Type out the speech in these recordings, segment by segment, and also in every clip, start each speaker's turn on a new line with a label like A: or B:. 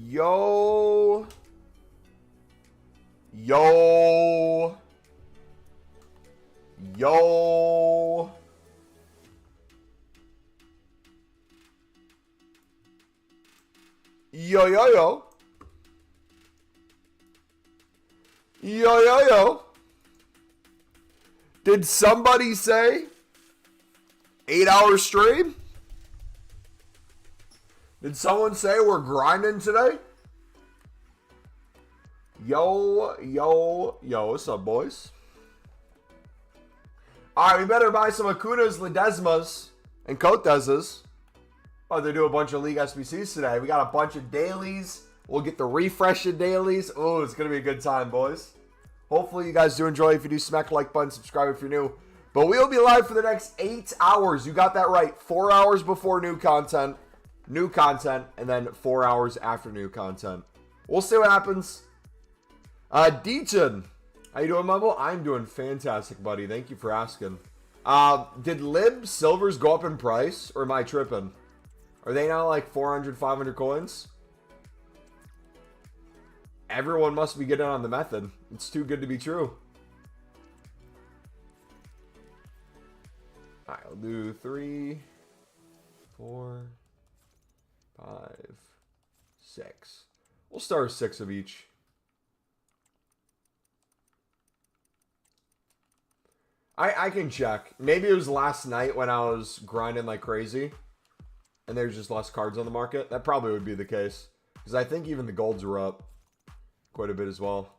A: Yo. Yo. Yo. Yo, yo, yo. Yo, yo, yo. Did somebody say 8-hour stream? Did someone say we're grinding today? Yo, yo, yo. What's up, boys? Alright, we better buy some Acunas, Ledesmas, and Cotezes. Oh, they do a bunch of League SBCs today. We got a bunch of dailies. We'll get the refresh of dailies. Oh, it's going to be a good time, boys. Hopefully you guys do enjoy. If you do, smack the like button, subscribe if you're new. But we'll be live for the next 8 hours. You got that right. 4 hours before new content, and then 4 hours after new content. We'll see what happens. Deaton, how you doing, Mumbo? I'm doing fantastic, buddy. Thank you for asking. Did Lib Silvers go up in price, or am I tripping? Are they now like 400, 500 coins? Everyone must be getting on the method. It's too good to be true. Alright, I'll do 3, 4, 5, 6. We'll start with 6 of each. I can check. Maybe it was last night when I was grinding like crazy and there's just less cards on the market. That probably would be the case. Because I think even the golds were up quite a bit as well.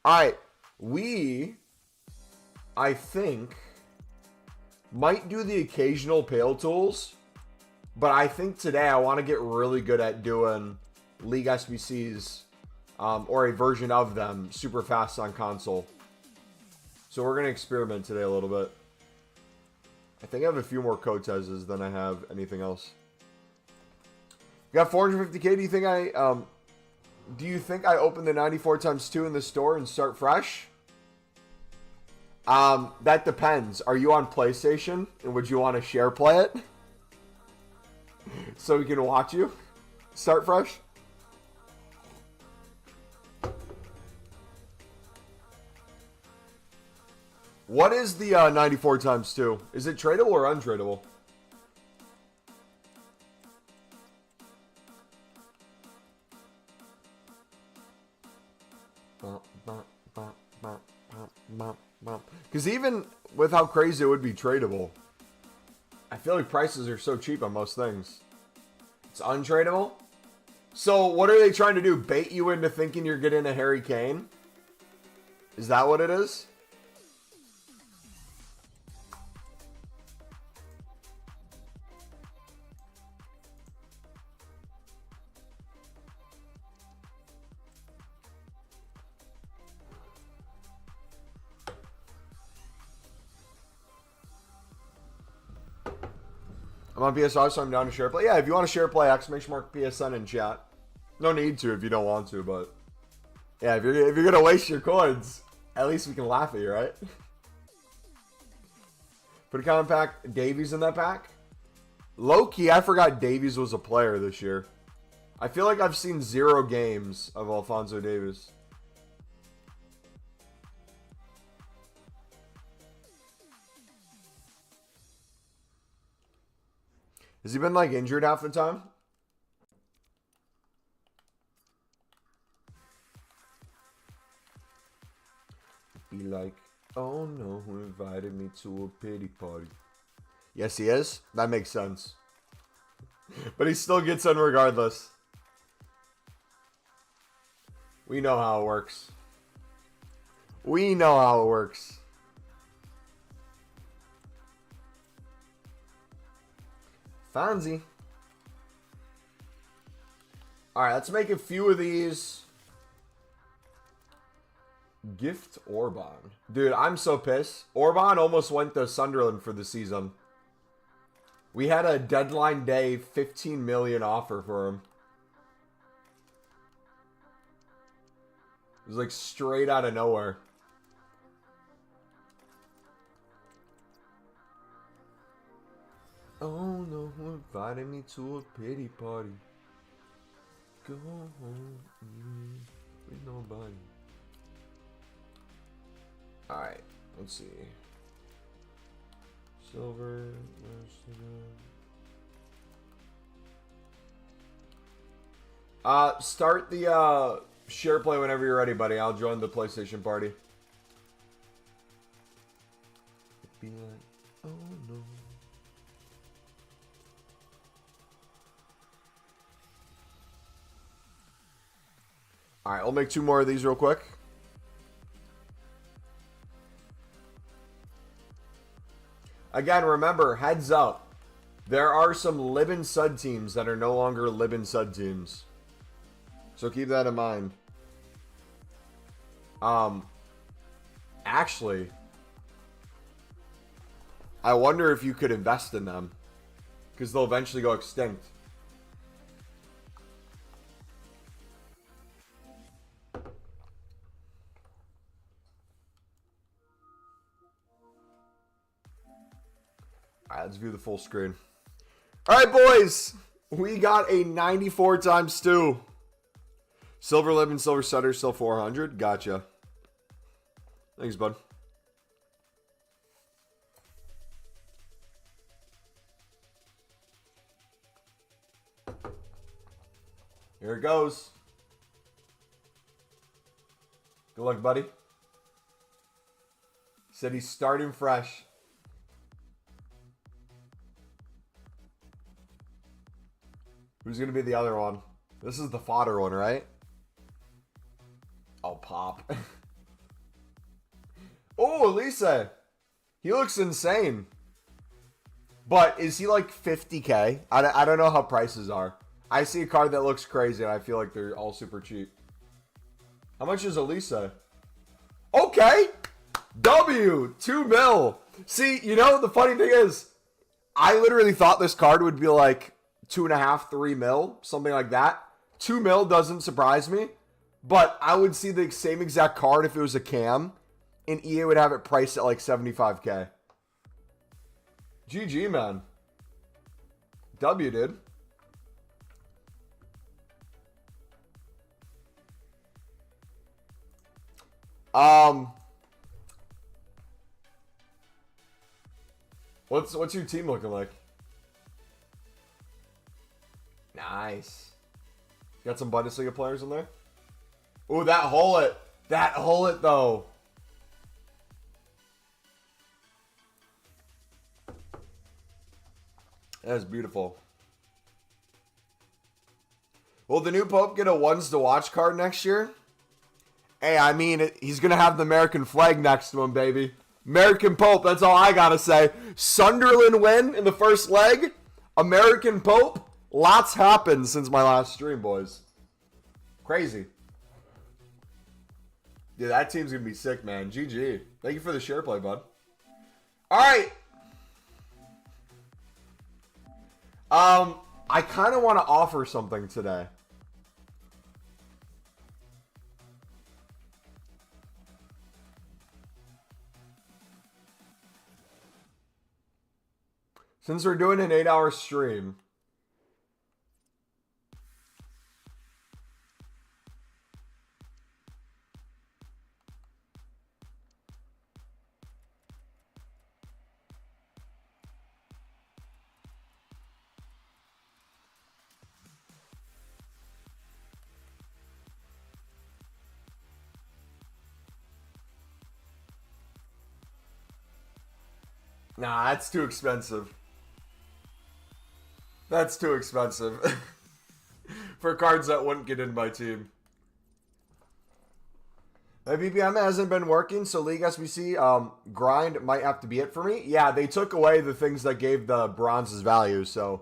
A: Alright. We, I think, might do the occasional pale tools. But I think today I want to get really good at doing League SBCs. Or a version of them super fast on console. So we're going to experiment today a little bit. I think I have a few more Cotezes than I have anything else. You got 450k. Do you think I open the 94 times 2 in the store and start fresh? That depends. Are you on PlayStation? And would you want to share play it? So we can watch you start fresh? What is the 94 times 2? Is it tradable or untradeable? Because even with how crazy it would be tradable, I feel like prices are so cheap on most things. It's untradeable? So what are they trying to do? Bait you into thinking you're getting a Harry Kane? Is that what it is? I'm on PS5, so I'm down to share play. Yeah, if you want to share play X, make sure mark PSN in chat. No need to if you don't want to, but yeah, if you're gonna waste your coins, at least we can laugh at you, right? Put a common pack, Davies in that pack. Low key, I forgot Davies was a player this year. I feel like I've seen 0 games of Alphonso Davies. Has he been like injured half the time? Be like, oh no, who invited me to a pity party? Yes, he is. That makes sense. But he still gets in regardless. We know how it works. We know how it works. Fonzie. Alright, let's make a few of these. Gift Orban. Dude, I'm so pissed. Orban almost went to Sunderland for the season. We had a deadline day 15 million offer for him. It was like straight out of nowhere. Oh no, who inviting me to a pity party. Go home with nobody. Alright, let's see. Silver, start the share play whenever you're ready, buddy. I'll join the PlayStation party. Be like, oh no. Alright, I'll make 2 more of these real quick. Again, remember, heads up. There are some Libin Sud teams that are no longer Libin Sud teams. So keep that in mind. Actually, I wonder if you could invest in them. Because they'll eventually go extinct. Alright, let's view the full screen. Alright, boys. We got a 94 times 2. Silver Libin, Silver Sutter, still 400. Gotcha. Thanks, bud. Here it goes. Good luck, buddy. Said he's starting fresh. Who's going to be the other one? This is the fodder one, right? Oh, Pop. Oh, Elise. He looks insane. But is he like 50K? I don't know how prices are. I see a card that looks crazy and I feel like they're all super cheap. How much is Elise? Okay. W. 2 mil. See, you know, the funny thing is, I literally thought this card would be like 2.5, 3 mil, something like that. 2 mil doesn't surprise me, but I would see the same exact card if it was a cam, and EA would have it priced at like 75K. GG, man. W, dude. What's your team looking like? Nice. Got some Bundesliga players in there? Ooh, that Hullet. That Hullet, though. That's beautiful. Will the new Pope get a ones to watch card next year? Hey, I mean, he's going to have the American flag next to him, baby. American Pope, that's all I got to say. Sunderland win in the first leg. American Pope. Lots happened since my last stream, boys. Crazy. Dude, that team's going to be sick, man. GG. Thank you for the share play, bud. All right. I kind of want to offer something today. Since we're doing an 8-hour stream, nah, that's too expensive. That's too expensive. For cards that wouldn't get in my team. My BPM hasn't been working, so League SBC grind might have to be it for me. Yeah, they took away the things that gave the bronzes value, so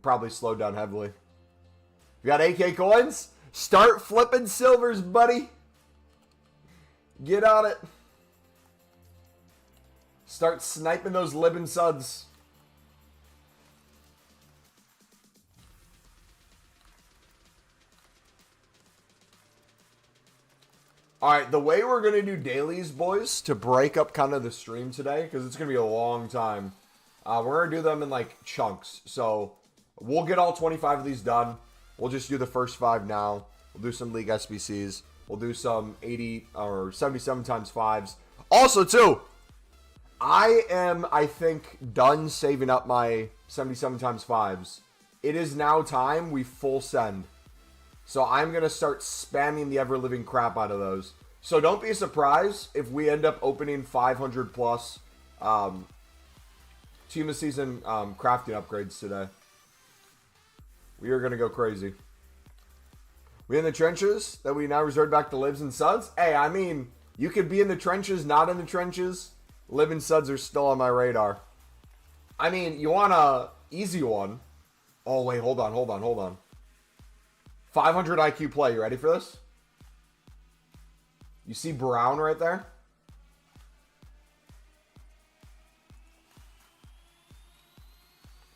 A: probably slowed down heavily. You got AK coins? Start flipping silvers, buddy. Get on it. Start sniping those Libin Suds. Alright, the way we're going to do dailies, boys, to break up kind of the stream today, because it's going to be a long time. We're going to do them in like chunks. So we'll get all 25 of these done. We'll just do the first 5 now. We'll do some League SBCs. We'll do some 80 or 77 times 5s. Also, too, I am, I think, done saving up my 77 times 5s. It is now time we full send. So I'm going to start spamming the ever-living crap out of those. So don't be surprised if we end up opening 500 plus Team of Season crafting upgrades today. We are going to go crazy. We in the trenches that we now resort back to libs and suds? Hey, I mean, you could be in the trenches, not in the trenches. Lib and suds are still on my radar. I mean, you want a easy one. Oh, wait, hold on. 500 IQ play. You ready for this? You see Brown right there?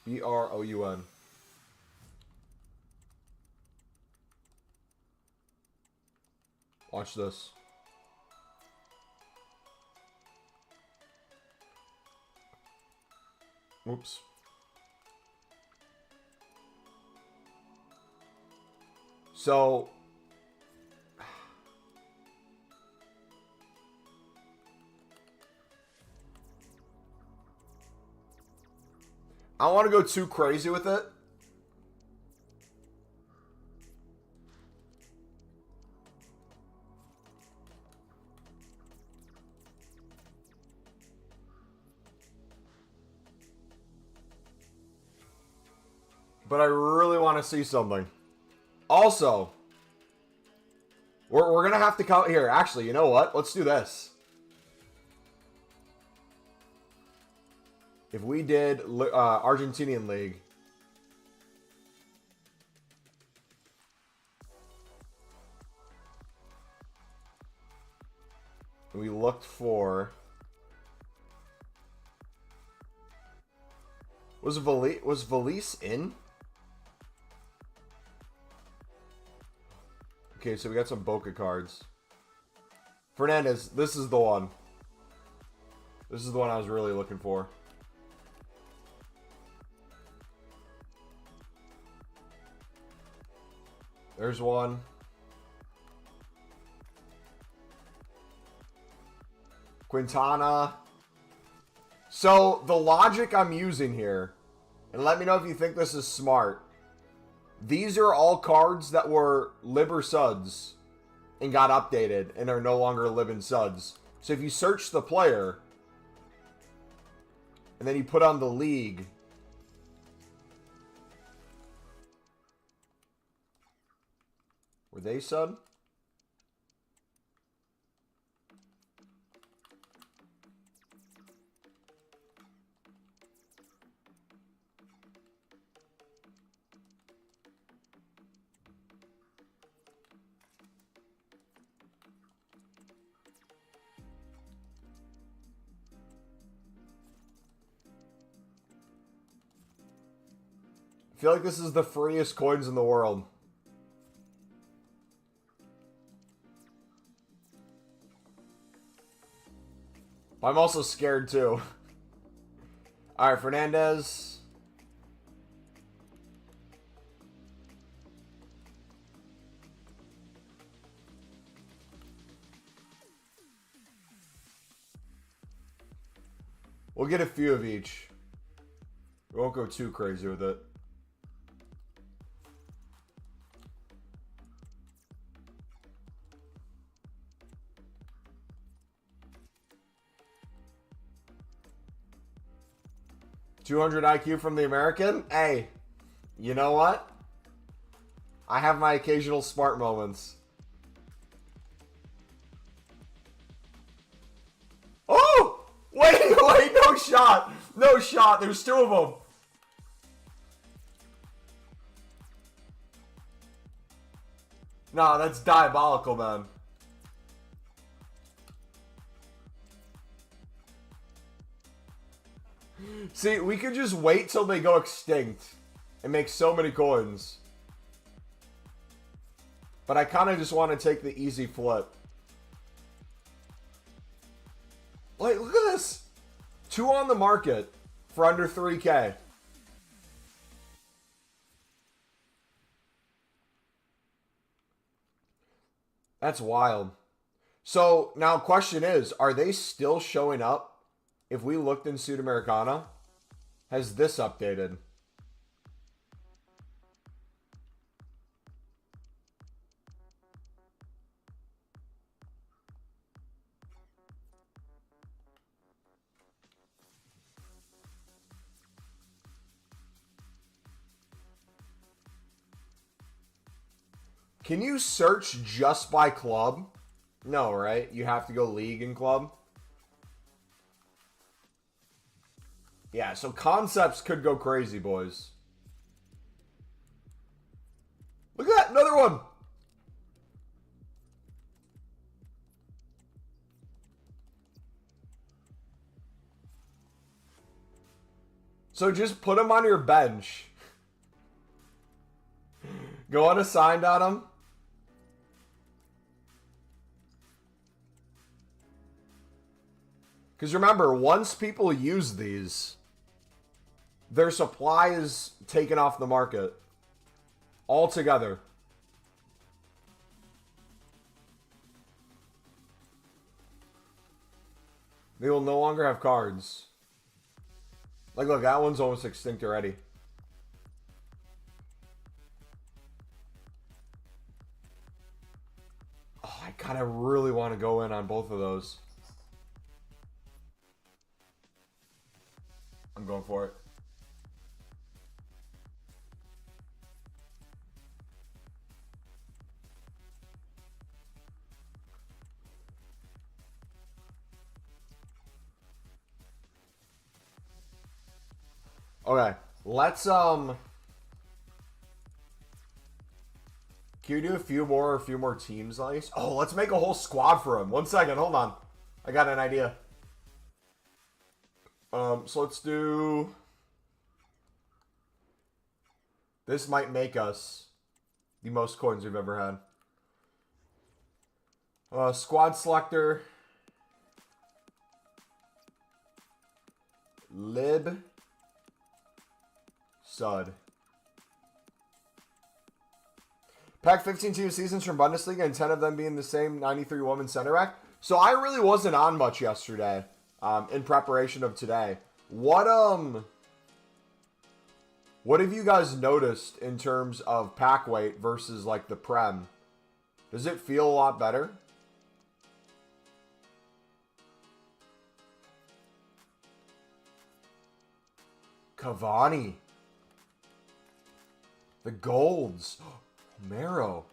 A: B-R-O-U-N. Watch this. Oops. So, I don't want to go too crazy with it. But I really want to see something. Also, we're going to have to count here. Actually, you know what? Let's do this. If we did Argentinian League. And we looked for... Was Valise in? Okay, so we got some Boca cards. Fernandez, this is the one. This is the one I was really looking for. There's one. Quintana. So, the logic I'm using here, and let me know if you think this is smart. These are all cards that were Lib or Suds and got updated and are no longer Lib and Suds. So if you search the player and then you put on the league, were they Sud? I feel like this is the freest coins in the world. I'm also scared too. Alright, Fernandez. We'll get a few of each. We won't go too crazy with it. $200 IQ from the American? Hey, you know what? I have my occasional smart moments. Oh! Wait, no shot! No shot, there's 2 of them. Nah, that's diabolical, man. See, we could just wait till they go extinct and make so many coins. But I kind of just want to take the easy flip. Like, look at this. 2 on the market. for under 3K. That's wild. So now question is, are they still showing up if we looked in Sudamericana? Has this updated? Can you search just by club? No, right? You have to go league and club. Yeah, so concepts could go crazy, boys. Look at that, another one. So just put him on your bench. Go unassigned on him. Because remember, once people use these, their supply is taken off the market altogether. They will no longer have cards. Like, look, that one's almost extinct already. Oh, I kind of really want to go in on both of those. I'm going for it. Okay, let's can you do a few more teams at least? Oh, let's make a whole squad for him. 1 second, hold on. I got an idea. So let's do... This might make us the most coins we've ever had. Squad selector. Lib. Sud. Pack 15 2 seasons from Bundesliga and 10 of them being the same 93 woman center back. So I really wasn't on much yesterday. In preparation of today. What have you guys noticed in terms of pack weight versus like the Prem? Does it feel a lot better? Cavani. The golds. Marrow.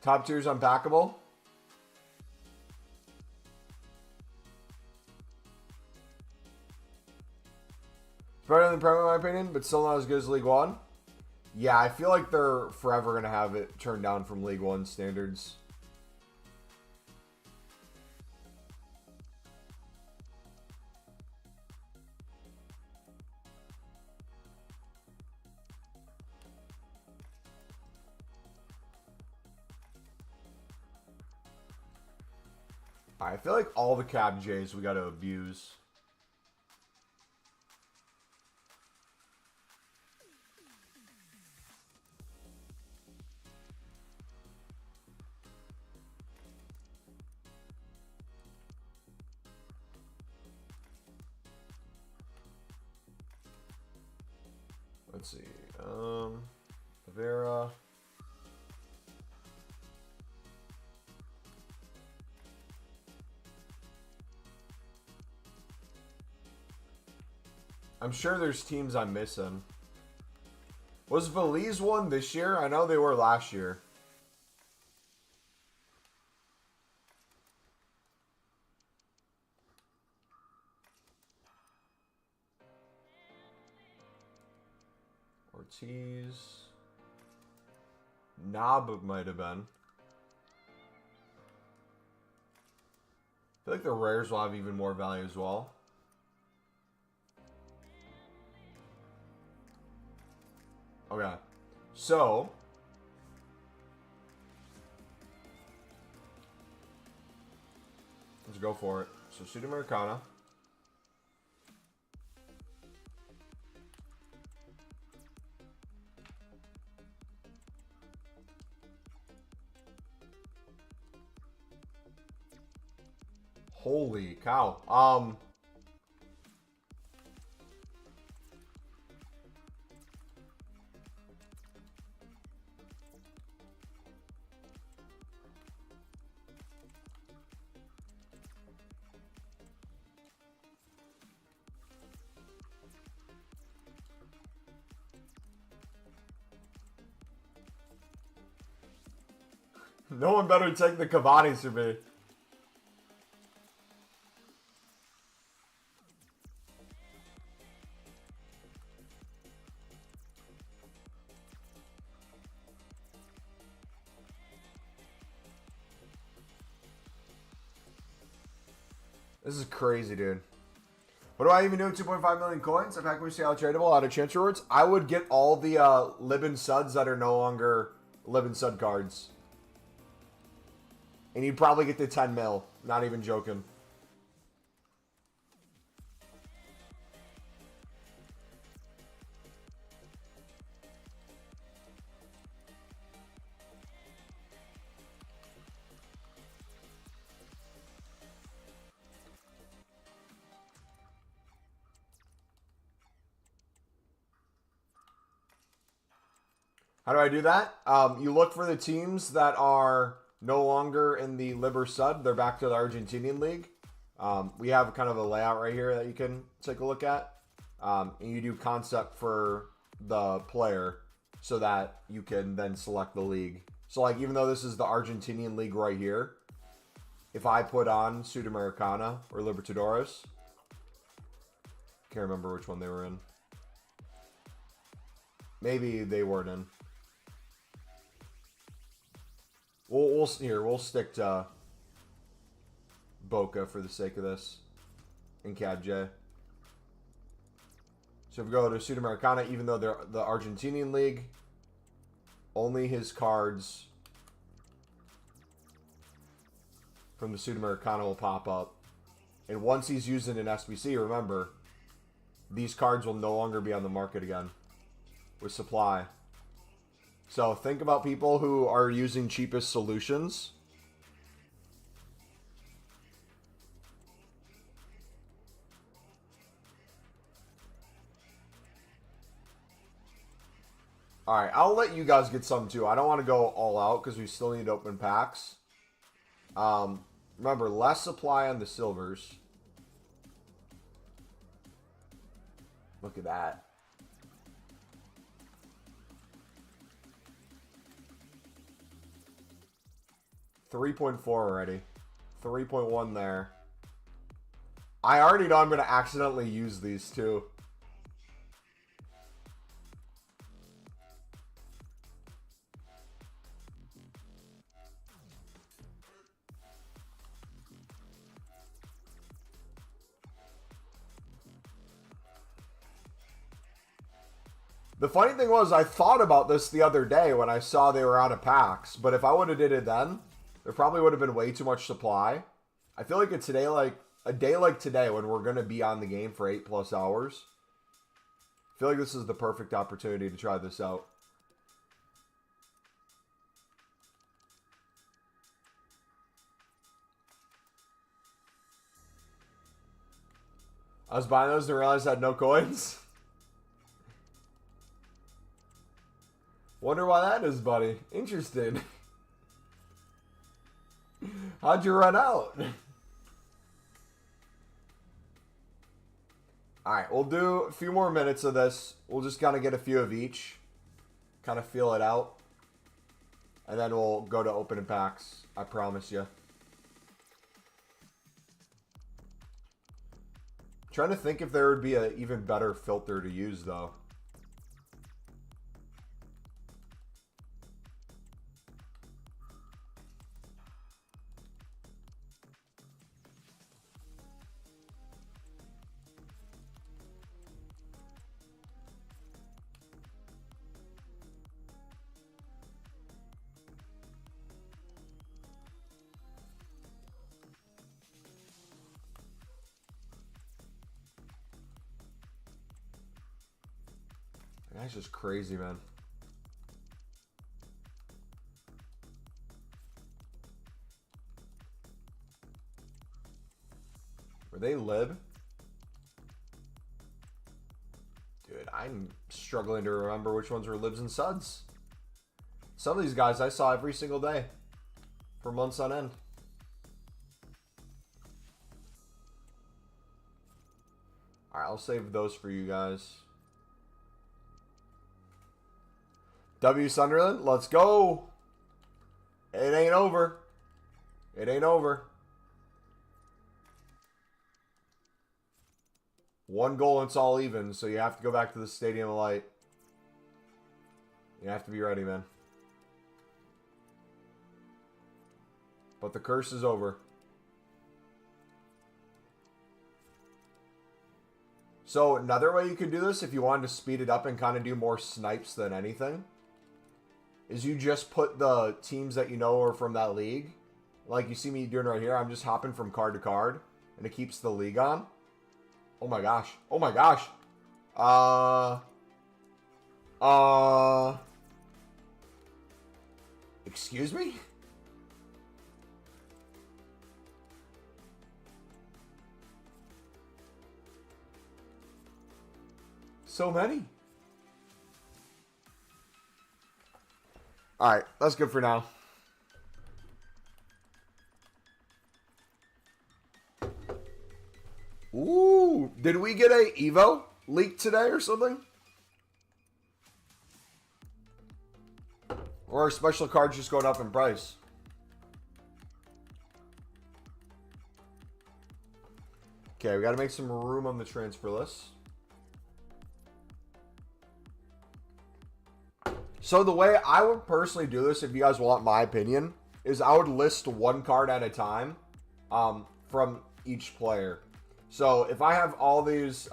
A: Top tiers unpackable. It's better than Premier, in my opinion, but still not as good as League One. Yeah, I feel like they're forever going to have it turned down from League One standards. I feel like all the Cab J's we got to abuse. Let's see. Vera. I'm sure there's teams I'm missing. Was Valise one this year? I know they were last year. Ortiz. Knob might have been. feel like the rares will have even more value as well. Okay. So, let's go for it. So, Sudamericana. Holy cow. No one better take the Cavani's for me. This is crazy, dude. What do I even do with 2.5 million coins? If I can see how tradable out of chance rewards, I would get all the Libin Suds that are no longer Libin Sud cards. And you'd probably get the 10 mil. Not even joking. How do I do that? You look for the teams that are no longer in the Liber Sud. They're back to the Argentinian League. We have kind of a layout right here that you can take a look at. And you do concept for the player so that you can then select the league. So, like, even though this is the Argentinian League right here, if I put on Sudamericana or Libertadores, can't remember which one they were in. Maybe they weren't in. We'll stick to Boca for the sake of this and Cab J. So if we go to Sudamericana, even though they're the Argentinian League, only his cards from the Sudamericana will pop up. And once he's using an SBC, remember, these cards will no longer be on the market again with supply. So think about people who are using cheapest solutions. Alright, I'll let you guys get some too. I don't want to go all out because we still need to open packs. Remember, less supply on the silvers. Look at that. 3.4 already. 3.1 there. I already know I'm going to accidentally use these two. The funny thing was, I thought about this the other day when I saw they were out of packs. But if I would have did it then, there probably would have been way too much supply. I feel like today, like a day like today, when we're going to be on the game for 8+ hours, I feel like this is the perfect opportunity to try this out. I was buying those and realized I had no coins. Wonder why that is, buddy. Interesting. How'd you run out? Alright, we'll do a few more minutes of this. We'll just kind of get a few of each. Kind of feel it out. And then we'll go to opening packs. I promise you. Trying to think if there would be an even better filter to use, though. That's just crazy, man. Were they lib? Dude, I'm struggling to remember which ones were libs and suds. Some of these guys I saw every single day for months on end. Alright, I'll save those for you guys. W Sunderland, let's go. It ain't over. It ain't over. 1 goal and it's all even, so you have to go back to the Stadium of Light. You have to be ready, man. But the curse is over. So another way you could do this, if you wanted to speed it up and kind of do more snipes than anything, is you just put the teams that you know are from that league. Like you see me doing right here, I'm just hopping from card to card, and it keeps the league on. Oh my gosh. Oh my gosh. Excuse me? So many. All right, that's good for now. Ooh, did we get a Evo leak today or something? Or are special cards just going up in price? Okay, we got to make some room on the transfer list. So the way I would personally do this, if you guys want my opinion, is I would list 1 card at a time from each player. So if I have all these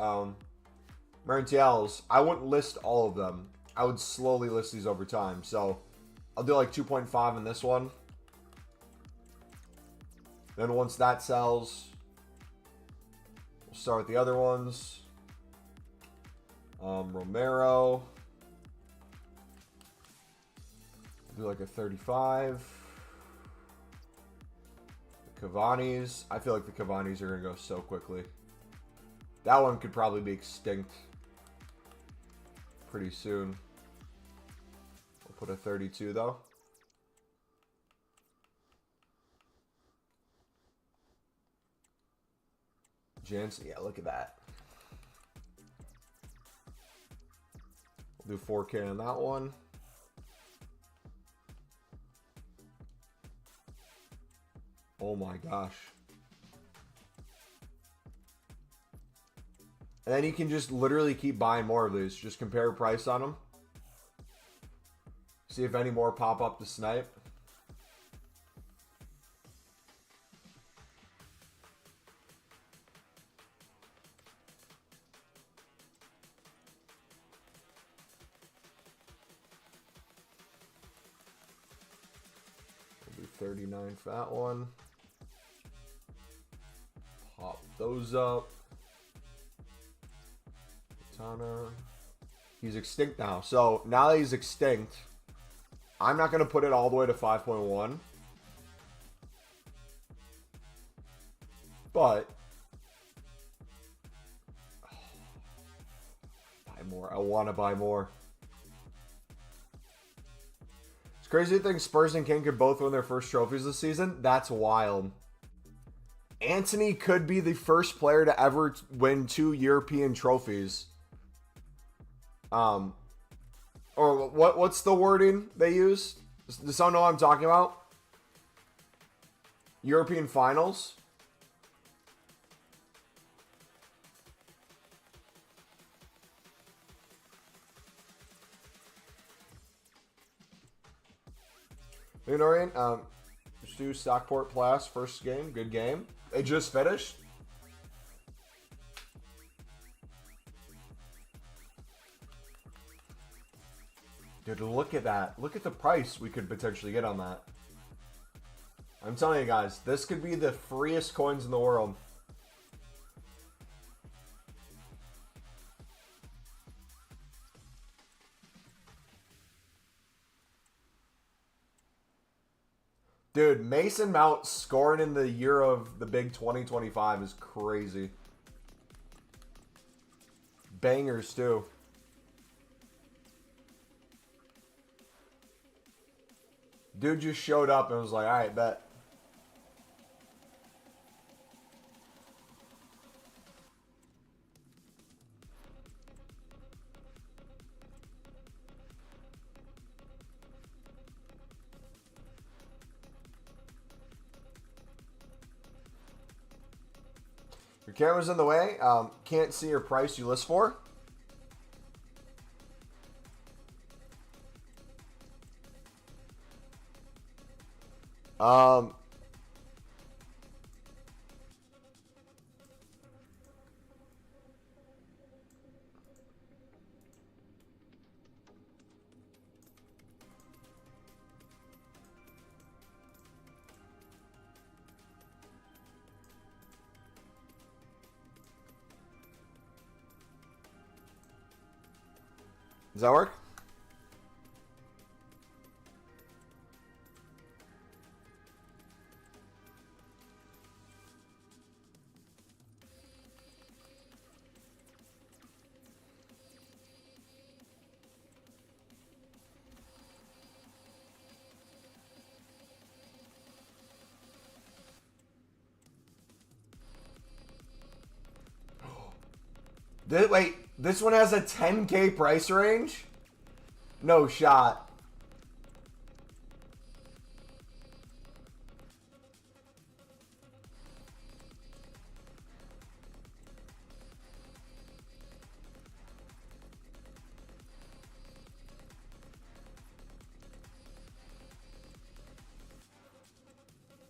A: Merentiels, I wouldn't list all of them. I would slowly list these over time. So I'll do like 2.5 in this one. Then once that sells, we'll start with the other ones. Romero. Do like a 35. The Cavani's. I feel like the Cavani's are going to go so quickly. That one could probably be extinct pretty soon. We'll put a 32 though. Jansen, yeah, look at that. We'll do 4K on that one. Oh my gosh. And then you can just literally keep buying more of these. Just compare price on them. See if any more pop up to snipe. We'll do 39 for that one. Pop those up. Katana. He's extinct now. So now that he's extinct, I'm not going to put it all the way to 5.1. But buy more. I want to buy more. It's crazy to think Spurs and King could both win their first trophies this season. That's wild. Anthony could be the first player to ever win 2 European trophies. Or what's the wording they use? Does someone know what I'm talking about? European finals? Leonorian, just do Stockport Plus, first game, good game. They just finished. Dude, look at that. Look at the price we could potentially get on that. I'm telling you guys, this could be the freest coins in the world. Dude, Mason Mount scoring in the year of the big 2025 is crazy. Bangers, too. Dude just showed up and was like, all right, bet. Your camera's in the way. Can't see your price you list for. Does that work? Wait, this one has a 10K price range? No shot.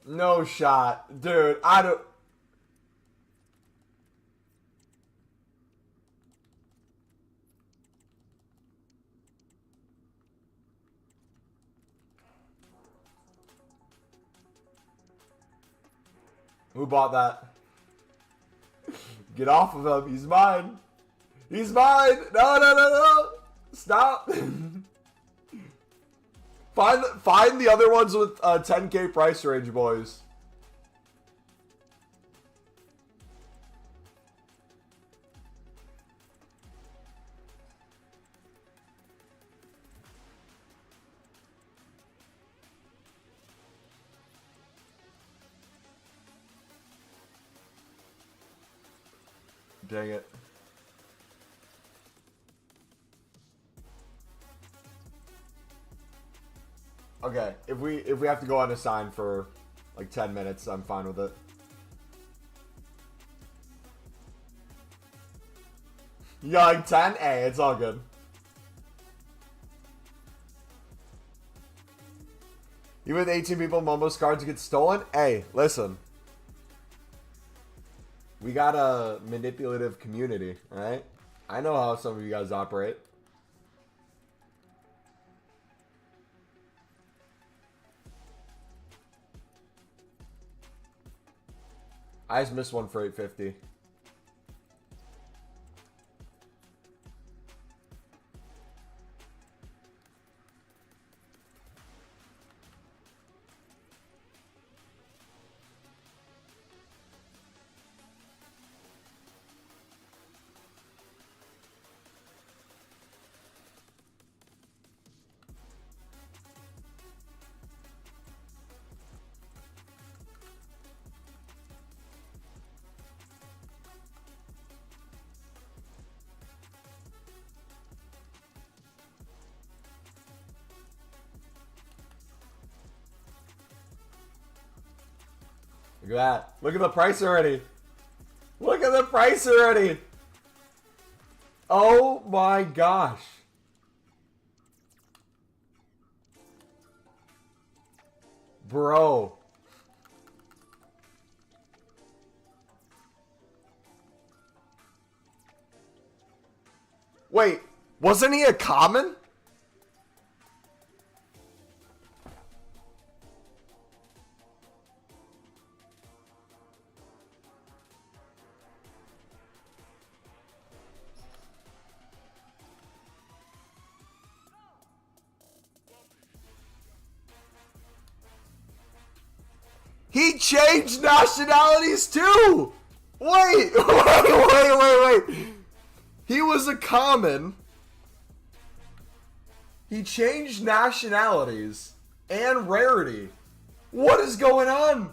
A: No shot. Dude, I don't... Who bought that? Get off of him. He's mine. He's mine. No, no, no, no. Stop. Find the other ones with 10K price range, boys. Dang it. Okay, if we have to go unassigned for like 10 minutes, I'm fine with it. You got like 10? Hey, it's all good. Even with 18 people, Mumbo's cards get stolen? Hey, listen. We got a manipulative community, alright? I know how some of you guys operate. I just missed one for 850. Look at that. Look at the price already. Look at the price already. Oh my gosh. Bro. Wait, wasn't he a common? He changed nationalities too! Wait! Wait. He was a common. He changed nationalities and rarity. What is going on?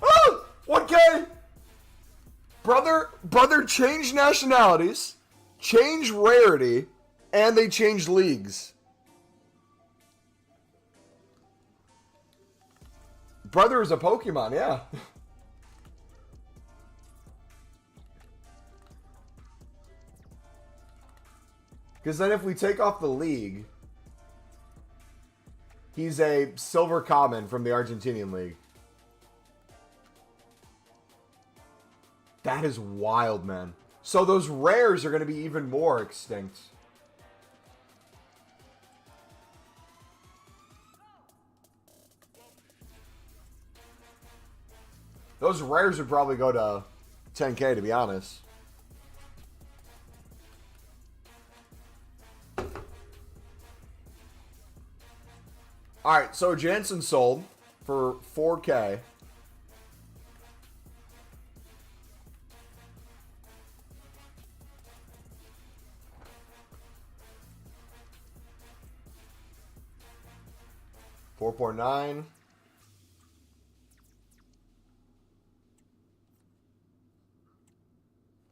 A: Oh! 1K! Brother changed nationalities, changed rarity, and they changed leagues. Brother is a Pokemon, yeah. Because then if we take off the league, he's a silver common from the Argentinian league. That is wild, man. So those rares are going to be even more extinct. Those rares would probably go to 10K, to be honest. Alright, so Jansen sold for 4K. $4.9.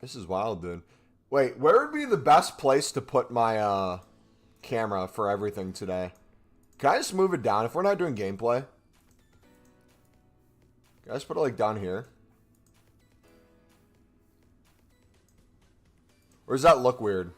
A: This is wild, dude. Wait, where would be the best place to put my camera for everything today? Can I just move it down if we're not doing gameplay? Can I just put it like down here? Or does that look weird?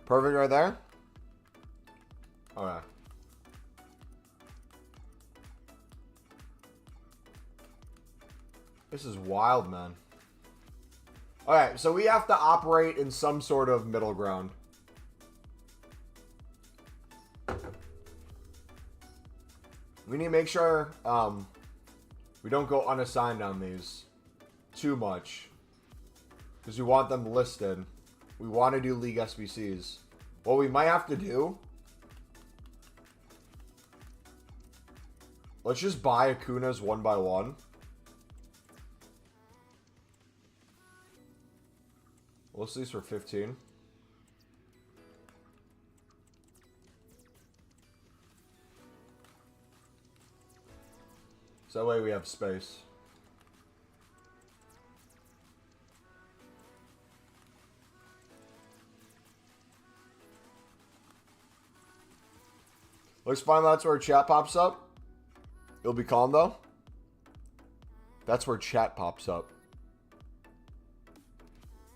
A: Perfect right there? Okay. This is wild, man. Alright, so we have to operate in some sort of middle ground. We need to make sure we don't go unassigned on these too much. Because we want them listed. We want to do League SBCs. What we might have to do... Let's just buy Acuna's one by one. We'll list these for 15. So that way we have space. Looks fine. That's where chat pops up. It'll be calm though. That's where chat pops up.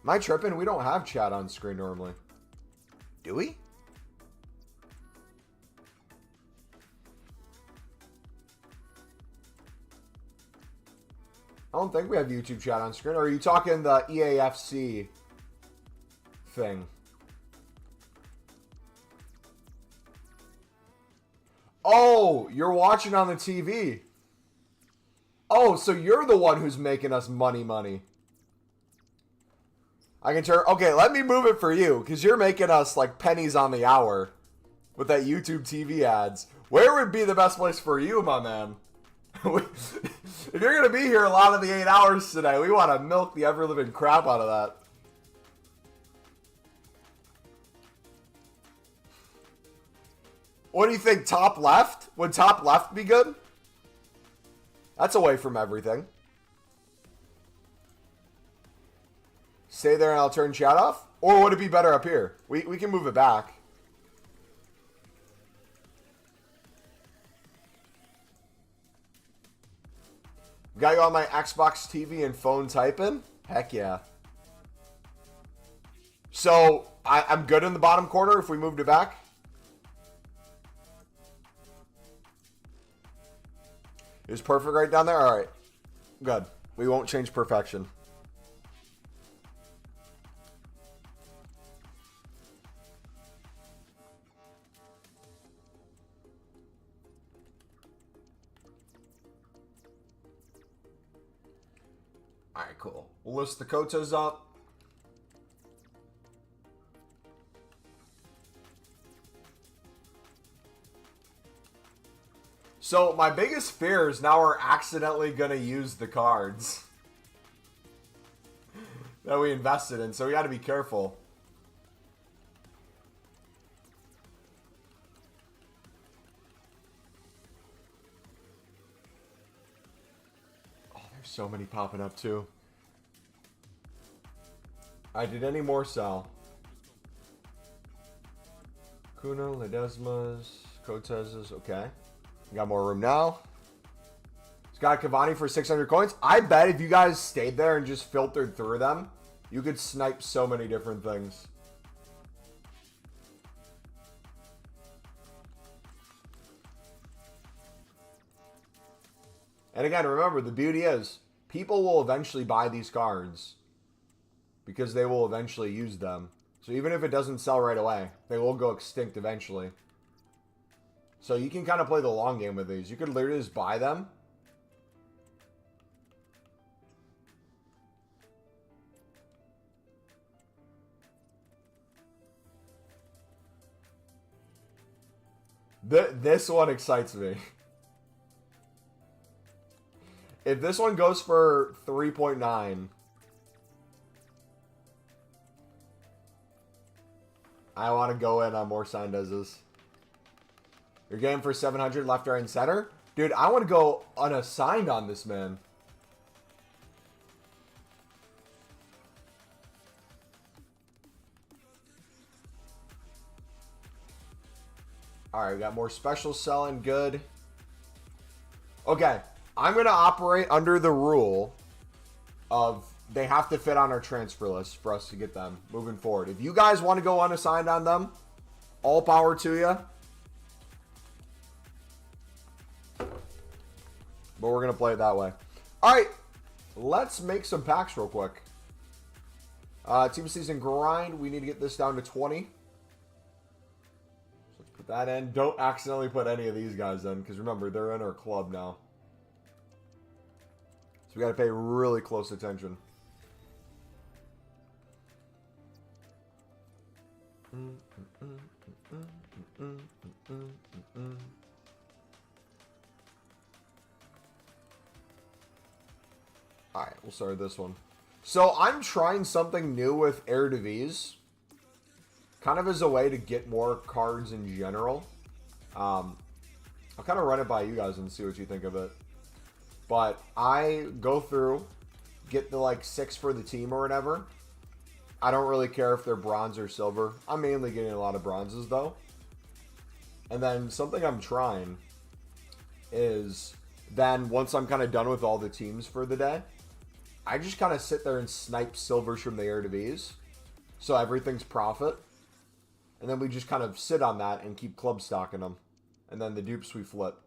A: Am I tripping? We don't have chat on screen normally. Do we? I don't think we have YouTube chat on screen. Or are you talking the EAFC thing? Oh, you're watching on the TV. Oh, so you're the one who's making us money. I can turn... Okay, let me move it for you, because you're making us, like, pennies on the hour with that YouTube TV ads. Where would be the best place for you, my man? If you're going to be here a lot of the 8 hours today, we want to milk the ever-living crap out of that. What do you think, top left? Would top left be good? That's away from everything. Stay there and I'll turn chat off? Or would it be better up here? We can move it back. Got you on my Xbox TV and phone typing? Heck yeah. So, I'm good in the bottom corner if we moved it back? Is perfect right down there? Alright. Good. We won't change perfection. cool. We'll list the Kotas up. So my biggest fear is now we're accidentally going to use the cards that we invested in. So we got to be careful. Oh, there's so many popping up too. All right, did any more sell? Kuno, Ledesmas, Cortez's, okay. We got more room now. It's got Cavani for 600 coins. I bet if you guys stayed there and just filtered through them, you could snipe so many different things. And again, remember, the beauty is people will eventually buy these cards because they will eventually use them. So even if it doesn't sell right away, they will go extinct eventually. So you can kind of play the long game with these. You could literally just buy them. This one excites me. If this one goes for 3.9, I want to go in on more Sandez's. You're getting for 700 left, right, and center? Dude, I want to go unassigned on this man. Alright, we got more special selling. Good. Okay, I'm going to operate under the rule of they have to fit on our transfer list for us to get them moving forward. If you guys want to go unassigned on them, all power to you. But we're going to play it that way. All right. Let's make some packs real quick. Team season grind. We need to get this down to 20. So let's put that in. Don't accidentally put any of these guys in. Because remember, they're in our club now. So we got to pay really close attention. Alright, we'll start with this one. So I'm trying something new with Eredivisie. Kind of as a way to get more cards in general. I'll kind of run it by you guys and see what you think of it. But I go through, get the like 6 for the team or whatever. I don't really care if they're bronze or silver. I'm mainly getting a lot of bronzes though. And then something I'm trying is then once I'm kind of done with all the teams for the day, I just kind of sit there and snipe silvers from the Eredivisie. So everything's profit. And then we just kind of sit on that and keep club stocking them. And then the dupes we flip.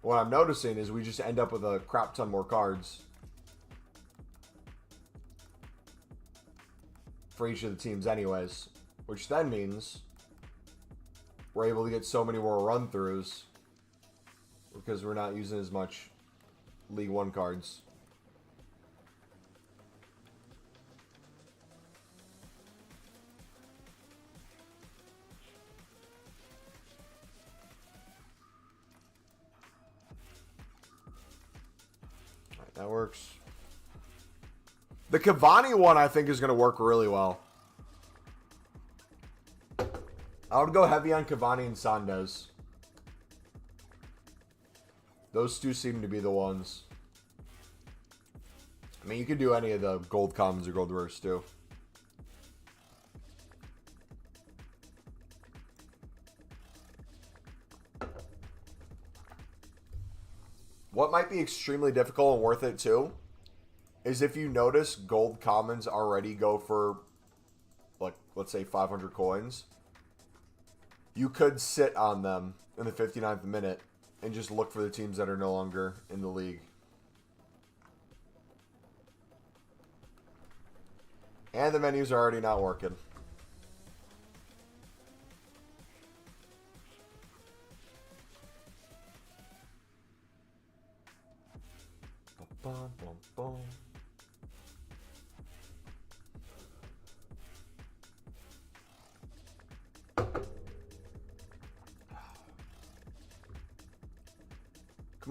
A: What I'm noticing is we just end up with a crap ton more cards for each of the teams anyways. Which then means we're able to get so many more run-throughs because we're not using as much League One cards. Alright, that works. The Cavani one I think is going to work really well. I would go heavy on Cavani and Sandes. Those two seem to be the ones. I mean, you could do any of the gold commons or gold rares too. What might be extremely difficult and worth it too is if you notice gold commons already go for, like, let's say 500 coins. You could sit on them in the 59th minute and just look for the teams that are no longer in the league. And the menus are already not working.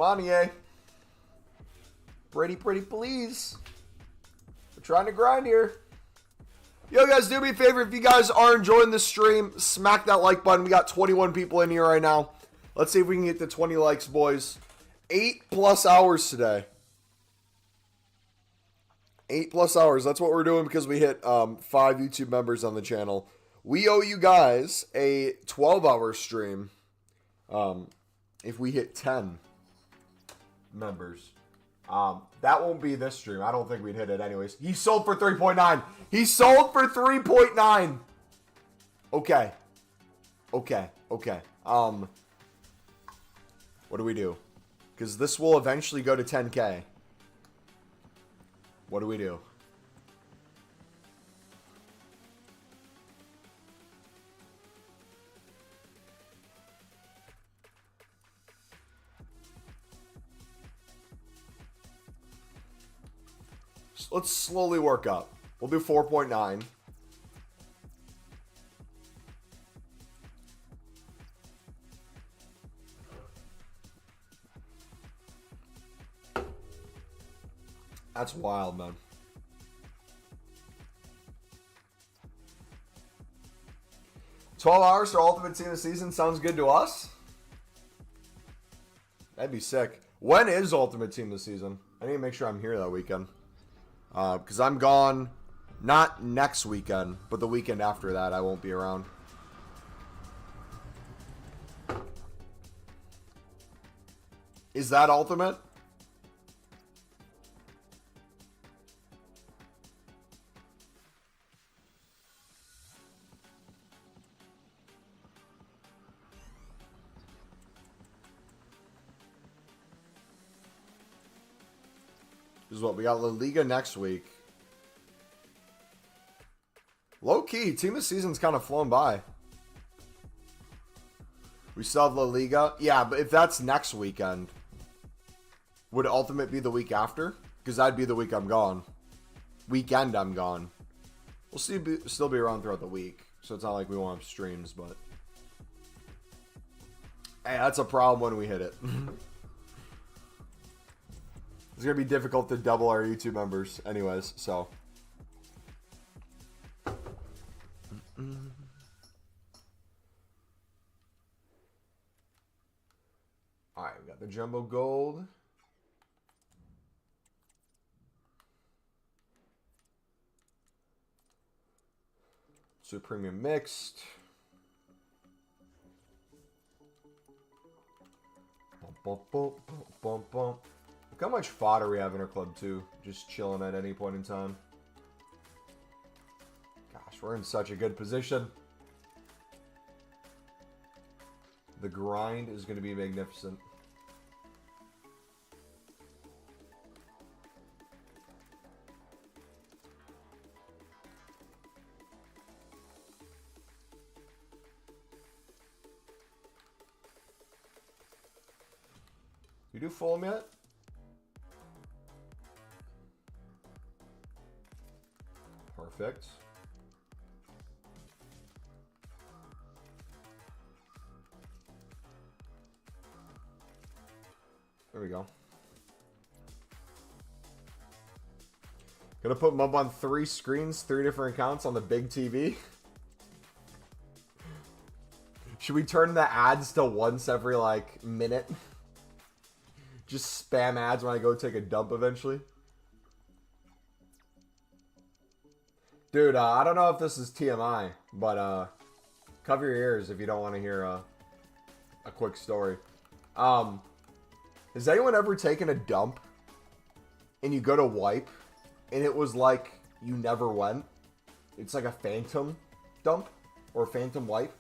A: Come on, EA. Pretty please. We're trying to grind here. Yo, guys, do me a favor. If you guys are enjoying this stream, smack that like button. We got 21 people in here right now. Let's see if we can get to 20 likes, boys. 8+ hours today. 8+ hours. That's what we're doing because we hit 5 YouTube members on the channel. We owe you guys a 12-hour stream if we hit 10 members. That won't be this stream. I don't think we'd hit it anyways. He sold for 3.9. He sold for 3.9. Okay. What do we do? Because this will eventually go to 10K. What do we do? Let's slowly work up. We'll do 4.9. That's wild, man. $12 hours for Ultimate Team of the Season sounds good to us. That'd be sick. When is Ultimate Team of the Season? I need to make sure I'm here that weekend. Because I'm gone, not next weekend, but the weekend after that, I won't be around. Is that Ultimate? This is what we got. La Liga next week. Low key, Team of the Season's kind of flown by. We still have La Liga. Yeah, but if that's next weekend, would Ultimate be the week after? Because that'd be the week I'm gone. Weekend I'm gone. We'll still be around throughout the week, so it's not like we won't have streams, but hey, that's a problem when we hit it. It's going to be difficult to double our YouTube members anyways, so. Alright, we got the Jumbo Gold. Super Premium Mixed. Bump, bump, bump, bump, bump. Look how much fodder we have in our club, too. Just chilling at any point in time. Gosh, we're in such a good position. The grind is going to be magnificent. You do Fulham yet? Perfect. There we go. Gonna put Mumbo on 3 screens, 3 different accounts on the big TV. Should we turn the ads to once every, like, minute? Just spam ads when I go take a dump eventually. Dude, I don't know if this is TMI, but cover your ears if you don't want to hear a quick story. Has anyone ever taken a dump and you go to wipe and it was like you never went? It's like a phantom dump or phantom wipe.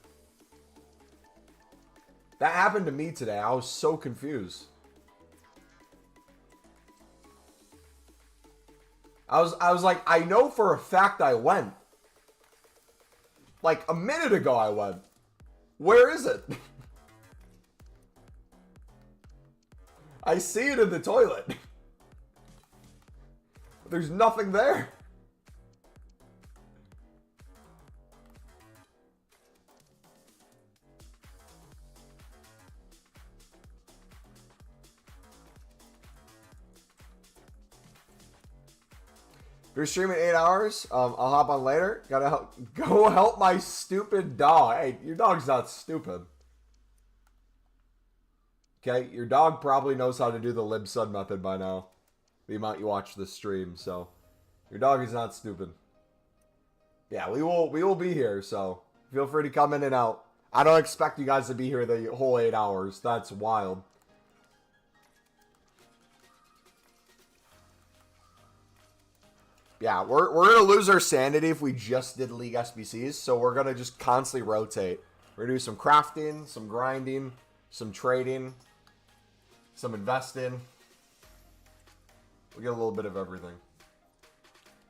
A: That happened to me today. I was so confused. I was like, I know for a fact I went. Like a minute ago I went. Where is it? I see it in the toilet. But there's nothing there. You're streaming 8 hours. I'll hop on later. Gotta go help my stupid dog. Hey, your dog's not stupid. Okay, your dog probably knows how to do the libsud method by now. The amount you watch the stream, so your dog is not stupid. Yeah, we will be here, so feel free to come in and out. I don't expect you guys to be here the whole 8 hours. That's wild. Yeah, we're going to lose our sanity if we just did League SBCs, so we're going to just constantly rotate. We're going to do some crafting, some grinding, some trading, some investing. We'll get a little bit of everything.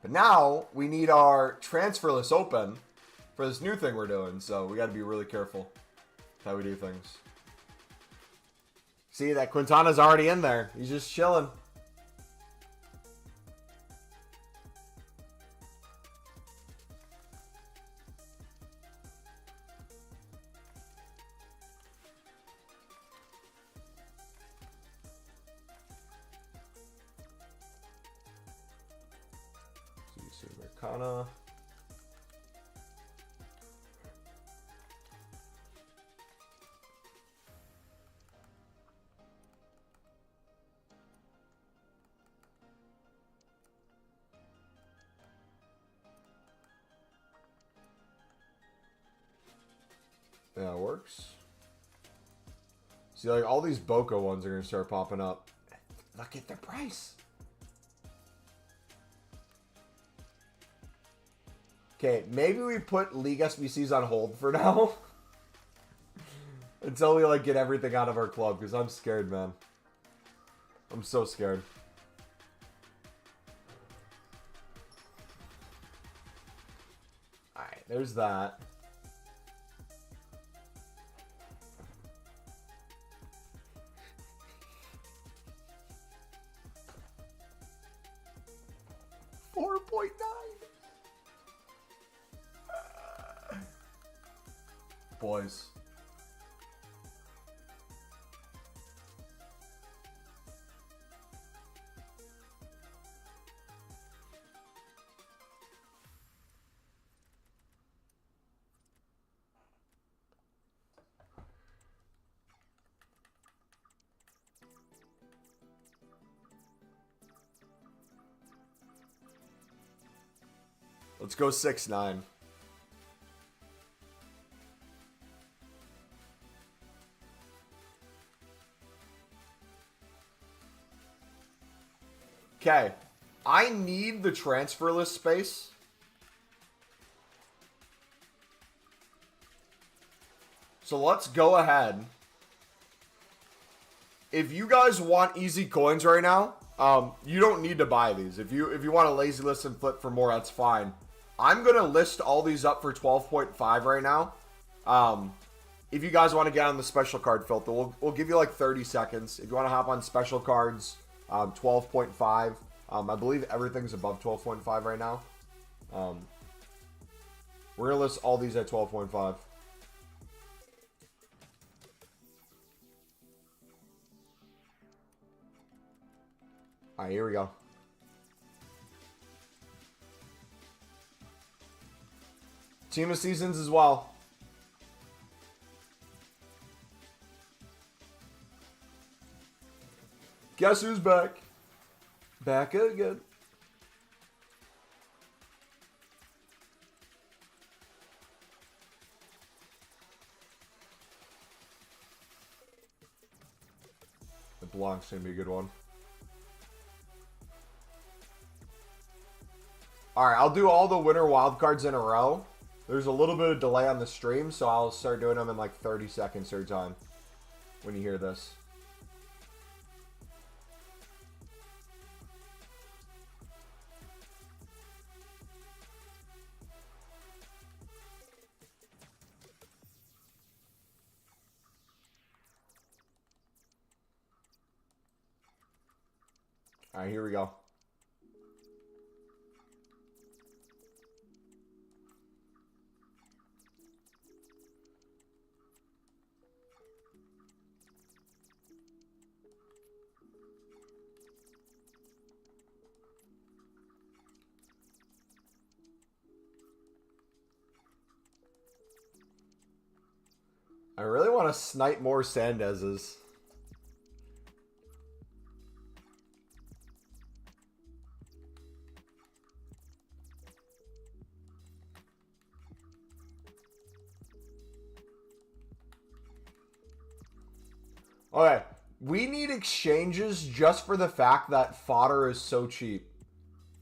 A: But now, we need our transfer list open for this new thing we're doing, so we got to be really careful with how we do things. See, that Quintana's already in there. He's just chilling. Americana. Yeah, it works. See, like, all these Boko ones are going to start popping up. Look at the price. Okay, maybe we put League SBCs on hold for now. Until we, like, get everything out of our club. Because I'm scared, man. I'm so scared. Alright, there's that. Boys. Let's go 6-9. Okay, I need the transfer list space. So let's go ahead. If you guys want easy coins right now, you don't need to buy these. If you want to lazy list and flip for more, that's fine. I'm gonna list all these up for 12.5 right now. If you guys want to get on the special card filter, we'll give you like 30 seconds. If you want to hop on special cards. 12.5. I believe everything's above 12.5 right now. We're going to list all these at 12.5. Alright, here we go. Team of Seasons as well. Guess who's back? Back again. The block's gonna be a good one. Alright, I'll do all the winter wildcards in a row. There's a little bit of delay on the stream, so I'll start doing them in like 30 seconds or time when you hear this. All right, here we go. I really want to snipe more Sandez's. Okay, we need exchanges just for the fact that fodder is so cheap.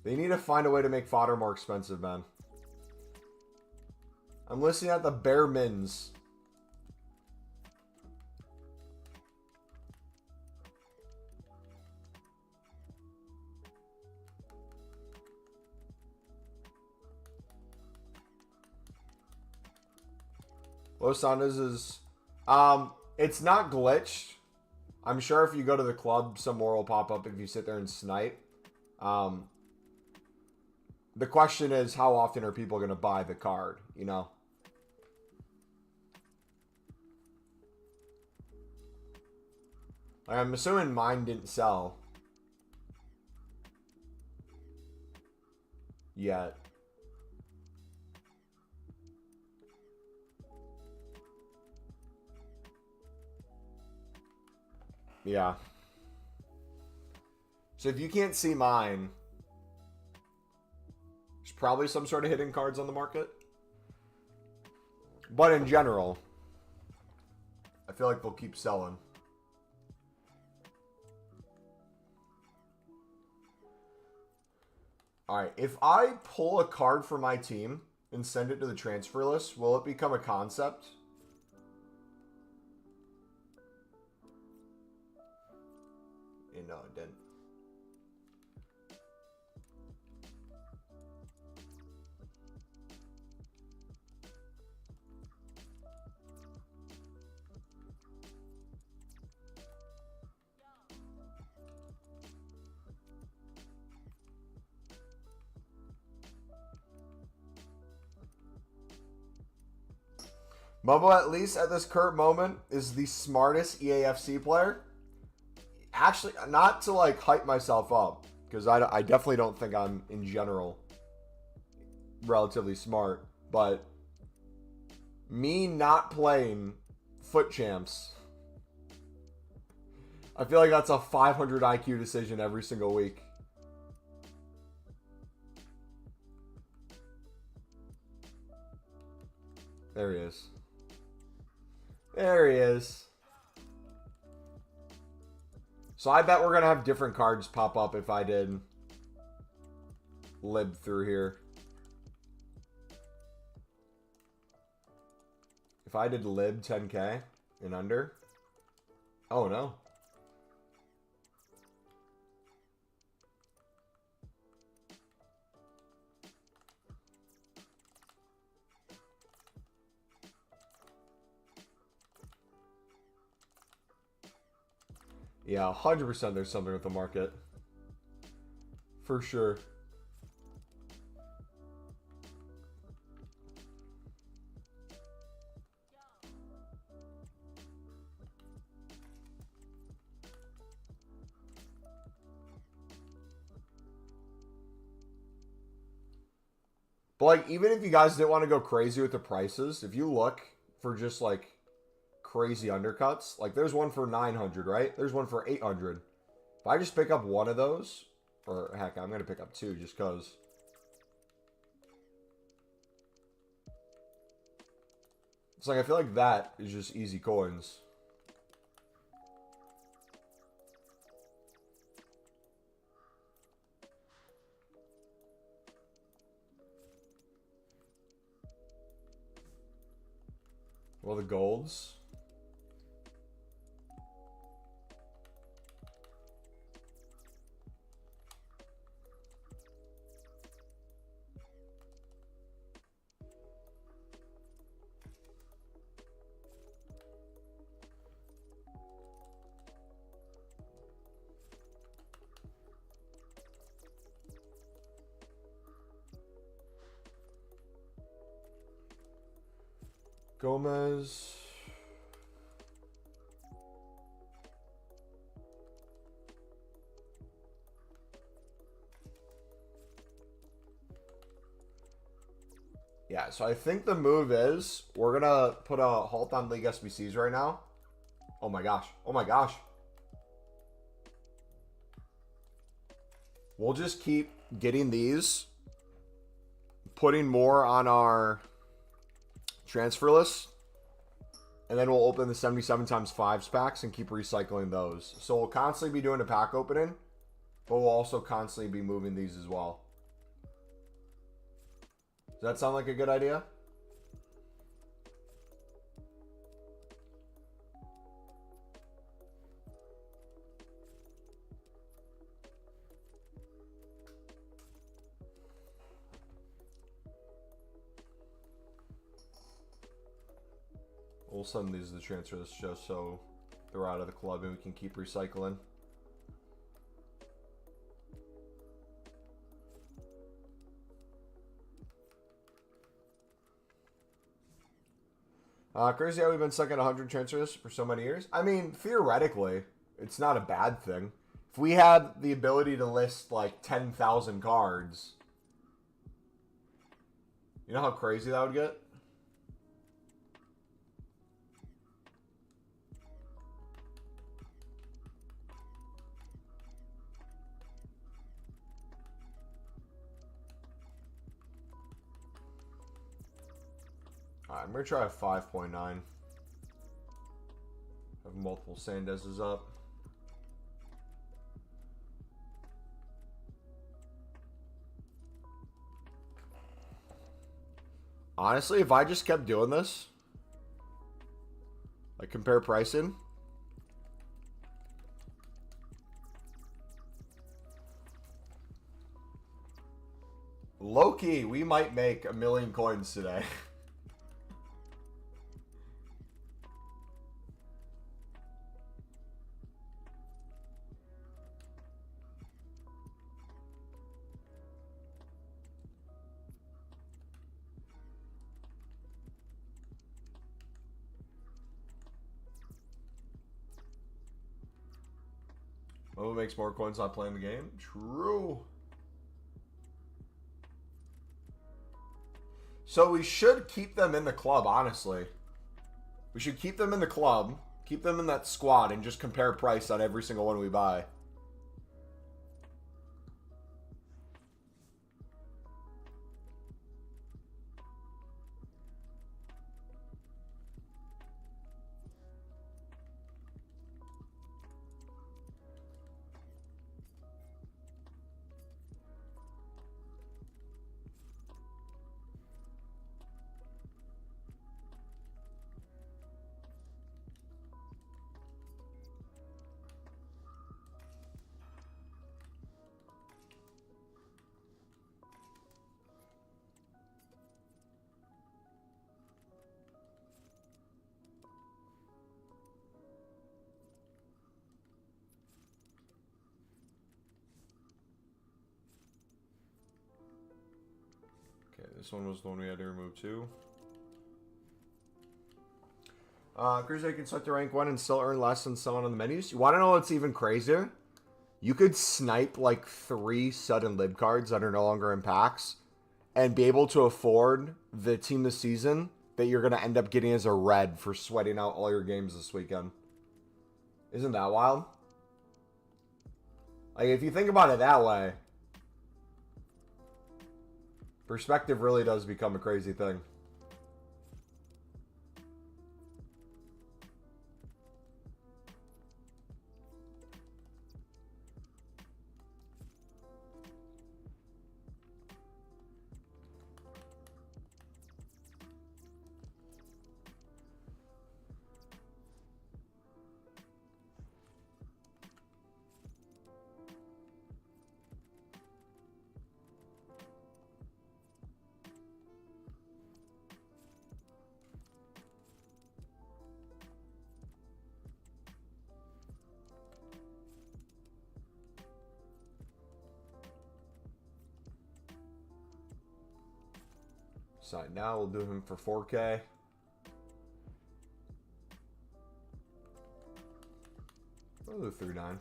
A: They need to find a way to make fodder more expensive, man. I'm listening at the bare mins. Los Andes is... it's not glitched. I'm sure if you go to the club, some more will pop up if you sit there and snipe. The question is, how often are people going to buy the card, you know? I'm assuming mine didn't sell yet. Yeah. So if you can't see mine, there's probably some sort of hidden cards on the market. But in general, I feel like they'll keep selling. Alright, if I pull a card for my team and send it to the transfer list, will it become a concept? No, it didn't. Mumbo, at least at this current moment, is the smartest EAFC player. Actually, not to like hype myself up, because I definitely don't think I'm, in general, relatively smart. But me not playing foot champs, I feel like that's a 500 IQ decision every single week. There he is. There he is. So I bet we're going to have different cards pop up if I did lib through here. If I did lib 10k and under. Oh, no. Yeah, 100% there's something with the market. For sure. But like, even if you guys didn't want to go crazy with the prices, if you look for just like crazy undercuts, like there's one for 900, right? There's one for 800. If I just pick up one of those, or heck, I'm going to pick up two just because. It's like, I feel like that is just easy coins. Well, the golds. Gomez. Yeah, so I think the move is we're going to put a halt on League SBCs right now. Oh my gosh. Oh my gosh. We'll just keep getting these, putting more on our transfer list, and then we'll open the 77 times 5s packs and keep recycling those. So we'll constantly be doing a pack opening, but we'll also constantly be moving these as well. Does that sound like a good idea? We'll send these to the transfer list just so they're out of the club and we can keep recycling. Crazy how we've been stuck at 100 transfers for so many years. I mean, theoretically, it's not a bad thing. If we had the ability to list like 10,000 cards, you know how crazy that would get? Alright, I'm going to try a 5.9. Have multiple Sandez's up. Honestly, if I just kept doing this, like compare pricing, low-key, we might make 1 million coins today. Oh, it makes more coins not playing the game? True. So we should keep them in the club, honestly. We should keep them in the club, keep them in that squad, and just compare price on every single one we buy. Okay, this one was the one we had to remove too. Cruiser can start to rank 1 and still earn less than someone on the menus. You want to know what's even crazier? You could snipe like 3 sudden lib cards that are no longer in packs and be able to afford the team this season that you're going to end up getting as a red for sweating out all your games this weekend. Isn't that wild? Like, if you think about it that way, perspective really does become a crazy thing. Sign now, we'll do him for 4K. We'll do 3.9.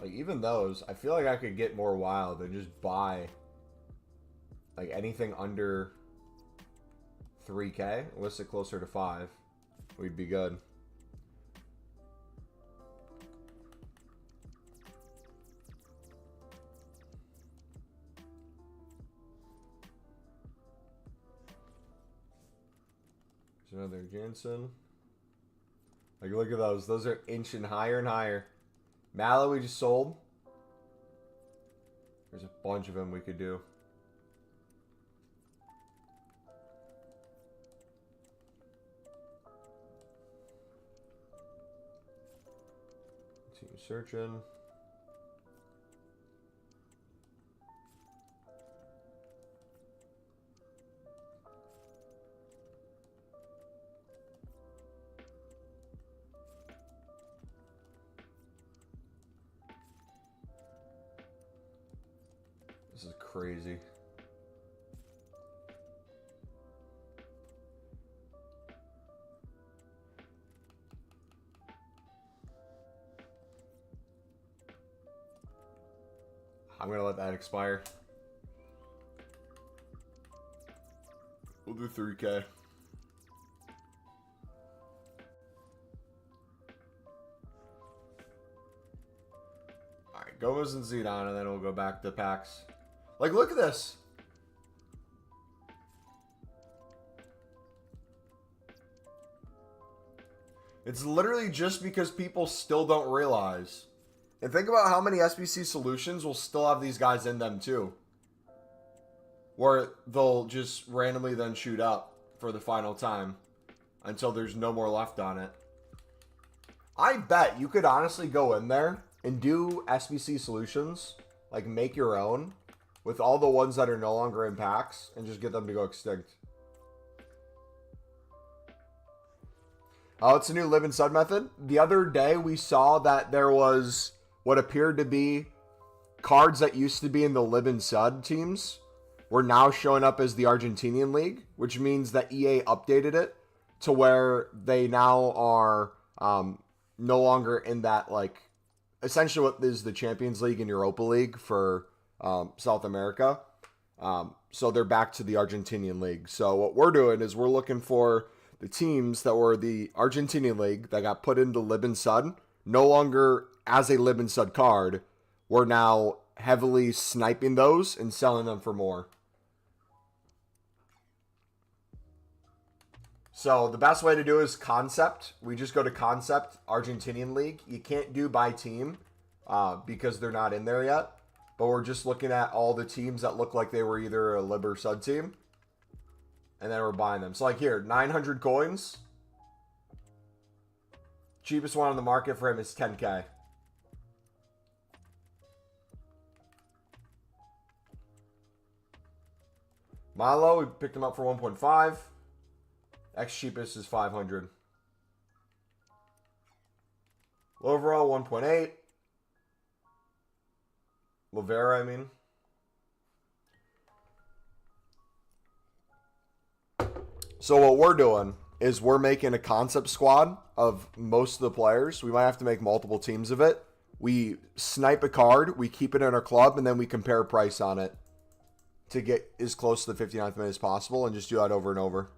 A: Like, even those, I feel like I could get more wild and just buy, like, anything under 3K. List it closer to 5. We'd be good. There's another Jansen. Like, look at those. Those are inching higher and higher. Mallow we just sold. There's a bunch of them we could do. Continue searching. This is crazy. I'm gonna let that expire. We'll do 3K. Alright, Gomez and Zidane, and then we'll go back to packs. Like, look at this. It's literally just because people still don't realize. And think about how many SBC solutions will still have these guys in them too. Where they'll just randomly then shoot up for the final time until there's no more left on it. I bet you could honestly go in there and do SBC solutions, like make your own, with all the ones that are no longer in packs, and just get them to go extinct. Oh, it's a new live and sud method. The other day we saw that there was what appeared to be cards that used to be in the live and sud teams were now showing up as the Argentinian League, which means that EA updated it to where they now are no longer in that, like, essentially what is the Champions League and Europa League for South America. So they're back to the Argentinian League. So what we're doing is we're looking for the teams that were the Argentinian League that got put into Lib and Sud, no longer as a Lib and Sud card. We're now heavily sniping those and selling them for more. So the best way to do is concept. We just go to concept Argentinian League. You can't do by team because they're not in there yet. But we're just looking at all the teams that look like they were either a Lib or Sud team. And then we're buying them. So like here, 900 coins. Cheapest one on the market for him is 10K. Malo, we picked him up for 1.5. X cheapest is 500. Overall, 1.8. Lavera, I mean. So what we're doing is we're making a concept squad of most of the players. We might have to make multiple teams of it. We snipe a card, we keep it in our club, and then we compare price on it to get as close to the 59th minute as possible and just do that over and over.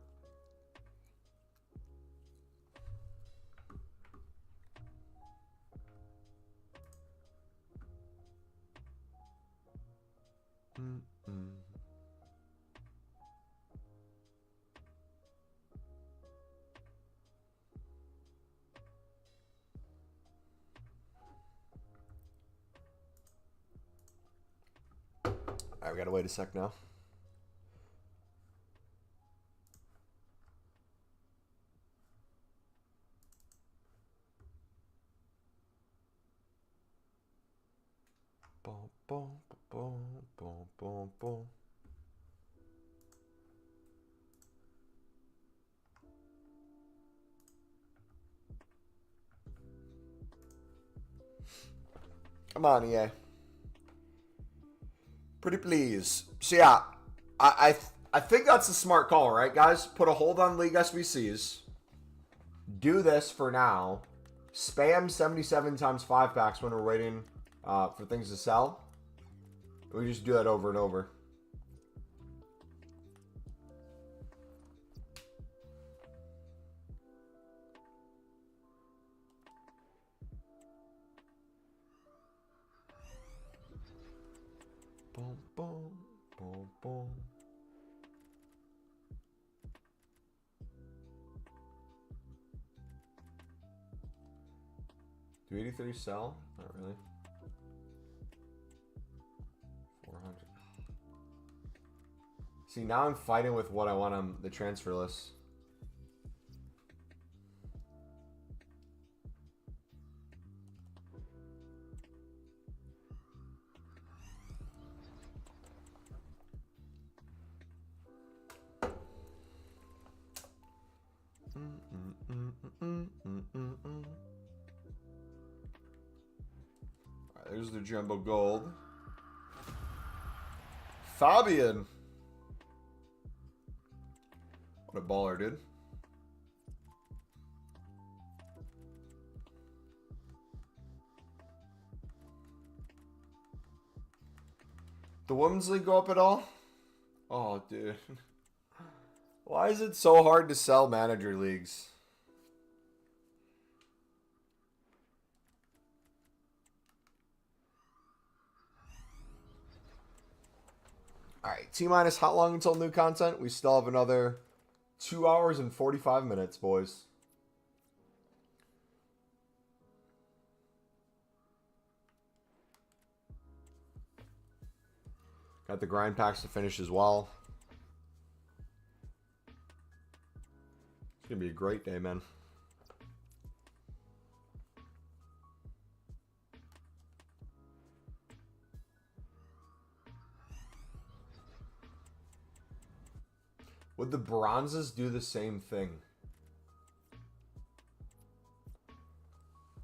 A: Alright, we gotta wait a sec now. Boom, boom, boom, boom, boom, boom. Come on, EA. Pretty please. So yeah, I think that's a smart call, right, guys? Put a hold on League SBCs. Do this for now. Spam 77 times 5 packs when we're waiting for things to sell. We just do that over and over. Boom, boom, boom, boom. Do 83 sell? Not really. 400. See, now I'm fighting with what I want on the transfer list. Alright, there's the jumbo gold. Fabian. What a baller, dude. The Women's League go up at all? Oh, dude. Why is it so hard to sell manager leagues? Alright, T-minus how long until new content? We still have another 2 hours and 45 minutes, boys. Got the grind packs to finish as well. It's going to be a great day, man. Would the bronzes do the same thing?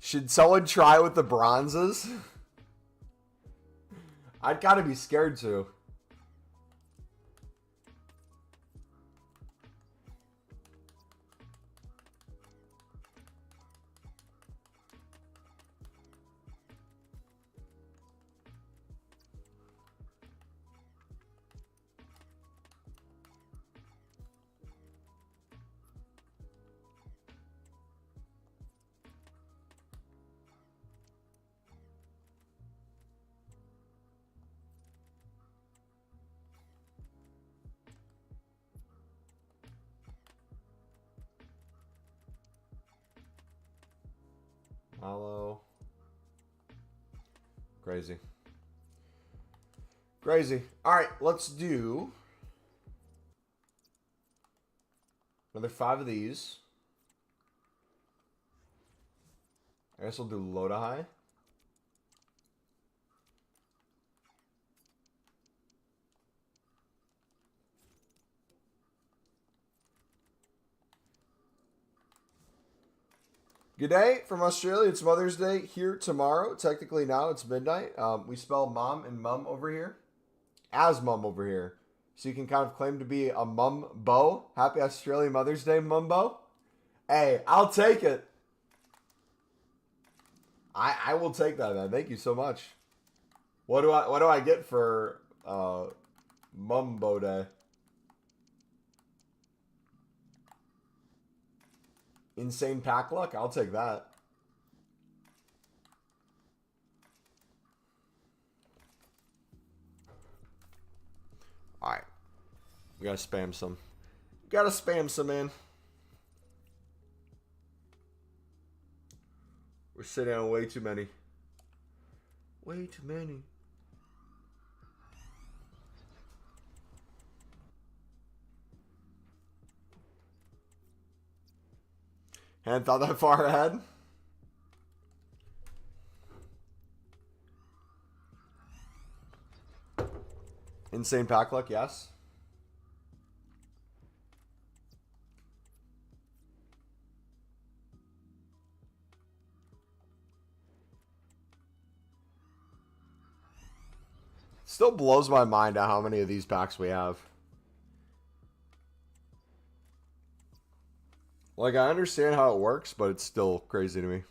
A: Should someone try with the bronzes? I'd gotta be scared to. Hello. Crazy. Crazy. All right, let's do another 5 of these. I guess we'll do low to high. Good day from Australia. It's Mother's Day here tomorrow. Technically now it's midnight. We spell mom and mum over here as mum over here. So you can kind of claim to be a mumbo. Happy Australian Mother's Day, mumbo. Hey, I'll take it. I will take that, man. Thank you so much. What do I get for Mumbo Day? Insane pack luck. I'll take that. All right. We gotta spam some. Gotta spam some in. We're sitting on way too many. Way too many. Hadn't thought that far ahead. Insane pack luck, yes. Still blows my mind at how many of these packs we have. Like, I understand how it works, but it's still crazy to me.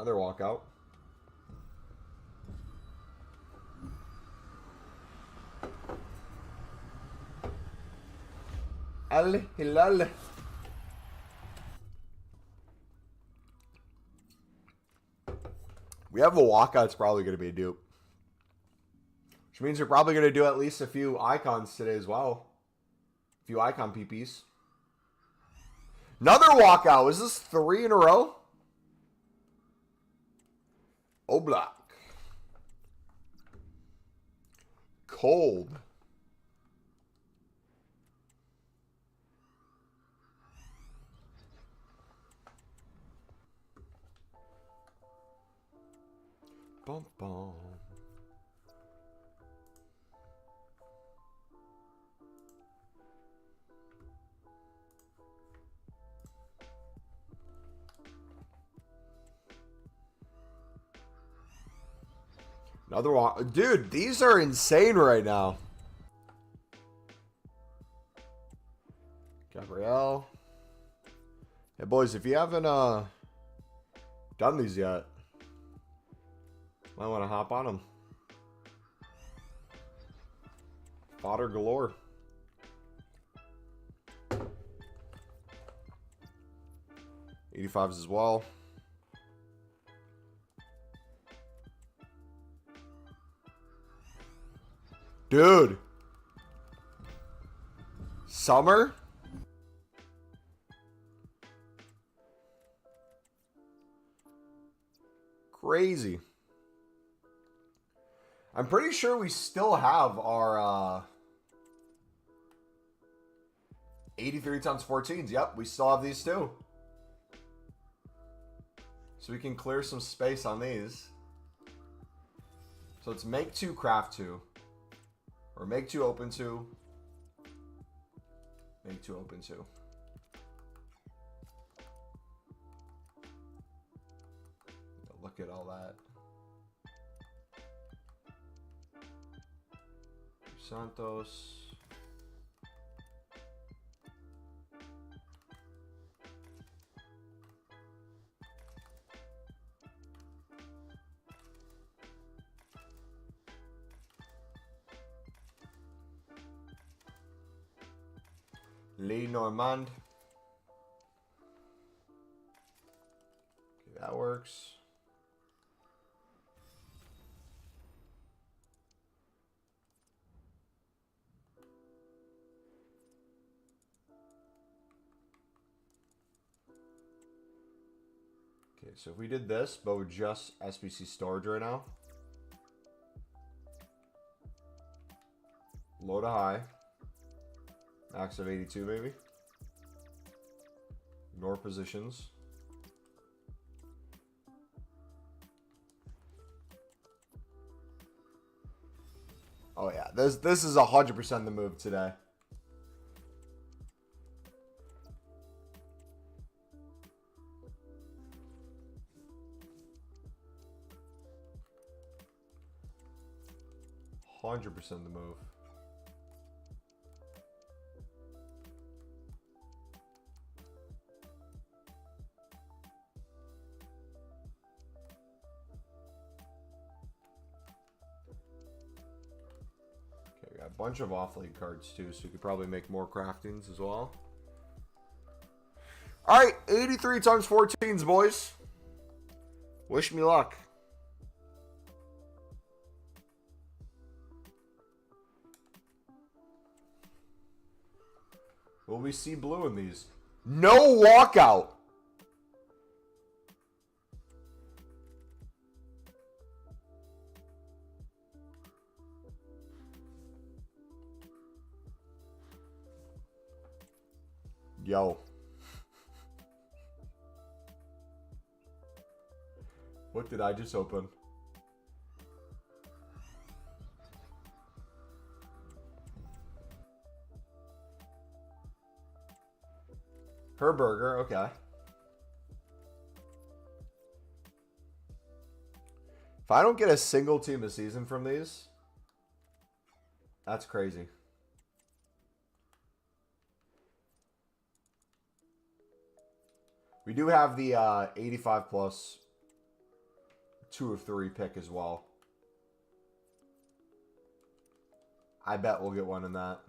A: Another walkout. Al Hilal. We have a walkout. It's probably going to be a dupe. Which means we're probably going to do at least a few icons today as well. A few icon PPs. Another walkout. Is this 3 in a row? Oblak. Cold. Bum, bum. Another one. Dude, these are insane right now. Gabrielle. Hey, boys, if you haven't done these yet, might want to hop on them. Fodder galore. '85s as well. Dude. Summer? Crazy. I'm pretty sure we still have our 83 times 14s. Yep, we still have these too. So we can clear some space on these. So it's make 2, craft 2. Or make 2, open 2. Make 2, open 2. Look at all that. Santos. Lee Normand. Okay, that works. Okay, so if we did this, but with just SBC storage right now. Low to high. Max of 82, maybe. Ignore positions. Oh yeah, this is 100% the move today. $100% the move. A bunch of off-league cards too, so you could probably make more craftings as well. All right, 83 times 14s, boys. Wish me luck. Will we see blue in these? No walkout. Yo. What did I just open? Her burger, okay. If I don't get a single team a season from these, that's crazy. We do have the 85 plus 2 of 3 pick as well. I bet we'll get one in that.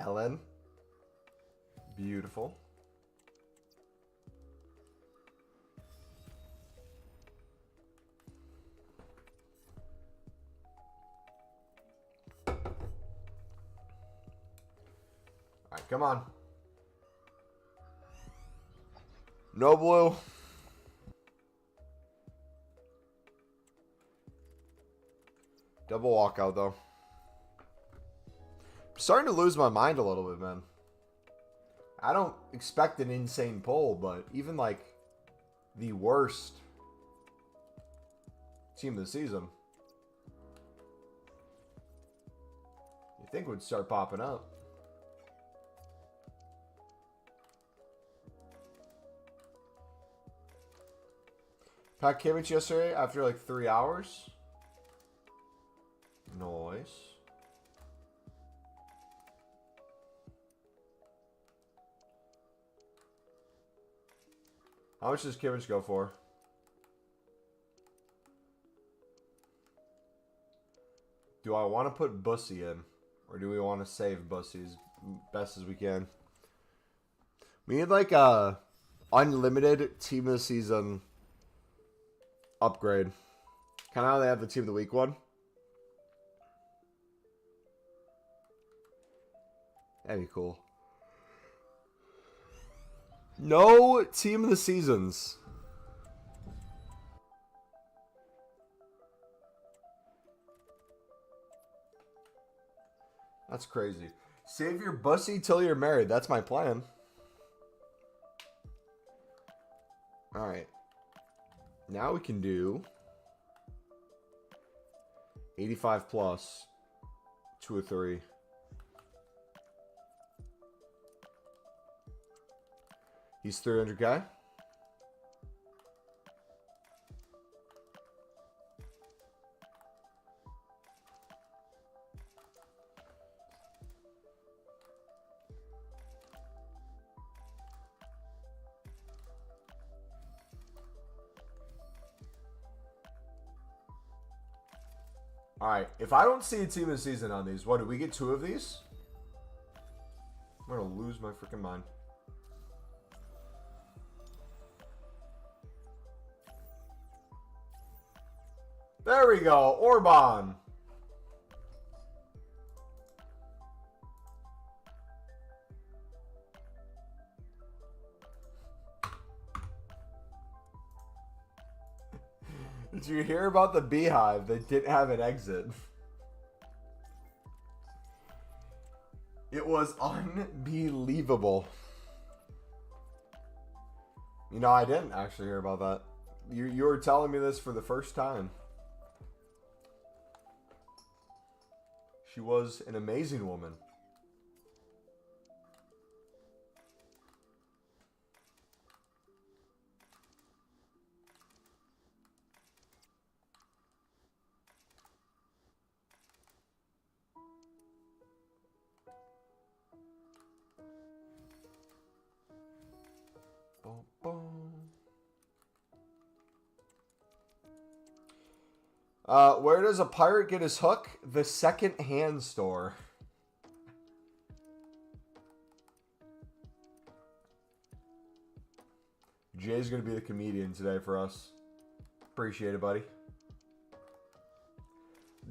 A: Allen. Beautiful. All right, come on. No blue. Double walkout, though. I'm starting to lose my mind a little bit, man. I don't expect an insane pull, but even like the worst team of the season, you think would start popping up. Pat Kimmich yesterday after like 3 hours. Nice. How much does Kimmich go for? Do I want to put Bussy in? Or do we want to save Bussy as best as we can? We need like a unlimited team of the season upgrade. Kind of how they have the team of the week one. That'd be cool. No team of the seasons. That's crazy. Save your Bussy till you're married. That's my plan. Alright. Now we can do 85 plus 2 or 3. He's 300K. All right, if I don't see a team of the season on these, what, do we get 2 of these? I'm going to lose my freaking mind. There we go, Orban. Did you hear about the Beehive that didn't have an exit? It was unbelievable. You know, I didn't actually hear about that. You were telling me this for the first time. She was an amazing woman. Boom, boom. Where does a pirate get his hook? The second-hand store. Jay's going to be the comedian today for us. Appreciate it, buddy.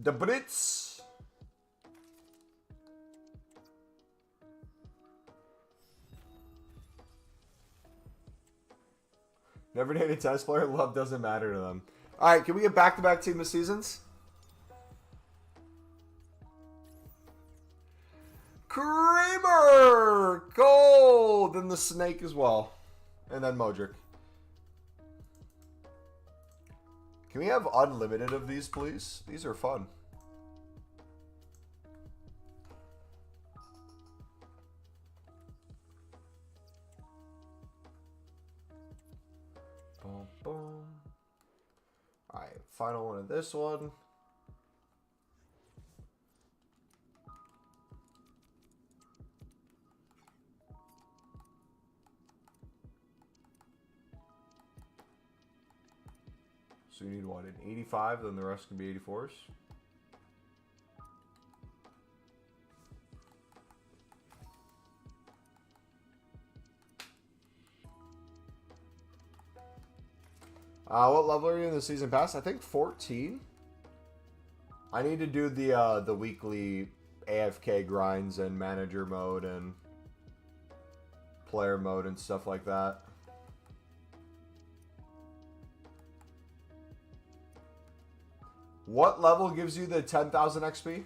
A: The Brits. Never dated a tennis player. Love doesn't matter to them. All right, can we get back-to-back team of seasons? Kramer! Gold! And the snake as well. And then Modric. Can we have unlimited of these, please? These are fun. final one of this one. So you need what, an 85, then the rest can be 84s. What level are you in the season pass? I think 14. I need to do the weekly AFK grinds and manager mode and player mode and stuff like that. What level gives you the 10,000 XP?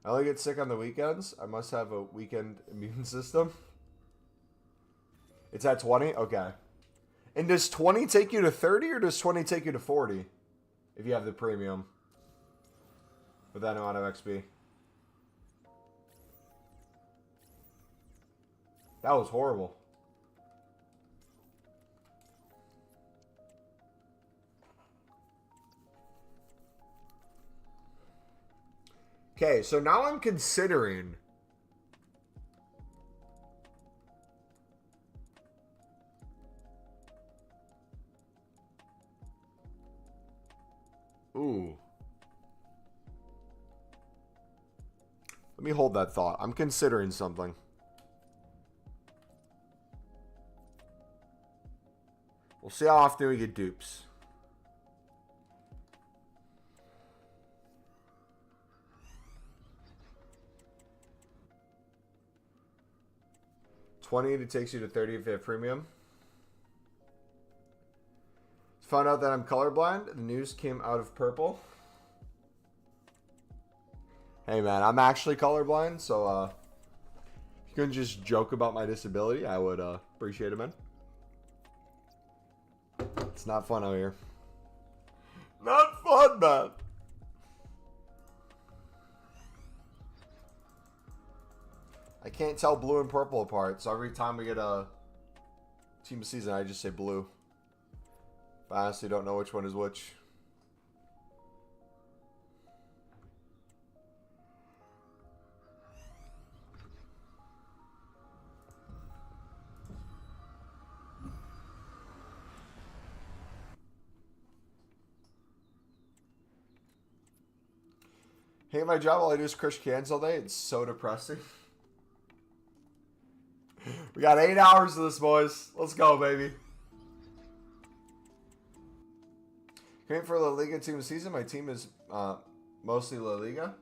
A: I only get sick on the weekends. I must have a weekend immune system. It's at 20? Okay. And does 20 take you to 30 or does 20 take you to 40? If you have the premium. With that amount of XP. That was horrible. Okay, so now I'm considering. Ooh. Let me hold that thought. I'm considering something. We'll see how often we get dupes. $20 takes you to 30 if you have premium. Found out that I'm colorblind. The news came out of purple. Hey man, I'm actually colorblind, so if you couldn't just joke about my disability, I would appreciate it, man. It's not fun out here. Not fun, man. I can't tell blue and purple apart, so every time we get a team of season, I just say blue. But I honestly don't know which one is which. Hey, my job, all I do is crush cans all day. It's so depressing. We got 8 hours of this, boys. Let's go, baby. Came for La Liga team season. My team is mostly La Liga.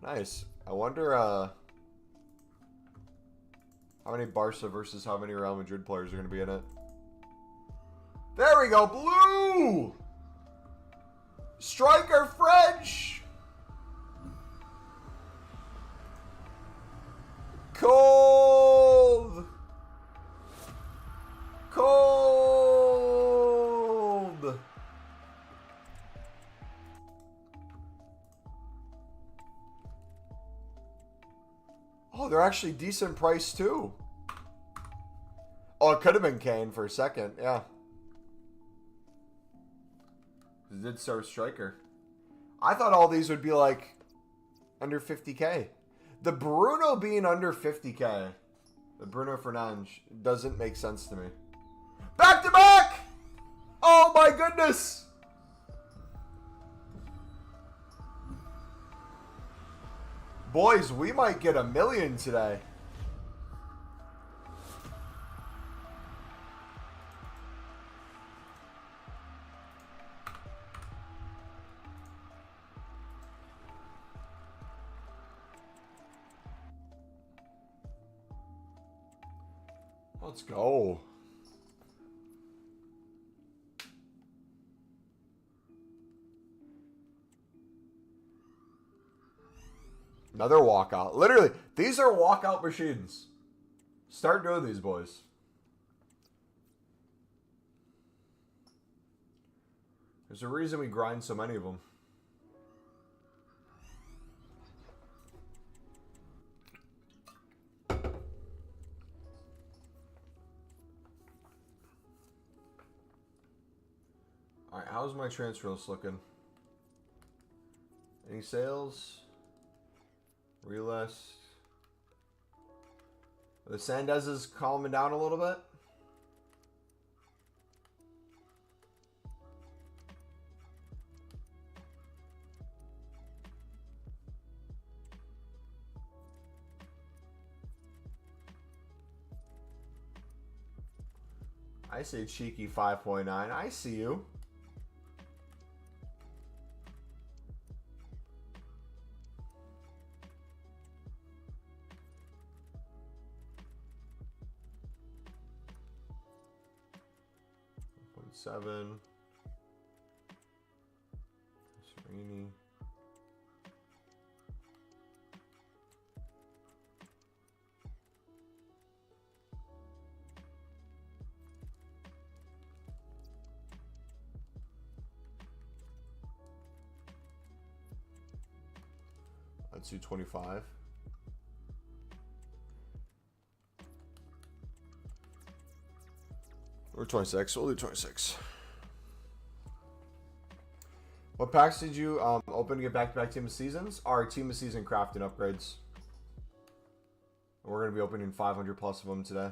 A: Nice. I wonder how many Barca versus how many Real Madrid players are going to be in it. There we go. Blue! Striker French! Cold! Cold! Oh, they're actually decent price too. Oh, it could have been Kane for a second, yeah. It did start striker. I thought all these would be like under 50K. The Bruno being under 50K, the Bruno Fernandes, doesn't make sense to me. Back to back! Oh my goodness! Boys, we might get 1 million today. Let's go. Another walkout. Literally, these are walkout machines. Start doing these, boys. There's a reason we grind so many of them. how's my transfer list looking? Any sales? Relist. Are the Sandez's calming down a little bit? I say cheeky 5.9. I see you. Seven. Serini. Let's do 25. Or 26. We'll do 26. What packs did you open to get back-to-back Team of Seasons? Our Team of Season crafting upgrades. We're going to be opening 500 plus of them today.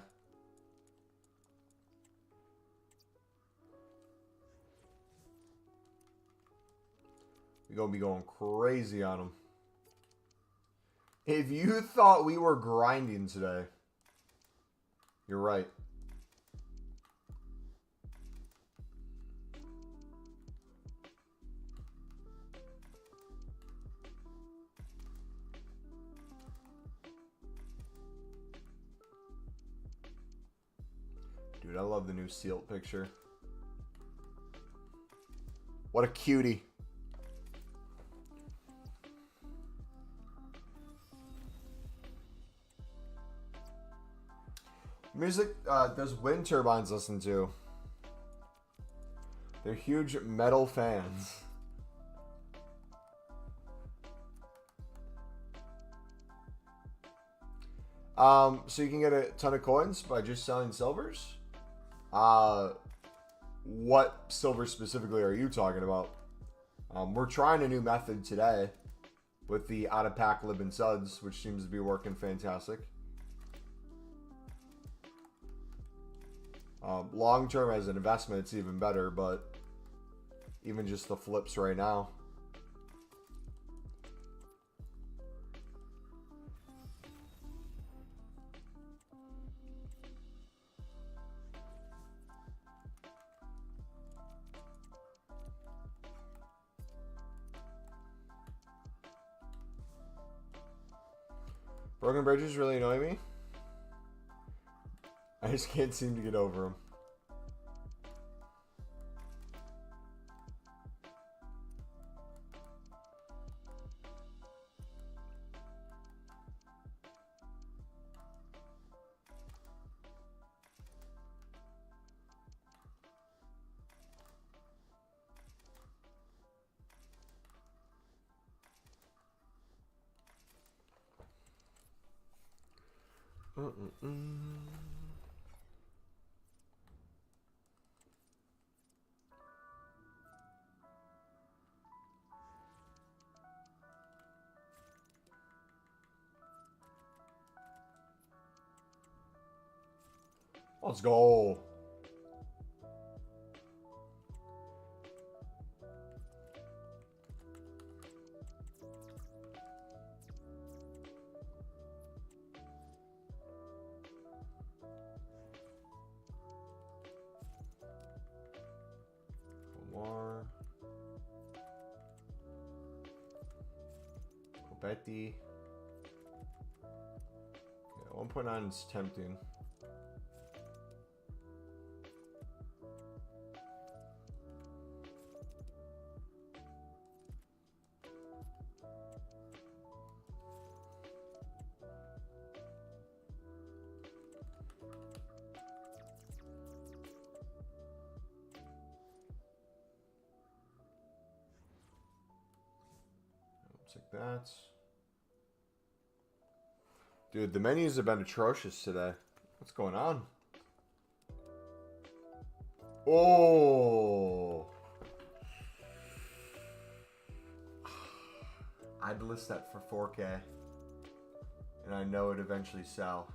A: We're going to be going crazy on them. If you thought we were grinding today, you're right. Dude, I love the new Sealed picture. What a cutie. Music does wind turbines listen to? They're huge metal fans. So you can get a ton of coins by just selling silvers? What silver specifically are you talking about? We're trying a new method today with the out-of-pack lib and suds, which seems to be working fantastic. Long term as an investment, it's even better, but even just the flips right now. Broken bridges really annoy me. I just can't seem to get over them. Let's go. Omar. Betty. Yeah, 1.9 is tempting. Like that. Dude, the menus have been atrocious today. What's going on? Oh. I'd list that for 4K. And I know it'd eventually sell.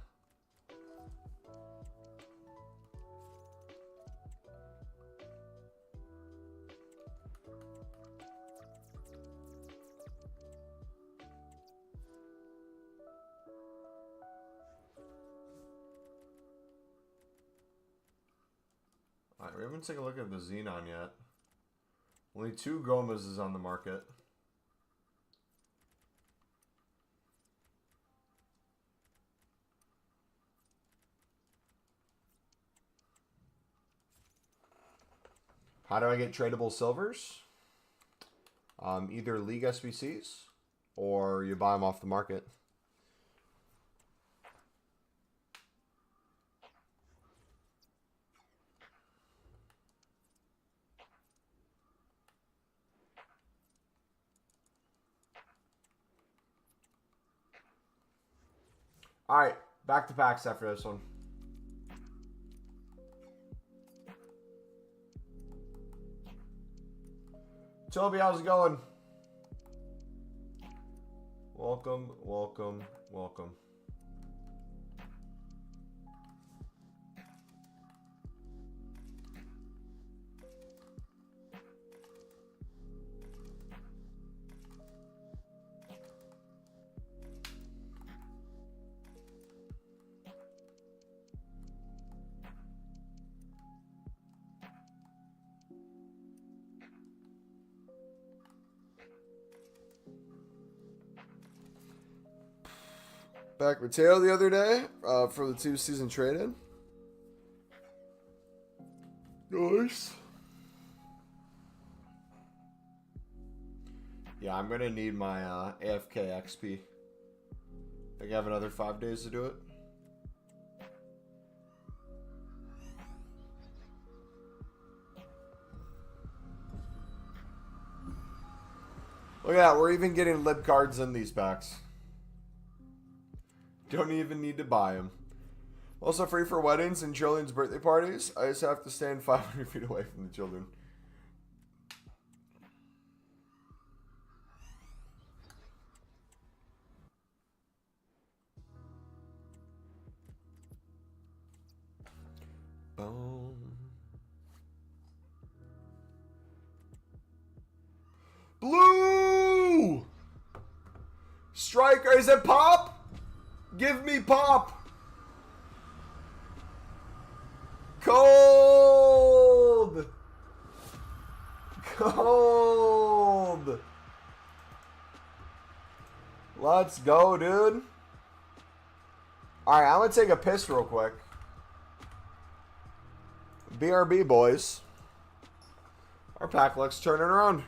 A: Alright, we haven't taken a look at the Xenon yet. Only 2 Gomas is on the market. How do I get tradable silvers? Either League SBCs or you buy them off the market. All right, back to packs after this one. Toby, how's it going? Welcome, welcome, welcome. Back Mateo the other day for the 2-season trade-in. Nice. Yeah, I'm going to need my AFK XP. I think I have another 5 days to do it. Look at that. We're even getting lib cards in these packs. Don't even need to buy them. Also free for weddings and children's birthday parties. I just have to stand 500 feet away from the children. Boom. Blue! Striker, is it pop? Give me pop. Cold. Cold. Let's go, dude. All right, I'm going to take a piss real quick. BRB, boys. Our pack luck's turning around.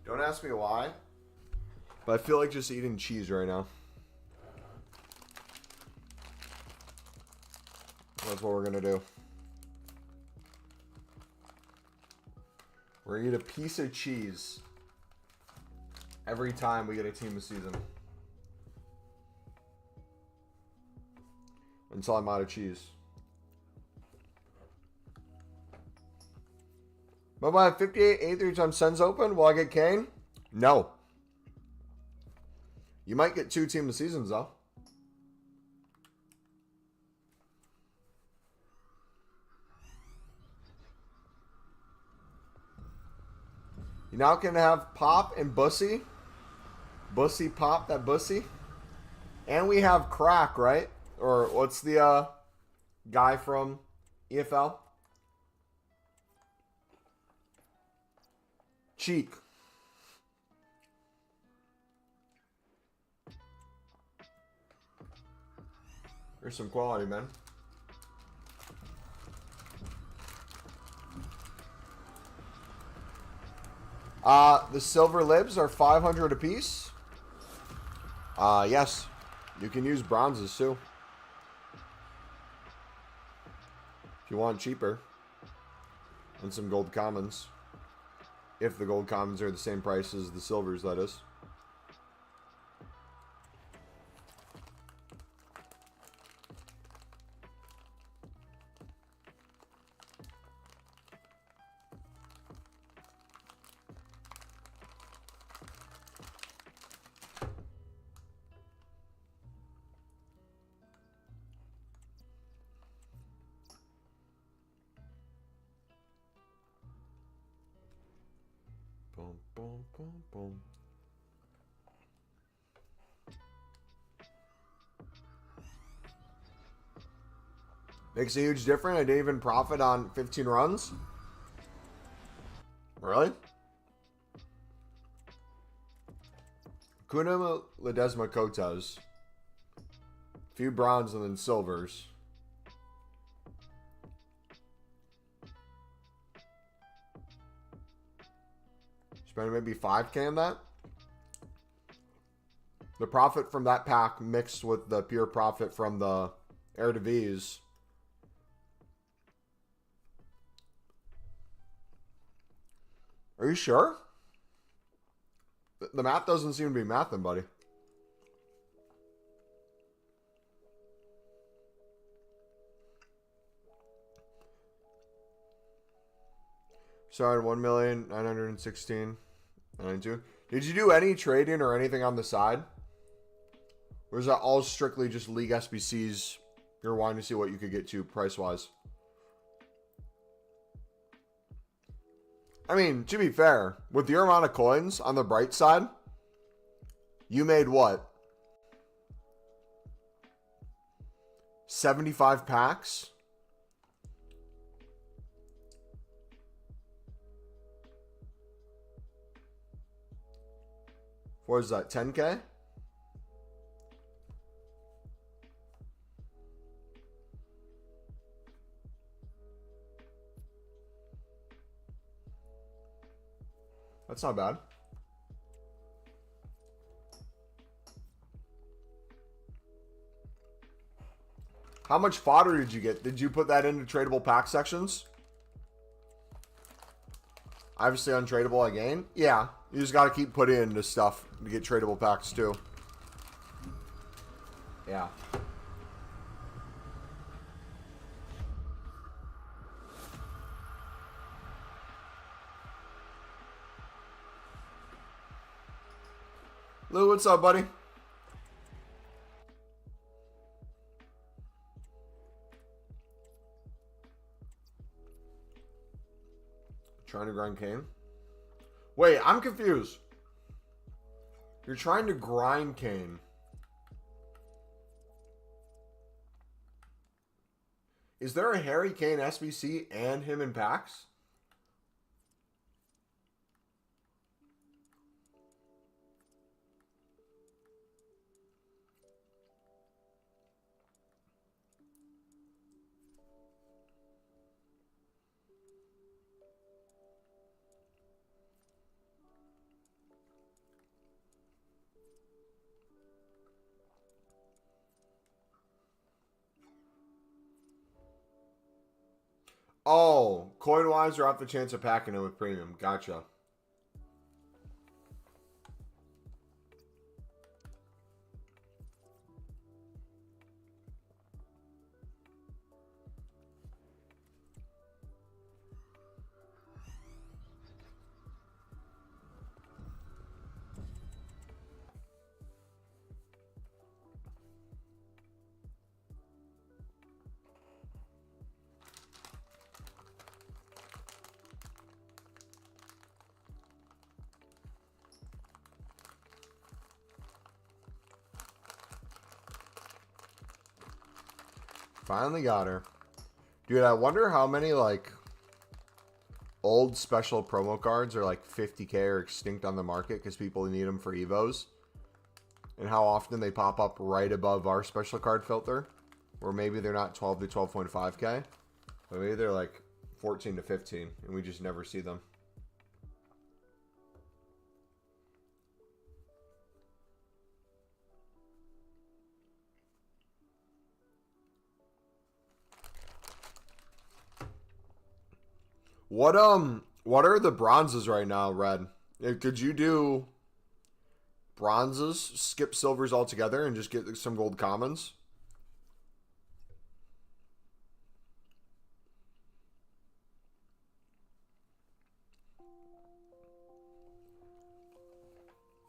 A: Don't ask me why, but I feel like just eating cheese right now. That's what we're going to do. We're going to eat a piece of cheese every time we get a team of season. Until I'm out of cheese. But by 58 83 times Sens open, will I get Kane? No. You might get 2 team of seasons though. You now can have Pop and Bussy. Bussy, Pop, that Bussy. And we have Crack, right? Or what's the guy from EFL? Cheek. There's some quality, man. The silver libs are 500 apiece. Yes. You can use bronzes too. If you want cheaper. And some gold commons. If the gold commons are the same price as the silvers, that is. Boom, boom, boom, boom. Makes a huge difference. I didn't even profit on 15 runs. Really? Kuna Ledesma Kotas. Few bronze and then silvers. Spend maybe 5K on that. The profit from that pack mixed with the pure profit from the Eredivisie. Are you sure? The math doesn't seem to be mathing, buddy. Sorry, 1,916,992. Did you do any trading or anything on the side? Or is that all strictly just League SBCs? You're wanting to see what you could get to price-wise. I mean, to be fair, with your amount of coins on the bright side, you made what? 75 packs? What is that, 10K? That's not bad. How much fodder did you get? Did you put that into tradable pack sections? Obviously untradeable again. Yeah, you just got to keep putting in this stuff to get tradable packs too. Yeah. Lou, what's up, buddy? Trying to grind Kane? Wait, I'm confused. You're trying to grind Kane. Is there a Harry Kane SBC and him in packs? Oh, coin-wise or off the chance of packing it with premium. Gotcha. Finally got her. Dude, I wonder how many, like, old special promo cards are, like, 50k or extinct on the market because people need them for Evos. And how often they pop up right above our special card filter. Or maybe they're not 12 to 12.5k. But maybe they're, like, 14 to 15. And we just never see them. What are the bronzes right now, Red? Could you do bronzes, skip silvers altogether, and just get some gold commons?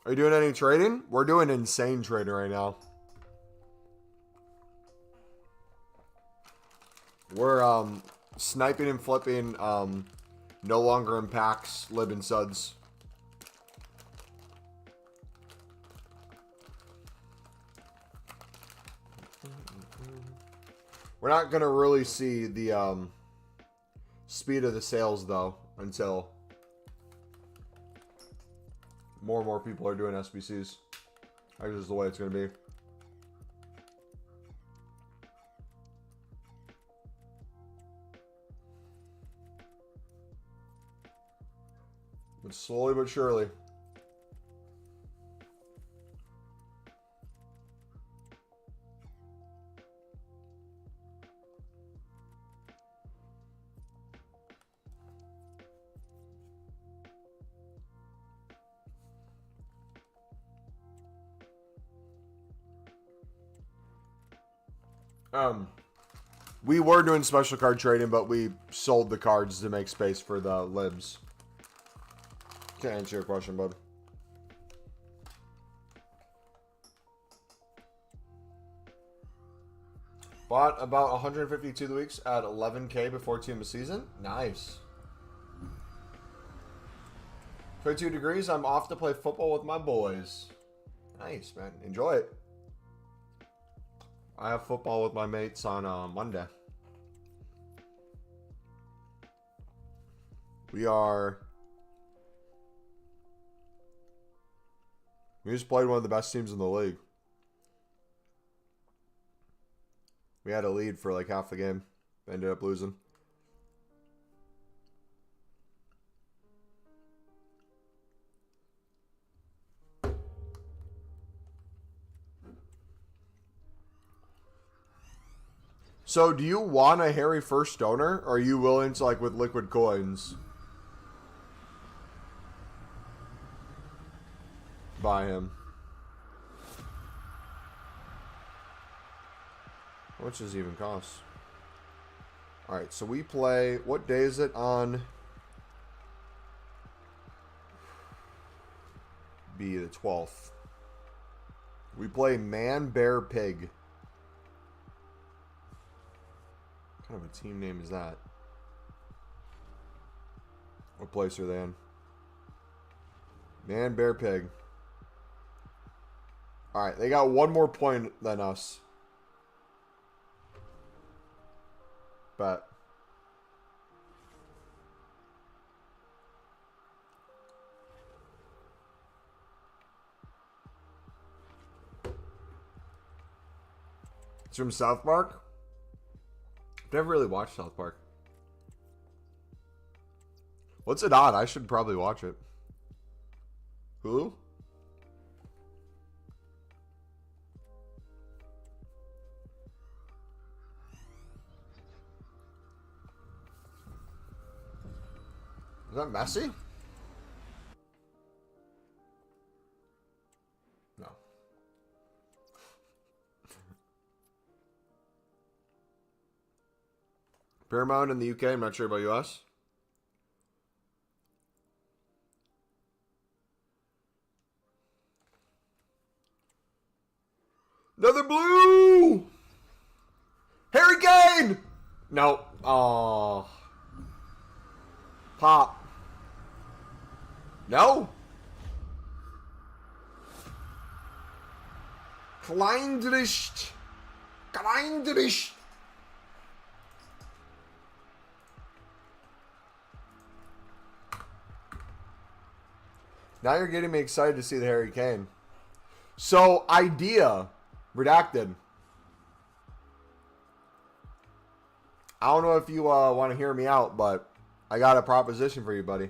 A: Are you doing any trading? We're doing insane trading right now. We're sniping and flipping no longer in packs, lib and suds. We're not going to really see the speed of the sales, though, until more and more people are doing SBCs. That's just the way it's going to be. But slowly but surely. We were doing special card trading, but we sold the cards to make space for the libs. Can't answer your question, bud. Bought about 152 weeks at 11k before team of season. Nice. 22 degrees. I'm off to play football with my boys. Nice, man. Enjoy it. I have football with my mates on Monday. We just played one of the best teams in the league. We had a lead for like half the game. Ended up losing. So, do you want a Harry first donor, or are you willing to, like, with liquid coins, buy him? How much does he even cost? Alright, so we play... What day is it on? Be the 12th. We play Man, Bear, Pig. What kind of a team name is that? What place are they in? Man, Bear, Pig. Alright, they got one more point than us. Bet. It's from South Park? I've never really watched South Park. What's it on? I should probably watch it. Hulu? Is that Messi? No. Paramount in the UK. I'm not sure about US. Another blue! Harry Kane! No. Oh. Pop. No. Kleindricht. Kleindricht. Now you're getting me excited to see the Harry Kane. So, idea. Redacted. I don't know if you want to hear me out, but I got a proposition for you, buddy.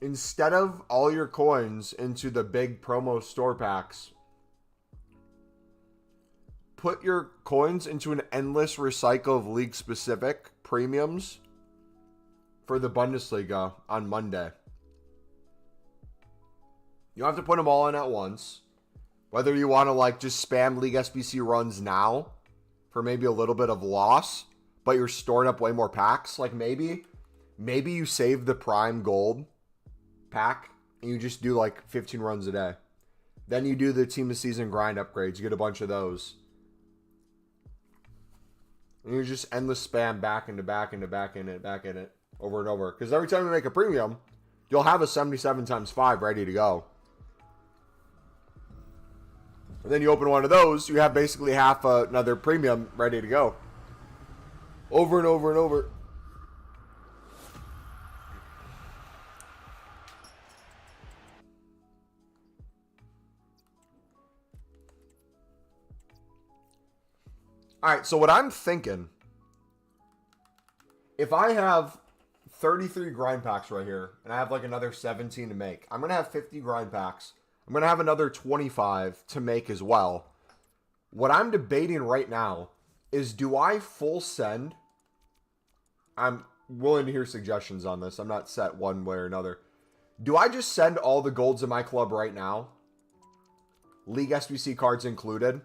A: Instead of all your coins into the big promo store packs, put your coins into an endless recycle of league-specific premiums for the Bundesliga on Monday. You don't have to put them all in at once. Whether you want to like just spam League SBC runs now for maybe a little bit of loss, but you're storing up way more packs. Like maybe you save the Prime Gold pack and you just do like 15 runs a day. Then you do the Team of Season grind upgrades. You get a bunch of those. And you just endless spam back into back into back in it over and over. Because every time you make a premium, you'll have a 77 times 5 ready to go. And then you open one of those, you have basically half another premium ready to go. Over and over and over. All right, so what I'm thinking, if I have 33 grind packs right here, and I have like another 17 to make, I'm going to have 50 grind packs. I'm going to have another 25 to make as well. What I'm debating right now is, do I full send? I'm willing to hear suggestions on this. I'm not set one way or another. Do I just send all the golds in my club right now? League SBC cards included.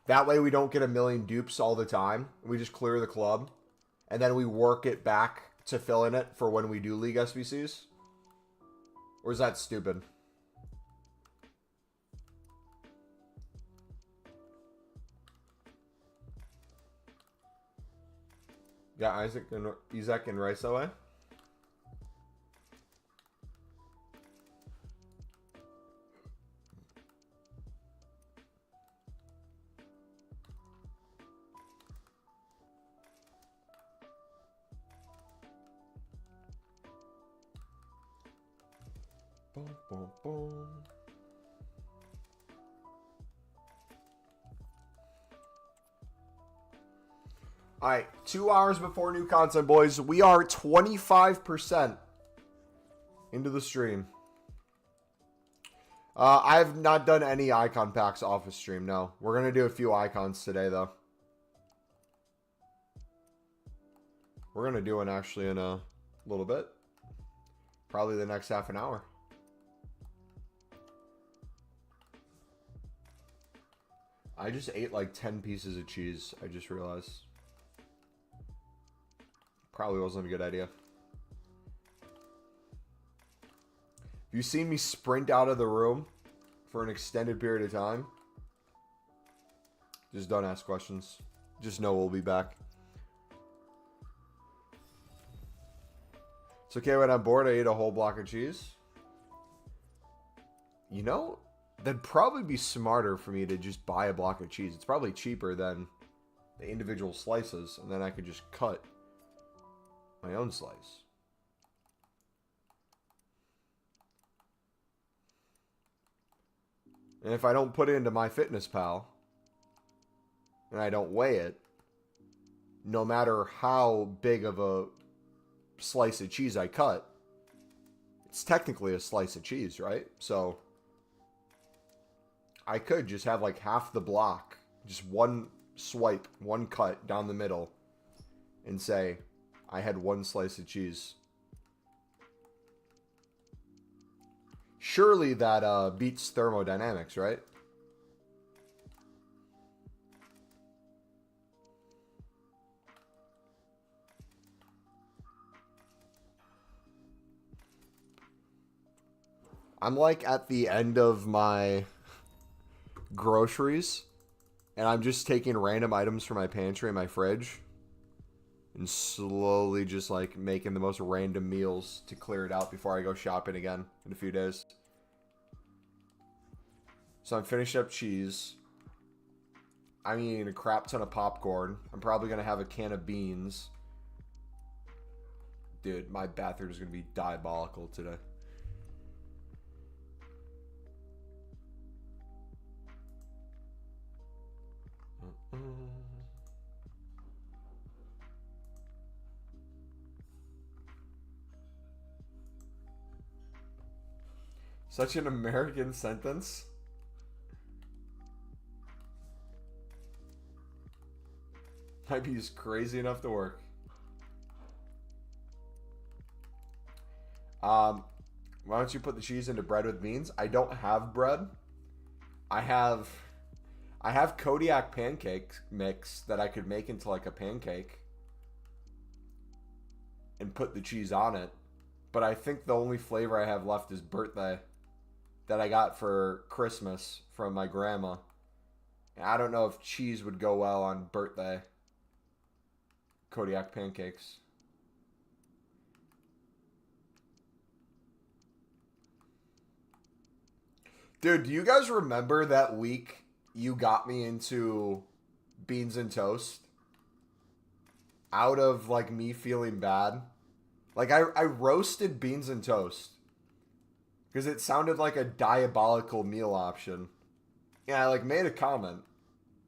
A: That way we don't get a million dupes all the time. We just clear the club. And then we work it back to fill in it for when we do League SBCs? Or is that stupid? Yeah, Isaac and Rice away. Boom, boom, boom. All right, 2 hours before new content, boys. We are 25% into the stream. I have not done any icon packs off the stream, no. We're going to do a few icons today, though. We're going to do one actually in a little bit. Probably the next half an hour. I just ate like 10 pieces of cheese, I just realized. Probably wasn't a good idea. If you've seen me sprint out of the room for an extended period of time, just don't ask questions. Just know we'll be back. It's okay when I'm bored, I ate a whole block of cheese. You know, that'd probably be smarter for me to just buy a block of cheese. It's probably cheaper than the individual slices, and then I could just cut my own slice. And if I don't put it into MyFitnessPal, and I don't weigh it, no matter how big of a slice of cheese I cut, it's technically a slice of cheese, right? So I could just have like half the block, just one swipe, one cut down the middle, and say, I had one slice of cheese. Surely that beats thermodynamics, right? I'm like at the end of my groceries, and I'm just taking random items from my pantry and my fridge, and slowly just like making the most random meals to clear it out before I go shopping again in a few days. So I'm finishing up cheese. I'm eating a crap ton of popcorn. I'm probably going to have a can of beans. Dude, my bathroom is going to be diabolical today. Such an American sentence. Might be just crazy enough to work. Why don't you put the cheese into bread with beans? I don't have bread. I have Kodiak pancake mix that I could make into like a pancake and put the cheese on it. But I think the only flavor I have left is birthday that I got for Christmas from my grandma. And I don't know if cheese would go well on birthday Kodiak pancakes. Dude, do you guys remember that week you got me into beans and toast? Out of like me feeling bad. Like I roasted beans and toast. Because it sounded like a diabolical meal option. Yeah, I like made a comment.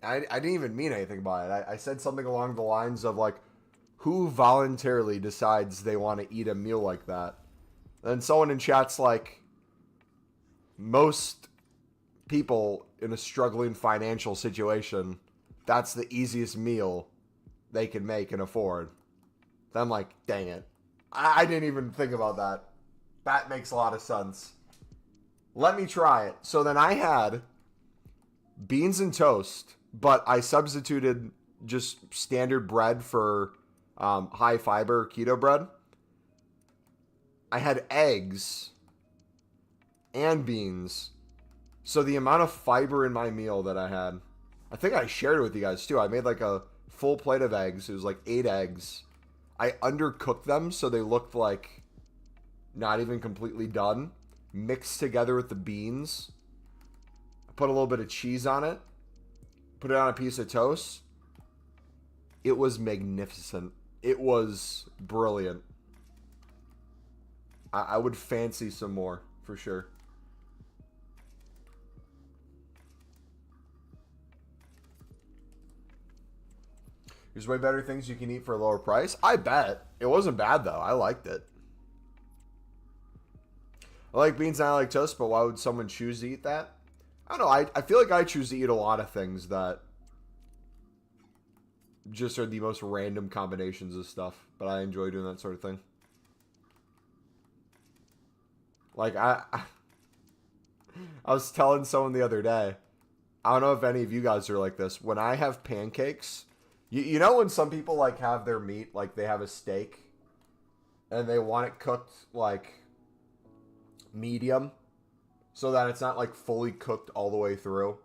A: I didn't even mean anything by it. I said something along the lines of like, who voluntarily decides they want to eat a meal like that? And someone in chat's like, most people in a struggling financial situation, that's the easiest meal they can make and afford. Then I'm like, dang it. I didn't even think about that. That makes a lot of sense. Let me try it. So then I had beans and toast, but I substituted just standard bread for high fiber keto bread. I had eggs and beans. So the amount of fiber in my meal that I had, I think I shared it with you guys too. I made like a full plate of eggs. It was like 8 eggs. I undercooked them so they looked like not even completely done. Mixed together with the beans. I put a little bit of cheese on it. Put it on a piece of toast. It was magnificent. It was brilliant. I would fancy some more for sure. There's way better things you can eat for a lower price. I bet. It wasn't bad though. I liked it. I like beans and I like toast, but why would someone choose to eat that? I don't know. I feel like I choose to eat a lot of things that just are the most random combinations of stuff, but I enjoy doing that sort of thing. Like I was telling someone the other day, I don't know if any of you guys are like this. When I have pancakes, you know when some people like have their meat, like they have a steak and they want it cooked like medium so that it's not like fully cooked all the way through.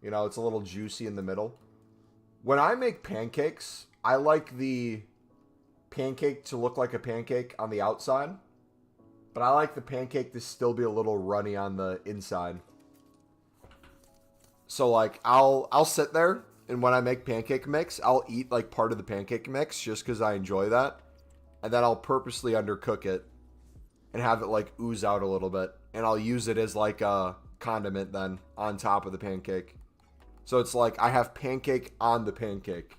A: You know, it's a little juicy in the middle. When I make pancakes, I like the pancake to look like a pancake on the outside, but I like the pancake to still be a little runny on the inside. So like I'll sit there, and when I make pancake mix, I'll eat like part of the pancake mix just because I enjoy that, and then I'll purposely undercook it and have it like ooze out a little bit, and I'll use it as like a condiment then on top of the pancake. So it's like I have pancake on the pancake.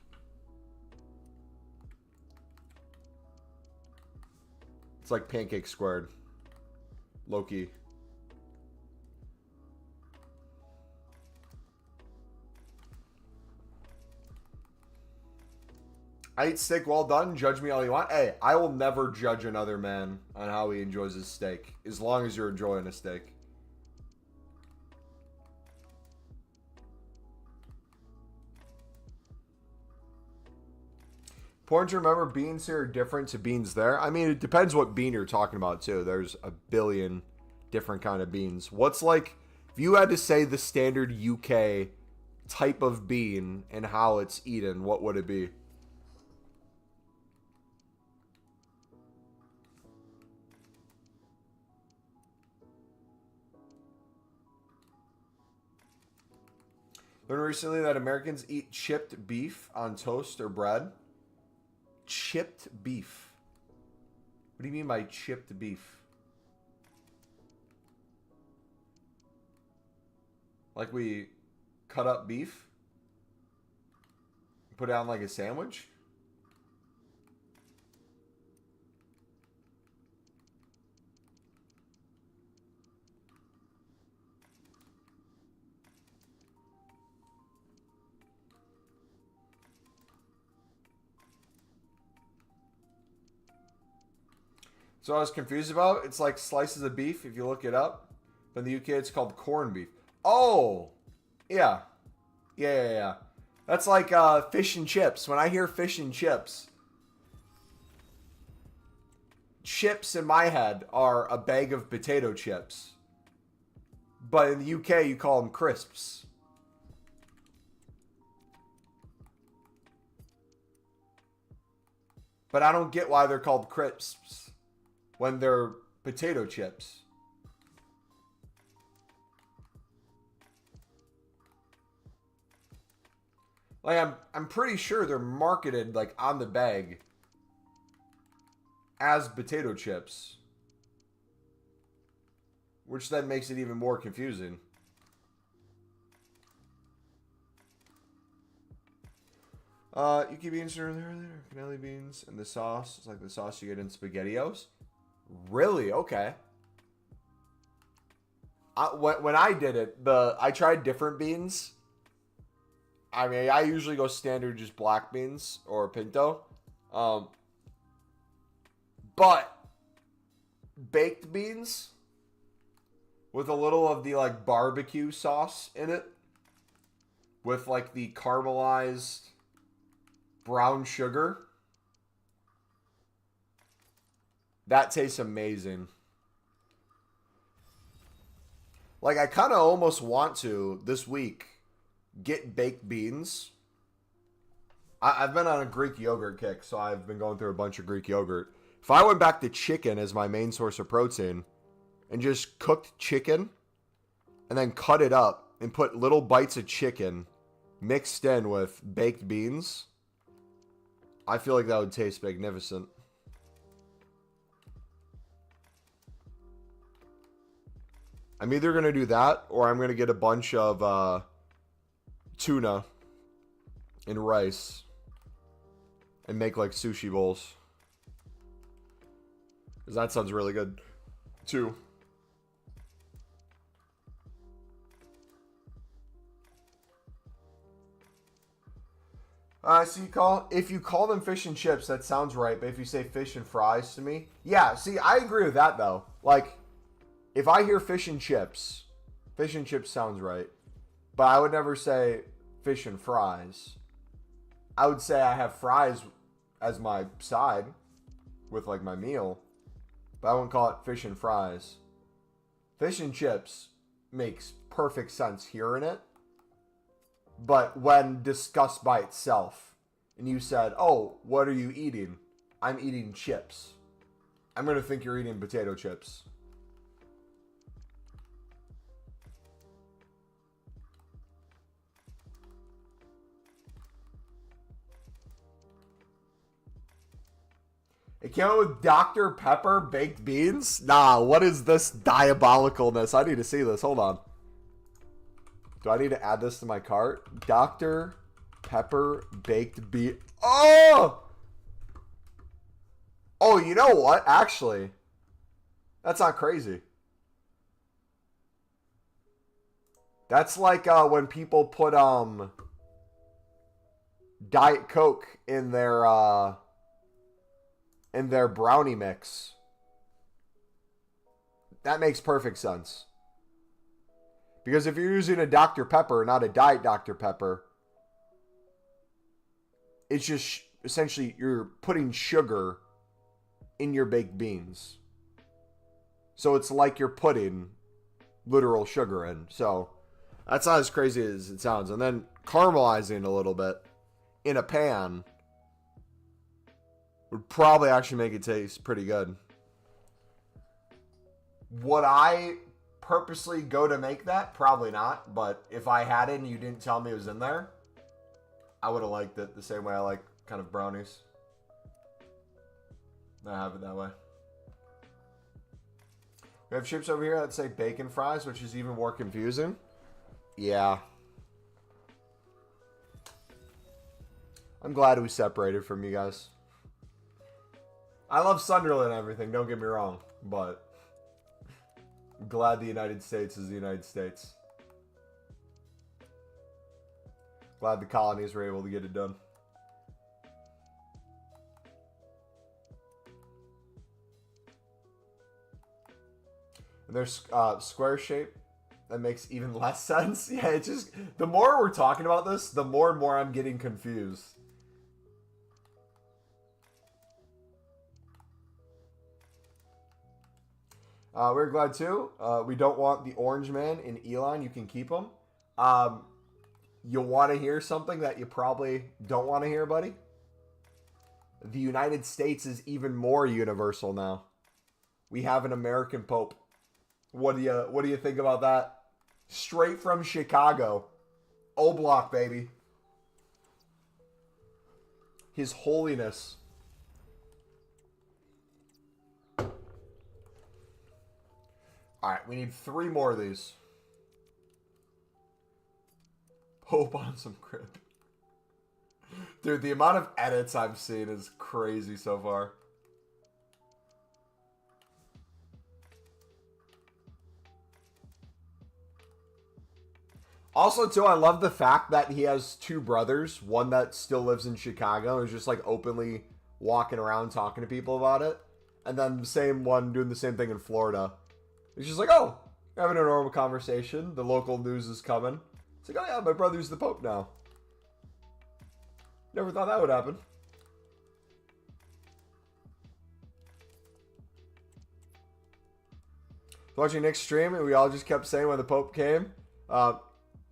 A: It's like pancake squared. Low-key. I eat steak well done. Judge me all you want. Hey, I will never judge another man on how he enjoys his steak, as long as you're enjoying a steak. Important to remember, beans here are different to beans there. I mean, it depends what bean you're talking about, too. There's a billion different kind of beans. What's like, if you had to say the standard UK type of bean and how it's eaten, what would it be? Learned recently that Americans eat chipped beef on toast or bread. Chipped beef. What do you mean by chipped beef? Like we cut up beef? Put it on like a sandwich? So I was confused about. It's like slices of beef if you look it up. But in the UK, it's called corned beef. Oh, yeah. Yeah. That's like fish and chips. When I hear fish and chips, chips in my head are a bag of potato chips. But in the UK, you call them crisps. But I don't get why they're called crisps when they're potato chips. Like I'm pretty sure they're marketed like on the bag as potato chips, which then makes it even more confusing. Yuki beans are there, canelli beans, and the sauce is like the sauce you get in SpaghettiOs. Really? Okay. When I did it, I tried different beans. I mean, I usually go standard, just black beans or pinto. But baked beans with a little of the like barbecue sauce in it, with like the caramelized brown sugar. That tastes amazing. Like, I kind of almost want to, this week, get baked beans. I've been on a Greek yogurt kick, so I've been going through a bunch of Greek yogurt. If I went back to chicken as my main source of protein, and just cooked chicken, and then cut it up, and put little bites of chicken mixed in with baked beans, I feel like that would taste magnificent. I'm either going to do that, or I'm going to get a bunch of tuna and rice and make like sushi bowls. Because that sounds really good, too. So if you call them fish and chips, that sounds right. But if you say fish and fries to me, yeah. See, I agree with that though. Like, if I hear fish and chips sounds right. But I would never say fish and fries. I would say I have fries as my side with like my meal. But I wouldn't call it fish and fries. Fish and chips makes perfect sense hearing it. But when discussed by itself, and you said, oh, what are you eating? I'm eating chips. I'm going to think you're eating potato chips. It came out with Dr. Pepper baked beans? Nah, what is this diabolicalness? I need to see this. Hold on. Do I need to add this to my cart? Dr. Pepper baked bean. Oh! Oh, you know what? Actually, that's not crazy. That's like when people put Diet Coke in their brownie mix. That makes perfect sense. Because if you're using a Dr. Pepper, not a Diet Dr. Pepper, it's just essentially you're putting sugar in your baked beans. So it's like you're putting literal sugar in. So that's not as crazy as it sounds. And then caramelizing a little bit in a pan would probably actually make it taste pretty good. Would I purposely go to make that? Probably not. But if I had it and you didn't tell me it was in there, I would have liked it the same way I like kind of brownies. I have it that way. We have chips over here that say bacon fries, which is even more confusing. Yeah. I'm glad we separated from you guys. I love Sunderland and everything, don't get me wrong, but I'm glad the United States is the United States. Glad the colonies were able to get it done. And there's square shape. That makes even less sense. Yeah, it's just, the more we're talking about this, the more and more I'm getting confused. We're glad too. We don't want the orange man in Elon. You can keep him. You'll want to hear something that you probably don't want to hear, buddy. The United States is even more universal now. We have an American Pope. What do you think about that? Straight from Chicago. O-Block, baby. His Holiness. Alright, we need 3 more of these. Pope on some crib. Dude, the amount of edits I've seen is crazy so far. Also, too, I love the fact that he has 2 brothers. One that still lives in Chicago is just like openly walking around talking to people about it. And then the same one doing the same thing in Florida. It's just like, oh, having a normal conversation. The local news is coming. It's like, oh yeah, my brother's the Pope now. Never thought that would happen. Watching Nick's stream, and we all just kept saying when the Pope came,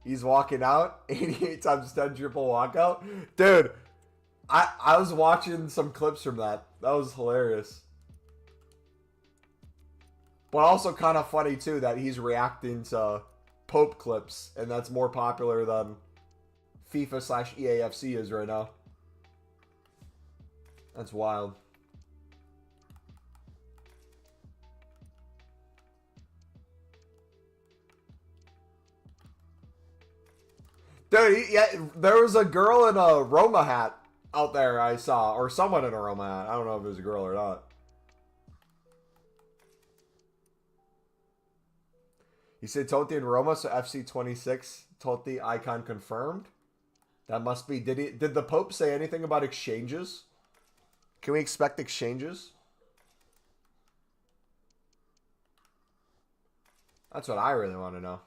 A: he's walking out, 88 times 10 triple walkout. Dude, I was watching some clips from that. That was hilarious. But also kind of funny, too, that he's reacting to Pope clips, and that's more popular than FIFA / EAFC is right now. That's wild. Dude, yeah, there was a girl in a Roma hat out there I saw, or someone in a Roma hat. I don't know if it was a girl or not. You said Totti in Roma, so FC26 Totti icon confirmed. That must be. Did the Pope say anything about exchanges? Can we expect exchanges? That's what I really want to know.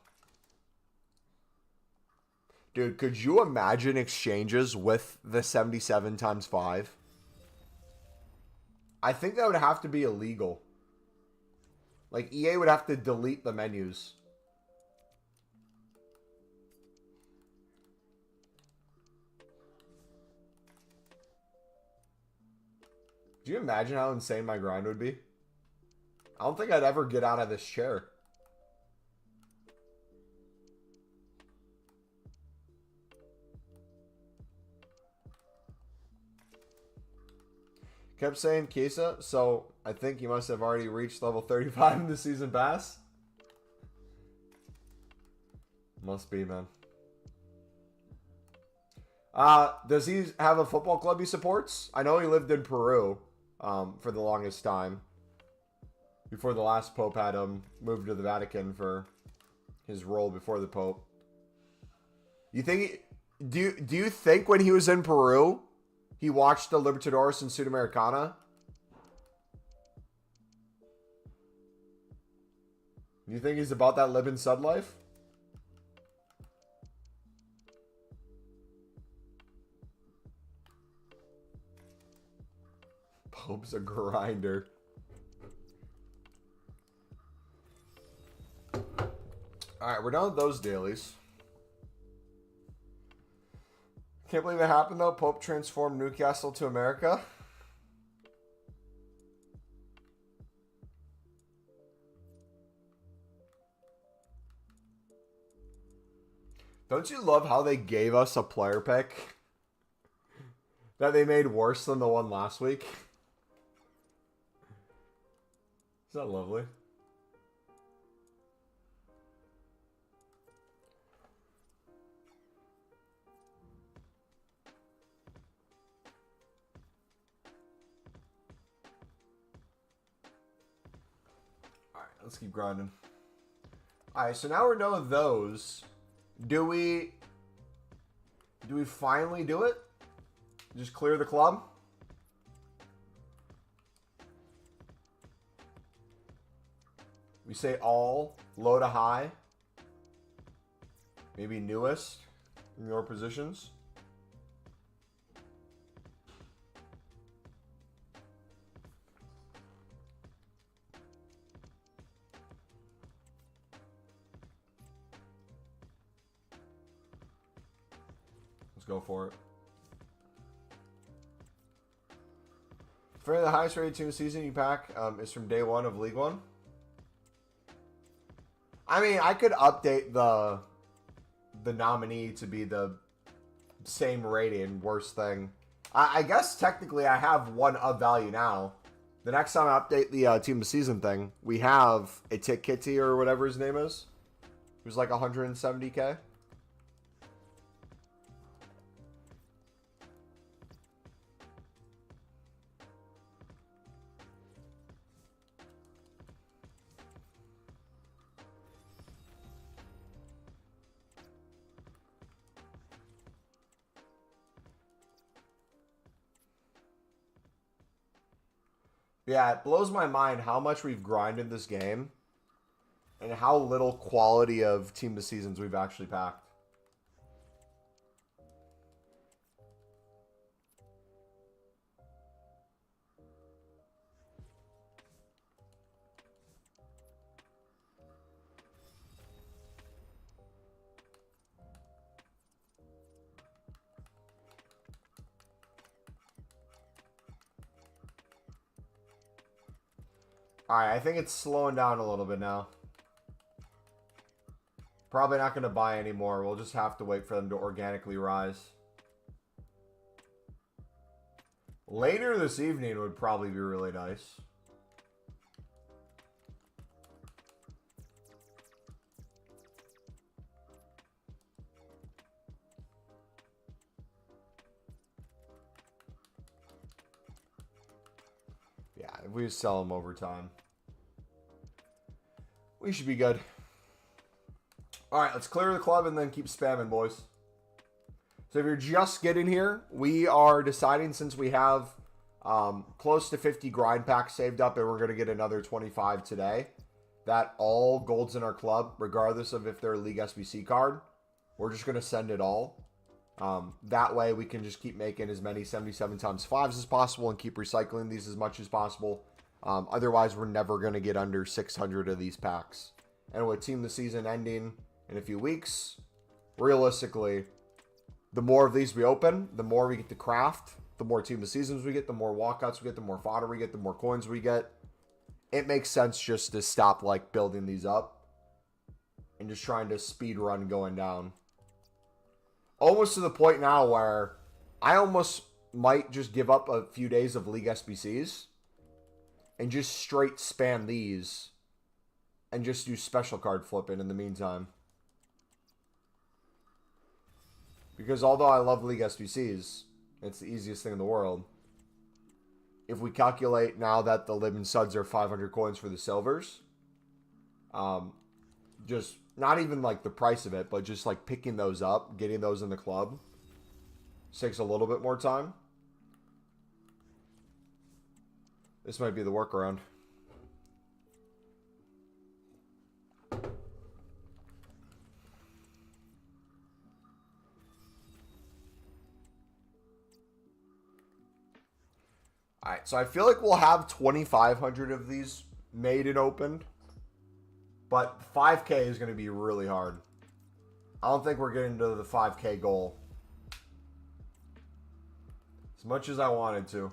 A: Dude, could you imagine exchanges with the 77 times 5? I think that would have to be illegal. Like, EA would have to delete the menus. Do you imagine how insane my grind would be? I don't think I'd ever get out of this chair. Kept saying Kesa, so I think you must have already reached level 35 in the season pass. Must be, man. Does he have a football club he supports? I know he lived in Peru for the longest time. Before the last Pope had him moved to the Vatican for his role before the Pope. You think Do you think when he was in Peru, he watched the Libertadores and Sudamericana? Do you think he's about that living Sud life? Pope's a grinder. Alright, we're done with those dailies. Can't believe it happened though. Pope transformed Newcastle to America. Don't you love how they gave us a player pick that they made worse than the one last week? Is that lovely? Alright, let's keep grinding. Alright, so now we're done with those. Do we finally do it? Just clear the club? We say all, low to high. Maybe newest in your positions. Let's go for it. For the highest rated team this season you pack is from day one of League One. I mean, I could update the nominee to be the same rating, worst thing. I guess technically I have one of value now. The next time I update the team of the season thing, we have a Tick Kitty or whatever his name is. Who's like 170k. Yeah, it blows my mind how much we've grinded this game and how little quality of team of the seasons we've actually packed. Alright, I think it's slowing down a little bit now. Probably not going to buy anymore. We'll just have to wait for them to organically rise. Later this evening would probably be really nice. Yeah, if we sell them over time, we should be good. All right, let's clear the club and then keep spamming, boys. So if you're just getting here, we are deciding, since we have close to 50 grind packs saved up and we're going to get another 25 today, that all golds in our club, regardless of if they're a League SBC card, we're just going to send it all. That way we can just keep making as many 77 times 5s as possible and keep recycling these as much as possible. Otherwise, we're never going to get under 600 of these packs. And with team of the season ending in a few weeks, realistically, the more of these we open, the more we get to craft, the more team of the seasons we get, the more walkouts we get, the more fodder we get, the more coins we get. It makes sense just to stop like building these up and just trying to speed run going down. Almost to the point now where I almost might just give up a few days of League SBCs and just straight spam these and just do special card flipping in the meantime. Because although I love League SBCs, it's the easiest thing in the world. If we calculate now that the Libin Suds are 500 coins for the silvers, just not even like the price of it, but just like picking those up, getting those in the club, Takes a little bit more time. This might be the workaround. Alright, so I feel like we'll have 2,500 of these made and opened. But 5K is going to be really hard. I don't think we're getting to the 5K goal as much as I wanted to.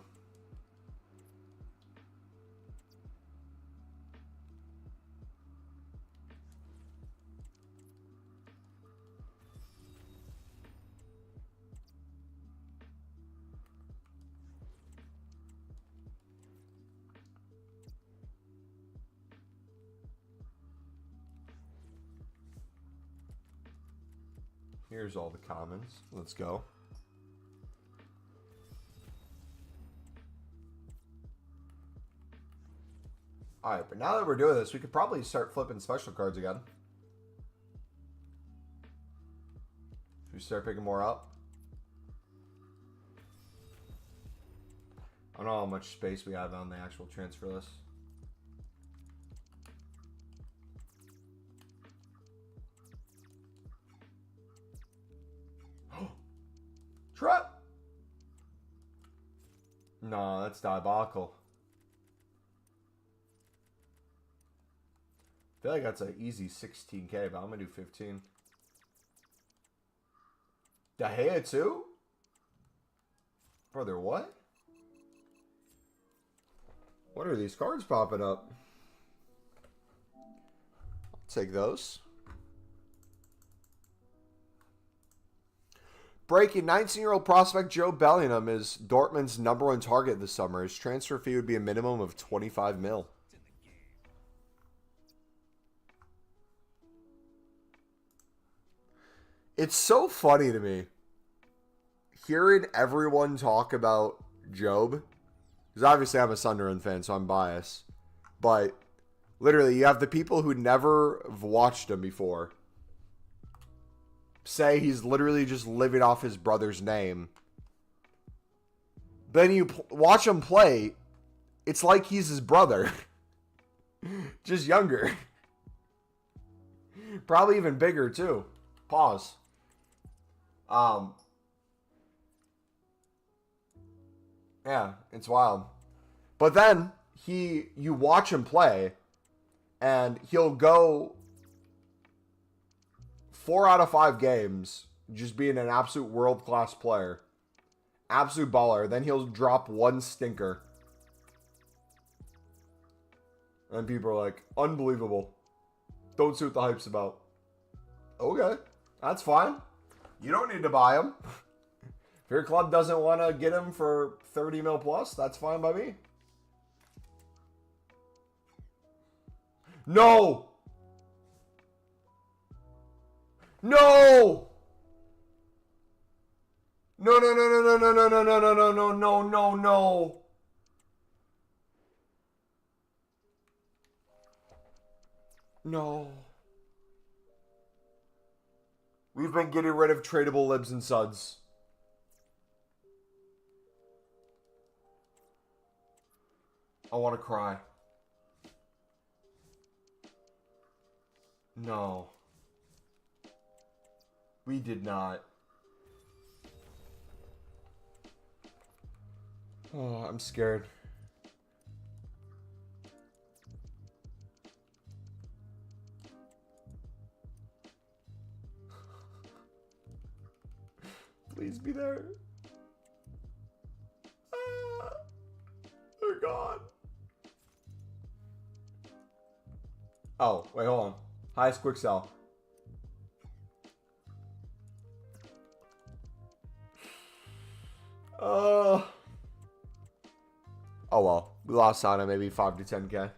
A: Here's all the commons. Let's go. Alright, but now that we're doing this, we could probably start flipping special cards again. Should we start picking more up? I don't know how much space we have on the actual transfer list. Trap! No, that's diabolical. I feel like that's an easy 16K, but I'm going to do 15. De Gea too? Brother, what? What are these cards popping up? I'll take those. Breaking, 19-year-old prospect Joe Bellingham is Dortmund's #1 target this summer. His transfer fee would be a minimum of 25 mil. It's so funny to me hearing everyone talk about Job. Because obviously I'm a Sunderland fan, so I'm biased. But literally, you have the people who never have watched him before say he's literally just living off his brother's name. Then you watch him play, it's like he's his brother. Just younger. Probably even bigger too. Pause. Yeah, it's wild. But then you watch him play and he'll go 4 out of 5 games just being an absolute world-class player. Absolute baller. Then he'll drop one stinker. And people are like, unbelievable. Don't see what the hype's about. Okay, that's fine. You don't need to buy him. If your club doesn't want to get him for 30 mil plus, that's fine by me. No! No! No, no, no, no, no, no, no, no, no, no, no, no, no, no. No. We've been getting rid of tradable libs and suds. I want to cry. No. We did not. Oh, I'm scared. Please be there. Ah, they're gone. Oh, wait, hold on. Highest quick sell. Oh well, we lost out on maybe 5 to 10K.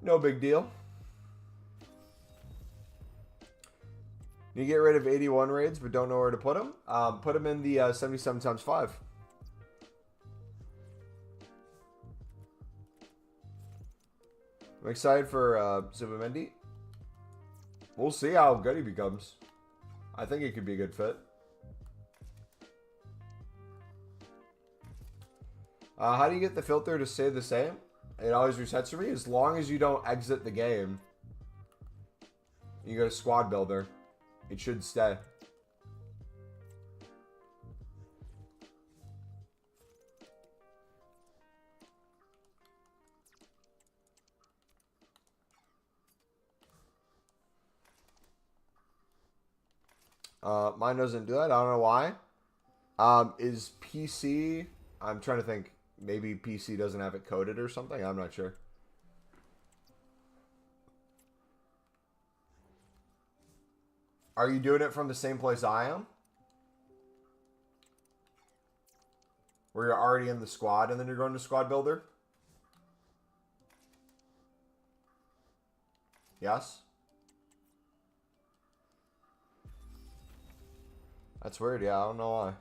A: No big deal. You get rid of 81 raids, but don't know where to put them. Put them in the 77 times 5. I'm excited for Zubimendi. We'll see how good he becomes. I think it could be a good fit. How do you get the filter to stay the same? It always resets for me. As long as you don't exit the game, you go to squad builder, it should stay. Mine doesn't do that. I don't know why. Is PC... I'm trying to think. Maybe PC doesn't have it coded or something. I'm not sure. Are you doing it from the same place I am? Where you're already in the squad and then you're going to squad builder? Yes? That's weird. Yeah, I don't know why.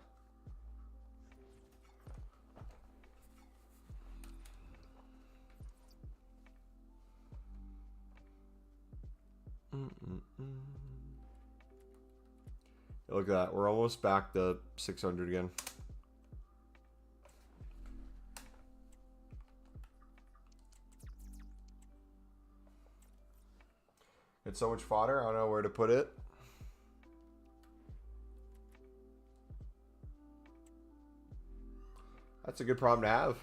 A: Look at that. We're almost back to 600 again. It's so much fodder. I don't know where to put it. That's a good problem to have.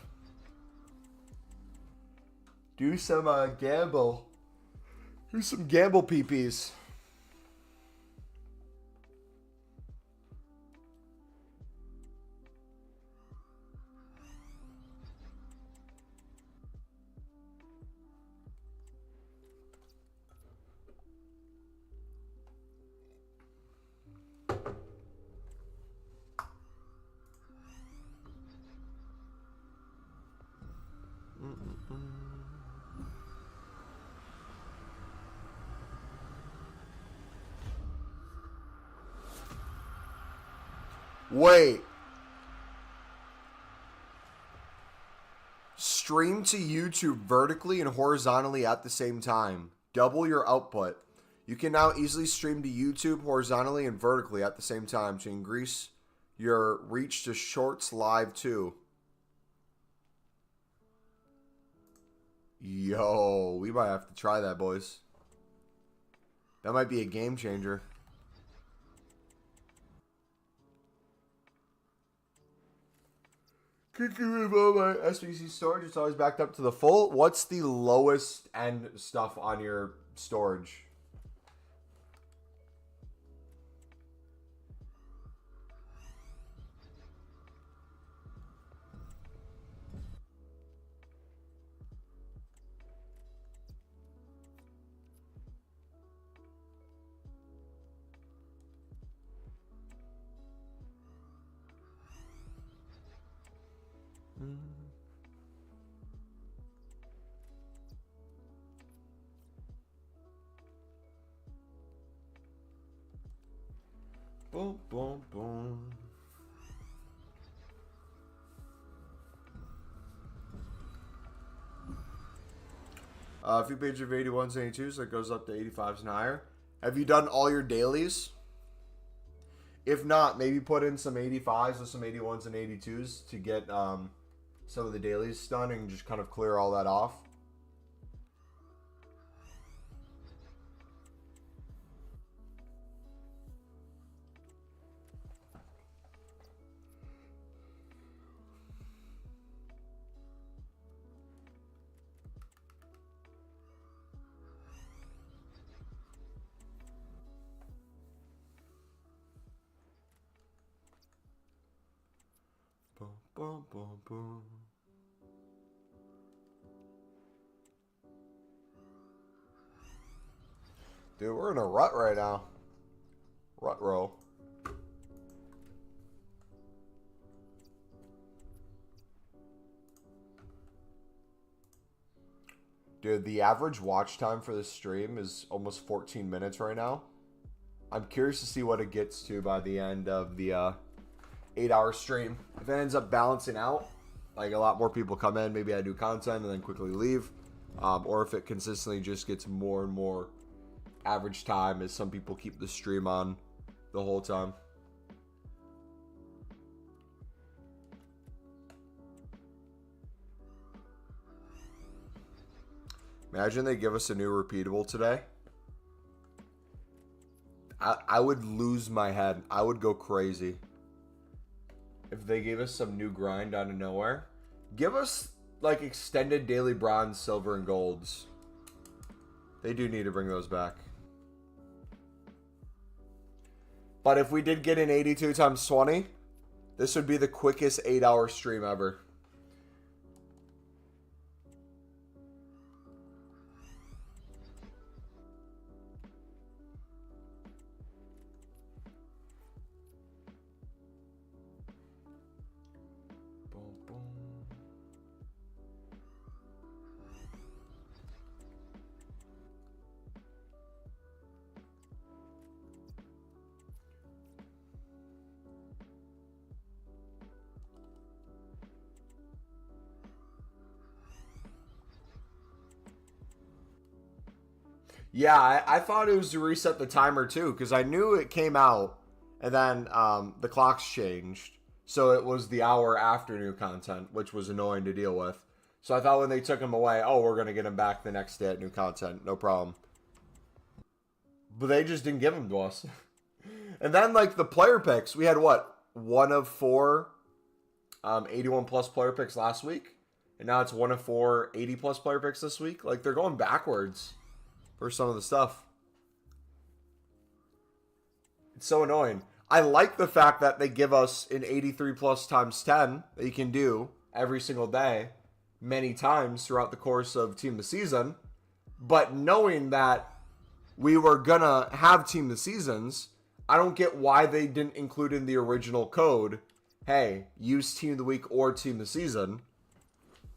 A: Do some gamble. Do some gamble PPs. Wait. Stream to YouTube vertically and horizontally at the same time. Double your output. You can now easily stream to YouTube horizontally and vertically at the same time to increase your reach to Shorts Live too. Yo, we might have to try that, boys. That might be a game changer. Could you remove my SBC storage? It's always backed up to the full. What's the lowest end stuff on your storage? Boom, boom, boom. A few pages of 81s and 82s that goes up to 85s and higher. Have you done all your dailies? If not, maybe put in some 85s or some 81s and 82s to get some of the dailies done and just kind of clear all that off. Boom, boom, boom, boom. Dude, we're in a rut right now. Rut roll. Dude, the average watch time for this stream is almost 14 minutes right now. I'm curious to see what it gets to by the end of the 8-hour stream. If it ends up balancing out, like a lot more people come in, maybe I do content and then quickly leave. Or if it consistently just gets more and more average time as some people keep the stream on the whole time. Imagine they give us a new repeatable today. I would lose my head. I would go crazy. If they gave us some new grind out of nowhere. Give us, like, extended daily bronze, silver, and golds. They do need to bring those back. But if we did get an 82 times 20, this would be the quickest 8-hour stream ever. Yeah, I thought it was to reset the timer too, because I knew it came out, and then the clocks changed. So it was the hour after new content, which was annoying to deal with. So I thought when they took him away, oh, we're going to get him back the next day at new content. No problem. But they just didn't give him to us. And then, like, the player picks, we had what? 1 of 4 81 plus player picks last week. And now it's 1 of 4 80 plus player picks this week. Like, they're going backwards for some of the stuff. It's so annoying. I like the fact that they give us an 83 plus times 10 that you can do every single day, many times throughout the course of Team of the Season. But knowing that we were gonna have Team of the Seasons, I don't get why they didn't include in the original code, hey, use Team of the Week or Team of the Season.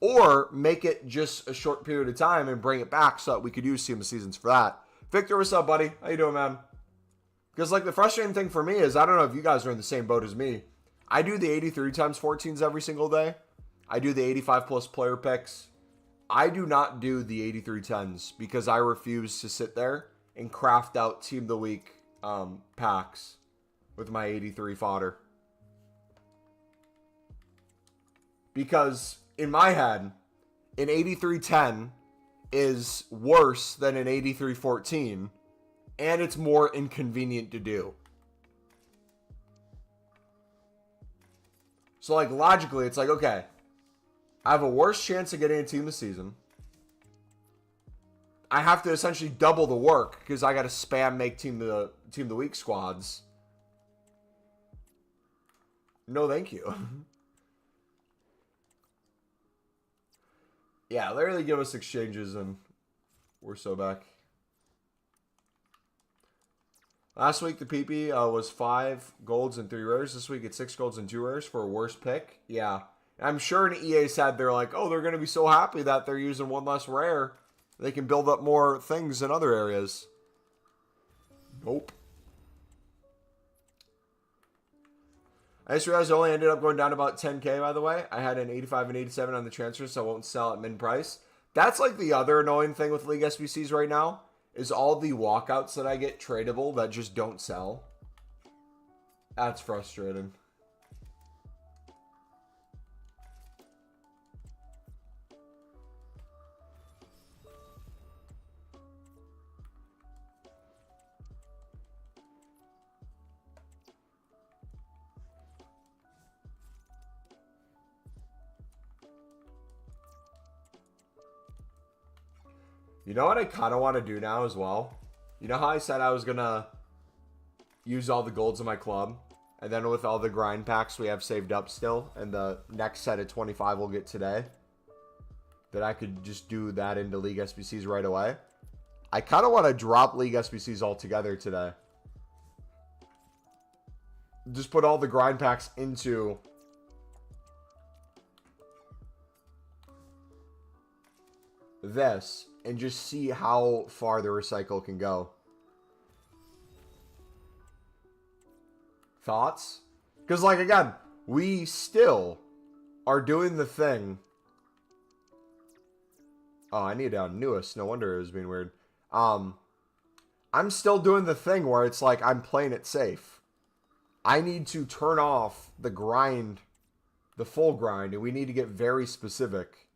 A: Or make it just a short period of time and bring it back so that we could use Team of the Seasons for that. Victor, what's up, buddy? How you doing, man? Because, like, the frustrating thing for me is, I don't know if you guys are in the same boat as me. I do the 83 times 14s every single day. I do the 85 plus player picks. I do not do the 83 10s because I refuse to sit there and craft out Team of the Week packs with my 83 fodder. Because in my head, an 83-10 is worse than an 83-14, and it's more inconvenient to do. So, like, logically, it's like, okay, I have a worse chance of getting a Team of the Season. I have to essentially double the work because I got to spam make Team of the Week squads. No, thank you. Yeah, literally give us exchanges and we're so back. Last week, the PP was 5 golds and 3 rares. This week, it's 6 golds and 2 rares for a worse pick. Yeah. I'm sure in EA said they're like, oh, they're going to be so happy that they're using 1 less rare. They can build up more things in other areas. Nope. I just realized I only ended up going down about 10K, by the way. I had an 85 and 87 on the transfer, so I won't sell at min price. That's like the other annoying thing with League SBCs right now, is all the walkouts that I get tradable that just don't sell. That's frustrating. You know what I kind of want to do now as well? You know how I said I was going to use all the golds in my club? And then with all the grind packs we have saved up still, and the next set of 25 we'll get today, that I could just do that into League SBCs right away? I kind of want to drop League SBCs altogether today. Just put all the grind packs into this and just see how far the recycle can go. Thoughts? Because, like, again, we still are doing the thing. Oh, I need down newest. No wonder it was being weird. I'm still doing the thing where it's like I'm playing it safe. I need to turn off the grind, the full grind, and we need to get very specific.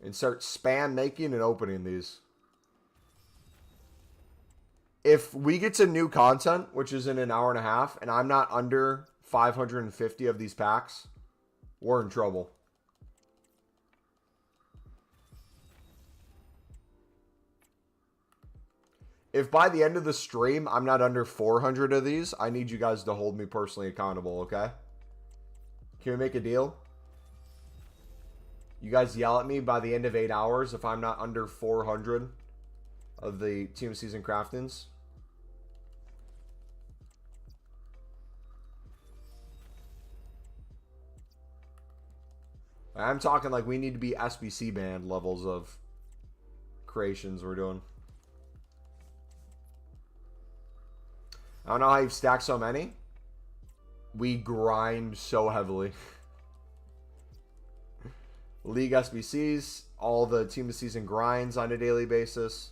A: And start spam making and opening these. If we get to new content, which is in an hour and a half, and I'm not under 550 of these packs, we're in trouble. If by the end of the stream, I'm not under 400 of these, I need you guys to hold me personally accountable, okay? Can we make a deal? You guys yell at me by the end of 8 hours if I'm not under 400 of the Team Season Craftings. I'm talking like we need to be SBC band levels of creations we're doing. I don't know how you've stacked so many. We grind so heavily. League SBCs, all the Team of Season grinds on a daily basis.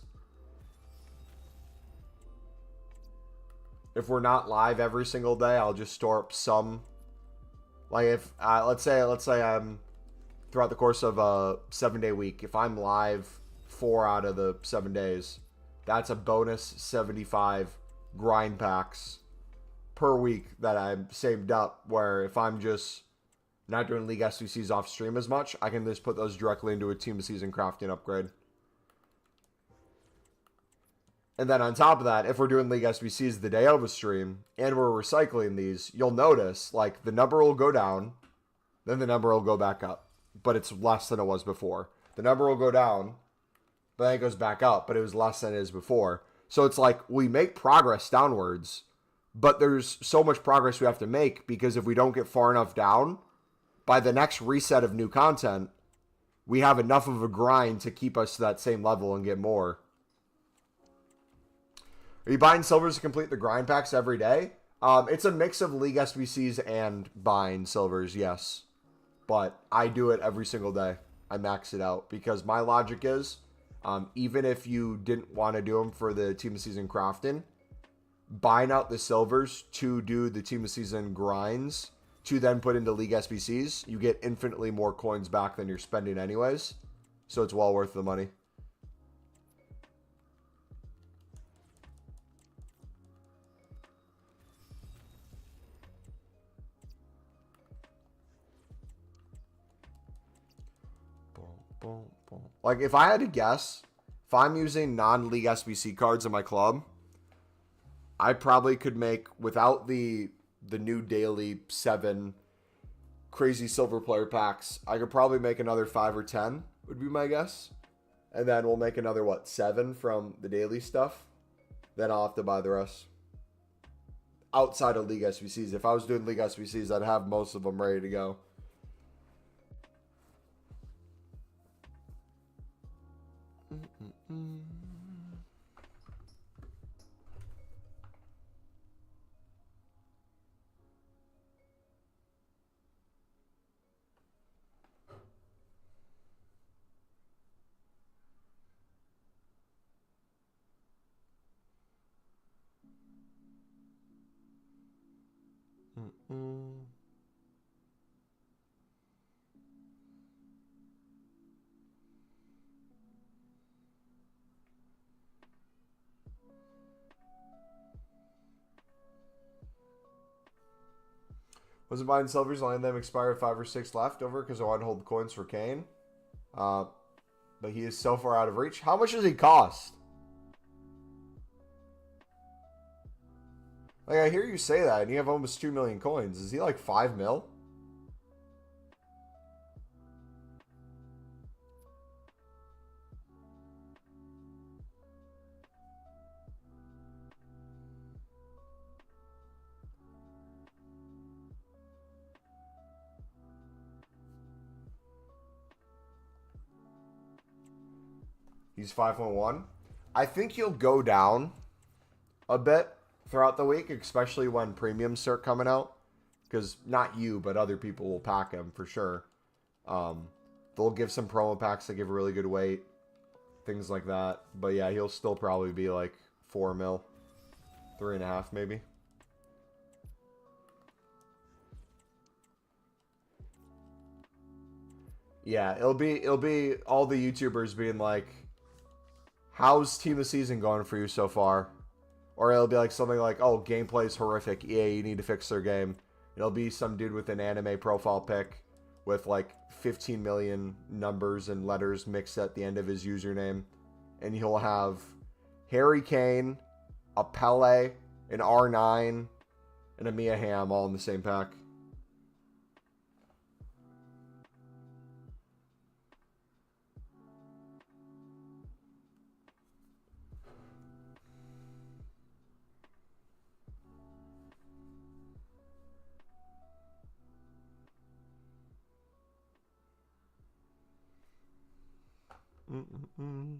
A: If we're not live every single day, I'll just store up some. Like if let's say I'm throughout the course of a 7-day week, if I'm live 4 out of the 7 days, that's a bonus 75 grind packs per week that I've saved up, where if I'm just not doing League SBCs off stream as much, I can just put those directly into a Team of Season crafting upgrade. And then on top of that, if we're doing League SBCs the day of a stream and we're recycling these, you'll notice like the number will go down, then the number will go back up, but it's less than it was before. The number will go down, but then it goes back up, but it was less than it is before. So it's like we make progress downwards, but there's so much progress we have to make, because if we don't get far enough down, by the next reset of new content, we have enough of a grind to keep us to that same level and get more. Are you buying silvers to complete the grind packs every day? It's a mix of League SBCs and buying silvers, yes. But I do it every single day. I max it out because my logic is, even if you didn't want to do them for the Team of Season crafting, buying out the silvers to do the Team of Season grinds to then put into League SBCs, you get infinitely more coins back than you're spending anyways. So it's well worth the money. Like, if I had to guess, if I'm using non-League SBC cards in my club, I probably could make, without the new daily 7 crazy silver player packs, I could probably make another 5 or 10, would be my guess. And then we'll make another, 7 from the daily stuff. Then I'll have to buy the rest. Outside of League SBCs. If I was doing League SBCs, I'd have most of them ready to go. Wasn't buying silvers, letting them expire 5 or 6 left over because I want to hold the coins for Kane. But he is so far out of reach. How much does he cost? Like, I hear you say that, and you have almost 2 million coins. Is he like 5 mil? He's 5.1. I think he'll go down a bit throughout the week, especially when premiums start coming out. Because not you, but other people will pack him for sure. They'll give some promo packs that give a really good weight. Things like that. But yeah, he'll still probably be like 4 mil. 3.5 maybe. Yeah, it'll be all the YouTubers being like, how's Team of the Season going for you so far? Or it'll be like something like, oh, gameplay is horrific. EA, you need to fix their game. It'll be some dude with an anime profile pic with like 15 million numbers and letters mixed at the end of his username. And he'll have Harry Kane, a Pele, an R9, and a Mia Hamm all in the same pack. Mm-mm-mm.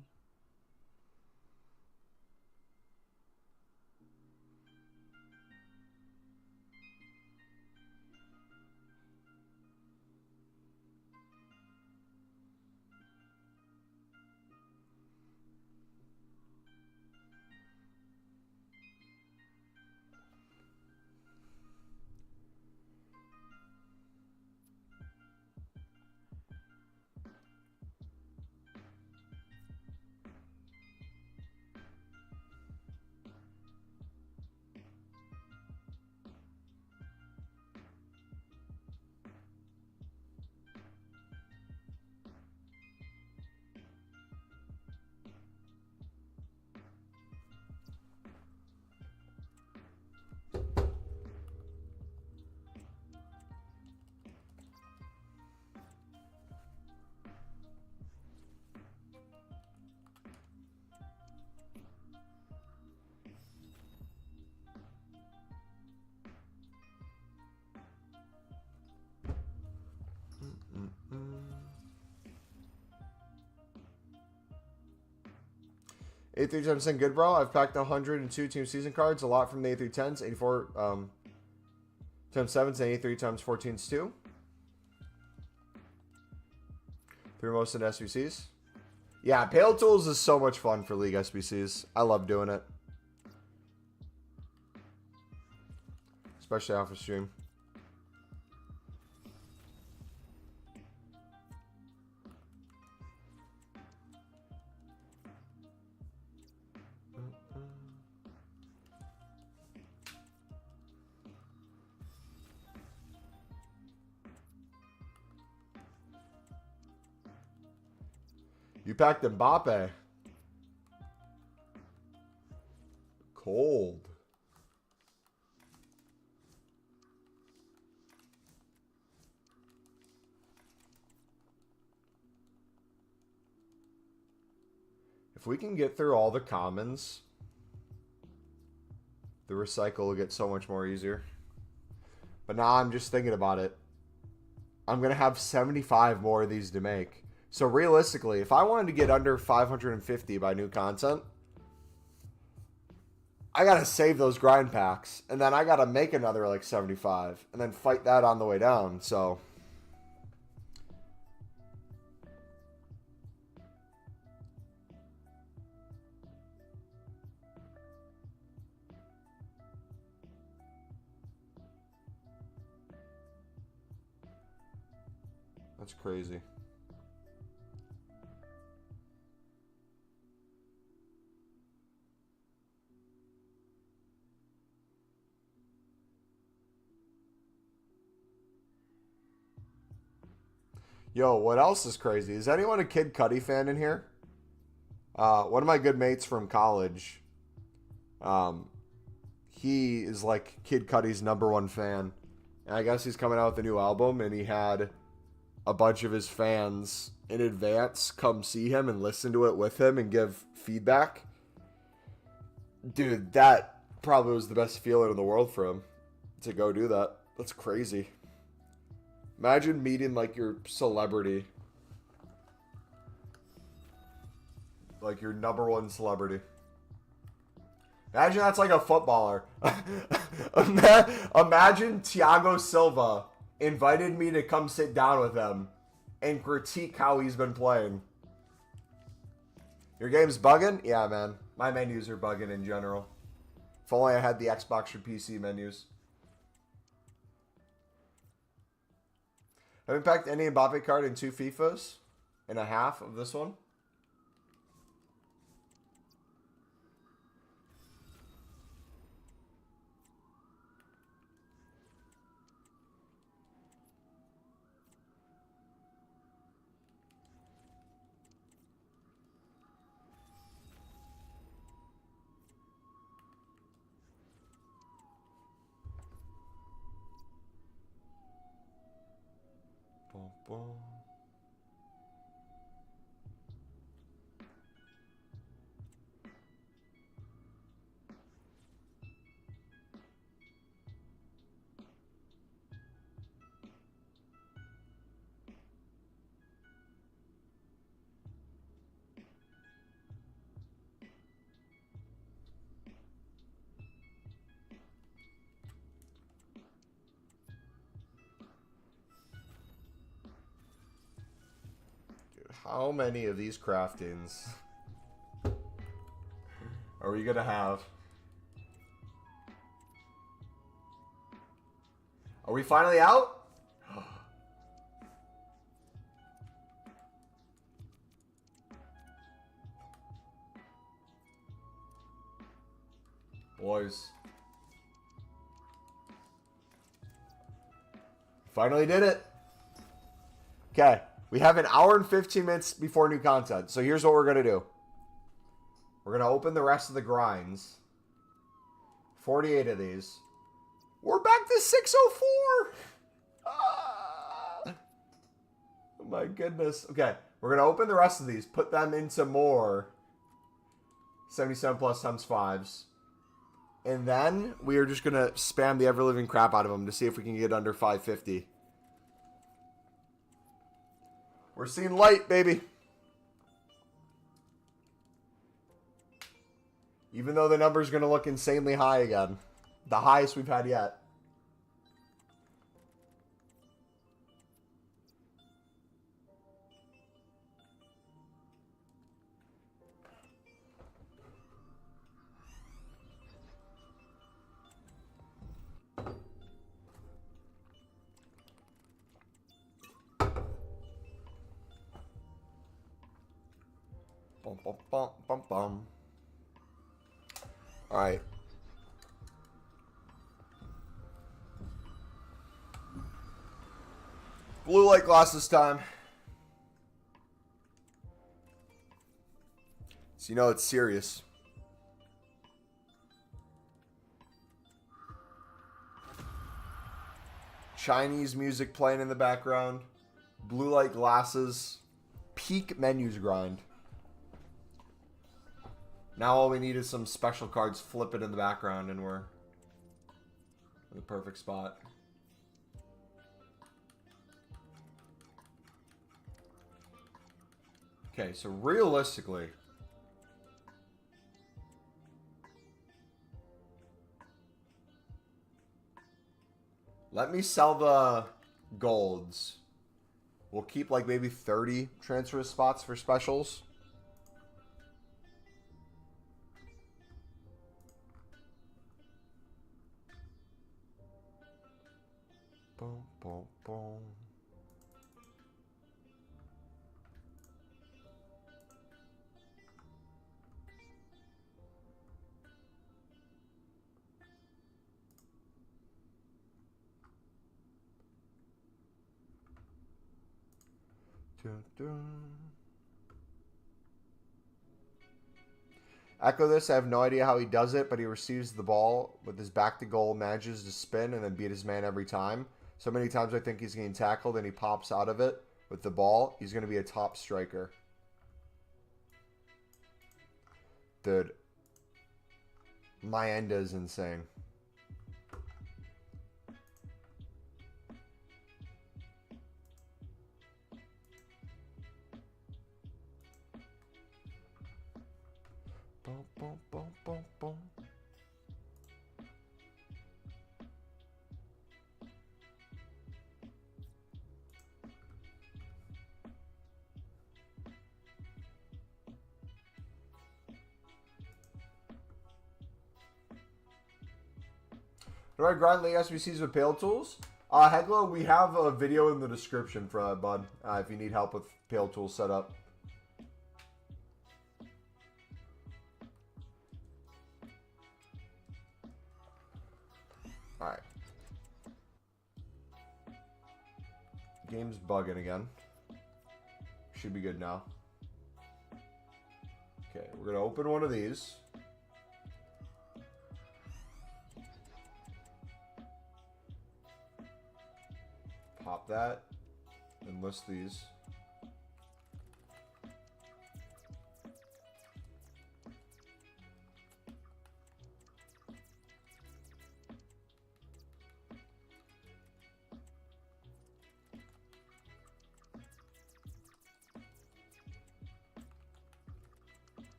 A: A310 good, bro. I've packed 102 team season cards, a lot from the A310s, 84 times 7s, and 83 times 14s too. Through most of the SBCs. Yeah, Pale Tools is so much fun for League SBCs. I love doing it. Especially off of stream. You packed Mbappe. Cold. If we can get through all the commons, the recycle will get so much more easier. But now I'm just thinking about it. I'm going to have 75 more of these to make. So realistically, if I wanted to get under 550 by new content, I got to save those grind packs. And then I got to make another like 75. And then fight that on the way down. So that's crazy. Yo, what else is crazy? Is anyone a Kid Cudi fan in here? One of my good mates from college, he is like Kid Cudi's #1 fan. And I guess he's coming out with a new album, and he had a bunch of his fans in advance come see him and listen to it with him and give feedback. Dude, that probably was the best feeling in the world for him to go do that. That's crazy. Imagine meeting like your celebrity. Like your #1 celebrity. Imagine that's like a footballer. Imagine Thiago Silva invited me to come sit down with him and critique how he's been playing. Your game's bugging? Yeah, man. My menus are bugging in general. If only I had the Xbox for PC menus. Haven't packed any Mbappe card in 2 FIFAs and a half of this one. Boom, boom. How many of these craftings are we gonna have? Are we finally out? Boys. Finally did it. Okay. We have an hour and 15 minutes before new content. So here's what we're going to do. We're going to open the rest of the grinds. 48 of these. We're back to 604. Ah. Oh my goodness. Okay. We're going to open the rest of these. Put them into more 77 plus times 5s. And then we are just going to spam the ever-living crap out of them to see if we can get under 550. We're seeing light, baby. Even though the number's going to look insanely high again. The highest we've had yet. Bum, bum, bum, bum, bum. All right. Blue light glasses time. So you know it's serious. Chinese music playing in the background. Blue light glasses. Peak menus grind. Now all we need is some special cards flipping in the background and we're in the perfect spot. Okay, so realistically, let me sell the golds. We'll keep like maybe 30 transfer spots for specials. Boom, boom, boom. Dun, dun. Echo this, I have no idea how he does it, but he receives the ball with his back to goal, manages to spin, and then beat his man every time. So many times I think he's getting tackled and he pops out of it with the ball. He's going to be a top striker. Dude. Mayenda is insane. Boom, boom, boom, boom, boom. Do I grind League SBCs with Pale Tools? Heglo, we have a video in the description for that, bud. If you need help with Pale Tools setup. Alright. Game's bugging again. Should be good now. Okay, we're going to open one of these. Pop that. And list these.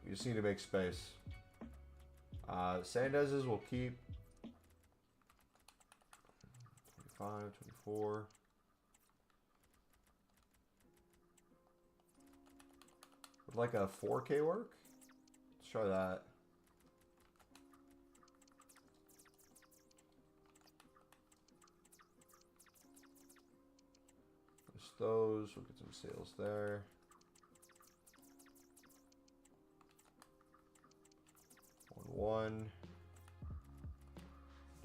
A: You just need to make space. Sandez's will keep 25, 24. Would like a 4K work? Let's try that. List those. We'll get some sales there. One.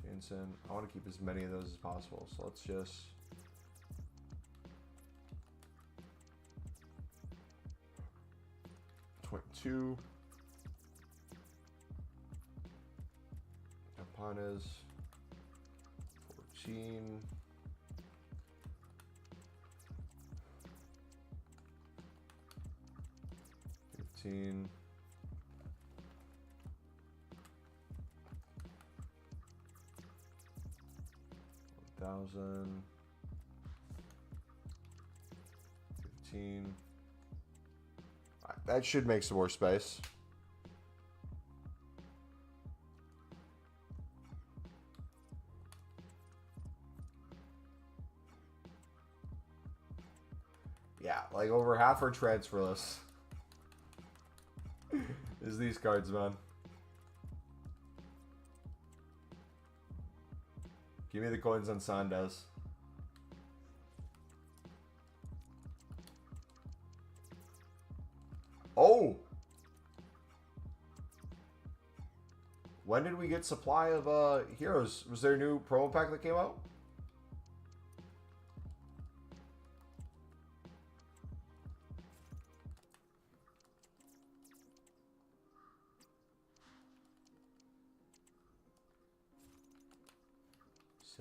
A: Jansen. I want to keep as many of those as possible, so let's just $22. Japan is 14. $15. 1,000, 15. Right, that should make some more space. Yeah, like over half our transfer list is these cards, man. Give me the coins on Sandez. Oh! When did we get supply of heroes? Was there a new promo pack that came out?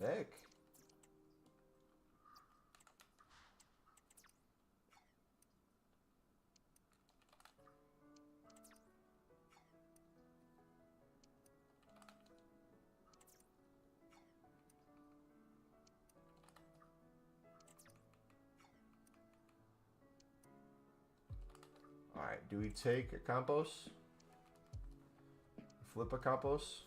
A: Sick. All right, do we take a Campos? Flip a Campos?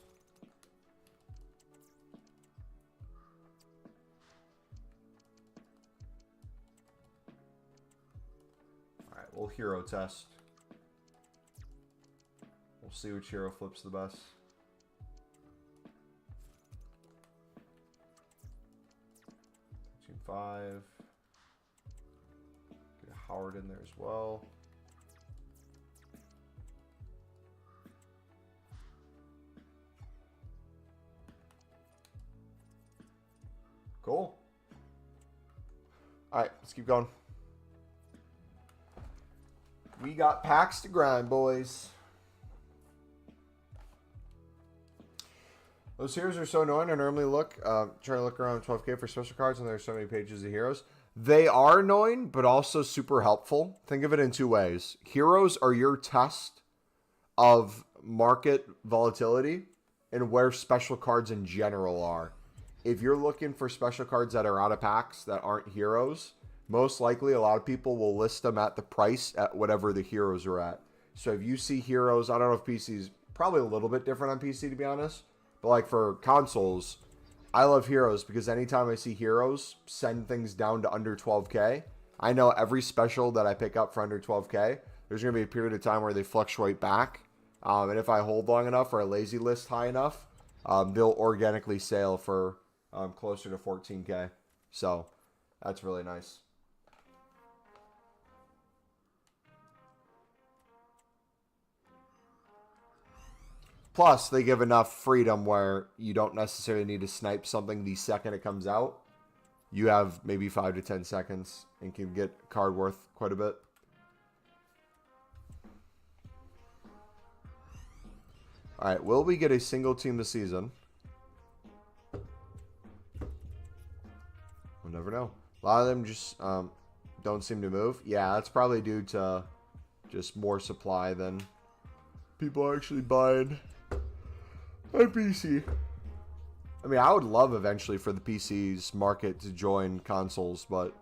A: We'll hero test. We'll see which hero flips the best. Team 5. Get Howard in there as well. Cool. All right, let's keep going. We got packs to grind, boys. Those heroes are so annoying. I normally try to look around 12K for special cards, and there's so many pages of heroes. They are annoying, but also super helpful. Think of it in two ways. Heroes are your test of market volatility and where special cards in general are. If you're looking for special cards that are out of packs that aren't heroes, most likely a lot of people will list them at the price at whatever the heroes are at. So if you see heroes, I don't know if PC's probably a little bit different on PC to be honest, but like for consoles, I love heroes because anytime I see heroes send things down to under 12K, I know every special that I pick up for under 12K, there's going to be a period of time where they fluctuate back And if I hold long enough or a lazy list high enough, they'll organically sale for closer to 14K. So that's really nice. Plus, they give enough freedom where you don't necessarily need to snipe something the second it comes out. You have maybe 5 to 10 seconds and can get card worth quite a bit. All right, will we get a single team this season? We'll never know. A lot of them just don't seem to move. Yeah, that's probably due to just more supply than people actually buying a PC. I mean, I would love eventually for the PC's market to join consoles, but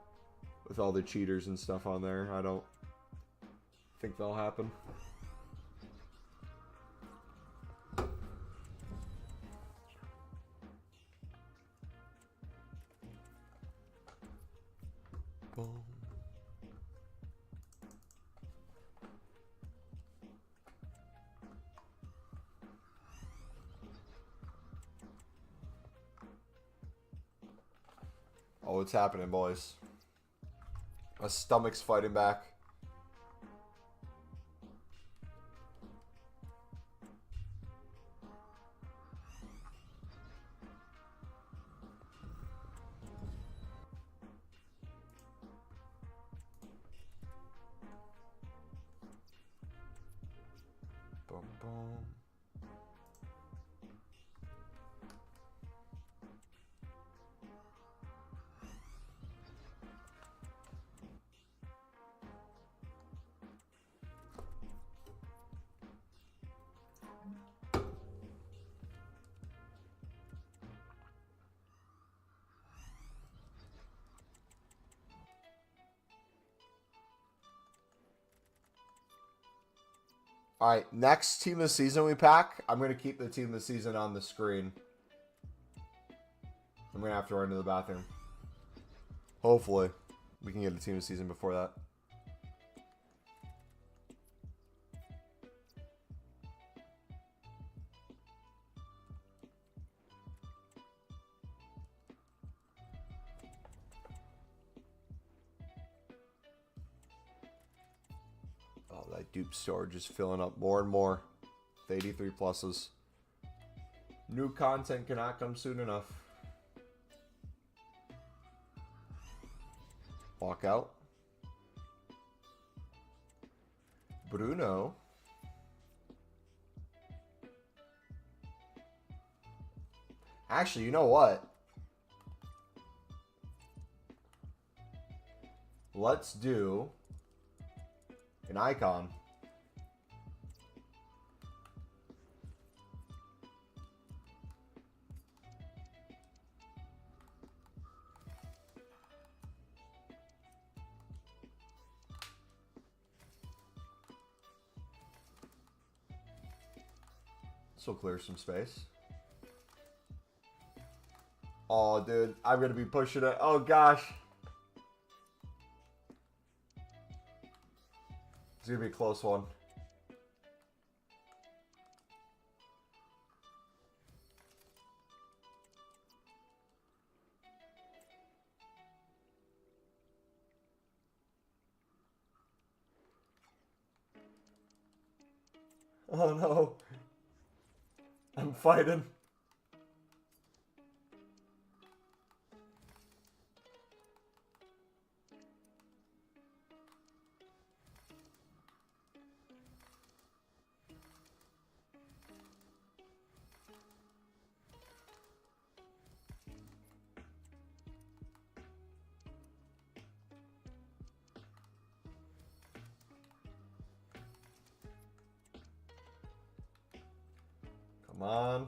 A: with all the cheaters and stuff on there, I don't think that'll happen. Boom. Oh, what's happening, boys? My stomach's fighting back. Boom, boom. All right, next team of the season we pack. I'm going to keep the team of the season on the screen. I'm going to have to run to the bathroom. Hopefully, we can get a team of the season before that. Oh, that dupe storage is filling up more and more. With 83 pluses. New content cannot come soon enough. Walk out. Bruno. Actually, you know what? Let's do an icon. This will clear some space. Oh, dude, I'm going to be pushing it. Oh, gosh. It's going to be a close one. Oh, no. I'm fighting. Come on.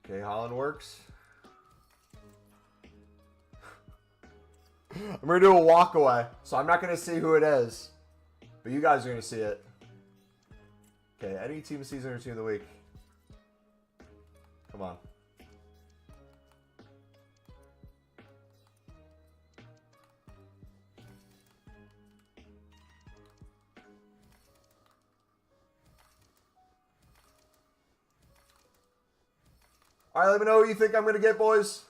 A: Okay, Holland works. I'm going to do a walk away, so I'm not going to see who it is. But you guys are going to see it. Okay, any team of season or team of the week. Come on. All right, let me know who you think I'm going to get, boys.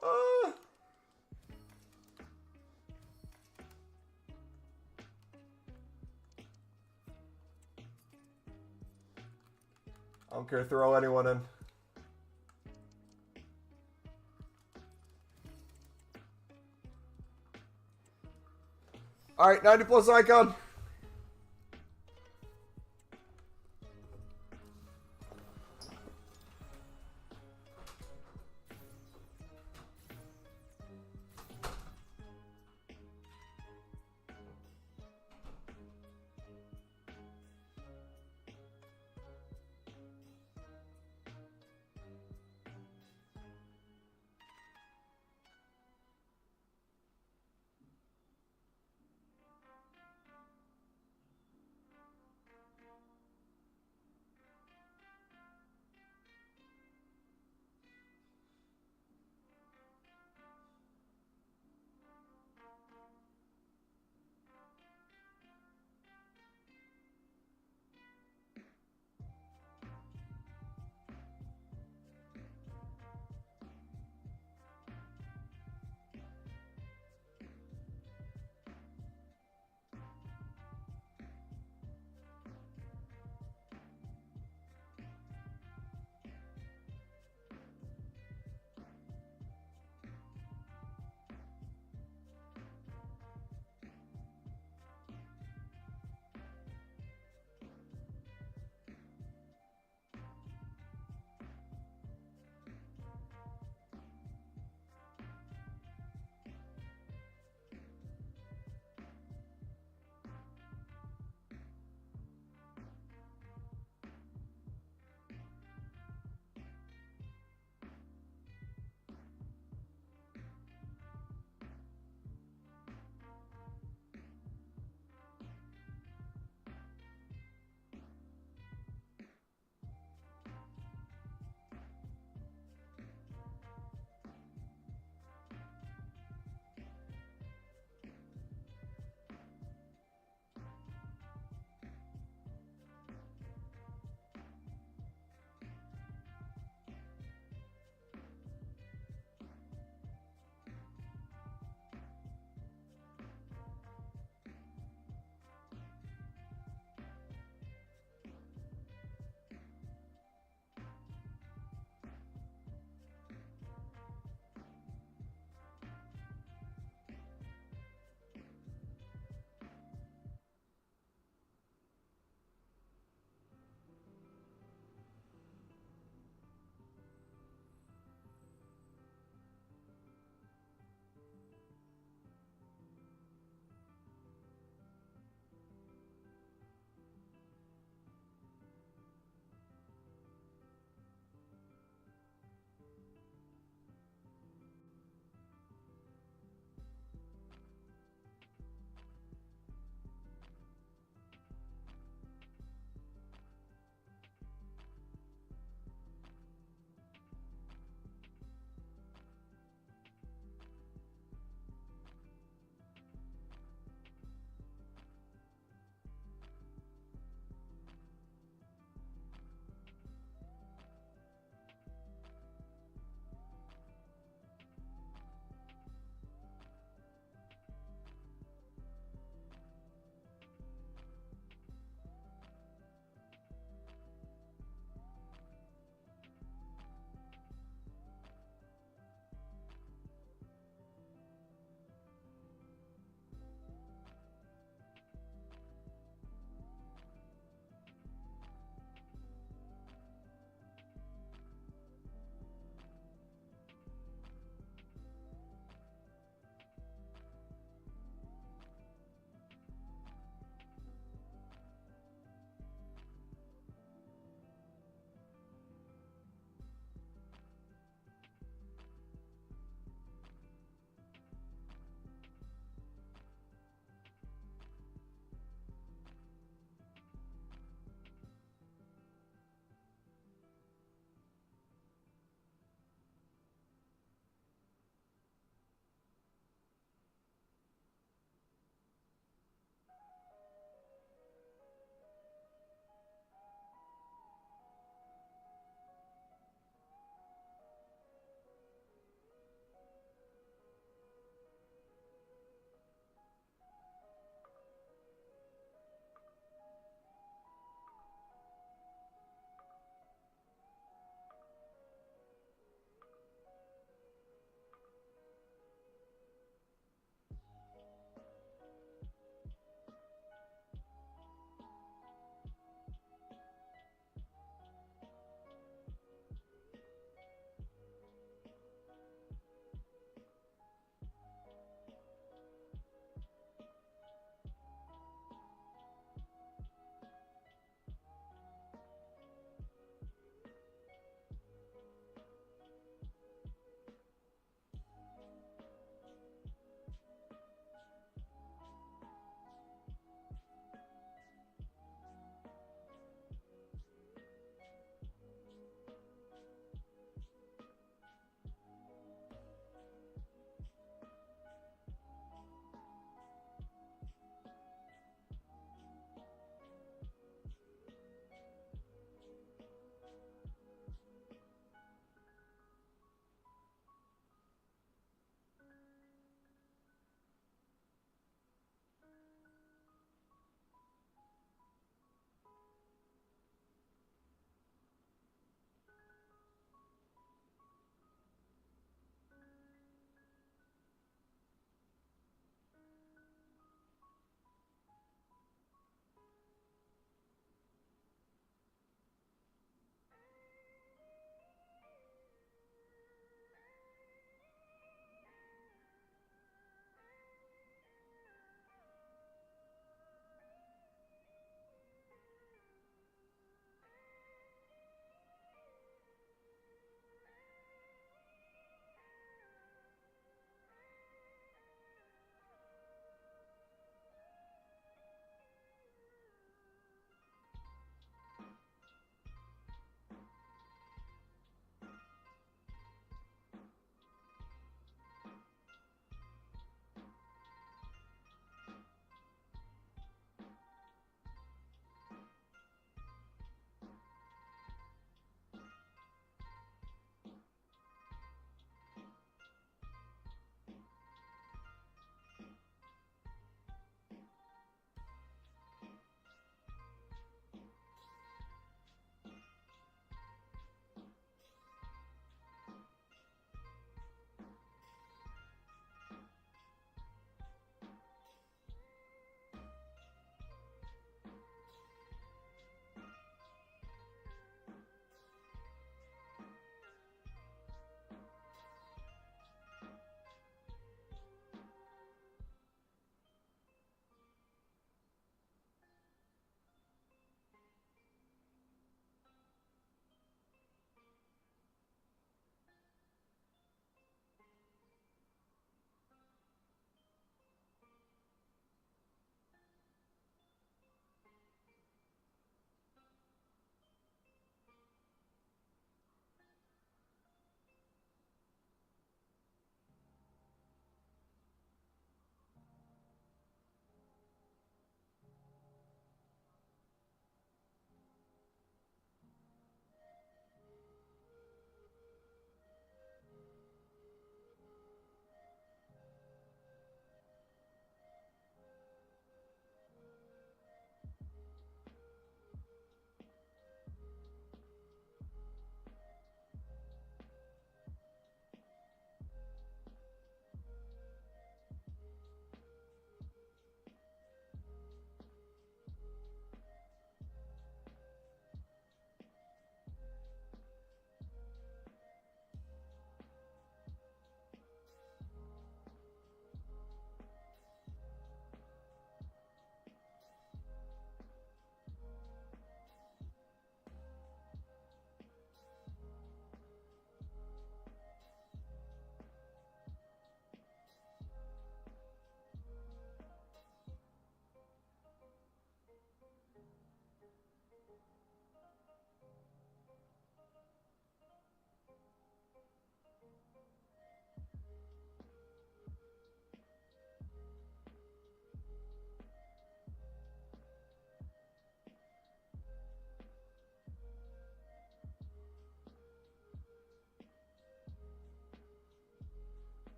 A: I don't care. Throw anyone in. All right, 90 plus icon.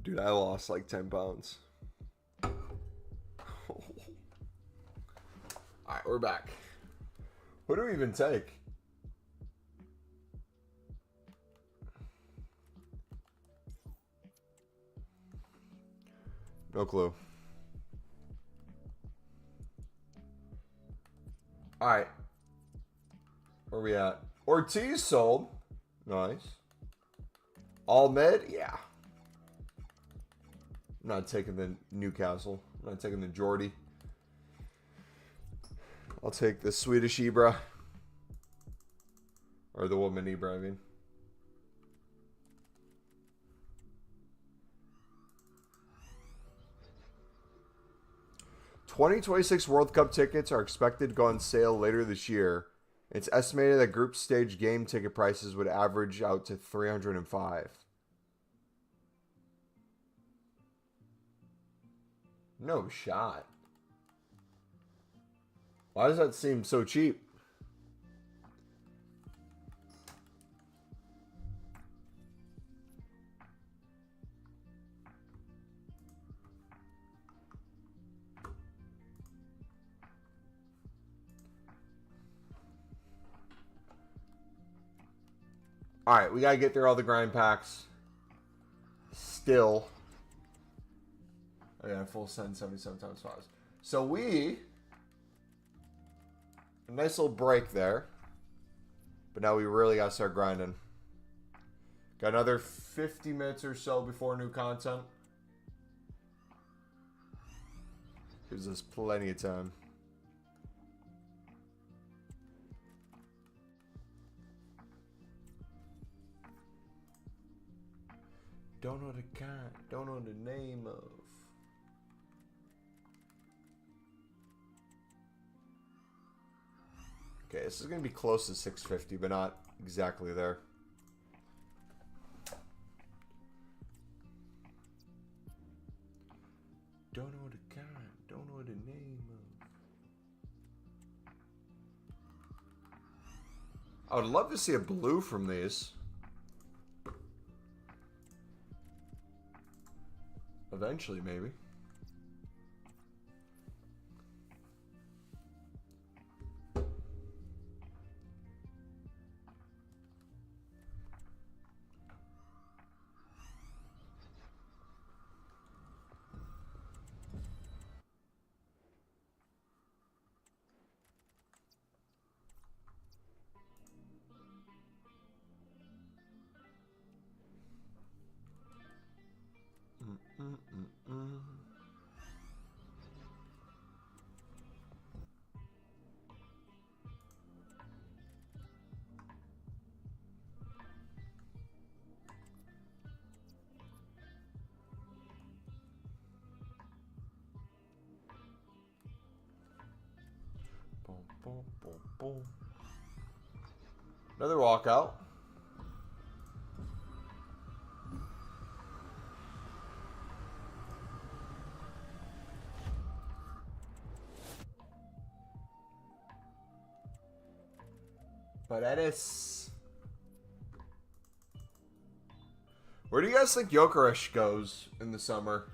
A: Dude, I lost like 10 pounds. All right, we're back. What do we even take? No clue. All right. Where we at? Ortiz sold. Nice. All mid? Yeah. I'm not taking the Newcastle. I'm not taking the Geordie. I'll take the Swedish Ibra. Or the woman Ibra, I mean. "2026 World Cup tickets are expected to go on sale later this year. It's estimated that group stage game ticket prices would average out to $305. No shot. Why does that seem so cheap? All right, we got to get through all the grind packs. Still. Oh yeah, full send 77 times 5. So a nice little break there. But now we really got to start grinding. Got another 50 minutes or so before new content. Gives us plenty of time. Don't know the kind, don't know the name of. Okay, this is going to be close to 650, but not exactly there. Don't know the kind, don't know the name of. I would love to see a blue from these. Eventually, maybe. Boom, boom, boom. Another walkout. But Edis. Where do you guys think Gyökeres goes in the summer?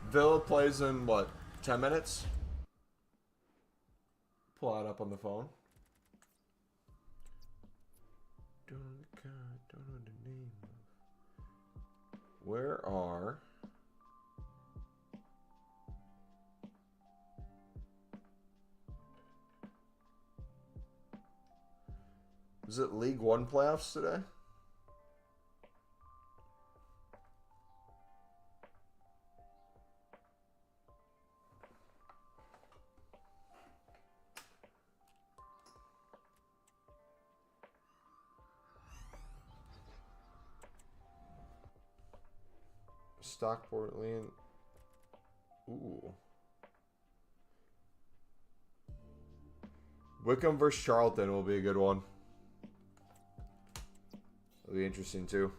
A: Villa plays in, what, 10 minutes? Pull that up on the phone. Don't know the name of. Where are? Is it League One playoffs today? Stockport, Lean. Ooh. Wickham versus Charlton will be a good one. It'll be interesting too.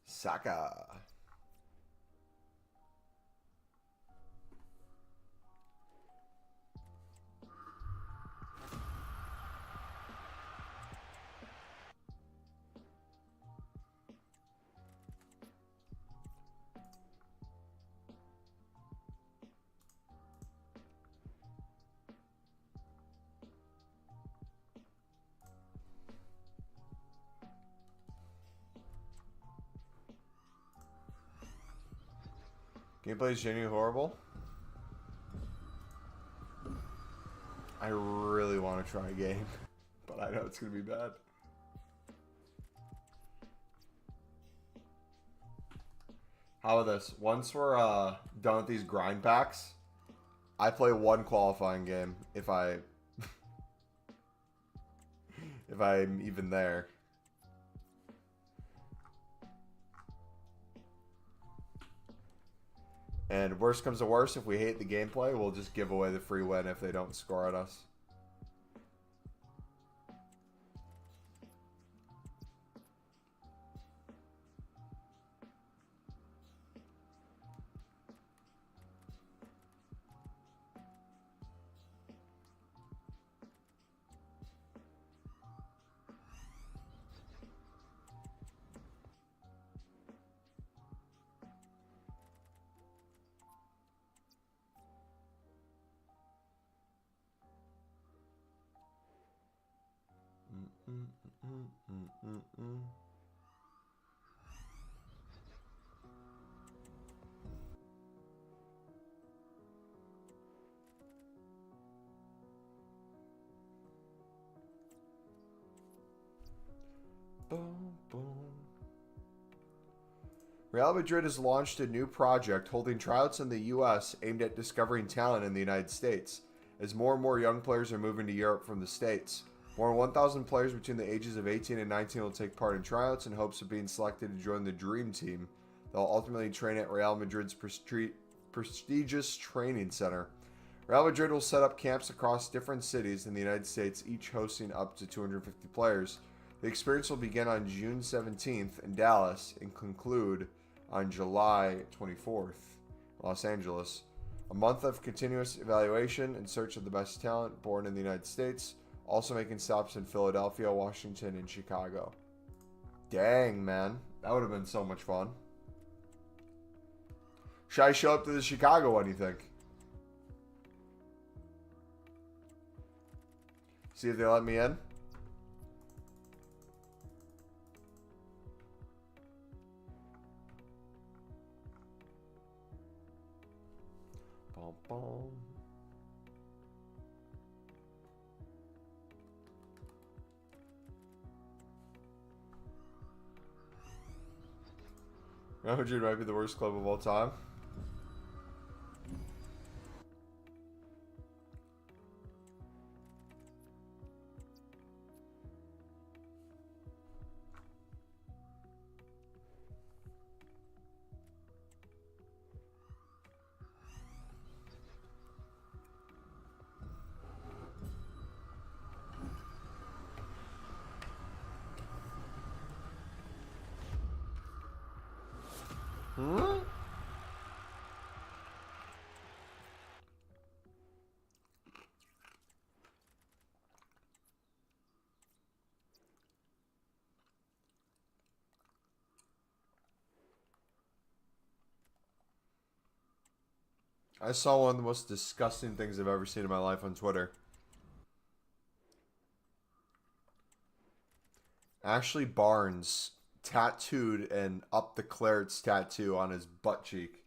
A: Saka. Gameplay is genuinely horrible. I really want to try a game, but I know it's going to be bad. How about this? Once we're done with these grind packs, I play one qualifying game if I'm even there. And worst comes to worst, if we hate the gameplay, we'll just give away the free win if they don't score at us. Boom, boom. Real Madrid has launched a new project holding tryouts in the U.S. aimed at discovering talent in the United States, as more and more young players are moving to Europe from the States. More than 1,000 players between the ages of 18 and 19 will take part in tryouts in hopes of being selected to join the Dream Team. They'll ultimately train at Real Madrid's prestigious training center. Real Madrid will set up camps across different cities in the United States, each hosting up to 250 players. The experience will begin on June 17th in Dallas and conclude on July 24th, Los Angeles. A month of continuous evaluation in search of the best talent born in the United States, also making stops in Philadelphia, Washington, and Chicago. Dang, man. That would have been so much fun. Should I show up to the Chicago one, you think? See if they let me in. Bum, bum. Real Madrid might be the worst club of all time. Hmm? I saw one of the most disgusting things I've ever seen in my life on Twitter. Ashley Barnes tattooed an Up the Clarets tattoo on his butt cheek.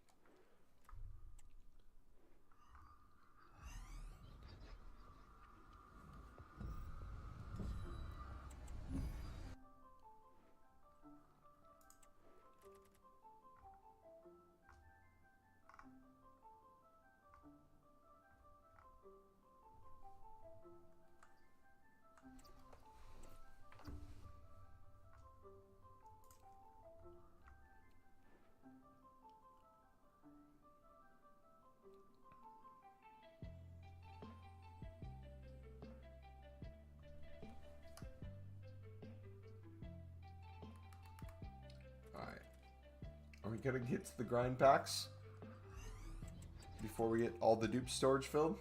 A: Are we gonna get to the grind packs before we get all the dupe storage filled?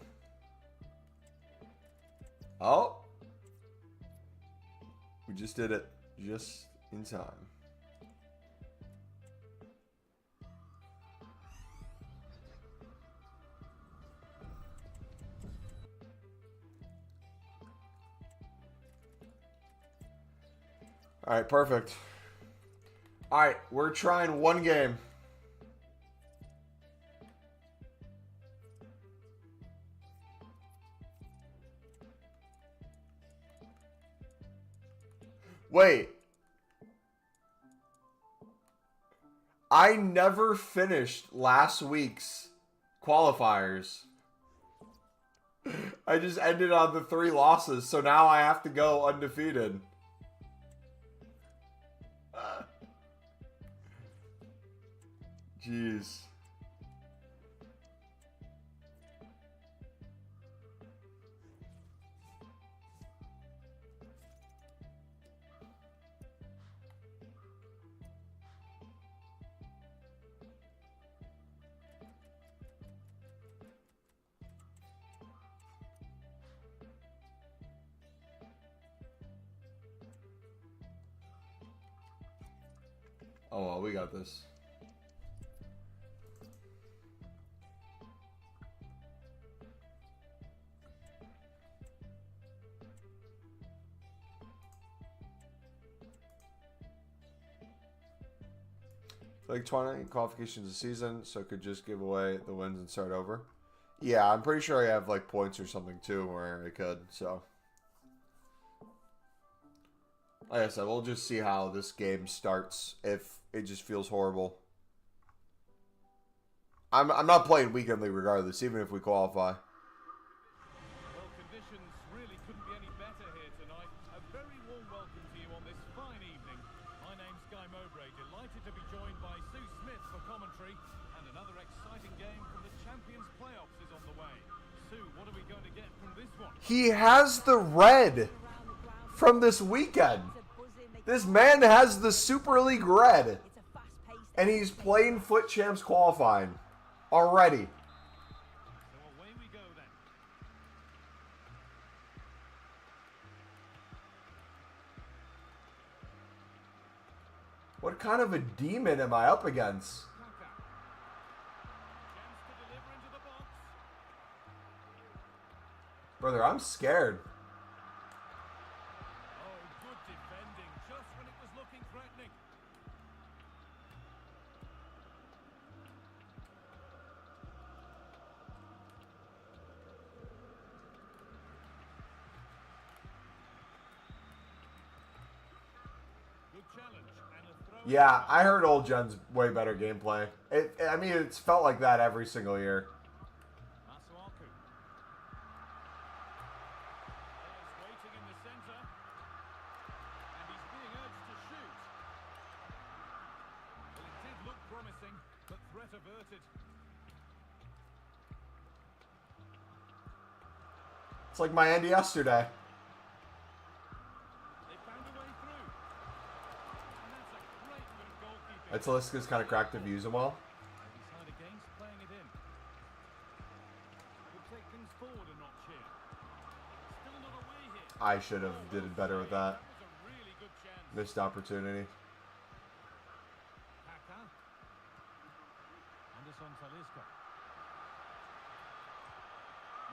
A: Oh! We just did it just in time. Alright, perfect. Alright, we're trying one game. Wait. I never finished last week's qualifiers. I just ended on the 3 losses, so now I have to go undefeated. Jeez. Oh, well, we got this. Like 20 qualifications a season, so could just give away the wins and start over. Yeah, I'm pretty sure I have like points or something too where I could, so. Like I said, we'll just see how this game starts if it just feels horrible. I'm not playing weekend league regardless, even if we qualify.
B: Well, conditions really couldn't be any better here tonight. A very warm welcome to you on this fine evening. My name's Guy Mowbray, delighted to be joined by Sue Smith for commentary, and another exciting game from the Champions Playoffs is on the way. Sue, what are we going to get from this one?
A: He has the red from this weekend. This man has the Super League red. And he's playing Foot Champs qualifying already.
B: So away we go then.
A: What kind of a demon am I up against?
B: Chance to deliver into the box.
A: Brother, I'm scared. Yeah, I heard old gen's way better gameplay. I mean, it's felt like that every single year.
B: Masuaku. Players waiting in the centre. And he's being urged to shoot. Well, it did look promising, but threat averted.
A: It's like my Andy yesterday.
B: They found a way through. And that's a great bit of goalkeeping.
A: Ataliska's kind of cracked if you use him well.
B: They decide against playing it in. We'll take things forward a notch here. Still another way here.
A: I should have did better with that.
B: That was a really good chance.
A: Missed opportunity.
B: Haka. Anderson Talisca.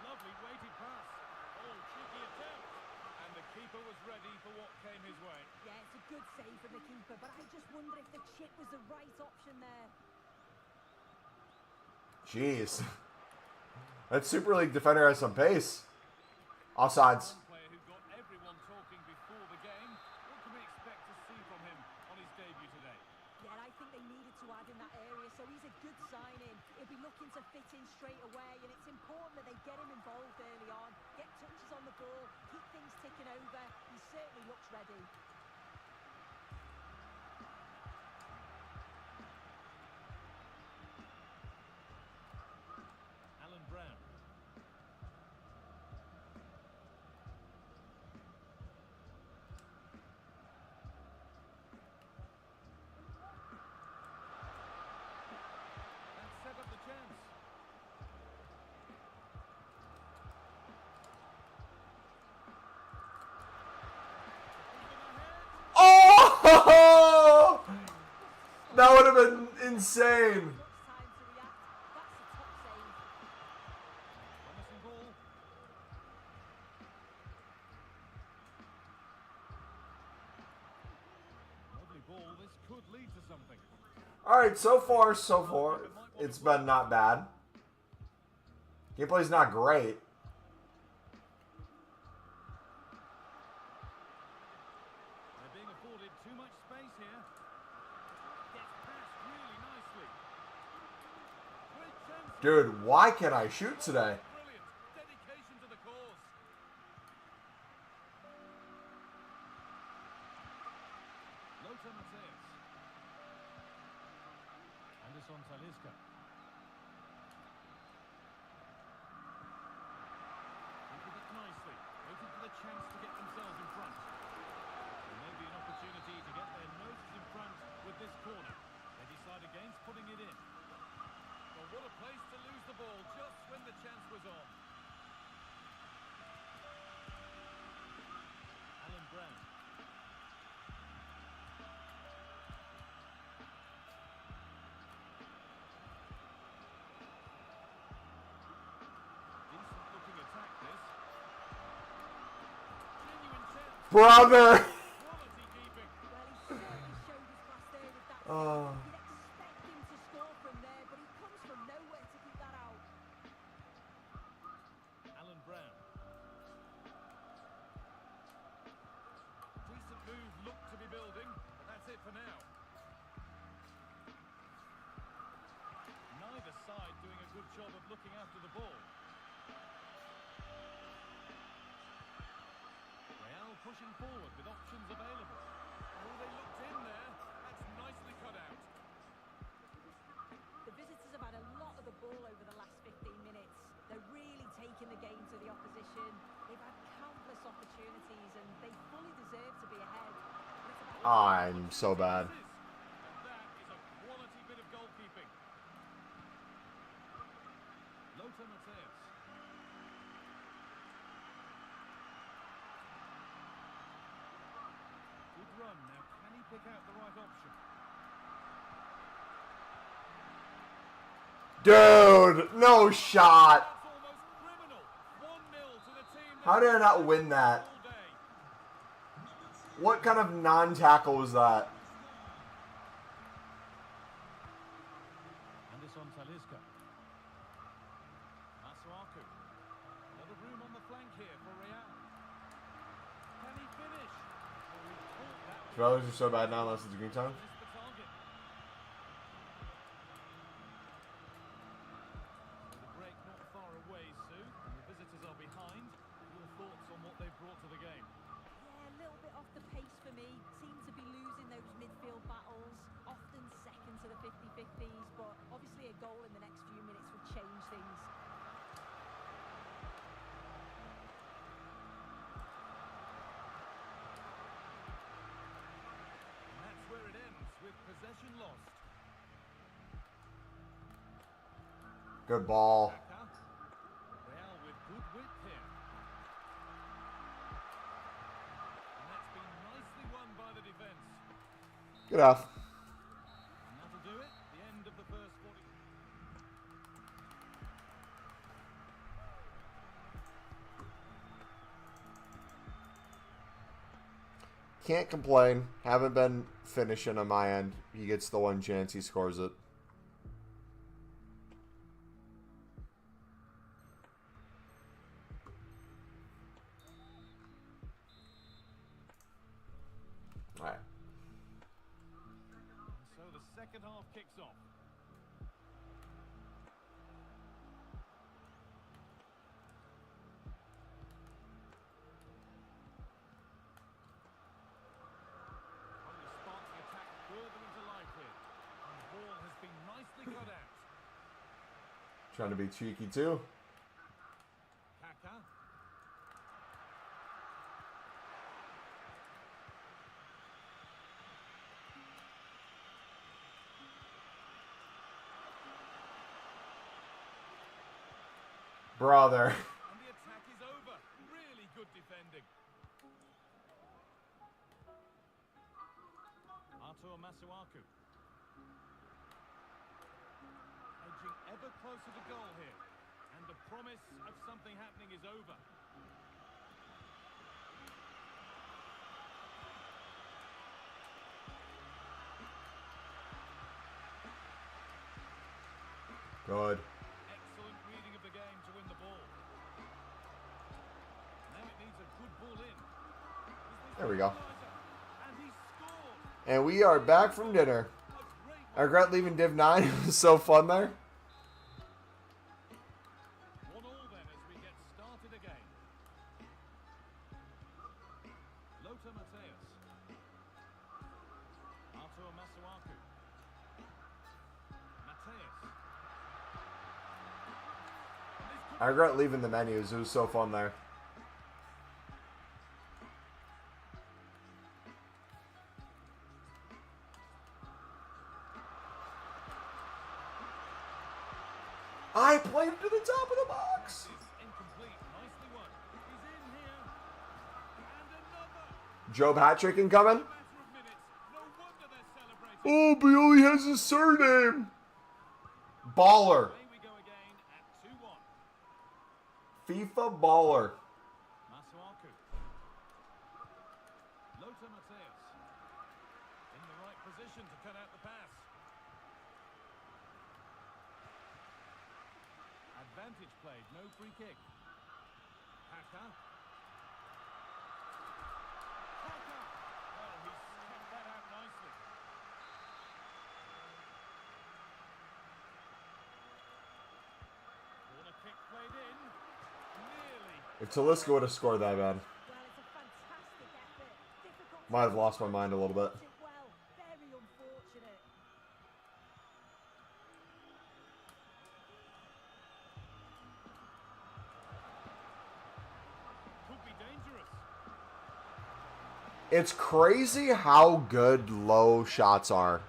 B: Lovely weighted pass. Oh, cheeky attempt. And the keeper was ready for what came his way.
C: Yeah, it's a good save from the keeper, but I just wonder if the chip was the right option there.
A: Jeez. That Super League defender has some pace. Offsides.
B: One player who got everyone talking before the game. What can we expect to see from him on his debut today?
C: Yeah, I think they needed to add in that area, so he's a good signing. He'll be looking to fit in straight away, and it's important that they get him involved early on, get touches on the ball, keep things ticking over. He certainly looks ready.
B: Alan Brown. That set up the chance.
A: Oh! That would have been insane.
C: Much time to react. That's a top save.
B: Promising ball. Lovely ball. This could lead to something.
A: All right, so far, it's been not bad. Gameplay's not great.
B: They're being afforded too much space here. Gets past really nicely. Great chance.
A: Dude, why can't I shoot today?
B: Brilliant. Dedication to the cause. Lothar Matthäus. Anderson Talisca. Keeping it nicely. Waiting for the chance to get themselves in front. There may be an opportunity to get their noses in front with this corner. They decide against putting it in. Well, what a place to lose the ball just when the chance was on. Alan Brown. Decent looking attack this. Genuine chance.
A: Brother!
B: Quality keeping.
C: Well, he certainly showed his class there with that.
A: Oh.
C: You'd expect him to score from there, but he comes from nowhere to keep that out.
B: Alan Brown. Decent move looked to be building, but that's it for now. Neither side doing a good job of looking after the ball. Real pushing forward with options available. Oh, they looked in there. That's nicely cut out.
C: The visitors have had a lot of the ball over the last 15 minutes. They're really taking the game to the opposition. They've had countless opportunities, and they fully deserve to be ahead. But it's about
A: I'm so bad.
B: And that is a quality bit of goalkeeping. Lothar Matthäus. Good run. Now, can he pick out the right option?
A: Dude, no shot.
B: That's almost criminal. 1-0 to the team.
A: How did I not win that?
B: All day.
A: What kind of non-tackle was that?
B: Anderson Talisca. Masuaku. Another room on the flank here for Real. Can he finish? Oh, he caught that.
A: Trailers are so bad now unless it's green time.
B: This baton.
C: things.
B: And that's where it ends, with possession lost.
A: Good ball.
B: Kaka. Real with good width here. And that's been nicely won by the defence.
A: Good enough.
B: And that'll do it. The end of the first 40.
A: Can't complain. Haven't been finishing on my end. He gets the one chance, he scores it. All right.
B: So the second half kicks off. Trying to spark the attack further into life here. And the ball has been nicely cut out.
A: Trying to be cheeky too.
B: Kaka.
A: Brother.
B: And the attack is over. Really good defending. Artur Masuaku. Edging ever closer to goal here. And the promise of something happening is over.
A: Good.
B: Excellent reading of the game to win the ball. Now it needs a good ball in.
A: There we go.
B: And he scored.
A: And we are back from dinner.
B: A great
A: I regret leaving Div 9. It was so fun there.
B: 1-1 then as we get started again. Lothar Matthäus. Artur Masuaku. Matthäus.
A: I regret leaving the menus. It was so fun there. I played him to the top of the box.
B: Is incomplete. Nicely won. He's in here. And another.
A: Job hat-trick incoming.
B: Matter of minutes. No wonder they're celebrating.
A: Oh, but he only has his surname. Baller.
B: Away we go again at 2-1.
A: FIFA baller.
B: Masuaku. Lothar Matthäus. In the right position to cut out the pass. Advantage played, no free kick. Kaka. Kaka. Well, he's kept that out nicely. Corner kick played in. Nearly.
A: If Talisca would have scored that bad,
C: Well, it's a fantastic effort. Difficult.
A: might have lost my mind a little bit.
C: Well, very unfortunate.
B: Could be dangerous.
A: It's crazy how good low shots are.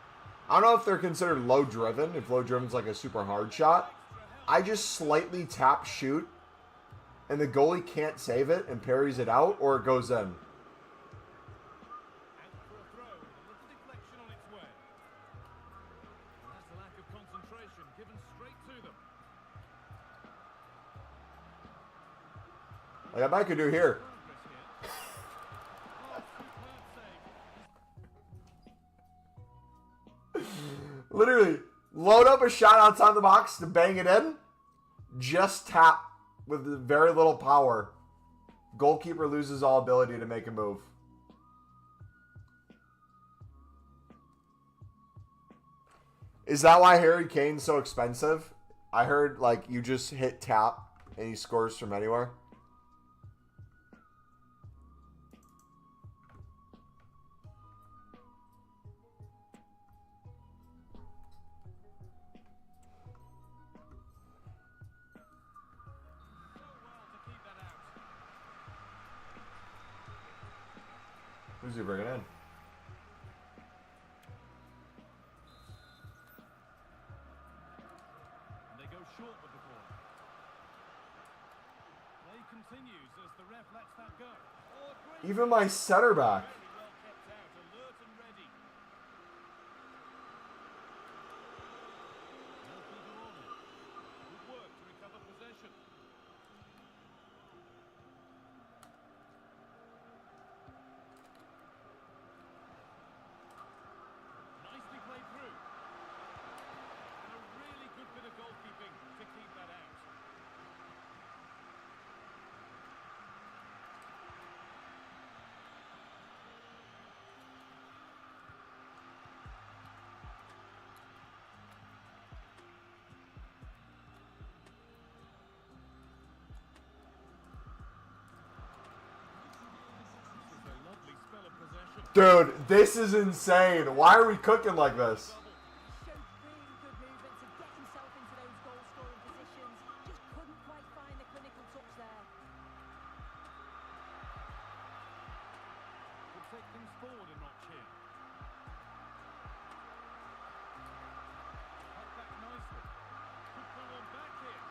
A: I don't know if they're considered low driven, if low driven's like a super hard shot. I just slightly tap shoot, and the goalie can't save it and parries it out, or it goes in.
B: Out for a throw. A little deflection on its way. And that's a lack of concentration given straight to them.
A: Like I might could do here.
B: Progress here. Oh, superb save.
A: Literally, load up a shot outside the box to bang it in. Just tap with very little power. Goalkeeper loses all ability to make a move. Is that why Harry Kane's so expensive? I heard like you just hit tap and he scores from anywhere. Who's he bringing in?
B: And they go short with the ball. Play continues as the ref lets that go. Oh, a great
A: Even my center back.
B: very well kept out, alert and ready. Good work to recover possession. Nicely played through. And a really good bit of goalkeeping to keep that out. This is a lovely spell of possession.
A: Dude, this is insane. Why are we cooking like this?
C: Showed really good movement to get himself into those goal-scoring positions. Just couldn't quite find the clinical touch there.
B: Could take things forward a notch here. Cut back nicely. Could pull one back here.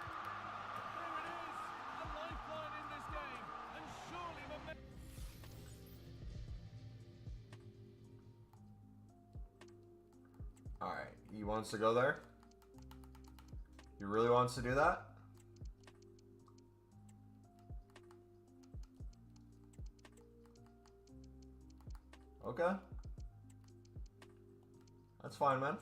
B: There it is! A lifeline in this game. And surely momentum.
A: Alright, he wants to go there? He really wants to do that? Okay. That's fine, man.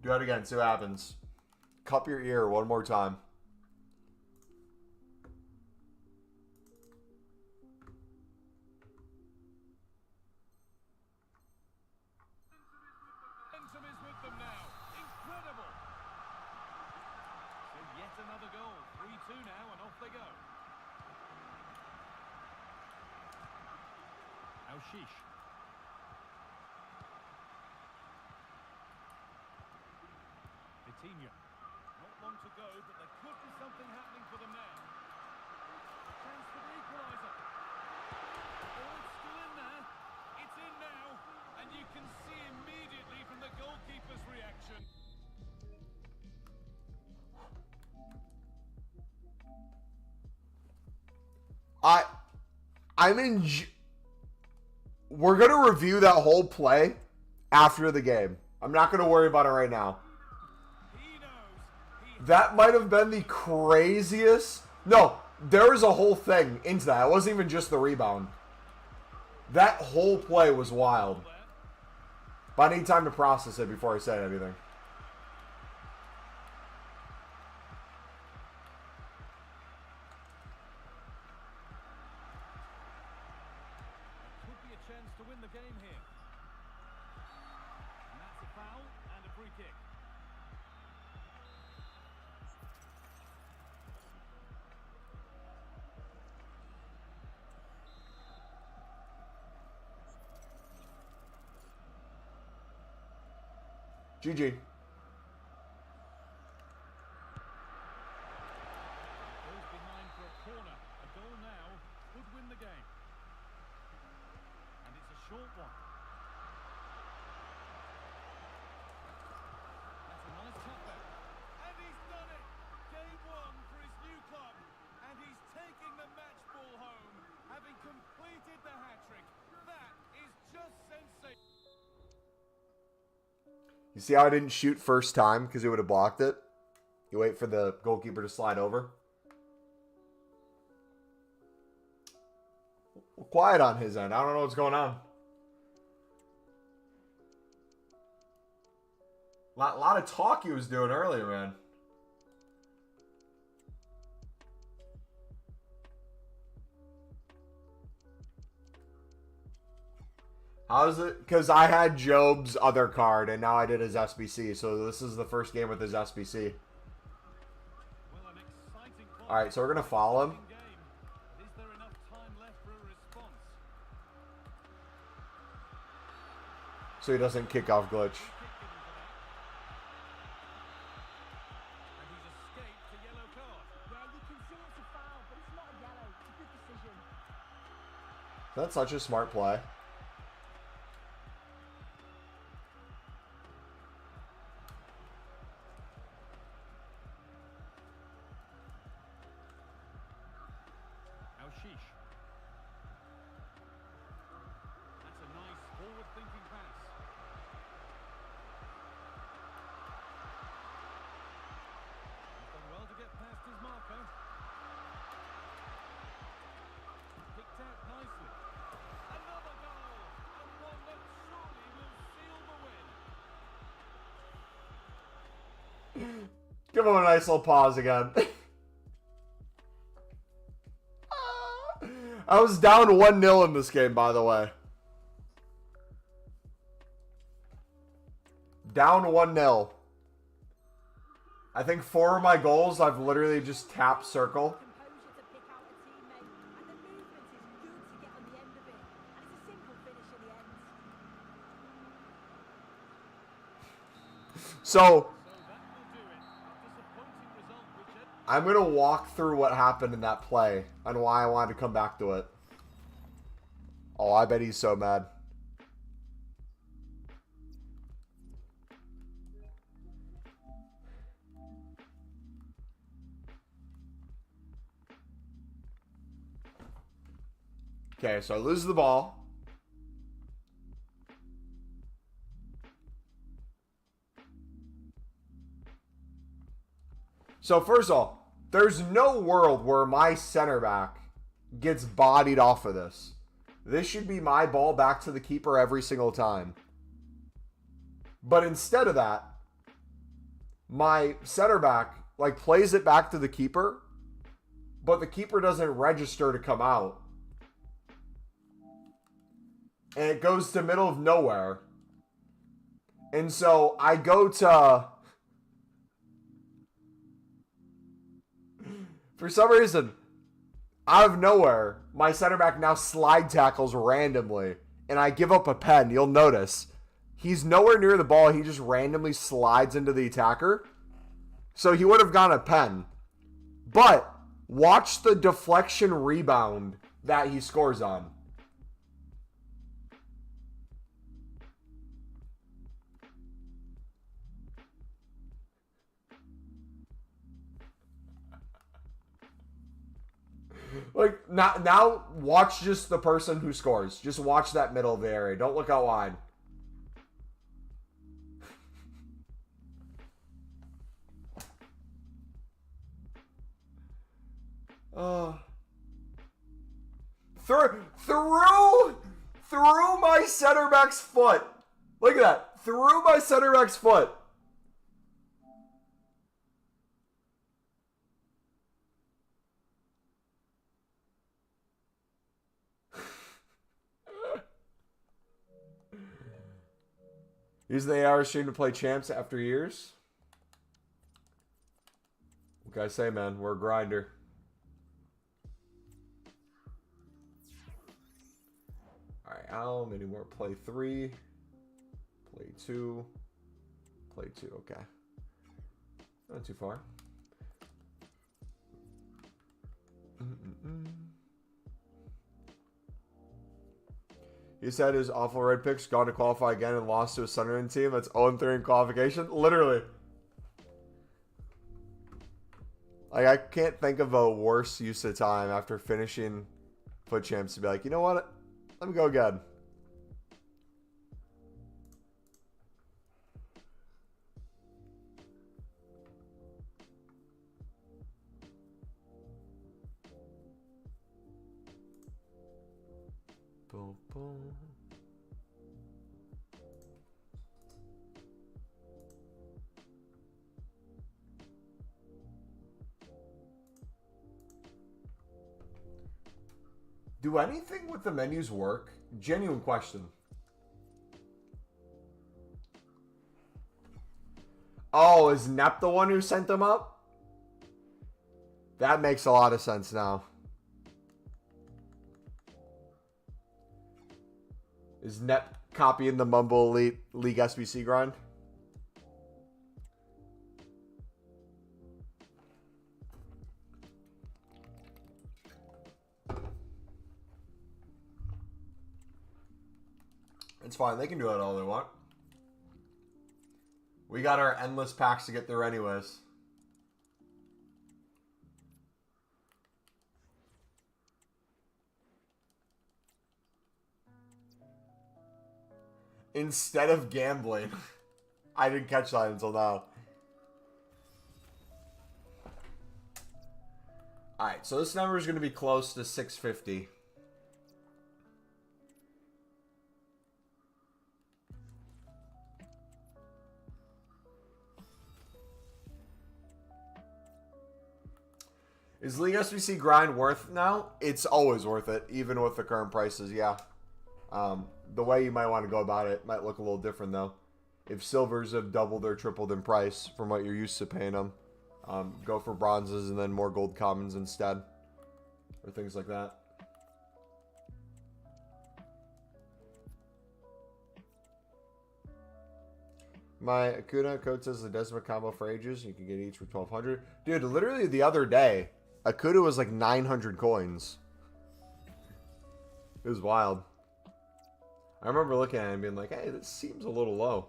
A: Do it again, see what happens. Cup your ear one more time.
B: Momentum is with them now. Incredible. So yet another goal. 3-2 now and off they go. Al-Shish. Vitinha. Not long to go, but there could be something happening for them now. Chance for the equaliser. Oh, it's still in there. It's in now. And you can see immediately from the goalkeeper's reaction.
A: I'm in. We're gonna review that whole play after the game. I'm not gonna worry about it right now.
B: He knows.
A: That might have been the craziest. No, there was a whole thing into that. It wasn't even just the rebound. That whole play was wild. But I need time to process it before I say anything.
B: Could be a chance to win the game here. And that's a foul and a free kick.
A: GG.
B: Goes behind for a corner. A goal now could win the game. And it's a short one. That's a nice cutback. And he's done it! Game one for his new club. And he's taking the match ball home, having completed the hat-trick. That is just sensational.
A: You see how I didn't shoot first time because he would have blocked it? You wait for the goalkeeper to slide over. Quiet on his end. I don't know what's going on. Lot of talk he was doing earlier, man. How's it? Because I had Job's other card, and now I did his SBC. So this is the first game with his SBC.
B: Well, an exciting
A: All right, so we're gonna follow him.
B: game. Is there enough time left for a response?
A: So he doesn't kick off glitch.
B: Kick given for that. And he's escaped a yellow card.
C: Yeah, you can see it's a foul, but it's not a yellow. It's a good decision.
A: That's such a smart play.
B: Sheesh. That's a nice forward-thinking pass. He's done well to get past his marker. Picked out nicely. Another goal, and one that surely will seal the win.
A: Give him a nice little pause again. I was down 1-0 in this game, by the way. Down 1-0. I think 4 of my goals, I've literally just tapped circle.
C: Composure to pick out a teammate, and the movement is good to get on the end of it. And it's a simple finish in the end.
A: So,
B: So that will do it. A disappointing result, Richard.
A: I'm going to walk through what happened in that play and why I wanted to come back to it. Oh, I bet he's so mad. Okay, so I lose the ball. So first of all, there's no world where my center back gets bodied off of this. This should be my ball back to the keeper every single time. But instead of that, my center back like plays it back to the keeper, but the keeper doesn't register to come out. And it goes to middle of nowhere. And so I go to... For some reason, out of nowhere, my center back now slide tackles randomly. And I give up a pen. You'll notice. He's nowhere near the ball. He just randomly slides into the attacker. So he would have gone a pen. But watch the deflection rebound that he scores on. Like, now watch just the person who scores. Just watch that middle of the area. Don't look out wide. Through my center back's foot. Look at that. Through my center back's foot. Using the AR stream to play champs after years. What can I say, man? We're a grinder. Alright, Al, many more. Play 3. Play 2. Play 2, okay. Not too far. He said his awful red picks gone to qualify again and lost to a Sunderland team that's 0-3 in qualification. Literally. Like, I can't think of a worse use of time after finishing foot champs to be like, you know what? Let me go again. Boom, boom. Do anything with the menus work? Genuine question. Oh, is Nep the one who sent them up? That makes a lot of sense now. Is Nep copying the MumboElite League SBC grind? It's fine. They can do it all they want. We got our endless packs to get through anyways. Instead of gambling. I didn't catch that until now. Alright, so this number is going to be close to 650. Is League SBC grind worth now? It's always worth it, even with the current prices, yeah. The way you might want to go about it might look a little different, though. If silvers have doubled or tripled in price from what you're used to paying them, go for bronzes and then more gold commons instead. Or things like that. My Acuna code says the Desma combo for ages. You can get each with 1,200. Dude, literally the other day, Acuna was like 900 coins. It was wild. I remember looking at it and being like, hey, this seems a little low.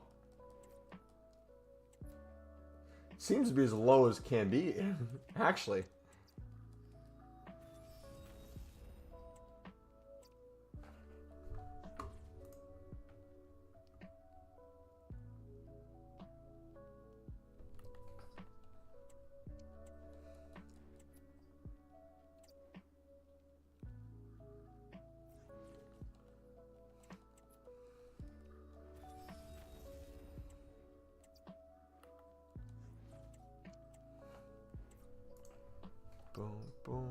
A: Seems to be as low as can be, actually. Boom, boom.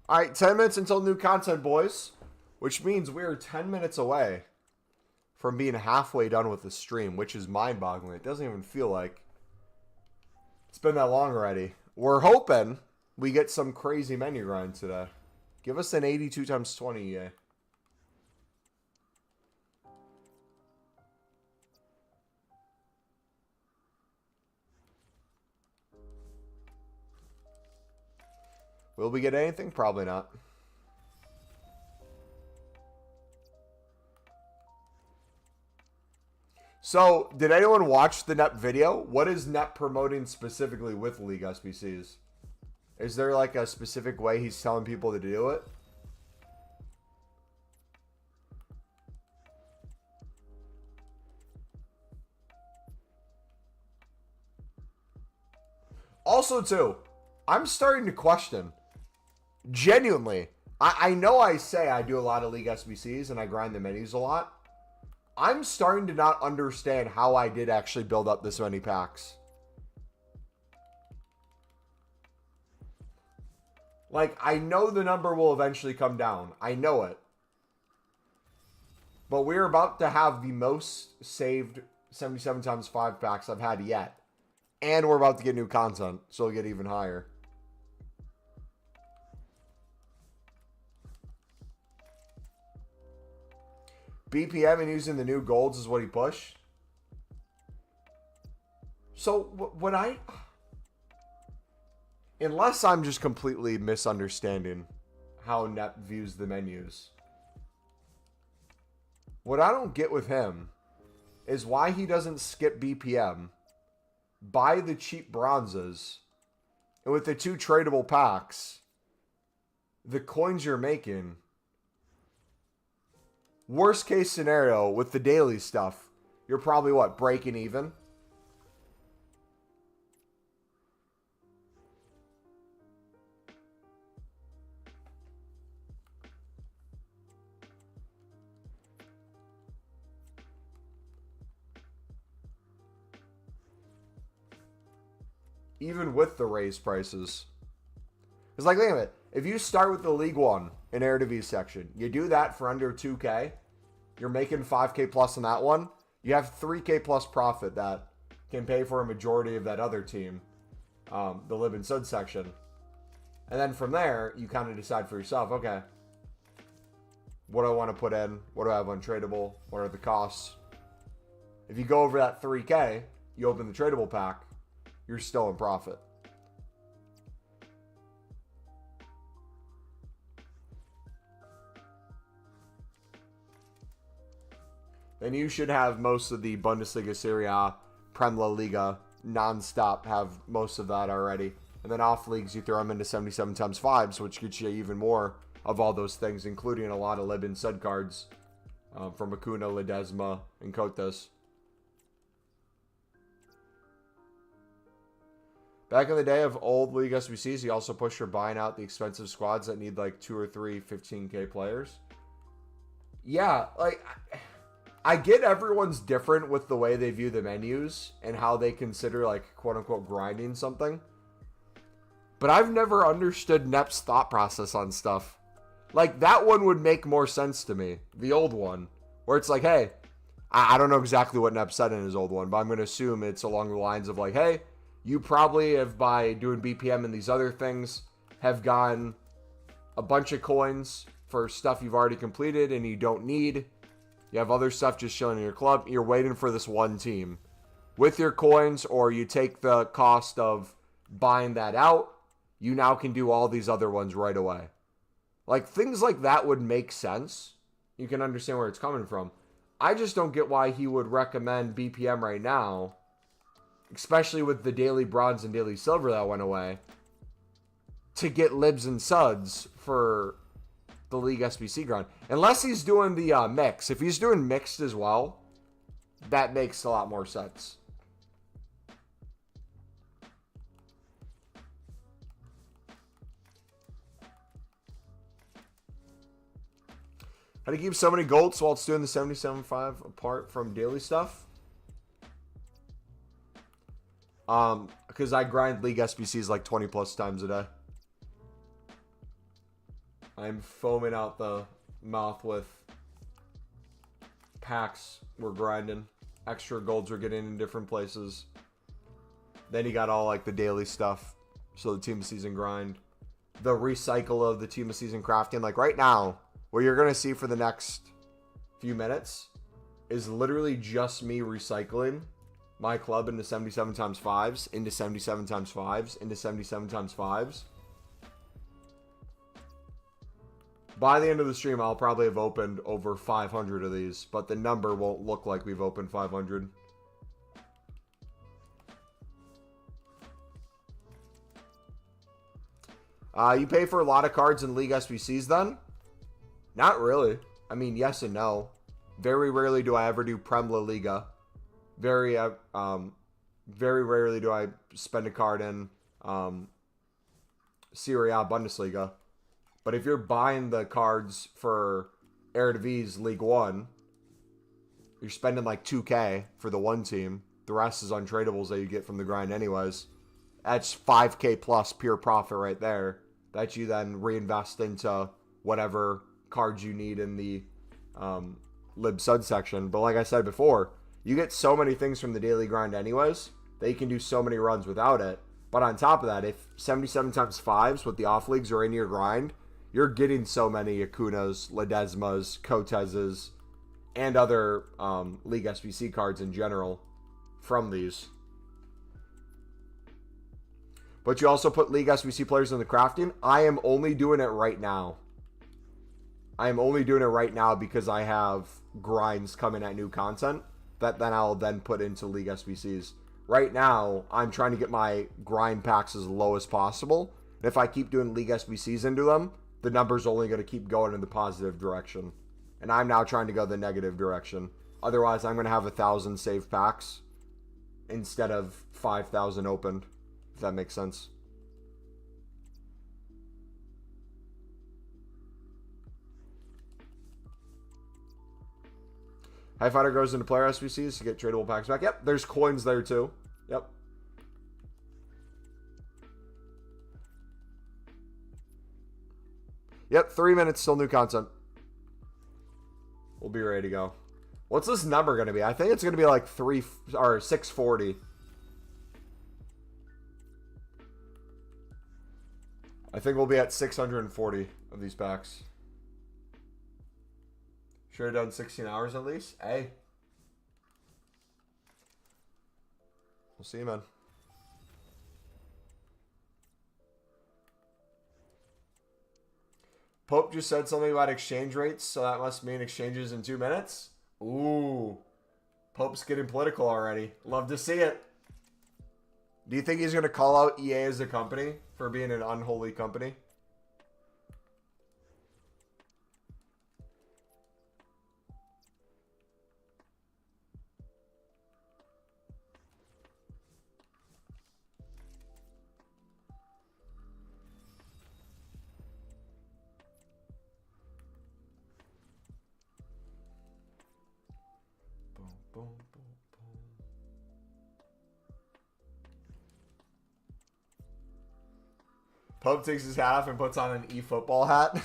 A: All right, 10 minutes until new content, boys, which means we are 10 minutes away from being halfway done with the stream, which is mind-boggling. It doesn't even feel like it's been that long already. We're hoping we get some crazy menu grind today. Give us an 82 times 20, EA. Will we get anything? Probably not. So, did anyone watch the NEP video? What is NEP promoting specifically with League SBCs? Is there like a specific way he's telling people to do it? Also, too, I'm starting to question. Genuinely, I know I say I do a lot of League SBCs and I grind the menus a lot. I'm starting to not understand how I did actually build up this many packs. Like, I know the number will eventually come down. I know it. But we're about to have the most saved 77 times 5 packs I've had yet. And we're about to get new content, so it'll get even higher. BPM and using the new golds is what he pushed. So when unless I'm just completely misunderstanding how NEP views the menus, what I don't get with him is why he doesn't skip BPM, buy the cheap bronzes, and with the 2 tradable packs, the coins you're making, worst case scenario with the daily stuff, you're probably what, breaking even? Even with the raised prices. It's like, think of it. If you start with the League One in Eredivisie section, you do that for under 2K, you're making 5K plus on that one, you have 3K plus profit that can pay for a majority of that other team, the Lib and Sud section. And then from there, you kind of decide for yourself, okay, what do I want to put in? What do I have untradeable? What are the costs? If you go over that 3K, you open the tradable pack, you're still in profit. Then you should have most of the Bundesliga, Serie A, Prem La Liga, non-stop, have most of that already. And then off leagues, you throw them into 77 times 5s, which gets you even more of all those things, including a lot of Lib and Sud cards from Acuna, Ledesma, and Cotas. Back in the day of old League SBCs, you also pushed for buying out the expensive squads that need like 2 or 3 15K players. Yeah, like, I get everyone's different with the way they view the menus and how they consider, like, quote-unquote grinding something. But I've never understood Nep's thought process on stuff. Like, that one would make more sense to me, the old one, where it's like, hey, I don't know exactly what Nep said in his old one, but I'm going to assume it's along the lines of like, hey, you probably have, by doing BPM and these other things, have gotten a bunch of coins for stuff you've already completed and you don't need. You have other stuff just chilling in your club. You're waiting for this one team with your coins, or you take the cost of buying that out. You now can do all these other ones right away. Like, things like that would make sense. You can understand where it's coming from. I just don't get why he would recommend BPM right now, especially with the daily bronze and daily silver that went away, to get libs and suds for the League SBC grind. Unless he's doing the mix. If he's doing mixed as well, that makes a lot more sense. How to keep so many golds while it's doing the 77.5 apart from daily stuff? Because I grind League SBCs like 20 plus times a day. I'm foaming out the mouth with packs we're grinding. Extra golds we're getting in different places. Then you got all like the daily stuff. So the team of season grind. The recycle of the team of season crafting. Like right now, what you're going to see for the next few minutes is literally just me recycling my club into 77 times 5s, into 77 times 5s, into 77 times 5s. By the end of the stream, I'll probably have opened over 500 of these, but the number won't look like we've opened 500. You pay for a lot of cards in League SBCs then? Not really. I mean, yes and no. Very rarely do I ever do Prem La Liga. Very rarely do I spend a card in Serie A Bundesliga. But if you're buying the cards for Eredivisie League 1, you're spending like 2K for the one team. The rest is untradables that you get from the grind anyways. That's 5K plus pure profit right there that you then reinvest into whatever cards you need in the lib sud section. But like I said before, you get so many things from the daily grind anyways that you can do so many runs without it. But on top of that, if 77 times 5s with the off leagues are in your grind, you're getting so many Acunas, Ledesmas, Coteses, and other League SBC cards in general from these. But you also put League SBC players in the crafting. I am only doing it right now. I am only doing it right now because I have grinds coming at new content that then I'll then put into League SBCs. Right now, I'm trying to get my grind packs as low as possible. And if I keep doing League SBCs into them, the number's only going to keep going in the positive direction. And I'm now trying to go the negative direction. Otherwise, I'm going to have 1,000 saved packs instead of 5,000 opened, if that makes sense. High Fighter goes into player SBCs to get tradable packs back. Yep, there's coins there too. Yep. Yep, 3 minutes, still new content. We'll be ready to go. What's this number going to be? I think it's going to be like 640. I think we'll be at 640 of these packs. Should have done 16 hours at least. Hey. We'll see you, man. Pope just said something about exchange rates, so that must mean exchanges in 2 minutes. Ooh. Pope's getting political already. Love to see it. Do you think he's going to call out EA as a company for being an unholy company? Boom, boom, boom. Pope takes his hat off and puts on an eFootball hat.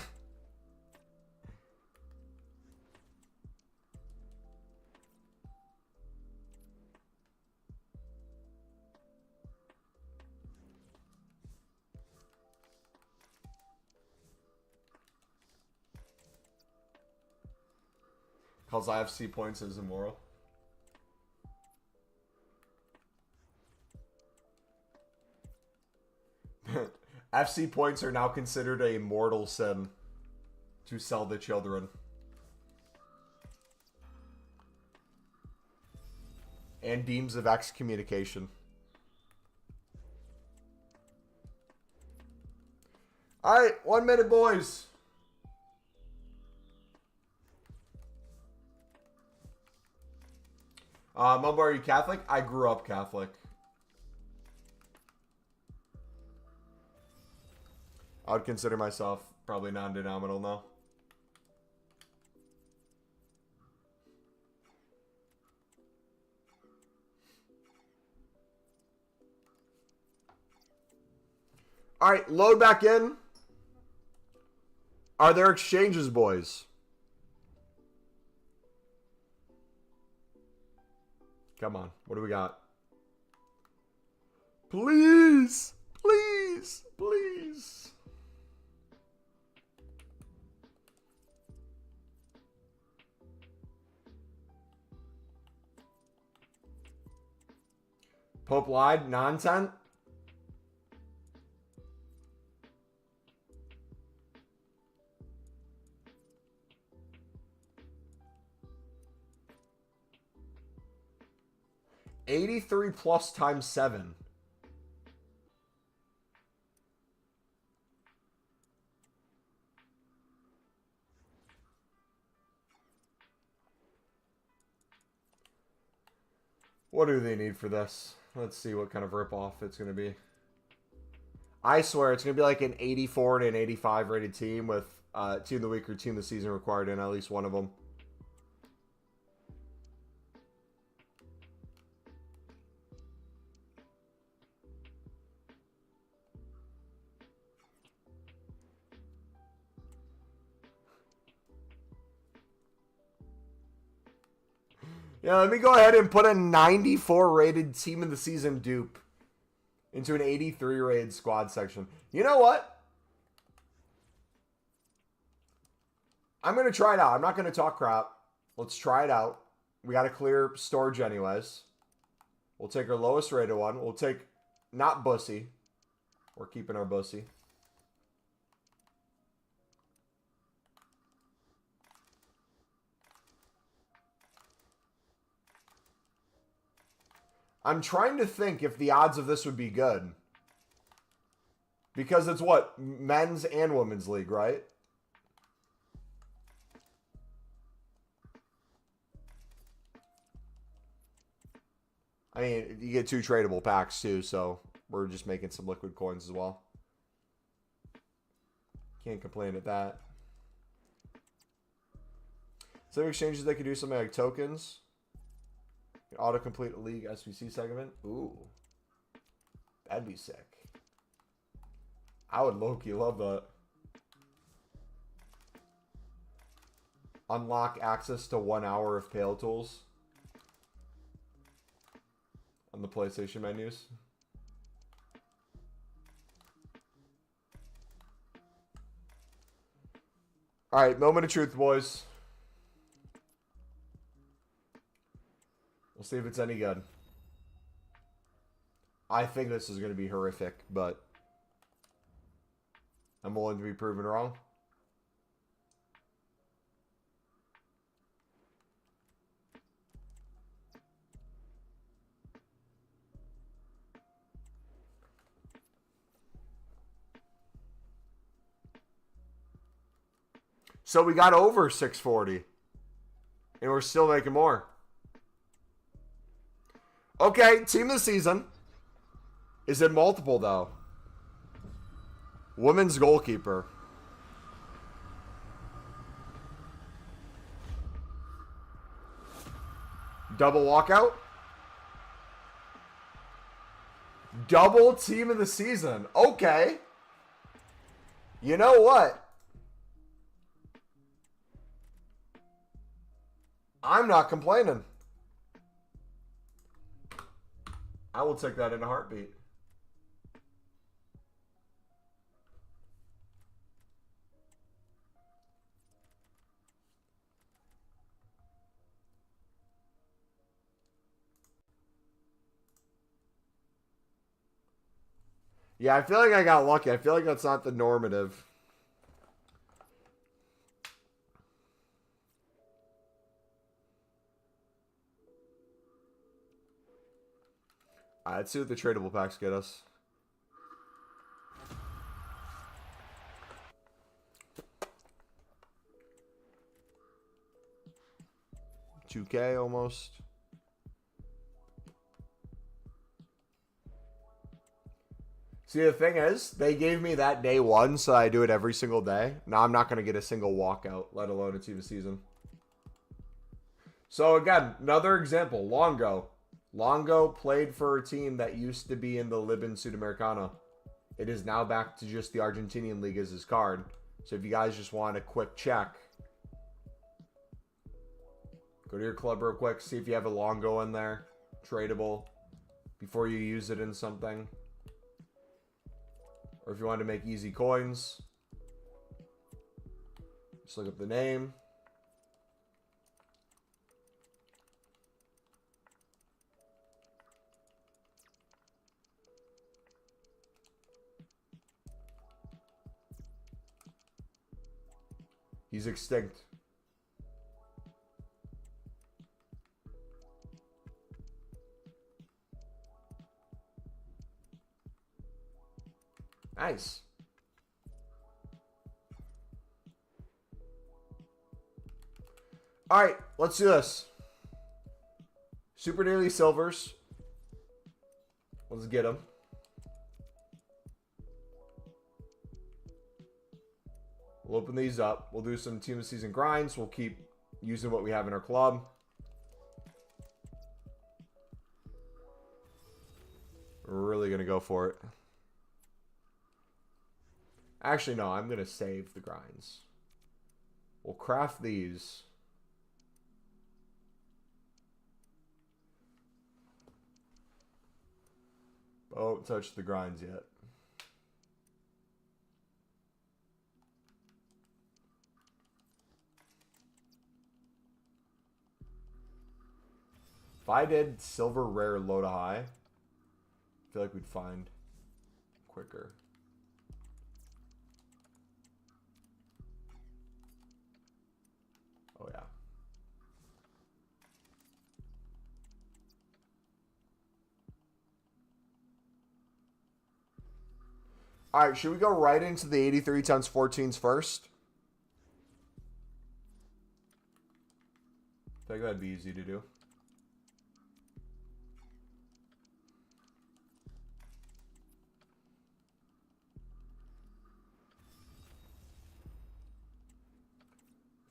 A: Calls IFC points as immoral. FC points are now considered a mortal sin to sell the children. And deems of excommunication. Alright, 1 minute, boys. Mumbo, are you Catholic? I grew up Catholic. I would consider myself probably non-denominational now. All right, load back in. Are there exchanges, boys? Come on, what do we got? Please, please, please. Pope lied, non-tent. $83 plus times 7. What do they need for this? Let's see what kind of ripoff it's going to be. I swear it's going to be like an 84 and an 85 rated team with Team of the Week or Team of the Season required in at least one of them. Yeah, let me go ahead and put a 94 rated Team of the Season dupe into an 83 rated squad section. You know what? I'm going to try it out. I'm not going to talk crap. Let's try it out. We got to clear storage anyways. We'll take our lowest rated one. We'll take not Bussy. We're keeping our Bussy. I'm trying to think if the odds of this would be good. Because it's what? Men's and women's league, right? I mean, you get 2 tradable packs too, so we're just making some liquid coins as well. Can't complain at that. Some exchanges, they could do something like tokens. Auto-complete a league SBC segment. Ooh. That'd be sick. I would low-key love that. Unlock access to 1 hour of Pale Tools on the PlayStation menus. Alright, moment of truth, boys. We'll see if it's any good. I think this is going to be horrific, but I'm willing to be proven wrong. So we got over 640. And we're still making more. Okay, team of the season. Is it multiple, though? Women's goalkeeper. Double walkout. Double team of the season. Okay. You know what? I'm not complaining. I will take that in a heartbeat. Yeah, I feel like I got lucky. I feel like that's not the normative. Alright, let's see what the tradable packs get us. $2K almost. See, the thing is, they gave me that day one, so I do it every single day. Now I'm not going to get a single walkout, let alone a team of season. So again, another example, Longo. Longo played for a team that used to be in the Libin Sudamericana. It is now back to just the Argentinian League as his card. So if you guys just want a quick check, go to your club real quick, see if you have a Longo in there, tradable, before you use it in something. Or if you want to make easy coins, just look up the name. He's extinct. Nice. All right, let's do this. Super Daily Silvers. Let's get them. We'll open these up. We'll do some team of season grinds. We'll keep using what we have in our club. We're really going to go for it. Actually, no, I'm going to save the grinds. We'll craft these. Don't touch the grinds yet. If I did silver rare low to high, I feel like we'd find quicker. Oh, yeah. All right, should we go right into the 83 times 14s first? I think that'd be easy to do.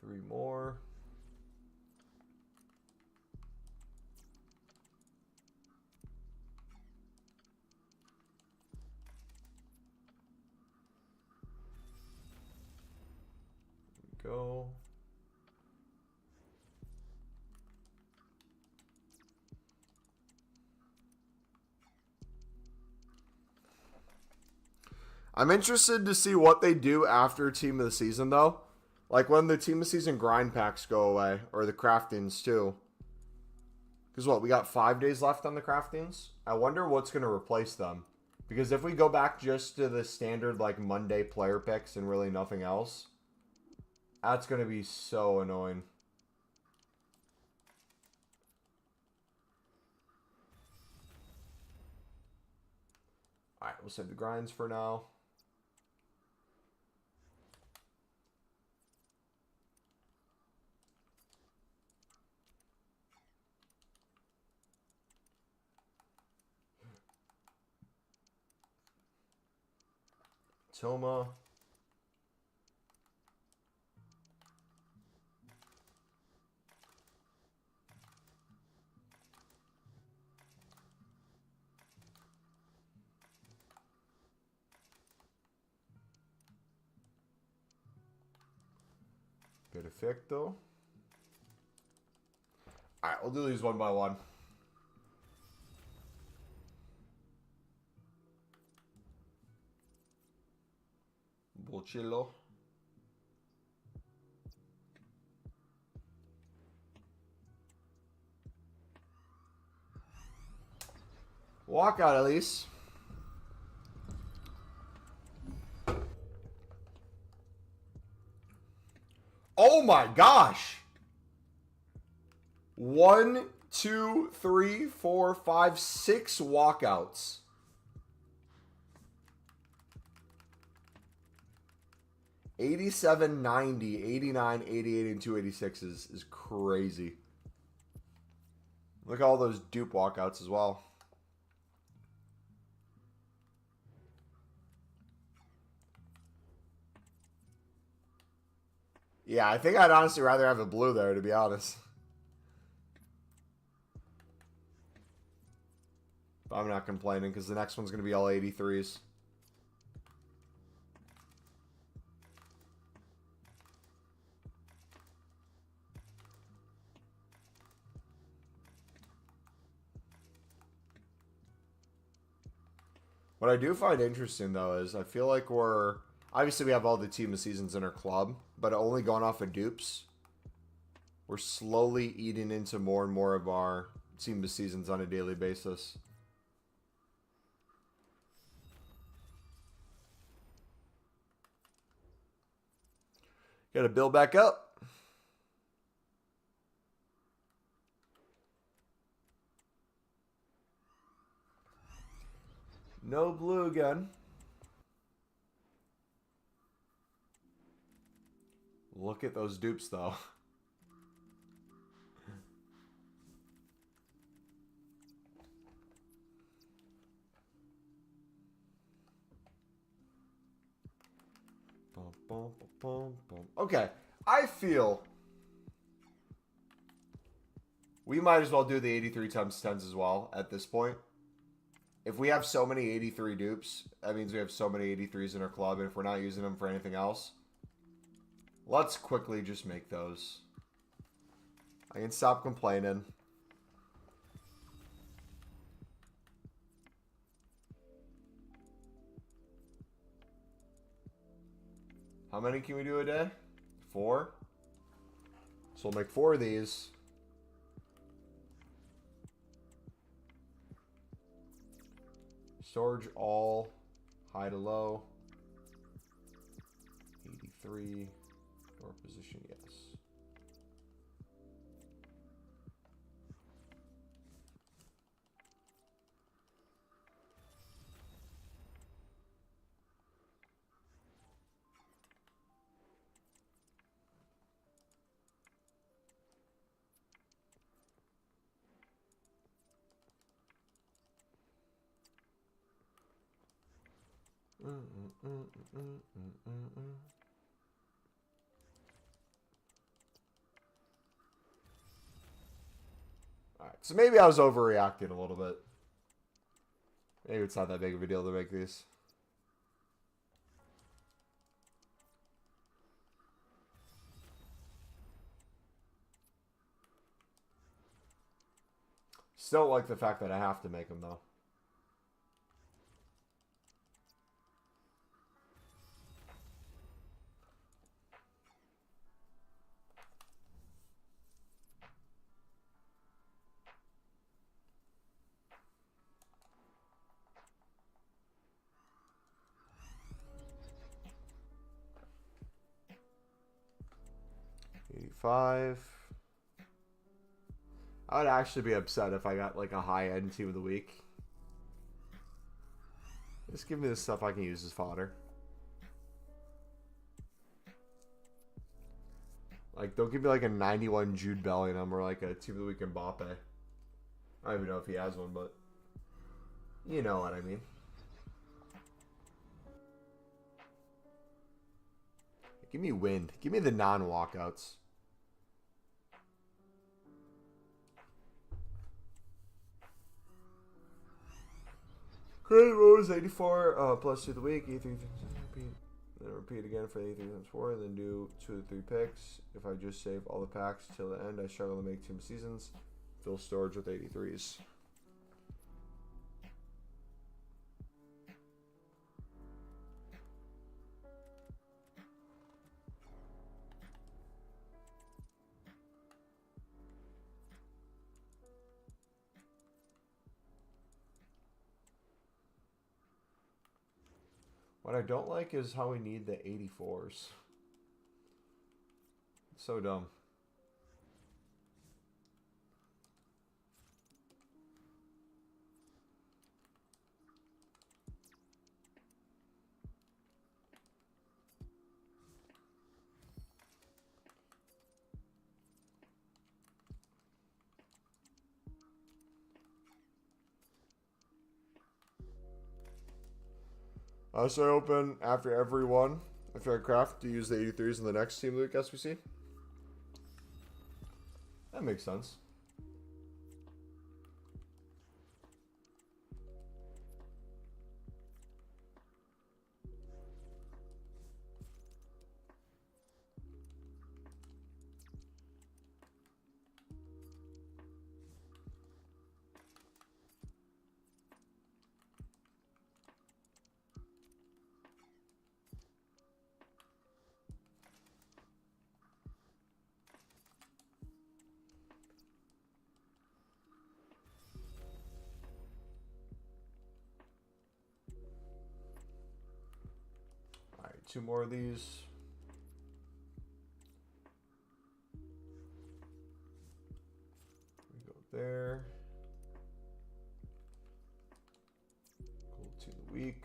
A: Three more. Go. I'm interested to see what they do after team of the season, though. Like when the team of season grind packs go away, or the craftings too. Because what, we got 5 days left on the craftings? I wonder what's going to replace them. Because if we go back just to the standard, like, Monday player picks and really nothing else, that's going to be so annoying. Alright, we'll save the grinds for now. Toma. Perfecto. Alright, we'll do these one by one. Bolchillo. Walkout at least. Oh my gosh. 1, 2, 3, 4, 5, 6 walkouts. $87, $90, $89, $88, and $286 is crazy. Look at all those dupe walkouts as well. Yeah, I think I'd honestly rather have a blue there, to be honest. But I'm not complaining because the next one's going to be all 83s. What I do find interesting, though, is I feel like we're... Obviously, we have all the team of seasons in our club, but only going off of dupes. We're slowly eating into more and more of our team of seasons on a daily basis. Got to build back up. No blue again. Look at those dupes, though. Okay, I feel we might as well do the 83 times 10s as well at this point. If we have so many 83 dupes, that means we have so many 83s in our club, and if we're not using them for anything else, let's quickly just make those. I can stop complaining. How many can we do a day? 4. So we'll make 4 of these. Storage all. High to low. 83. Door position, yes. Alright, so maybe I was overreacting a little bit. Maybe it's not that big of a deal to make these. Still like the fact that I have to make them, though. EAFC25. I would actually be upset if I got like a high-end team of the week. Just give me the stuff I can use as fodder. Like, don't give me like a 91 Jude Bellingham or like a team of the week Mbappe. I don't even know if he has one, but you know what I mean. Give me wind. Give me the non-walkouts. Great, what was 84 plus 2 of the week? 83 repeat. Then repeat again for 83 times 4, and then do 2 to 3 picks. If I just save all the packs till the end, I struggle to make team seasons. Fill storage with 83s. What I don't like is how we need the 84s. It's so dumb. So I open after every one. If I craft to use the 83s in the next team of the week SBC. That makes sense. Alright, 2 more of these. We go there. Gold to the week.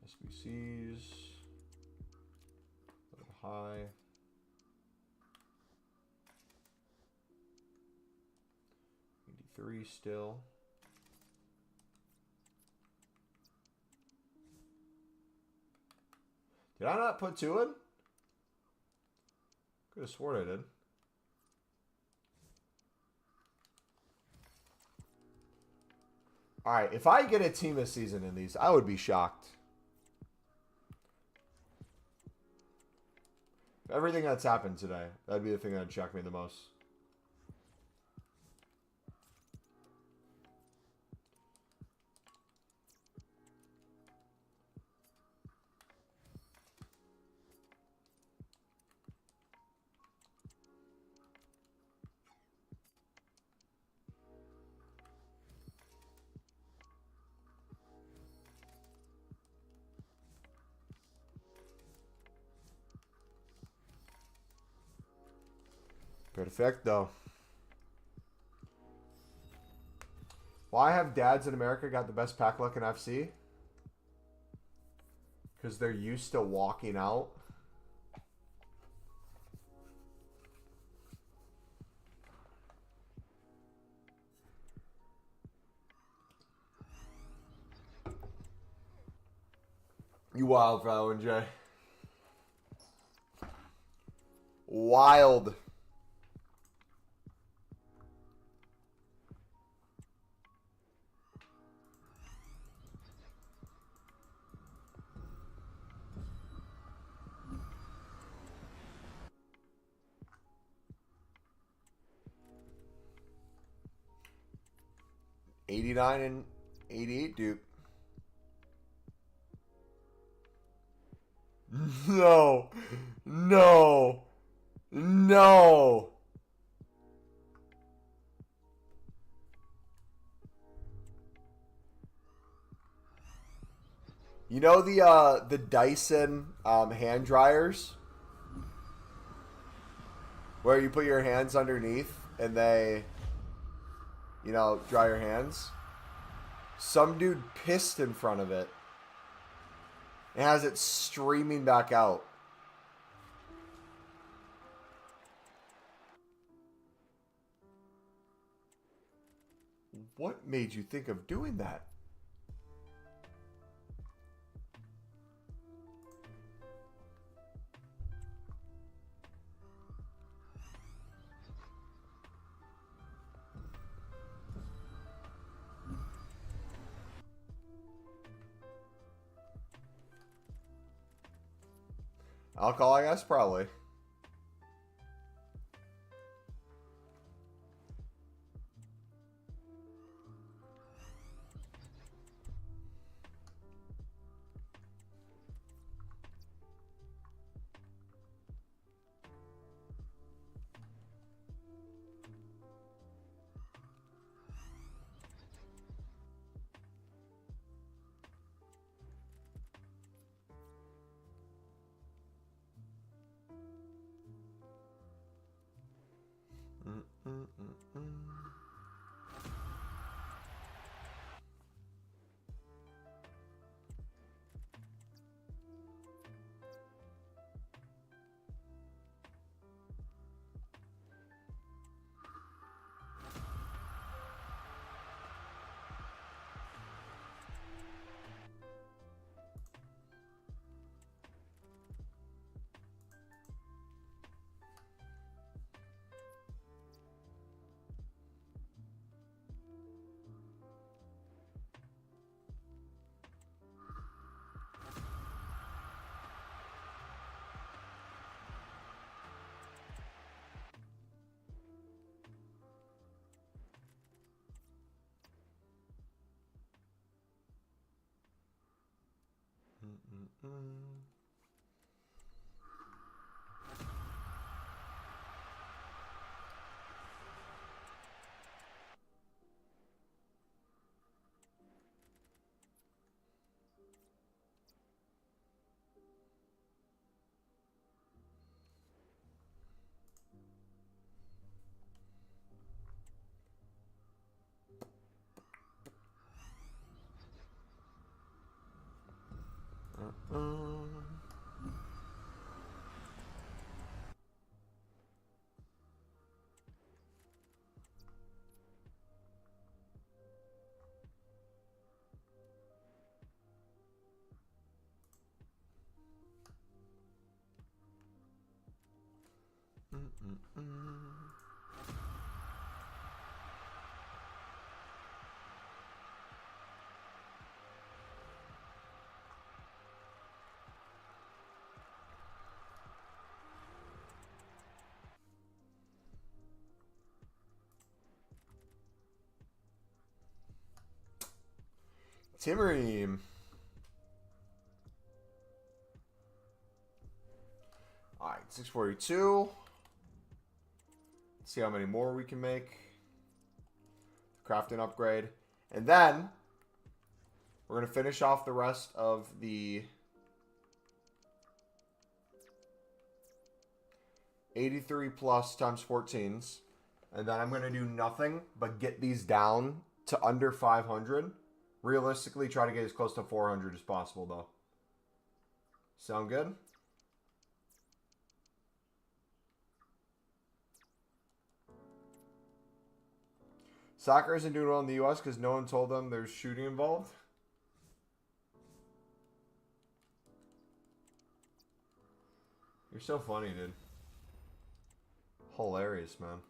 A: SBCs. High. '83 still. Did I not put 2 in? Could have sworn I did. Alright, if I get a team of season in these, I would be shocked. Everything that's happened today, that'd be the thing that'd shock me the most. Perfecto. Why have dads in America got the best pack luck in FC? Because they're used to walking out. You wild for that one, Jay. Wild. '89 and '88, Duke. No. No. No. You know the Dyson hand dryers? Where you put your hands underneath and they, you know, dry your hands? Some dude pissed in front of it. It has it streaming back out. What made you think of doing that? Alcohol, I guess, probably. Timmerim. Alright, 642. Let's see how many more we can make. Crafting upgrade. And then we're going to finish off the rest of the 83 plus times 14s. And then I'm going to do nothing but get these down to under 500. Realistically, try to get as close to 400 as possible, though. Sound good? Soccer isn't doing well in the U.S. because no one told them there's shooting involved. You're so funny, dude. Hilarious, man.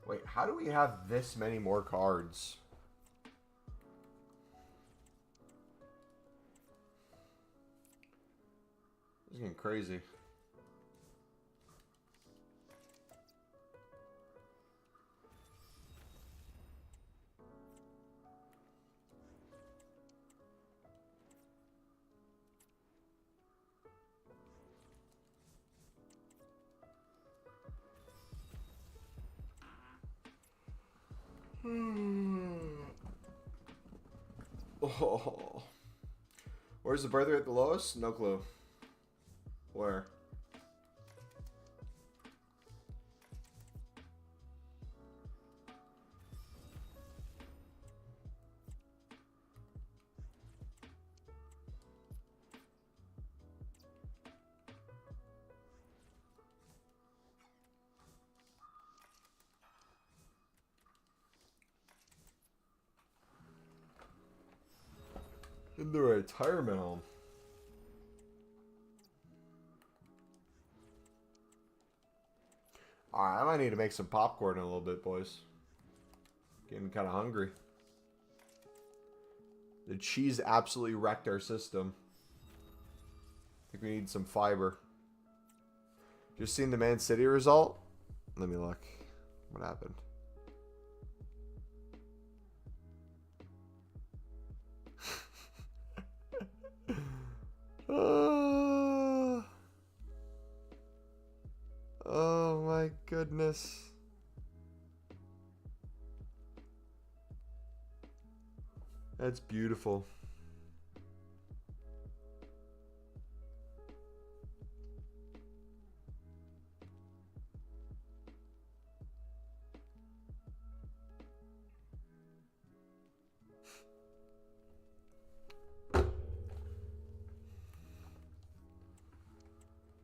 A: Wait, how do we have this many more cards? This is getting crazy. Oh. Where's the birth rate at the lowest? No clue. Where? In the retirement home. Alright, I might need to make some popcorn in a little bit, boys. Getting kind of hungry. The cheese absolutely wrecked our system. I think we need some fiber. Just seen the Man City result? Let me look. What happened? Oh my goodness. That's beautiful.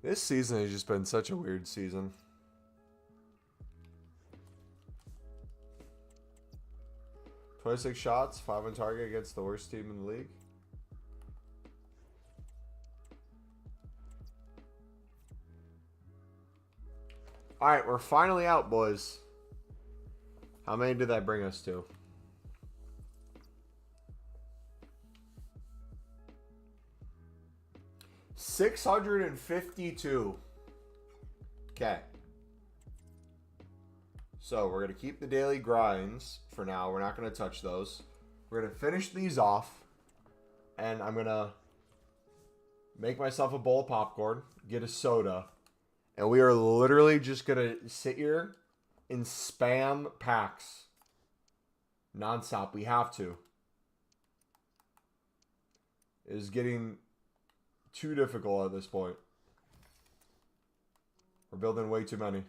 A: This season has just been such a weird season. "26 shots, 5 on target against the worst team in the league." Alright, we're finally out, boys. How many did that bring us to? $652. Okay. So we're going to keep the daily grinds for now. We're not going to touch those. We're going to finish these off. And I'm going to make myself a bowl of popcorn, get a soda. And we are literally just going to sit here and spam packs. Nonstop. We have to. It is getting too difficult at this point. We're building way too many.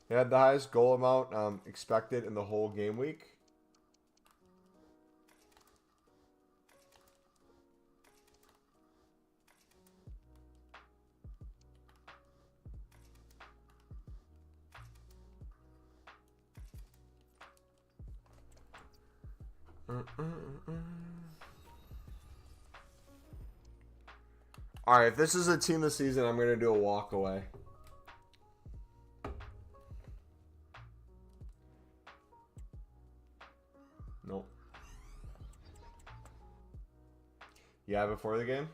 A: He had the highest goal amount expected in the whole game week. Alright, if this is a team this season, I'm going to do a walk away. Nope. Yeah, before the game?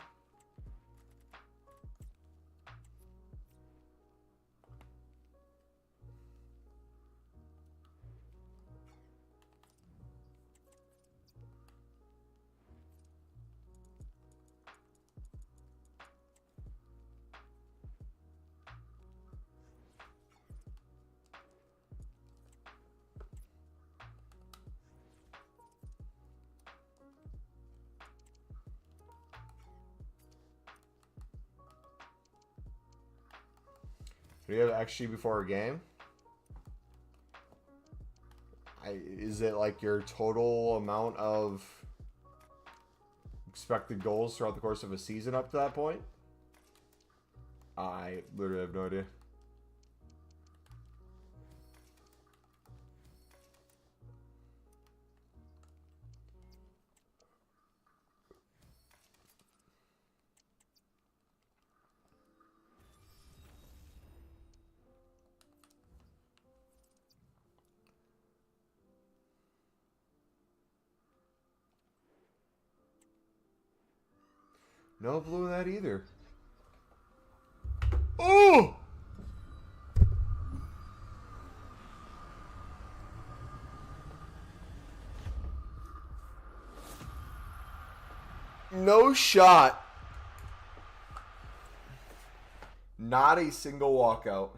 A: Do you have XG before a game? Is it like your total amount of expected goals throughout the course of a season up to that point? I literally have no idea. No blue in that either. Oh! No shot. Not a single walkout.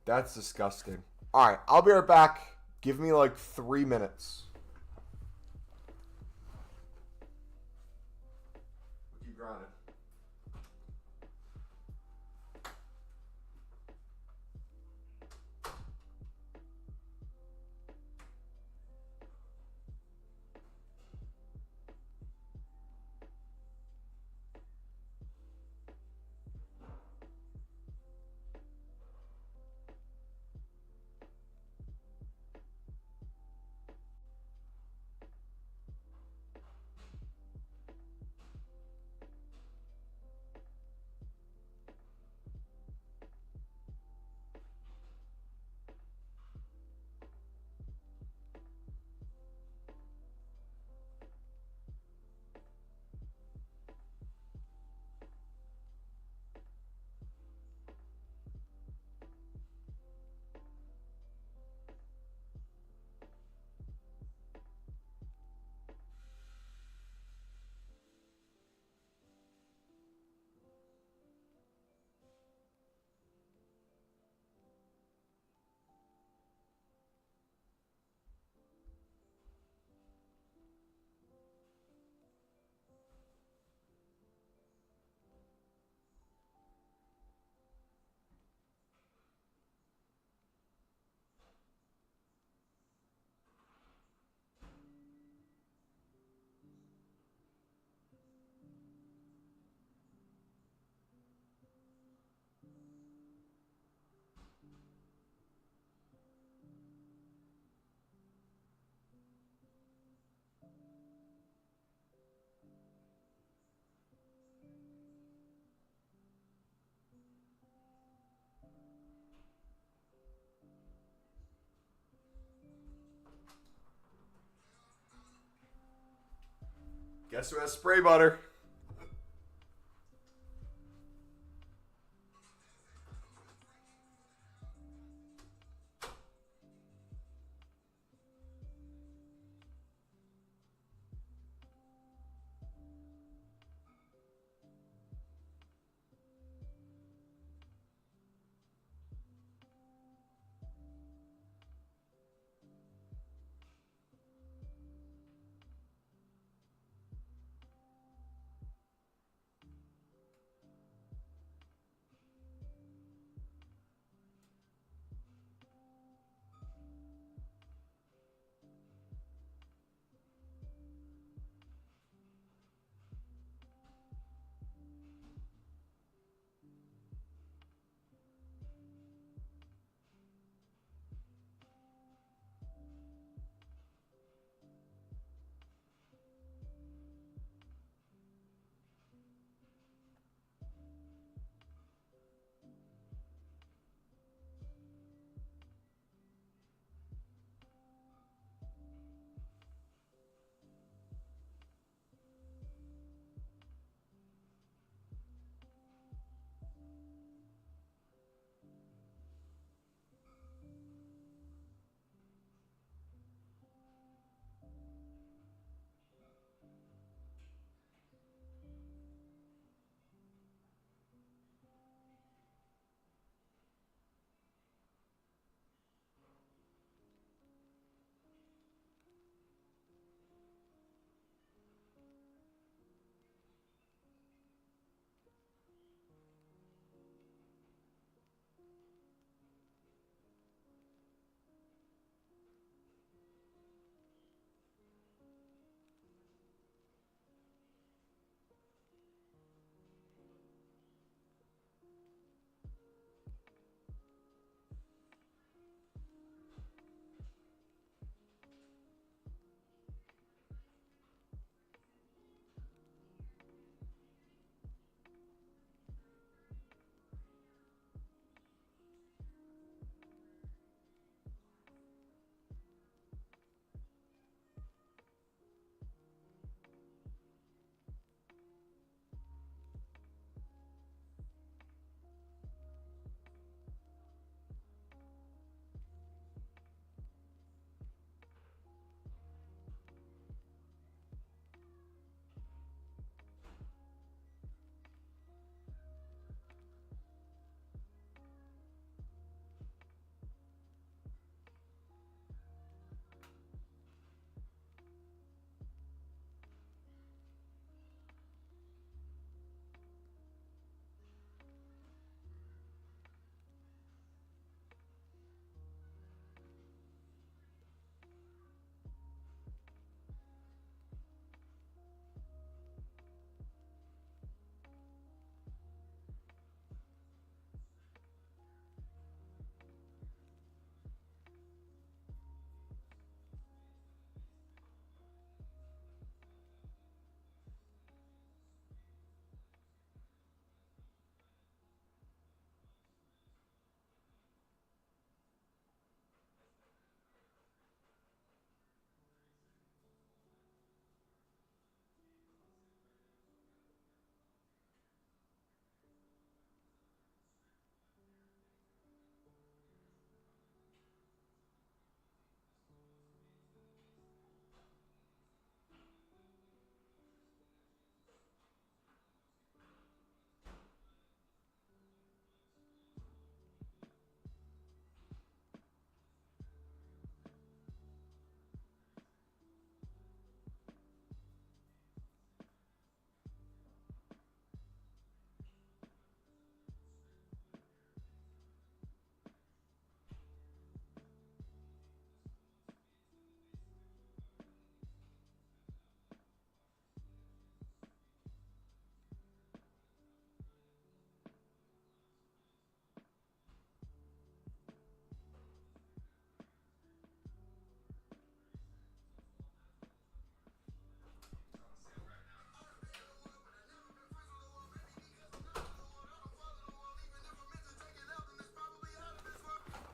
A: That's disgusting. All right, I'll be right back. Give me like 3 minutes. We'll keep grinding. Guess who has spray butter?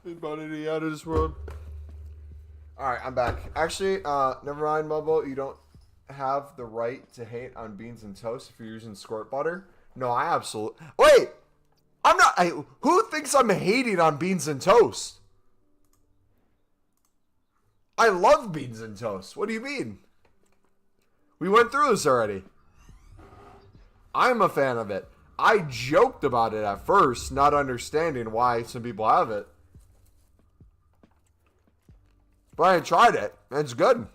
A: Anybody in the out of this world? Alright, I'm back. Actually, never mind, Mumbo. You don't have the right to hate on beans and toast if you're using squirt butter. No, I absolutely... Wait! I'm not... who thinks I'm hating on beans and toast? I love beans and toast. What do you mean? We went through this already. I'm a fan of it. I joked about it at first, not understanding why some people have it. But I tried it. It's good.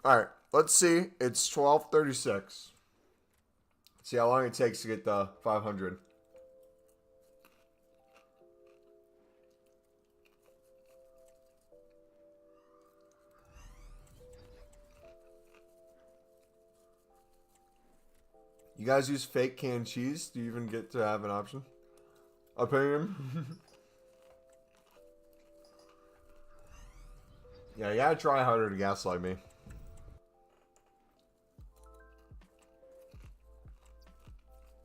A: Alright, let's see. It's 12:36. See how long it takes to get the 500. You guys use fake canned cheese? Do you even get to have an option? Opinion? Yeah, you gotta try harder to gaslight me.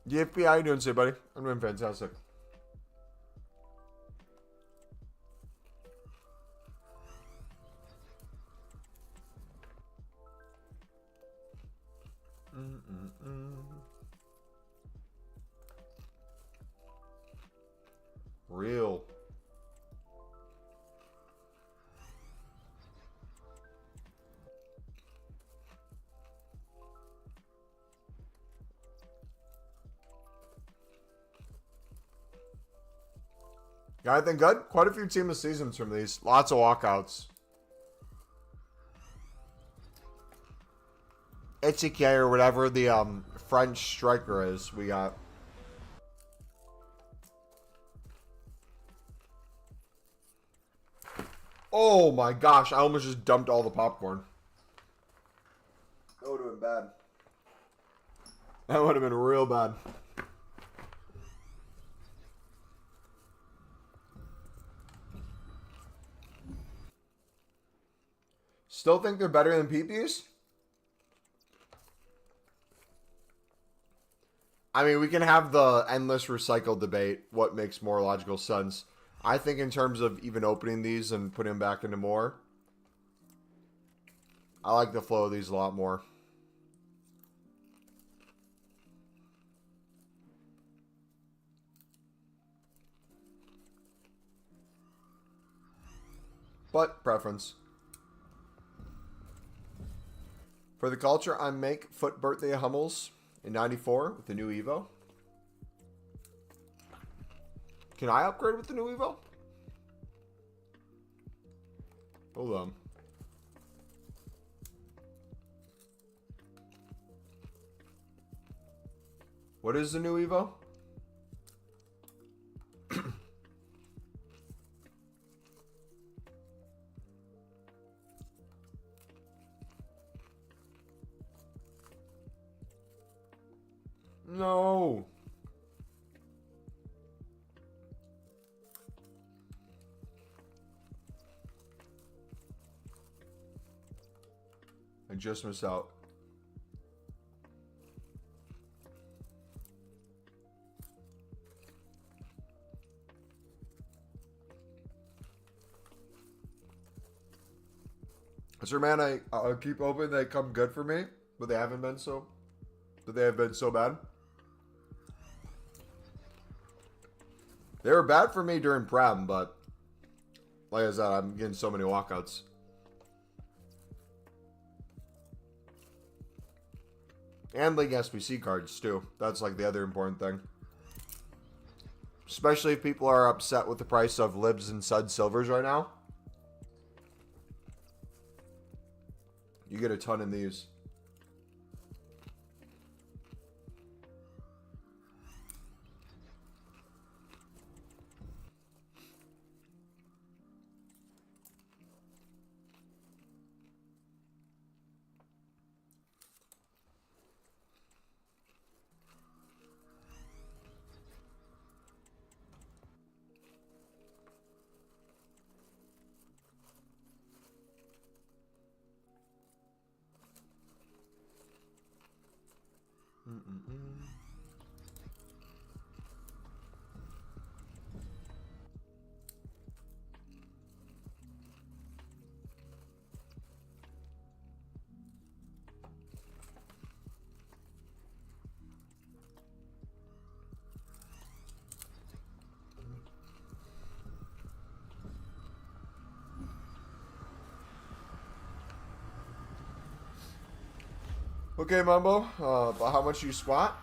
A: DFP, how you doing today, buddy? I'm doing fantastic. Real. Got anything good? Quite a few team of seasons from these. Lots of walkouts. Ichike or whatever the French striker is, we got. Oh my gosh, I almost just dumped all the popcorn. That would have been bad. That would have been real bad. Still think they're better than PPs? I mean, we can have the endless recycle debate. What makes more logical sense? I think in terms of even opening these and putting them back into more, I like the flow of these a lot more. But preference. For the culture, I make foot birthday Hummels in 94 with the new Evo. Can I upgrade with the new Evo? Hold on. What is the new Evo? No. I just missed out. Sir, man, I keep hoping they come good for me, but they haven't been so. But they have been so bad. They were bad for me during Prem, but like I said, I'm getting so many walkouts. And League SBC cards, too. That's like the other important thing. Especially if people are upset with the price of Libs and Sud Silvers right now. You get a ton in these. Okay, Mumbo. About how much you squat?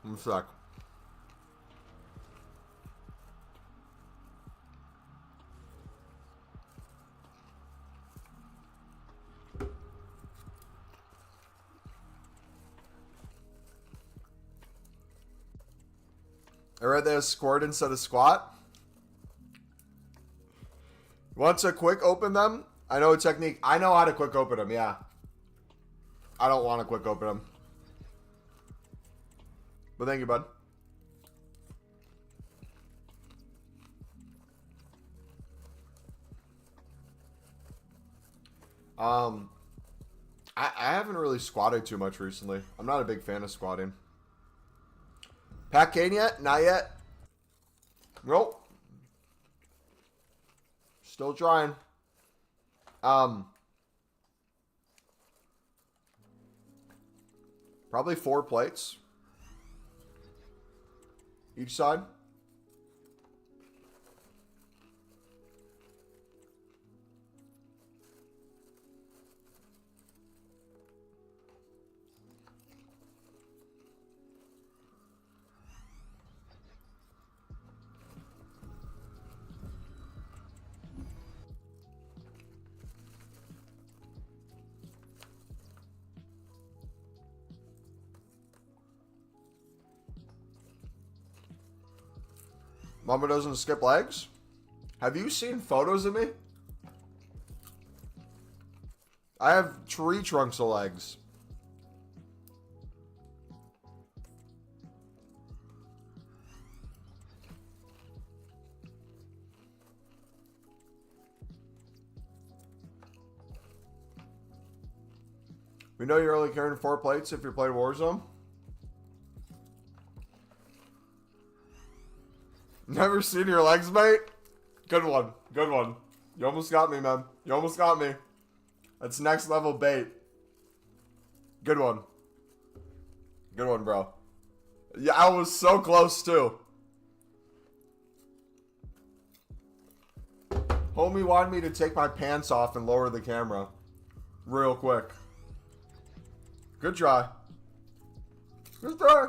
A: One sec. I read that as squirt instead of squat. Want to quick open them? I know a technique. I know how to quick open them, yeah. I don't want to quick open them. But thank you, bud. I haven't really squatted too much recently. I'm not a big fan of squatting. Pack Kane yet? Not yet. Nope. Still trying. Probably 4 plates. Each side. Mama doesn't skip legs? Have you seen photos of me? I have tree trunks of legs. We know you're only carrying 4 plates if you're playing Warzone. Never seen your legs, mate? Good one. Good one. You almost got me, man. You almost got me. That's next level bait. Good one. Good one, bro. Yeah, I was so close, too. Homie wanted me to take my pants off and lower the camera. Real quick. Good try. Good try.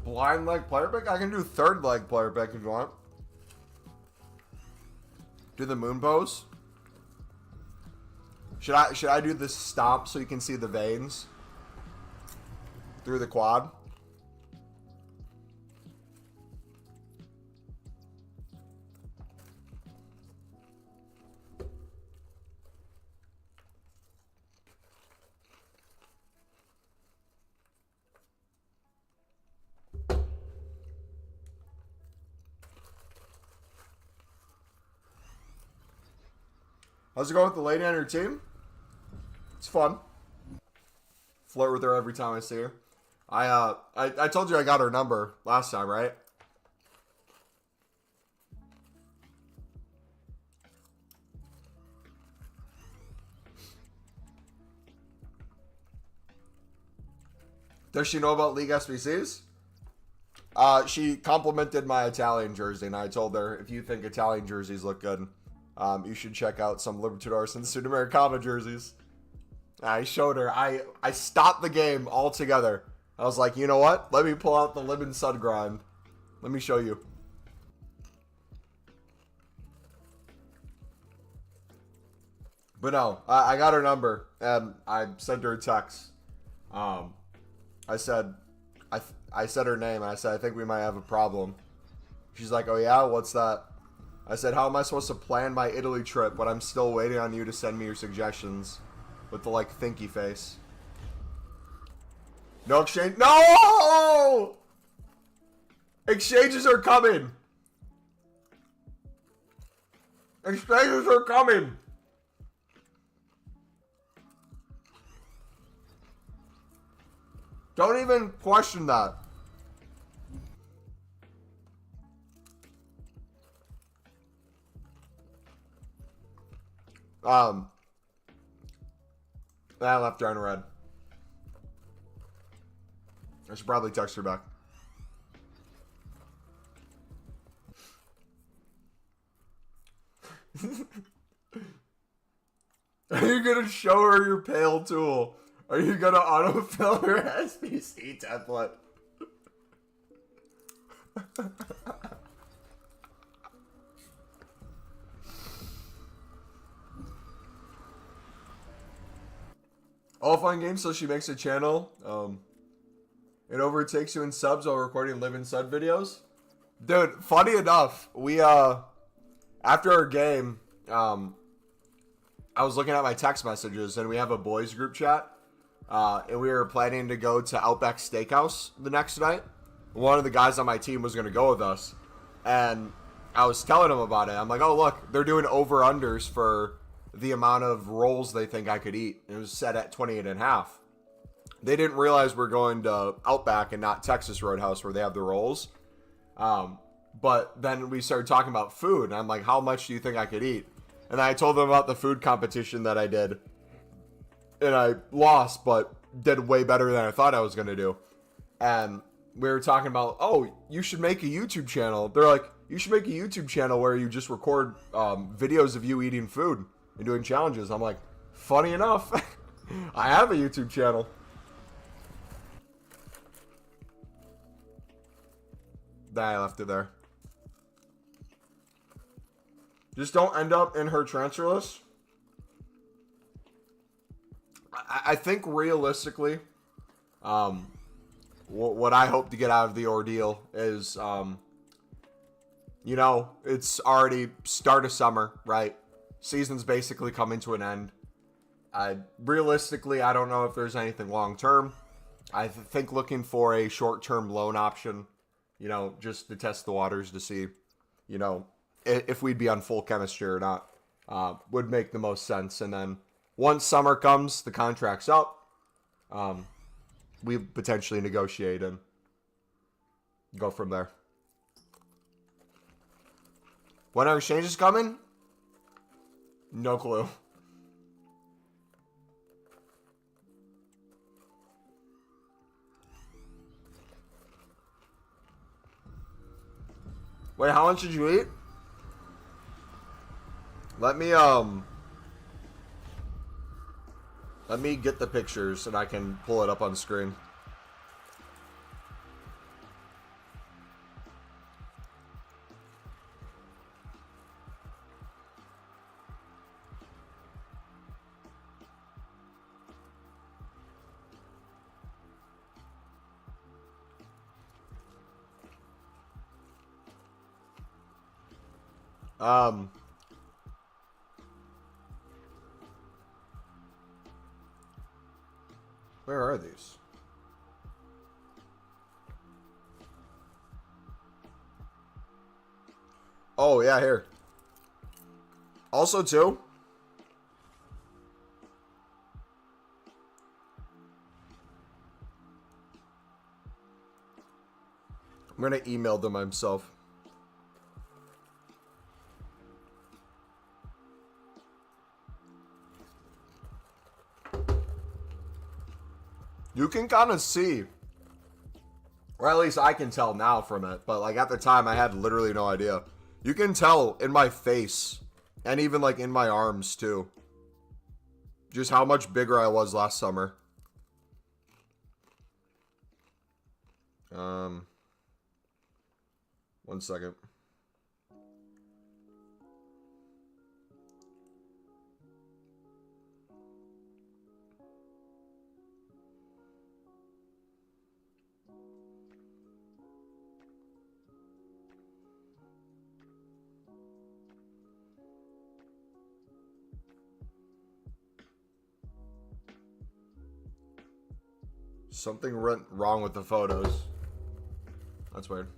A: Blind leg player pick? I can do third leg player pick if you want. Do the moon pose. Should I do the stomp so you can see the veins through the quad? How's it going with the lady on your team? It's fun. Flirt with her every time I see her. I told you I got her number last time, right? Does she know about League SBCs? She complimented my Italian jersey, and I told her, if you think Italian jerseys look good, you should check out some Libertadores and Sudamericana jerseys. I showed her. I stopped the game altogether. I was like, you know what? Let me pull out the Lemon Sun grind. Let me show you. But no, I got her number, and I sent her a text. I said, I said her name, and I said, I think we might have a problem. She's like, oh yeah, what's that? I said, how am I supposed to plan my Italy trip when I'm still waiting on you to send me your suggestions? With the, like, thinky face. No exchange. No! Exchanges are coming. Exchanges are coming. Don't even question that. I left her on red. I should probably text her back. Are you gonna show her your pale tool? Are you gonna autofill her SBC template? All fun games till she makes a channel. It overtakes you in subs while recording live in sub videos. Dude, funny enough, we after our game, I was looking at my text messages, and we have a boys group chat, and we were planning to go to Outback Steakhouse the next night. One of the guys on my team was going to go with us, and I was telling him about it. I'm like, oh look, they're doing over-unders for the amount of rolls they think I could eat. It was set at 28.5. They didn't realize we're going to Outback and not Texas Roadhouse where they have the rolls. But then we started talking about food, and I'm like, how much do you think I could eat? And I told them about the food competition that I did. And I lost, but did way better than I thought I was going to do. And we were talking about, oh, you should make a YouTube channel. They're like, you should make a YouTube channel where you just record videos of you eating food and doing challenges. I'm like, funny enough, I have a YouTube channel. Then I left it there. Just don't end up in her transfer list. I think realistically, what I hope to get out of the ordeal is, you know, it's already start of summer, right? Season's basically coming to an end. Realistically, I don't know if there's anything long-term. I think looking for a short-term loan option, you know, just to test the waters to see, you know, if we'd be on full chemistry or not, would make the most sense. And then once summer comes, the contract's up, we potentially negotiate and go from there. When are exchanges coming? No clue. Wait, how much did you eat? Let me get the pictures and I can pull it up on screen. Where are these? Oh, yeah, here. Also, too, I'm going to email them myself. You can kind of see, or at least I can tell now from it, but like at the time I had literally no idea. You can tell in my face and even like in my arms too, just how much bigger I was last summer. One second. Something went wrong with the photos. That's weird.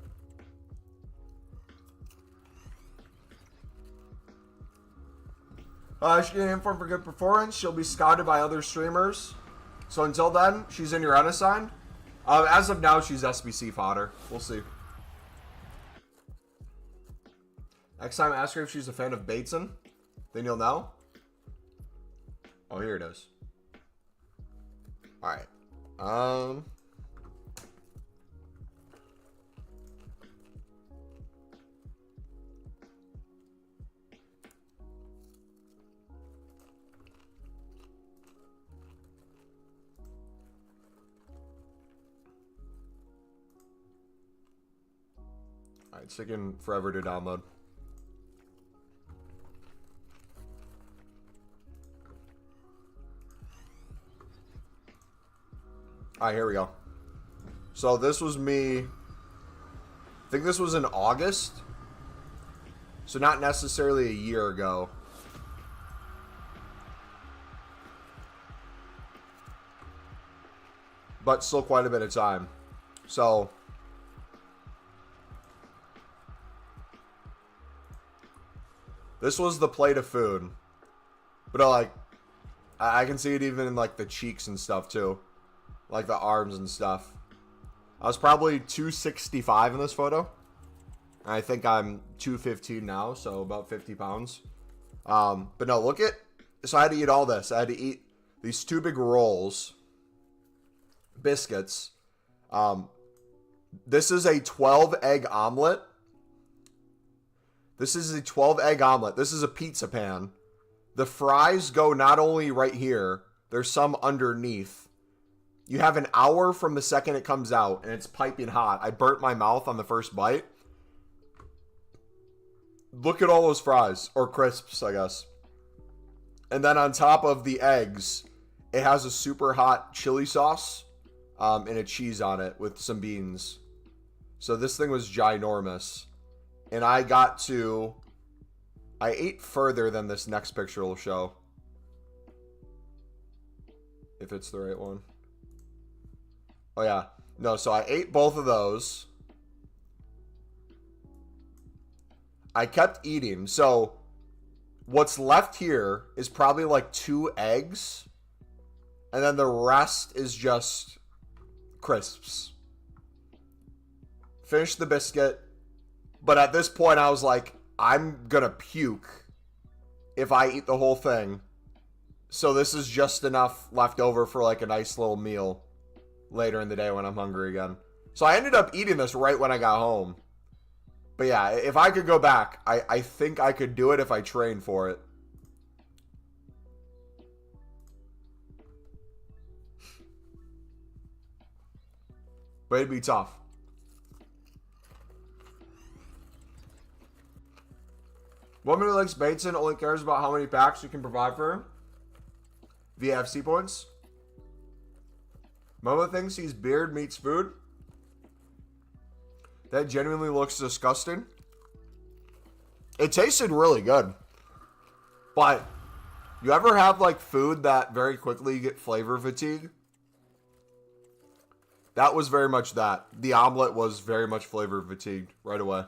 A: She's getting informed for good performance. She'll be scouted by other streamers. So until then, she's in your unassigned. As of now, she's SBC fodder. We'll see. Next time, ask her if she's a fan of Bateson. Then you'll know. Oh, here it is. All right. All right, it's taking forever to download. All right, here we go. So this was me. I think this was in August. So not necessarily a year ago. But still quite a bit of time. So this was the plate of food. But like, I can see it even in like the cheeks and stuff too. Like the arms and stuff. I was probably 265 in this photo. And I think I'm 215 now, so about 50 pounds. But no, look at... So I had to eat all this. I had to eat these 2 big rolls. Biscuits. This is a 12-egg omelet. This is a 12-egg omelet. This is a pizza pan. The fries go not only right here, there's some underneath. You have an hour from the second it comes out, and it's piping hot. I burnt my mouth on the first bite. Look at all those fries, or crisps, I guess. And then on top of the eggs, it has a super hot chili sauce and a cheese on it with some beans. So this thing was ginormous. And I ate further than this next picture will show. If it's the right one. Oh, yeah. No, so I ate both of those. I kept eating. So what's left here is probably like 2 eggs. And then the rest is just crisps. Finished the biscuit. But at this point, I was like, I'm going to puke if I eat the whole thing. So this is just enough left over for like a nice little meal later in the day when I'm hungry again. So I ended up eating this right when I got home. But yeah, if I could go back, I think I could do it if I trained for it. But it'd be tough. Woman who likes Bateson only cares about how many packs you can provide for her. VFC points. Mumbo thinks he's beard meets food. That genuinely looks disgusting. It tasted really good. But you ever have like food that very quickly you get flavor fatigue? That was very much that. The omelet was very much flavor fatigued right away.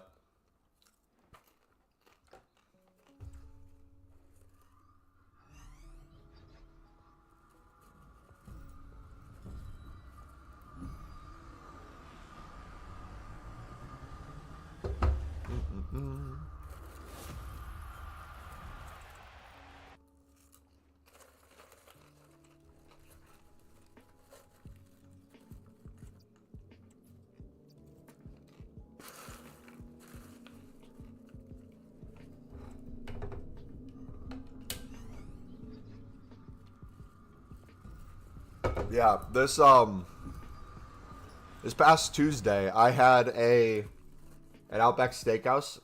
A: Yeah, this past Tuesday, I had an Outback Steakhouse,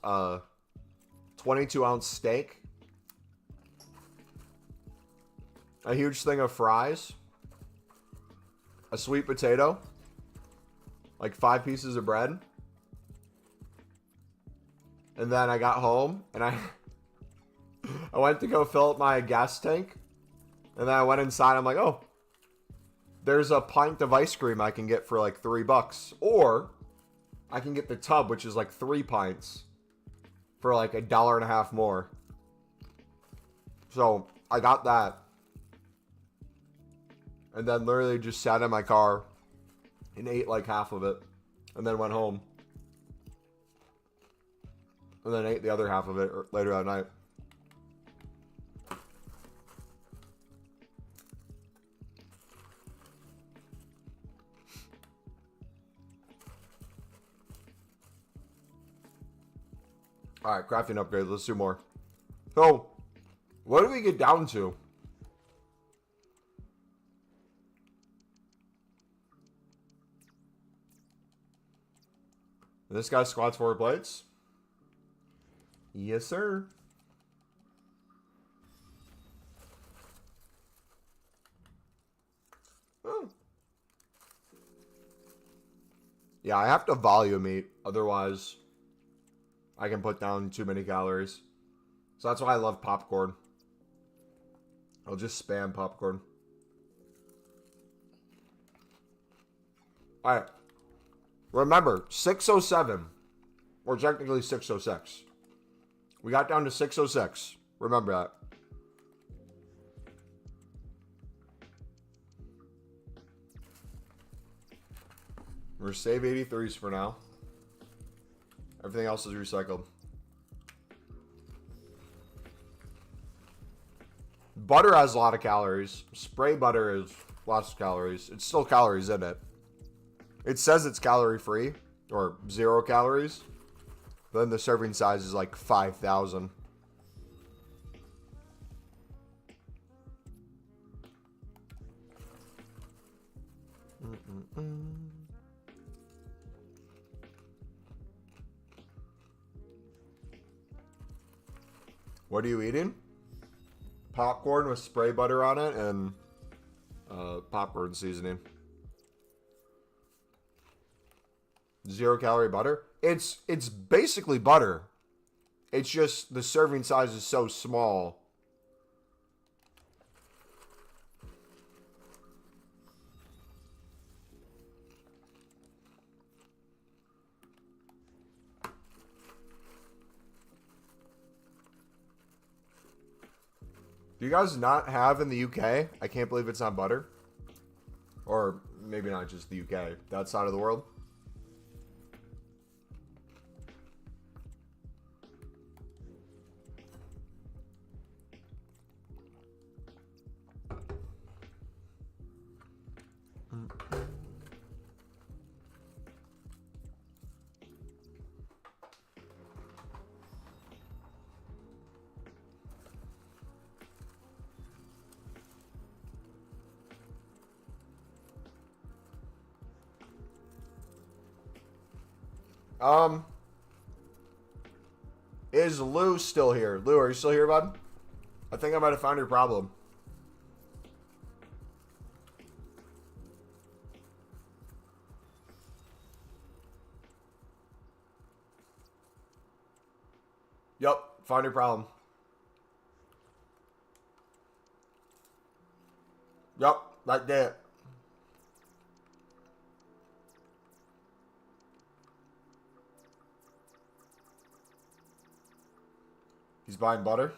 A: 22-ounce steak, a huge thing of fries, a sweet potato, like 5 pieces of bread, and then I got home and I went to go fill up my gas tank, and then I went inside. I'm like, oh. there's a pint of ice cream I can get for like $3. Or I can get the tub, which is like 3 pints, for like $1.50 more. So I got that. And then literally just sat in my car and ate like half of it. And then went home. And then ate the other half of it later that night. Alright, crafting upgrades. Let's do more. So, what do we get down to? This guy squats 4 plates? Yes, sir. Oh. Yeah, I have to volume eat. Otherwise, I can put down too many calories. So that's why I love popcorn. I'll just spam popcorn. Alright. Remember, 607. Or technically 606. We got down to 606. Remember that. We're save 83s for now. Everything else is recycled. Butter has a lot of calories. Spray butter is lots of calories. It's still calories in it. It says it's calorie free or 0 calories. But then the serving size is like 5,000. What are you eating? Popcorn with spray butter on it and popcorn seasoning. 0 calorie butter. It's basically butter. It's just the serving size is so small. Do you guys not have in the UK? I can't believe it's not butter. Or maybe not just the UK. That side of the world. Is Lou still here? Lou, are you still here, bud? I think I might have found your problem. Yep, found your problem. Yep, like that. He's buying butter.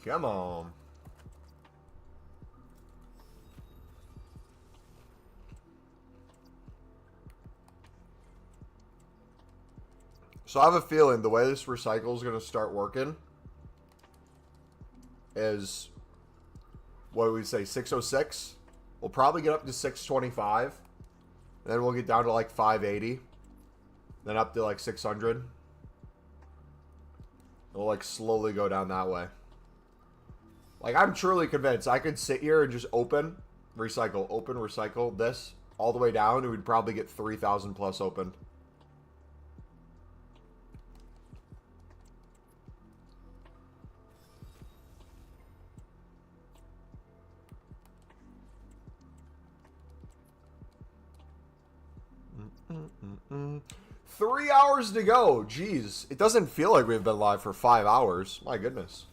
A: Come on. So I have a feeling the way this recycle is going to start working is, what do we say, 606? We'll probably get up to 625. Then we'll get down to like 580. Then up to like 600. We'll like slowly go down that way. Like, I'm truly convinced I could sit here and just open recycle this all the way down, and we'd probably get 3,000 plus opened. Mm-mm-mm-mm. 3 hours to go. Jeez. It doesn't feel like we've been live for 5 hours. My goodness.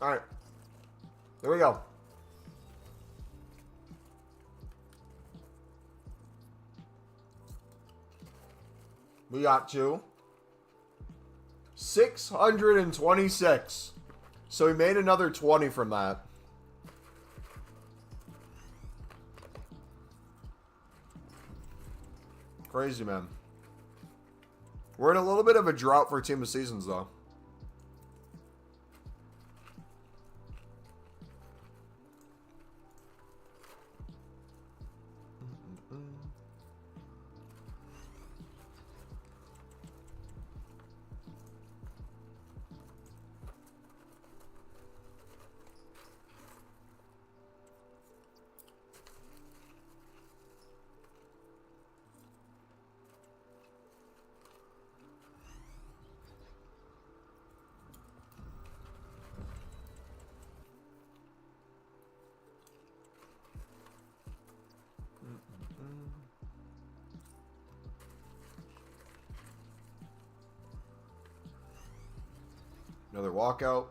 A: All right. There we go. We got to 626. So we made another 20 from that. Crazy, man. We're in a little bit of a drought for Team of Seasons, though. Another walkout.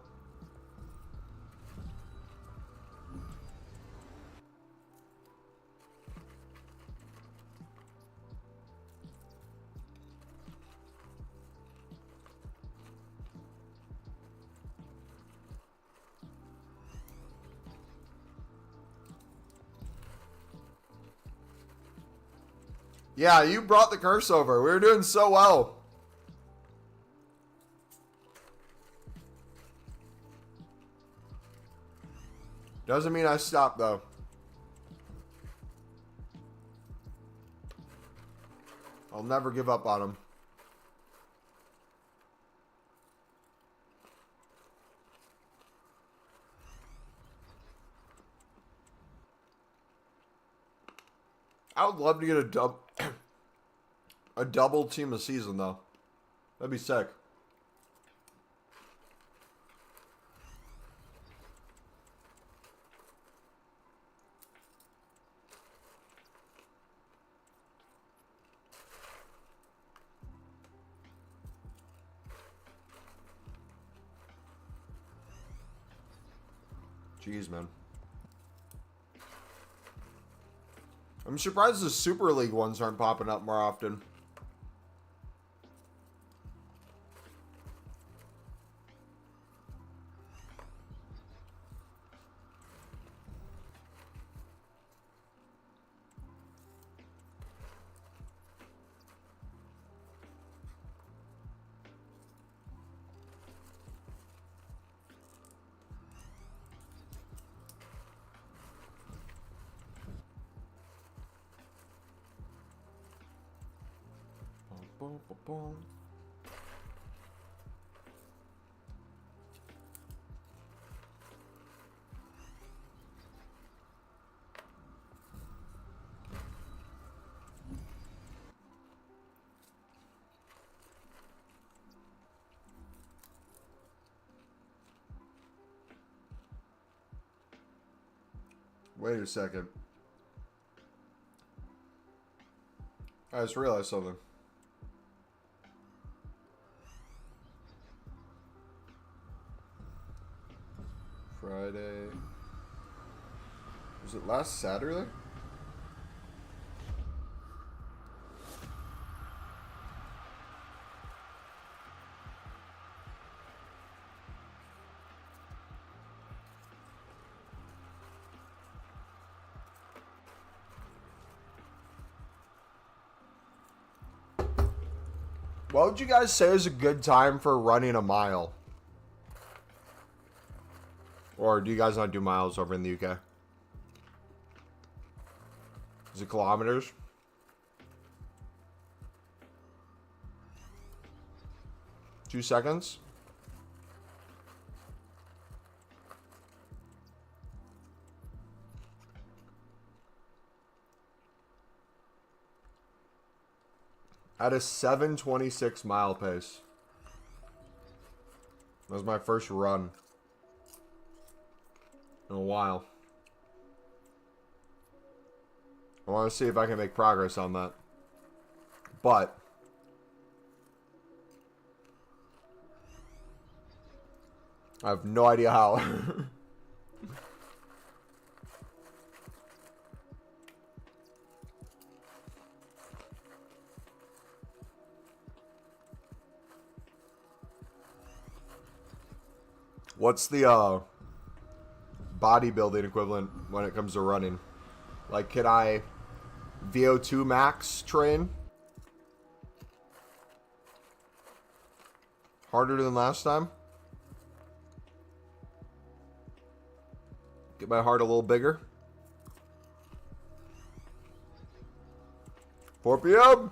A: Yeah, you brought the curse over. We were doing so well. Doesn't mean I stopped, though. I'll never give up on him. I would love to get a double team of season, though. That'd be sick. Jeez, man. I'm surprised the Super League ones aren't popping up more often. Boom, boom, boom. Wait a second. I just realized something. Friday. Was it last Saturday? What would you guys say is a good time for running a mile? Or do you guys not do miles over in the UK? Is it kilometers? Two seconds? At a 7:26 mile pace. That was my first run in a while. I want to see if I can make progress on that. But I have no idea how. What's the bodybuilding equivalent when it comes to running? Like, can I VO2 max train? Harder than last time? Get my heart a little bigger? 4 p.m.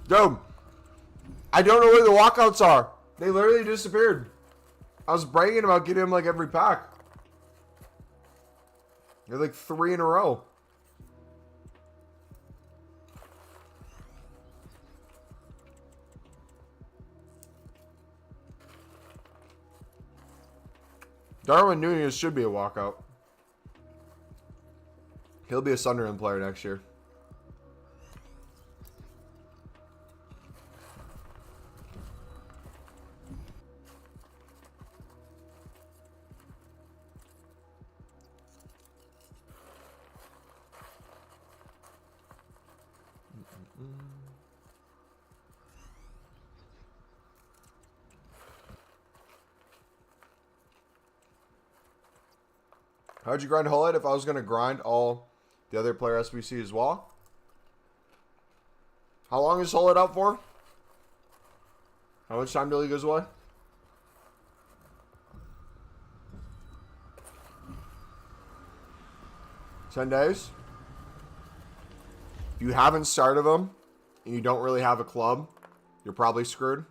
A: Dude, I don't know where the walkouts are. They literally disappeared. I was bragging about getting them like every pack. They're like 3 in a row. Darwin Nunez should be a walkout. He'll be a Sunderland player next year. How'd you grind Hull if I was going to grind all the other player SBC as well? How long is Hull out for? How much time till he goes away? $10 days? If you haven't started them and you don't really have a club, you're probably screwed.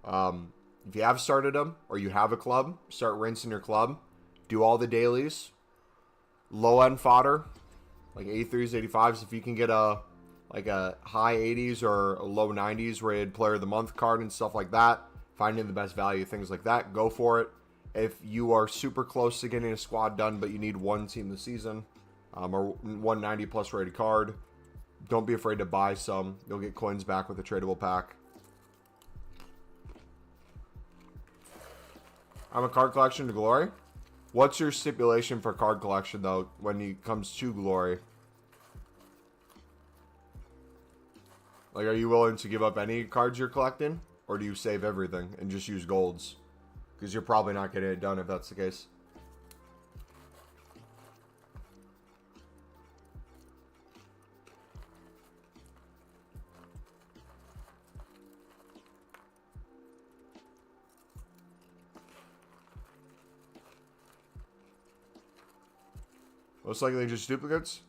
A: If you have started them or you have a club, start rinsing your club. Do all the dailies. Low end fodder, like 83s, 85s. If you can get a high 80s or a low 90s rated player of the month card and stuff like that, finding the best value, things like that, go for it. If you are super close to getting a squad done, but you need one team this season, or 190 plus rated card, don't be afraid to buy some. You'll get coins back with a tradable pack. I'm a card collection to glory. What's your stipulation for card collection, though, when it comes to glory? Like, are you willing to give up any cards you're collecting? Or do you save everything and just use golds? Because you're probably not getting it done if that's the case. Most likely just duplicates.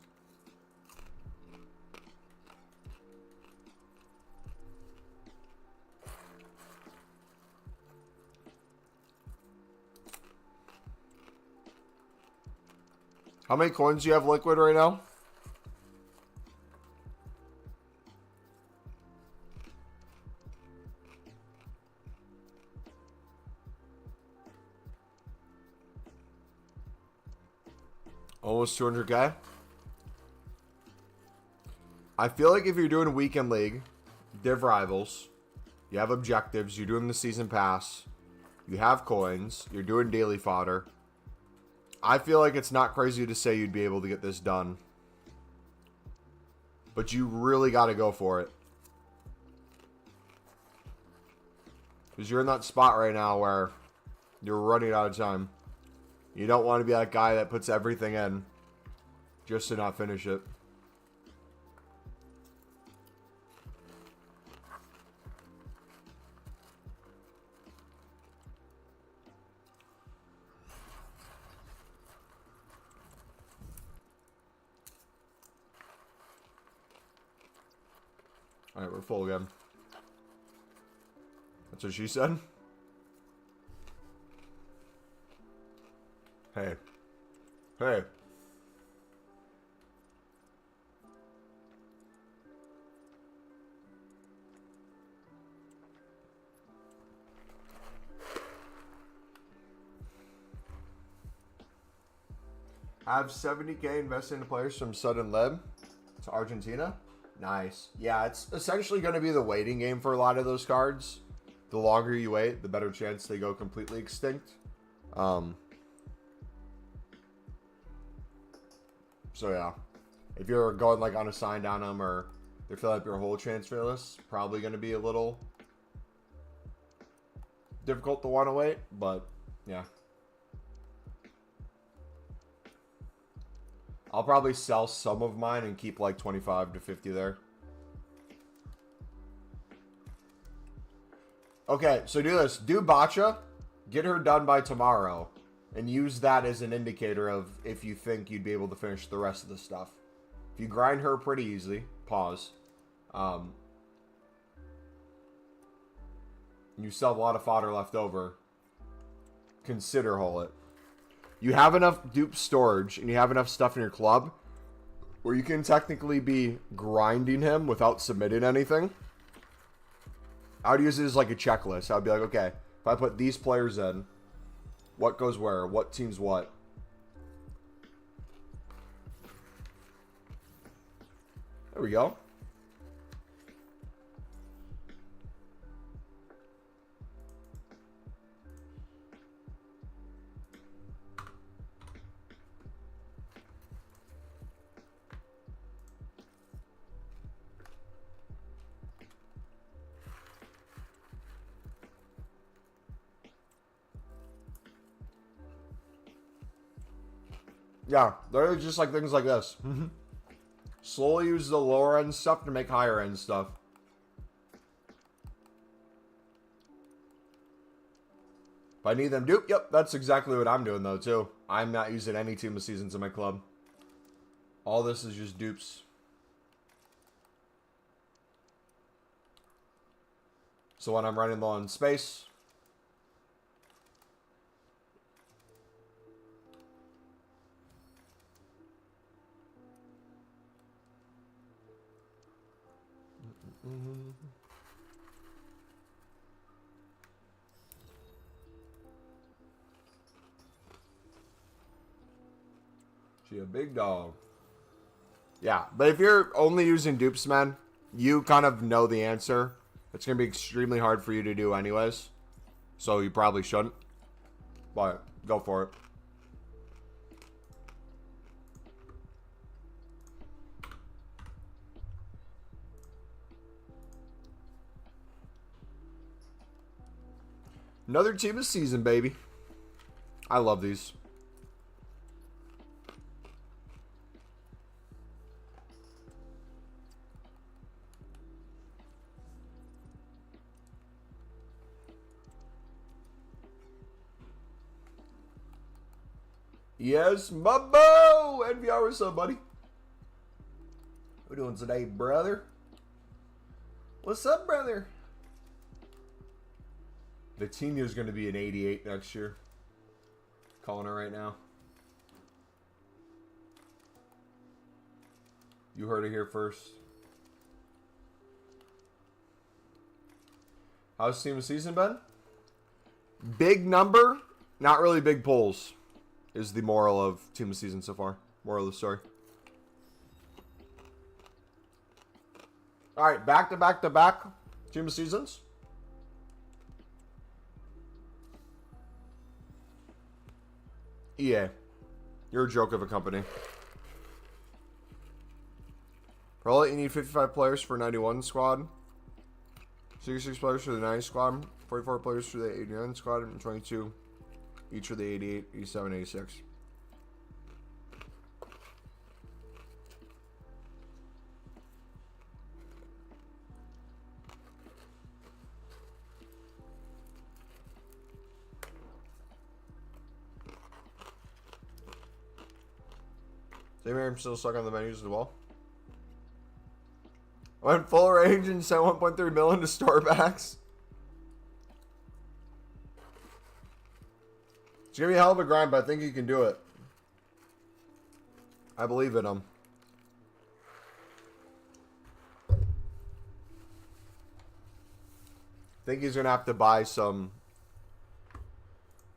A: How many coins do you have liquid right now? Almost 200k. I feel like if you're doing a weekend league, div rivals, you have objectives, you're doing the season pass, you have coins, you're doing daily fodder, I feel like it's not crazy to say you'd be able to get this done. But you really got to go for it. Because you're in that spot right now where you're running out of time. You don't want to be that guy that puts everything in just to not finish it. Alright, we're full again. That's what she said? Hey. Hey. Have 70k invested in players from Sudden Leb to Argentina. Nice. Yeah, it's essentially going to be the waiting game for a lot of those cards. The longer you wait, the better chance they go completely extinct. So yeah, if you're going like on a sign down them or they're filling up your whole transfer list, probably going to be a little difficult to want to wait, but yeah. I'll probably sell some of mine and keep like 25 to 50 there. Okay, so do this. Do Bacha. Get her done by tomorrow. And use that as an indicator of if you think you'd be able to finish the rest of the stuff. If you grind her pretty easily, pause. You still have a lot of fodder left over. Consider haul it. You have enough dupe storage and you have enough stuff in your club where you can technically be grinding him without submitting anything. I would use it as like a checklist. I would be like, okay, if I put these players in, what goes where? What team's what? There we go. Yeah, they're just like things like this. Slowly use the lower end stuff to make higher end stuff. If I need them dupe, yep, that's exactly what I'm doing though too. I'm not using any team of seasons in my club. All this is just dupes. So when I'm running low on space, she a big dog. Yeah, but if you're only using dupes, man, you kind of know the answer. It's going to be extremely hard for you to do anyways. So you probably shouldn't. But go for it. Another team of season, baby. I love these. Yes, Mumbo! NVR, what's up, buddy? What you doing today, brother? What's up, brother? Vitinha's going to be an 88 next year. Calling her right now. You heard it here first. How's team of season been? Big number, not really big polls, is the moral of team of season so far. Moral of the story. All right, back to back to back team of seasons. EA, you're a joke of a company. Probably you need 55 players for 91 squad, 66 players for the 90 squad, 44 players for the 89 squad, and 22 each for the 88, 87, 86. Same here, I'm still stuck on the menus as well. Went full range and sent 1.3 million to Starbacks. It's gonna be a hell of a grind, but I think he can do it. I believe in him. I think he's gonna have to buy some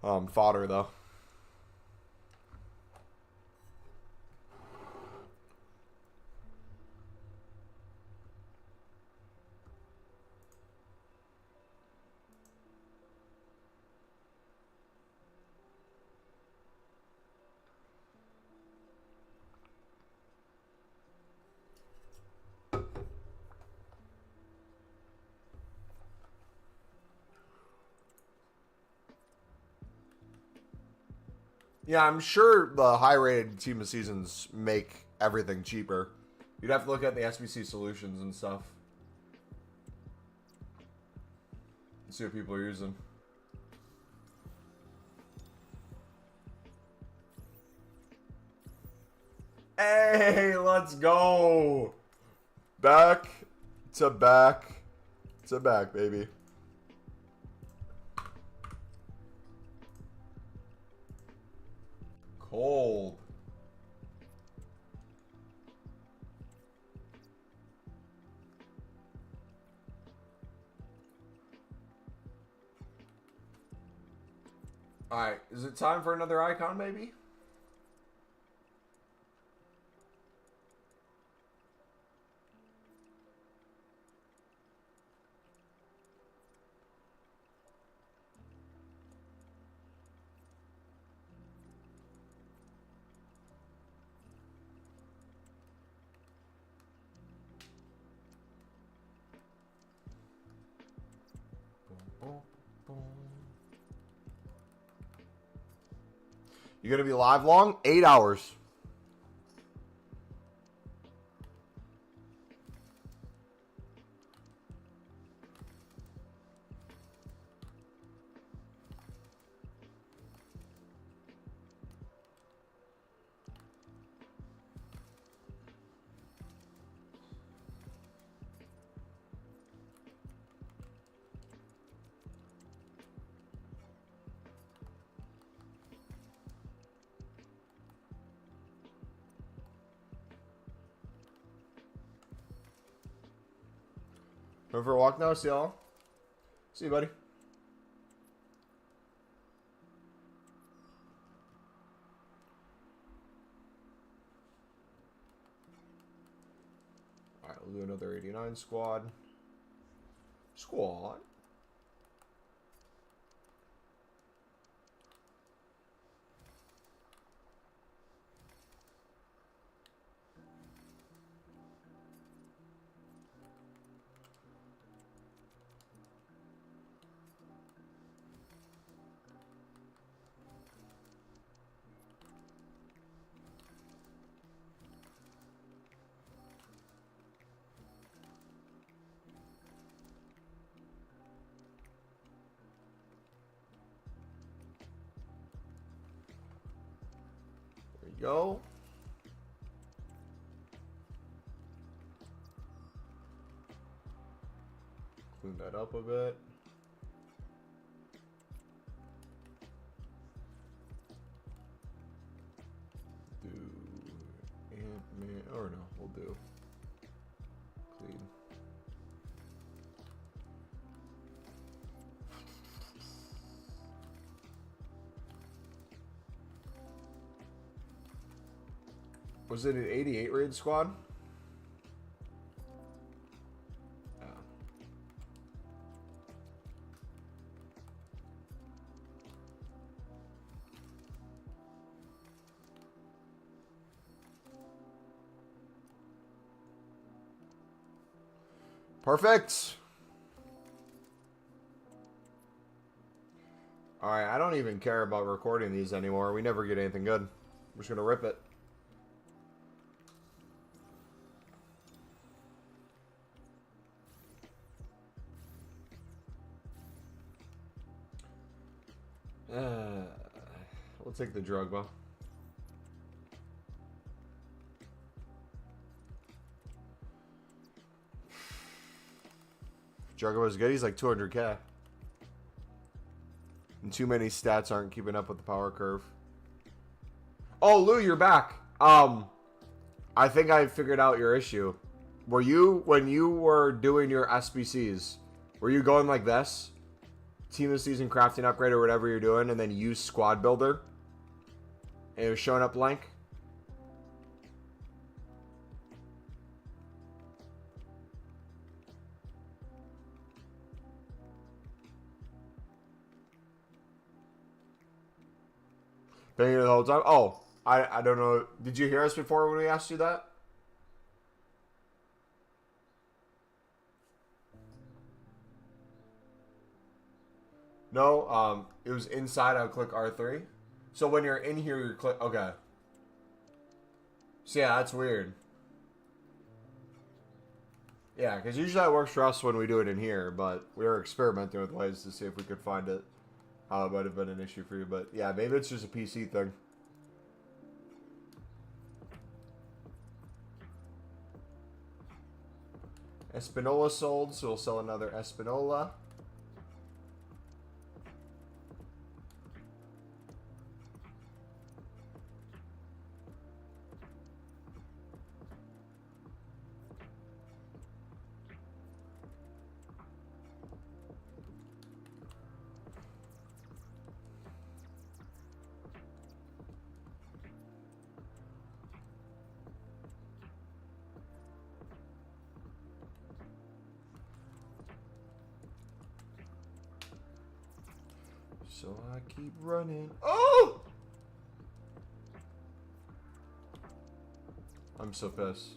A: fodder though. Yeah, I'm sure the high-rated team of seasons make everything cheaper. You'd have to look at the SBC solutions and stuff. See what people are using. Hey, let's go! Back to back to back, baby. Cold. Alright, is it time for another icon, maybe? You're going to be live long? 8 hours. Going for a walk now, see y'all. See you, buddy. Alright, we'll do another 89 squad. Squad. go. Clean that up a bit. Do Ant-Man, or no, we'll do clean. Was it an 88 raid squad? Yeah. Perfect. All right, I don't even care about recording these anymore. We never get anything good. We're just gonna rip it. We'll take the Drogba. Drogba's good. He's like 200k. And too many stats aren't keeping up with the power curve. Oh, Lou, you're back. I think I figured out your issue. Were you, when you were doing your SBCs, were you going like this? Team of the season crafting upgrade or whatever you're doing, and then use squad builder? And it was showing up blank? Been here the whole time? Oh, I don't know. Did you hear us before when we asked you that? No, it was inside. I would click R3. So when you're in here, you click. Okay. So yeah, that's weird. Yeah, because usually that works for us when we do it in here, but we were experimenting with ways to see if we could find it. How it might have been an issue for you, but yeah, maybe it's just a PC thing. Espinola sold, so we'll sell another Espinola. So I keep running. Oh! I'm so pissed.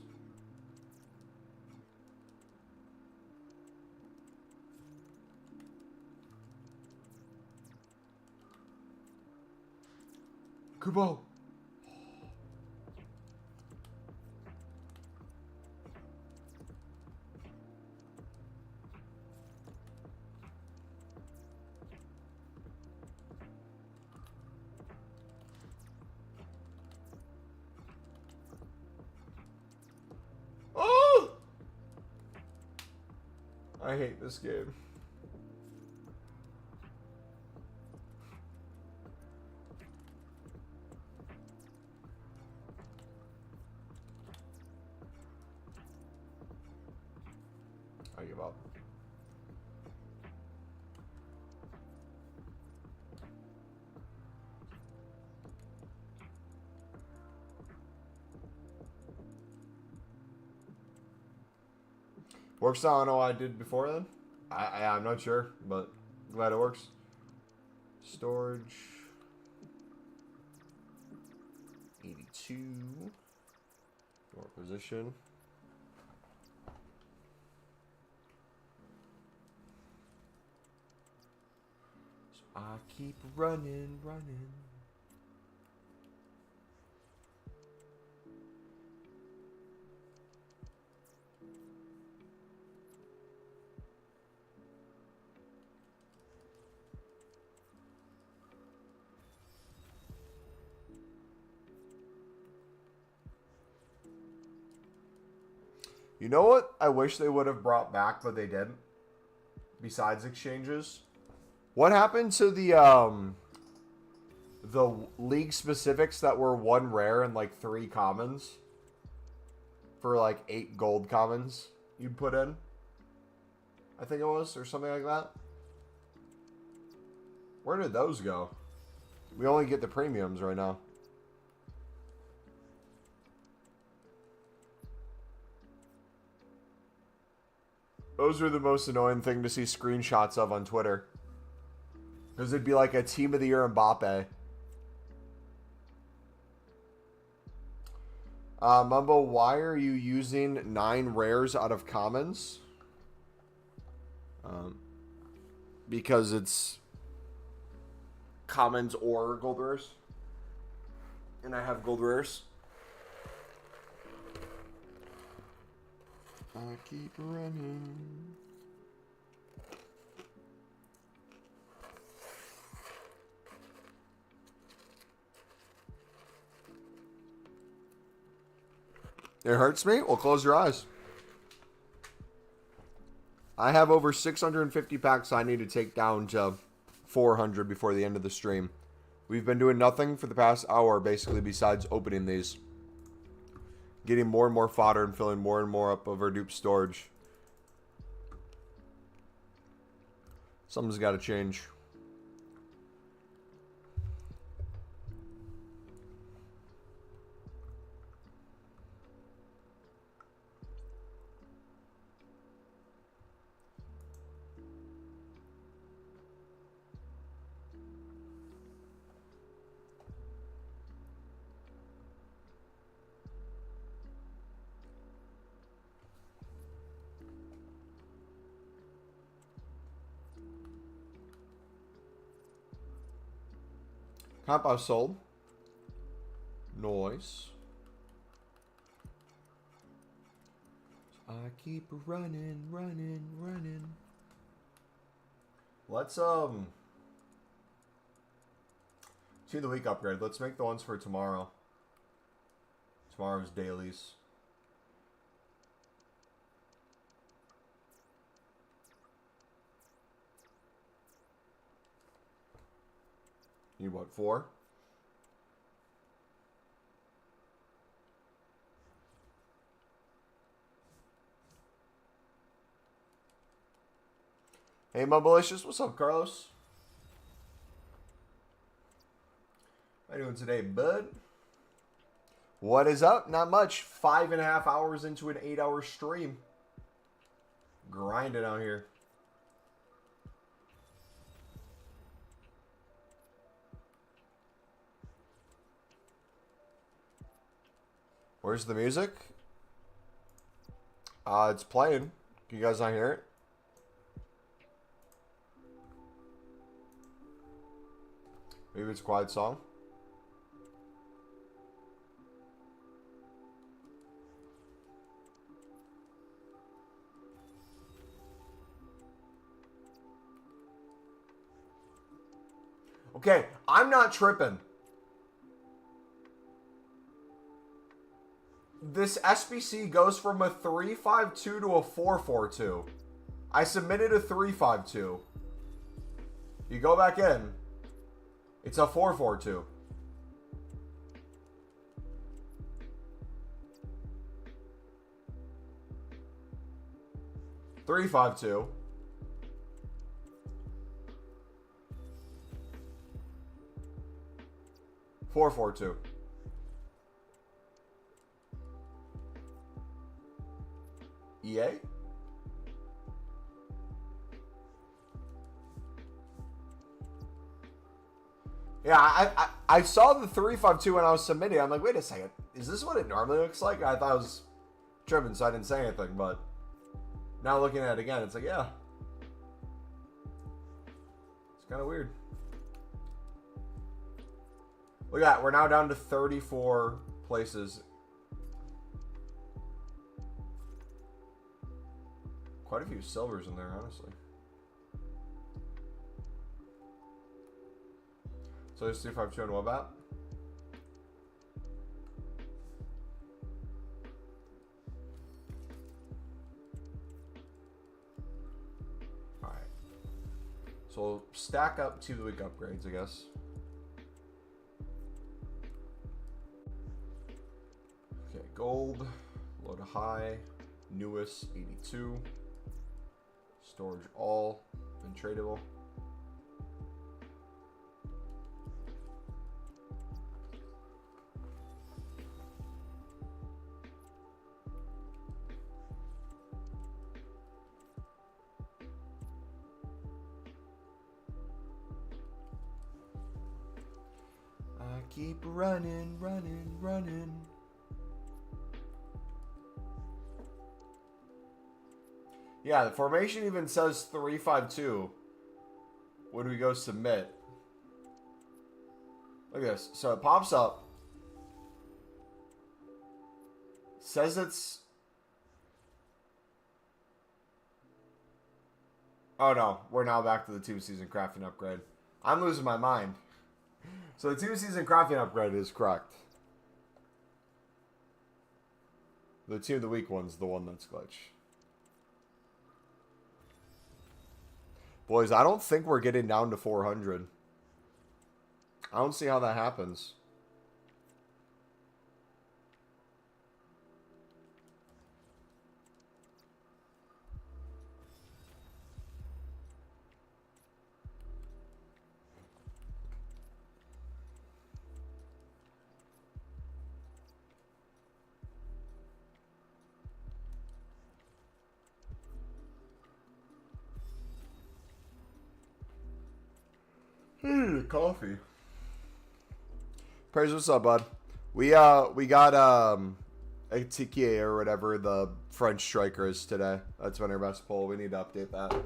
A: Kubo! Oh! I hate this game. I give up. Works out. I don't know what I did before then. I'm not sure, but glad it works. Storage. 82. Door position. So I keep running. You know what I wish they would have brought back, but they didn't? Besides exchanges? What happened to the league specifics that were 1 rare and like 3 commons? For like 8 gold commons you'd put in? I think it was, or something like that. Where did those go? We only get the premiums right now. Those were the most annoying thing to see screenshots of on Twitter. Because it'd be like a Team of the Year Mbappe. Mumbo, why are you using 9 rares out of commons? Because it's commons or gold rares. And I have gold rares. I keep running. It hurts me? Well, close your eyes. I have over 650 packs I need to take down to 400 before the end of the stream. We've been doing nothing for the past hour, basically, besides opening these. Getting more and more fodder and filling more and more up of our dupe storage. Something's got to change. Comp I sold. Noise. I keep running. Let's see the week upgrade. Let's make the ones for tomorrow. Tomorrow's dailies. You what, 4? Hey, Mumbolicious. What's up, Carlos? How you doing today, bud? What is up? Not much. 5.5 hours into an 8-hour stream. Grinding out here. Where's the music? It's playing. Can you guys not hear it? Maybe it's a quiet song. Okay, I'm not tripping. This SBC goes from a 352 to a 442. I submitted a 352. You go back in, it's a 442. Three, 5, 2. Four, 4, 2. EA? Yeah, I saw the 352 when I was submitting. I'm like, wait a second. Is this what it normally looks like? I thought I was tripping, so I didn't say anything. But now looking at it again, it's like, yeah. It's kind of weird. Look at that. We're now down to 34 places. Quite a few silvers in there, honestly. So there's 352 on Webat. So we'll stack up Team of the Week upgrades, I guess. Okay, gold, low to high, newest 82, storage all, and tradable. I keep running, running, running. Yeah, the formation even says 3-5-2 when we go submit. Look at this. So it pops up. Says it's... Oh no, we're now back to the 2-season crafting upgrade. I'm losing my mind. So the 2-season crafting upgrade is correct. The Team of the Week one's the one that's glitch. Boys, I don't think we're getting down to 400. I don't see how that happens. Coffee. Praise, what's up, bud? We got a Tiki or whatever the French striker is today. That's been our best pull. We need to update that.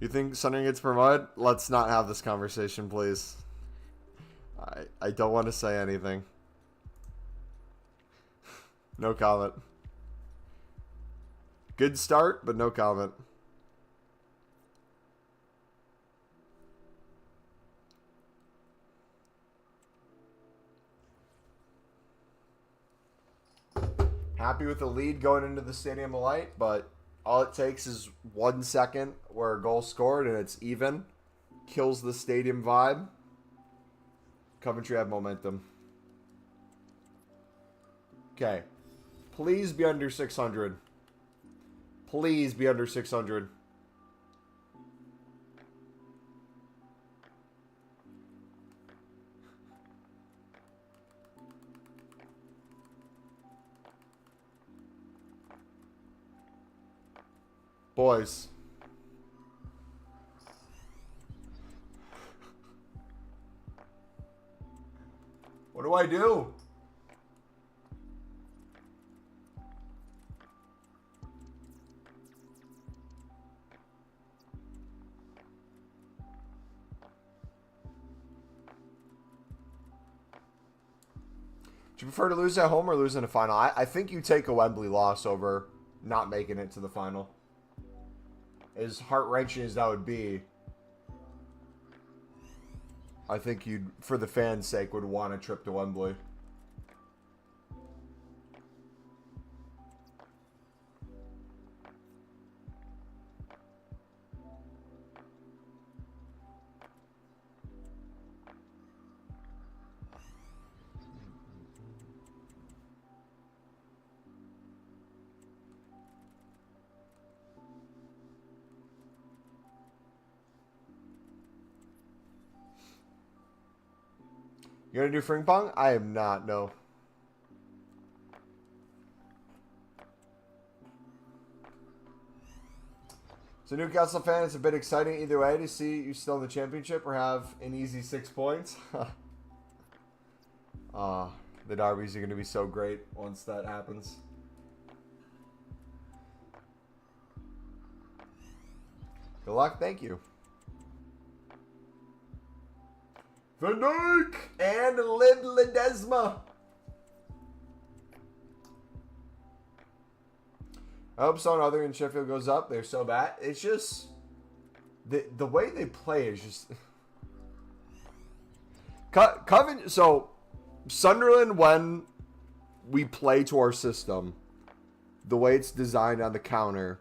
A: You think Sunday gets promoted? Let's not have this conversation, please. I don't want to say anything. No comment. Good start, but no comment. Happy with the lead going into the Stadium of Light, but all it takes is 1 second where a goal scored and it's even. Kills the stadium vibe. Coventry have momentum. Okay. Please be under 600. Please be under 600. Boys. What do I do? Do you prefer to lose at home or lose in a final? I think you take a Wembley loss over not making it to the final. As heart-wrenching as that would be, I think you'd, for the fans' sake, would want a trip to Wembley. You gonna do Fring Pong? I am not, no. So Newcastle fan, it's a bit exciting either way to see you still in the championship or have an easy 6 points. The derbies are going to be so great once that happens. Good luck. Thank you. Van Dijk and Ledesma. I hope so. Other than Sheffield goes up. They're so bad. It's just the way they play is just Coven. So Sunderland, when we play to our system, the way it's designed on the counter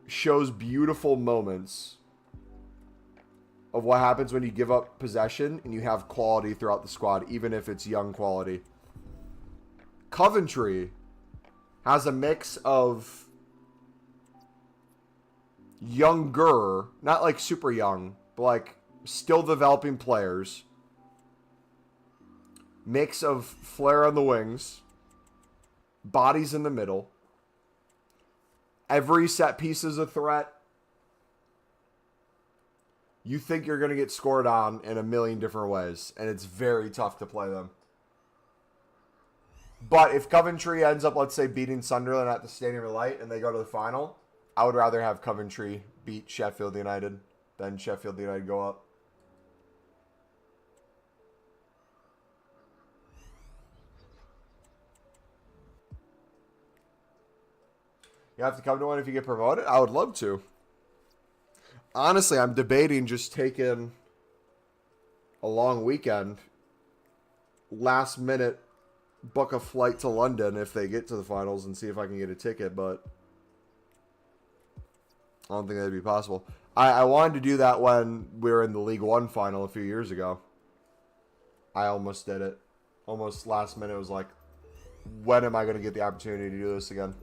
A: shows beautiful moments of what happens when you give up possession and you have quality throughout the squad, even if it's young quality. Coventry has a mix of younger, not like super young, but like still developing players. Mix of flair on the wings, bodies in the middle. Every set piece is a threat. You think you're going to get scored on in a million different ways, and it's very tough to play them. But if Coventry ends up, let's say, beating Sunderland at the Stadium of Light and they go to the final, I would rather have Coventry beat Sheffield United than Sheffield United go up. You have to come to one if you get promoted? I would love to. Honestly, I'm debating just taking a long weekend, last minute, book a flight to London if they get to the finals and see if I can get a ticket, but I don't think that'd be possible. I wanted to do that when we were in the League One final a few years ago. I almost did it. Almost last minute. It was like, when am I going to get the opportunity to do this again?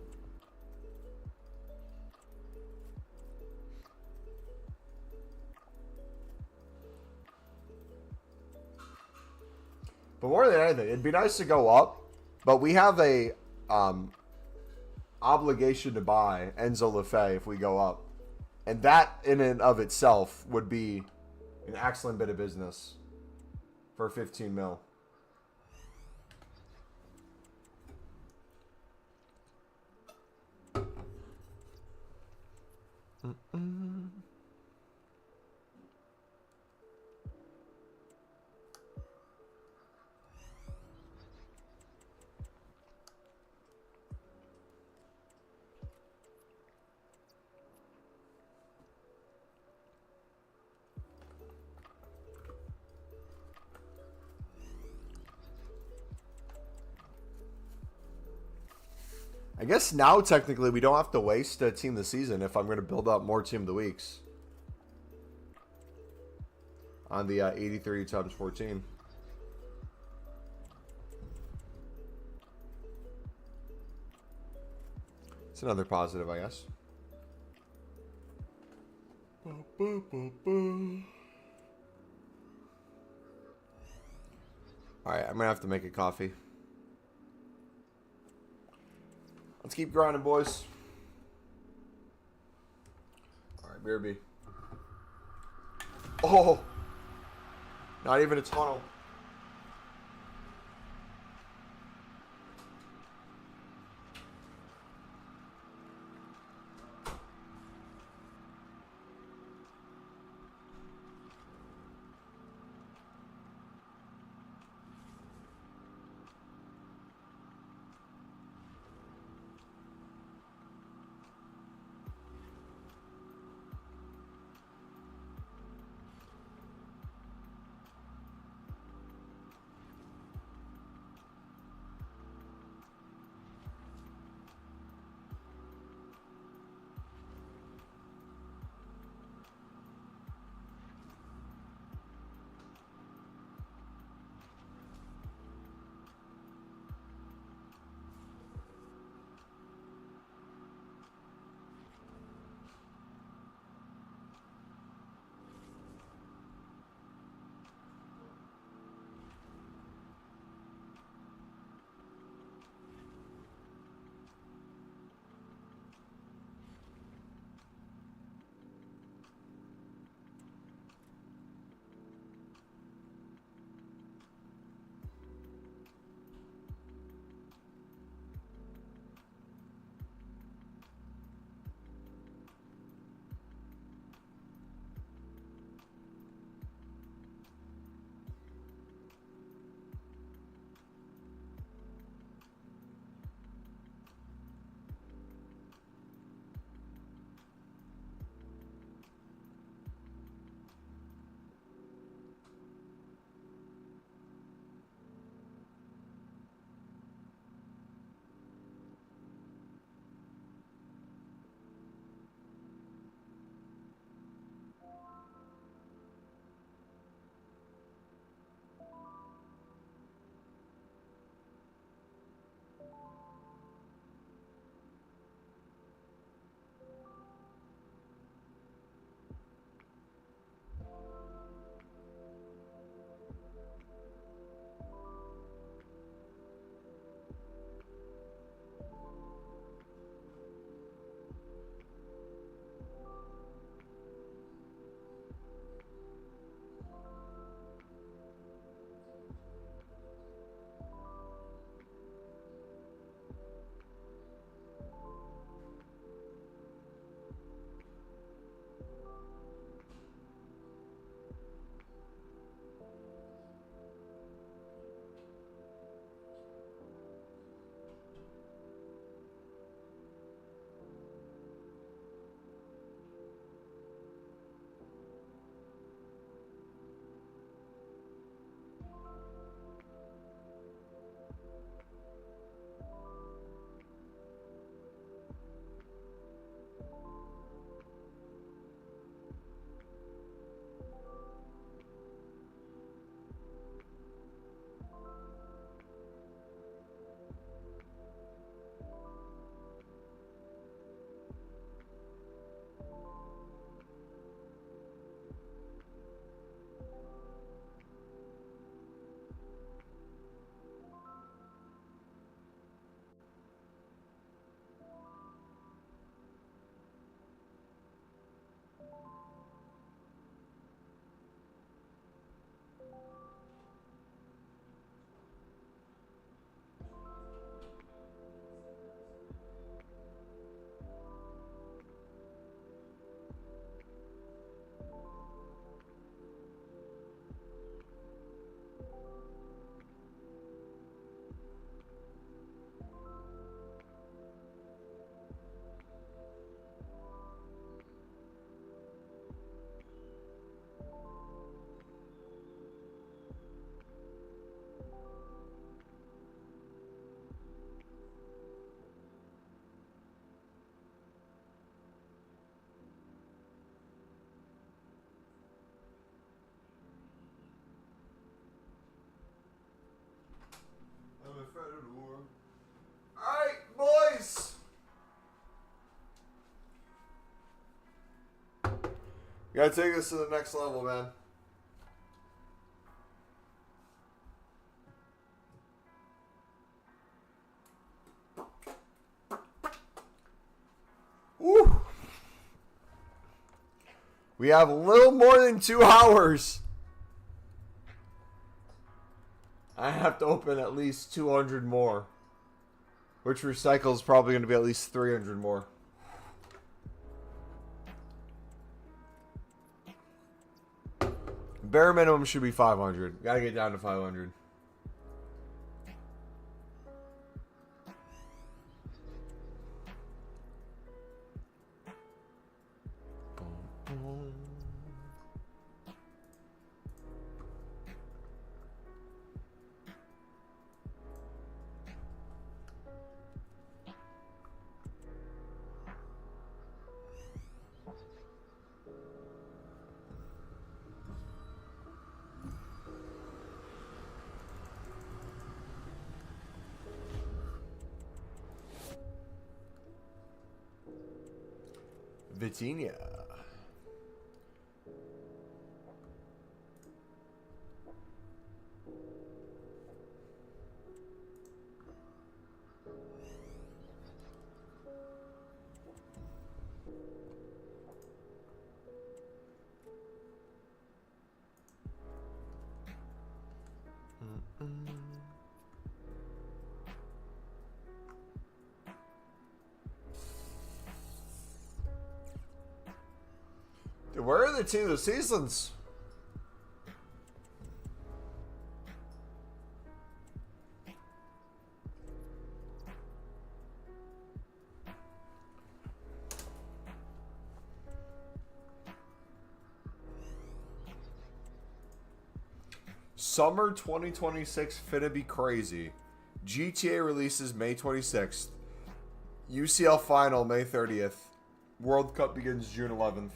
A: But more than anything, it'd be nice to go up, but we have a obligation to buy Enzo Lefebvre if we go up. And that in and of itself would be an excellent bit of business for 15 mil. I guess now technically we don't have to waste a team of the season if I'm going to build up more team of the weeks on the 80-30 times 14. It's another positive, I guess. Alright, I'm going to have to make a coffee. Let's keep grinding, boys. Alright, BRB. Oh! Not even a tunnel. You gotta take this to the next level, man. Woo! We have a little more than 2 hours. I have to open at least 200 more. Which recycle is probably going to be at least 300 more. Bare minimum should be 500. Gotta get down to 500. Vitinha. Dude, where are the team of the seasons? Summer 2026 finna be crazy. GTA releases May 26th. UCL final May 30th. World Cup begins June 11th.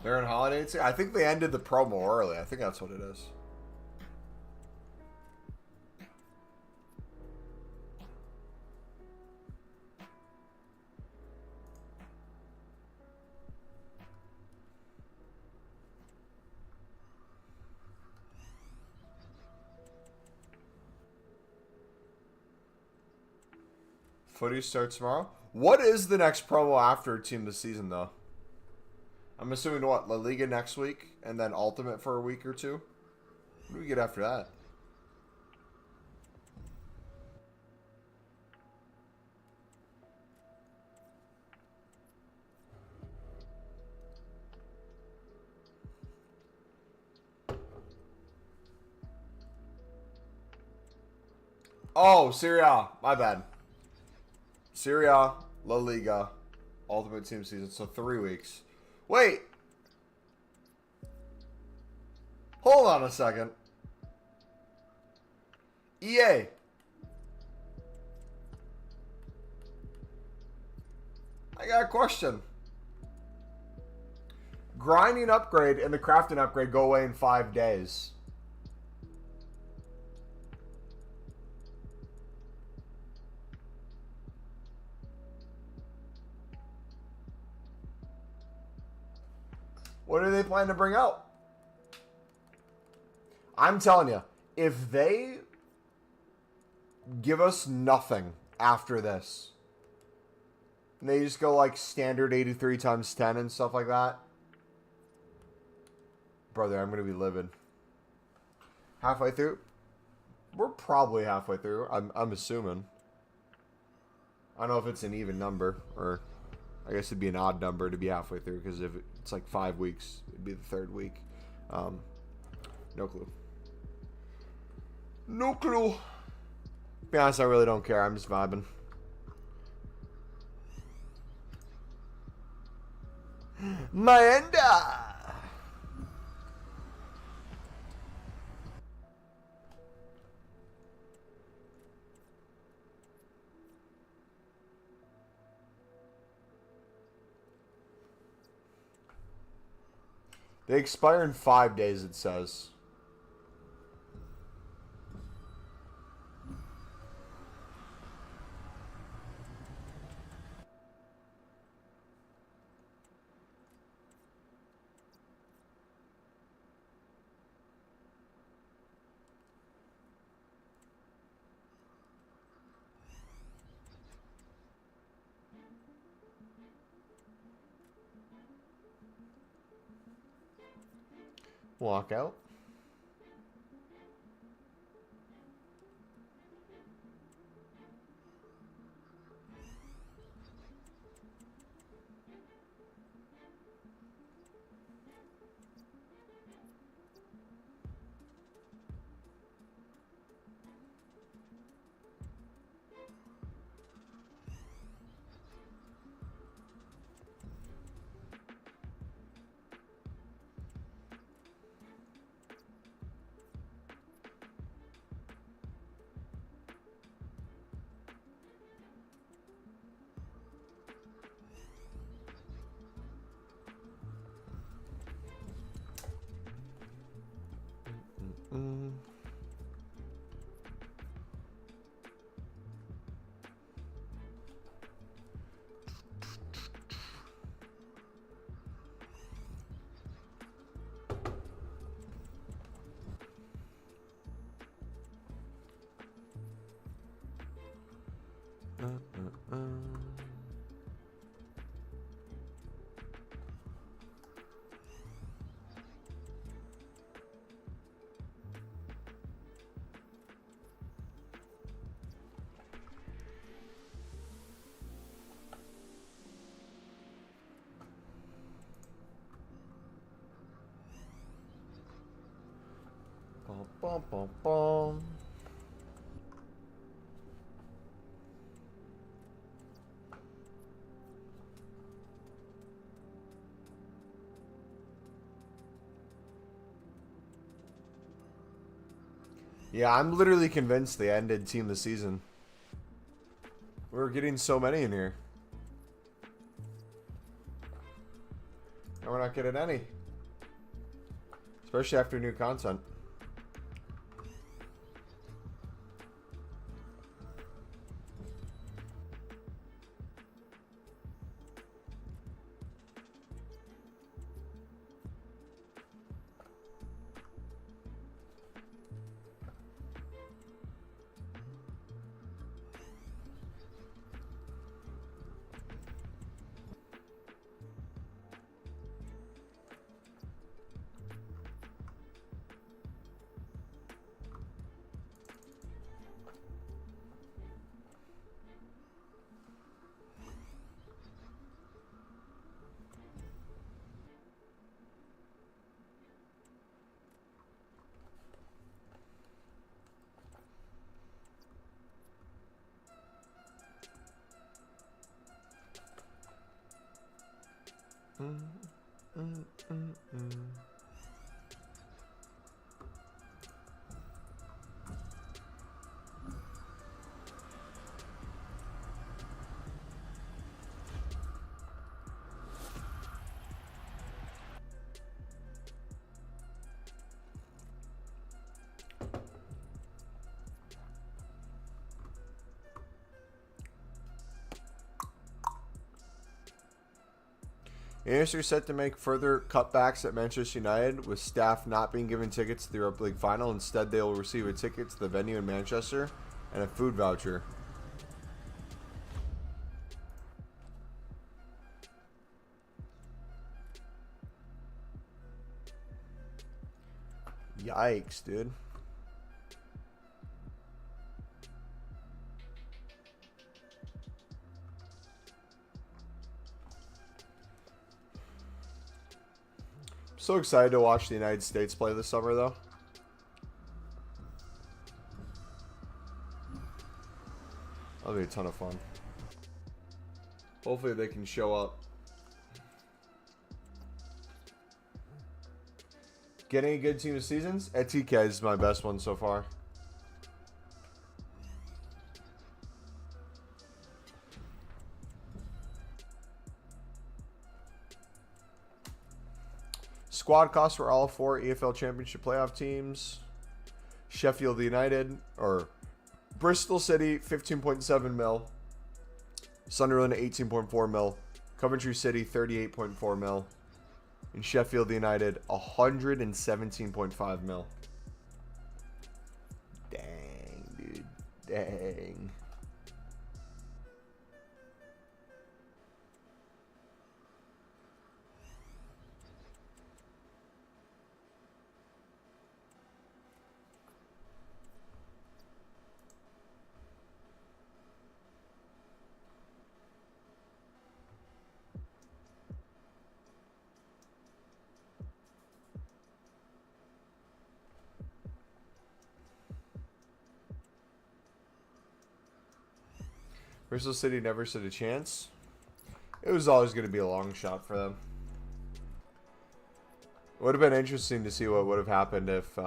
A: They're on holiday. I think they ended the promo early. I think that's what it is. Footy starts tomorrow. What is the next promo after Team of the Season, though? I'm assuming what? La Liga next week, and then Ultimate for a week or two? What do we get after that? Oh, Serie A. My bad. Serie A, La Liga, Ultimate Team Season. So 3 weeks. Wait. Hold on a second. EA. I got a question. Grinding upgrade and the crafting upgrade go away in 5 days. What do they plan to bring out? I'm telling you, if they give us nothing after this, and they just go like standard 83 times 10 and stuff like that, brother, I'm going to be livid. Halfway through? We're probably halfway through, I'm assuming. I don't know if it's an even number, or I guess it'd be an odd number to be halfway through, because if it's like 5 weeks, it'd be the 3rd week. No clue. No clue. To be honest, I really don't care. I'm just vibing. Maenda! They expire in 5 days, it says. Walk out. Bum, bum, bum, bum. Yeah, I'm literally convinced they ended Team of the Season. We're getting so many in here. And we're not getting any. Especially after new content. Minister set to make further cutbacks at Manchester United, with staff not being given tickets to the Europa League final. Instead, they will receive a ticket to the venue in Manchester and a food voucher. Yikes, dude. So excited to watch the United States play this summer, though. That'll be a ton of fun. Hopefully they can show up. Getting a good team of seasons? TK is my best one so far. Squad costs for all 4 EFL Championship playoff teams. Sheffield United, or Bristol City, 15.7 mil. Sunderland, 18.4 mil. Coventry City, 38.4 mil. And Sheffield United, 117.5 mil. Dang, dude. Dang. Bristol City never stood a chance. It was always going to be a long shot for them. It would have been interesting to see what would have happened if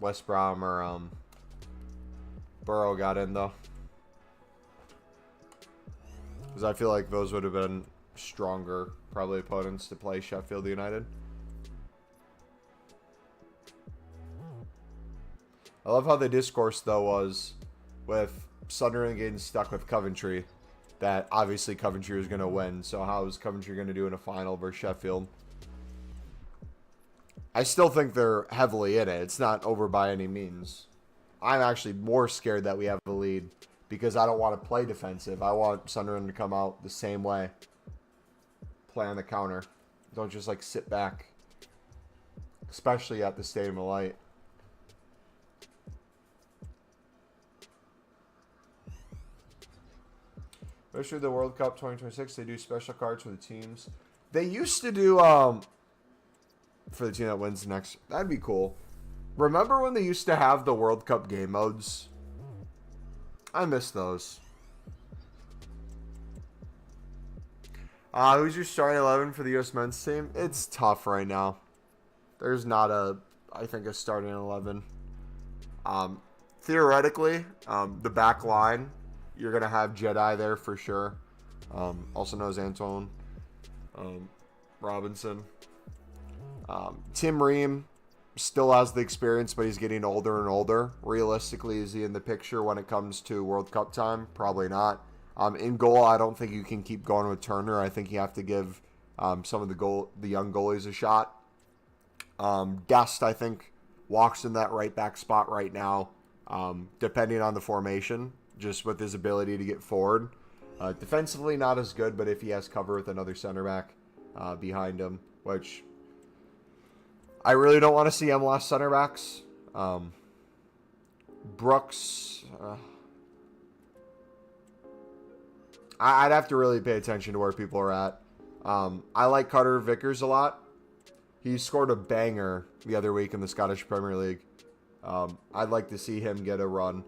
A: West Brom or Borough got in, though. Because I feel like those would have been stronger, probably, opponents to play Sheffield United. I love how the discourse, though, was with Sunderland getting stuck with Coventry, that obviously Coventry was going to win. So how is Coventry going to do in a final versus Sheffield? I still think they're heavily in it. It's not over by any means. I'm actually more scared that we have the lead because I don't want to play defensive. I want Sunderland to come out the same way. Play on the counter. Don't just, like, sit back. Especially at the Stadium of Light. Especially the World Cup 2026, they do special cards for the teams. They used to do, for the team that wins next. That'd be cool. Remember when they used to have the World Cup game modes? I miss those. Who's your starting 11 for the U.S. men's team? It's tough right now. There's not I think, a starting 11. Theoretically, the back line, you're going to have Jedi there for sure. Also known as Antoine Robinson. Tim Ream still has the experience, but he's getting older and older. Realistically, is he in the picture when it comes to World Cup time? Probably not. In goal, I don't think you can keep going with Turner. I think you have to give some of the young goalies a shot. Guest, I think, walks in that right back spot right now, depending on the formation, just with his ability to get forward. Defensively, not as good, but if he has cover with another center back behind him, which I really don't want to see MLS center backs. Brooks, I'd have to really pay attention to where people are at. I like Carter Vickers a lot. He scored a banger the other week in the Scottish Premier League. I'd like to see him get a run.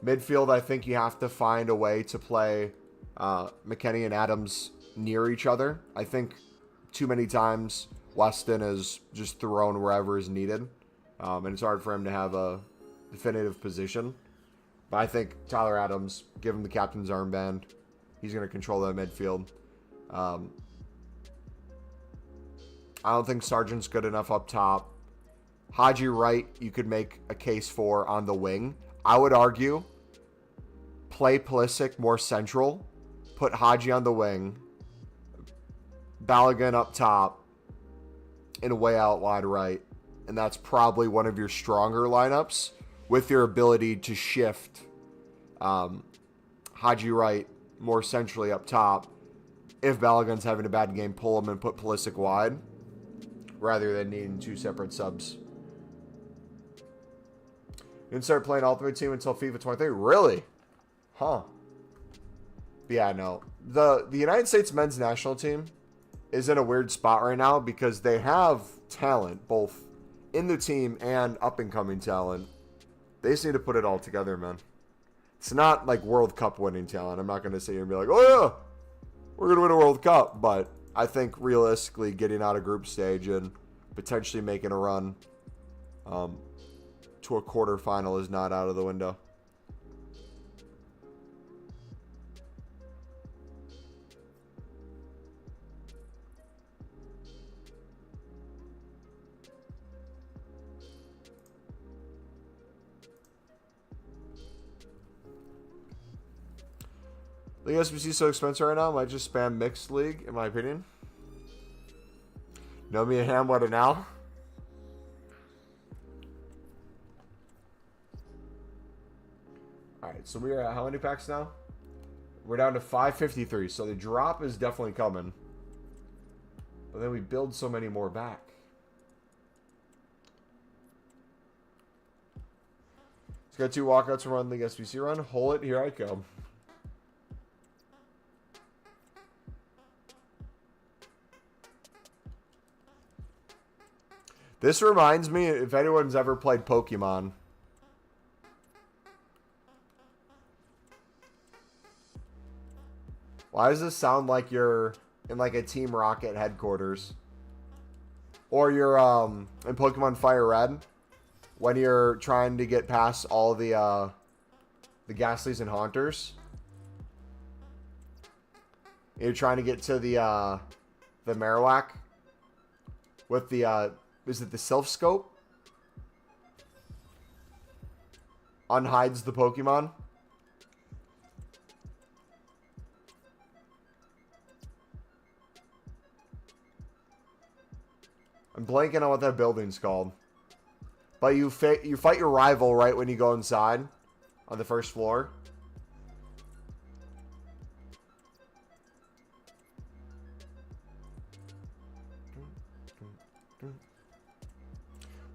A: Midfield, I think you have to find a way to play McKennie and Adams near each other. I think too many times Weston is just thrown wherever is needed. And it's hard for him to have a definitive position. But I think Tyler Adams, give him the captain's armband. He's going to control that midfield. I don't think Sargent's good enough up top. Haji Wright, you could make a case for on the wing. I would argue, play Pulisic more central. Put Haji on the wing. Balogun up top. And way out wide right. And that's probably one of your stronger lineups with your ability to shift Haji Wright more centrally up top. If Balogun's having a bad game, pull him and put Pulisic wide rather than needing two separate subs. You didn't start playing Ultimate Team until FIFA 23? Really? Huh. But yeah, no. The United States men's national team is in a weird spot right now because they have talent, both in the team and up-and-coming talent. They just need to put it all together, man. It's not like World Cup winning talent. I'm not going to sit here and be like, oh yeah, we're going to win a World Cup. But I think realistically getting out of group stage and potentially making a run to a quarterfinal is not out of the window. The SBC is so expensive right now. Might just spam mixed league, in my opinion. Know me a ham wetter now. Alright, so we are at how many packs now? We're down to 553, so the drop is definitely coming. But then we build so many more back. Let's got 2 walkouts from Run League SBC run. Hold it, here I come. This reminds me, if anyone's ever played Pokemon. Why does this sound like you're in like a Team Rocket headquarters? Or you're in Pokemon Fire Red when you're trying to get past all the Ghastlies and Haunters. You're trying to get to the Marowak with the is it the Self Scope? Unhides the Pokemon. I'm blanking on what that building's called. But you fight your rival right when you go inside on the first floor.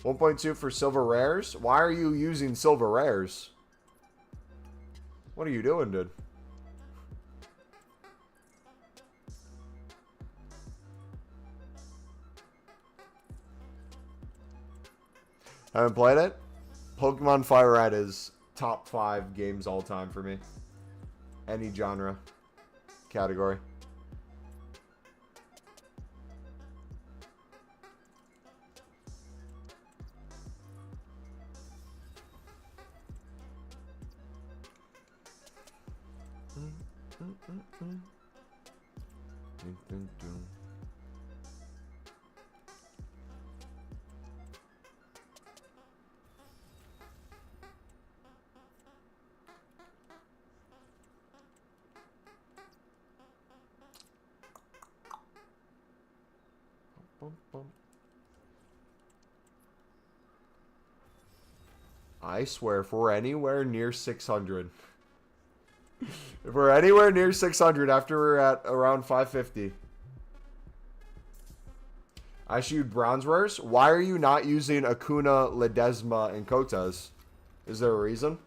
A: $1.2 for silver rares. Why are you using silver rares? What are you doing, dude? Haven't played it? Pokemon Fire Red is top 5 games all time for me. Any genre. Category. I swear, if we're anywhere near 600, if we're anywhere near 600 after we're at around 550, I shoot bronze rares. Why are you not using Acuna, Ledesma, and Kotas? Is there a reason?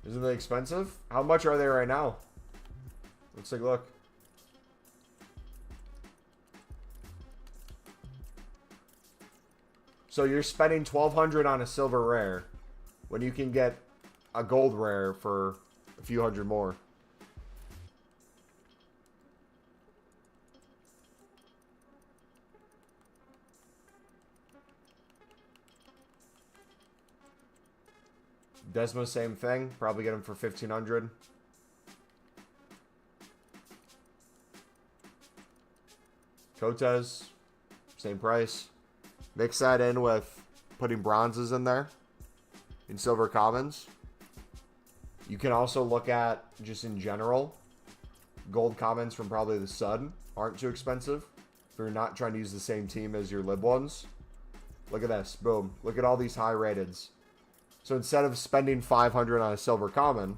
A: Isn't they expensive? How much are they right now? Let's take a look. So you're spending $1,200 on a silver rare when you can get a gold rare for a few hundred more. Desmo, same thing. Probably get him for $1,500. Kotes, same price. Mix that in with putting bronzes in there. In silver commons. You can also look at, just in general, gold commons from probably the Sun aren't too expensive. If you're not trying to use the same team as your lib ones. Look at this. Boom. Look at all these high rateds. So instead of spending $500 on a silver common,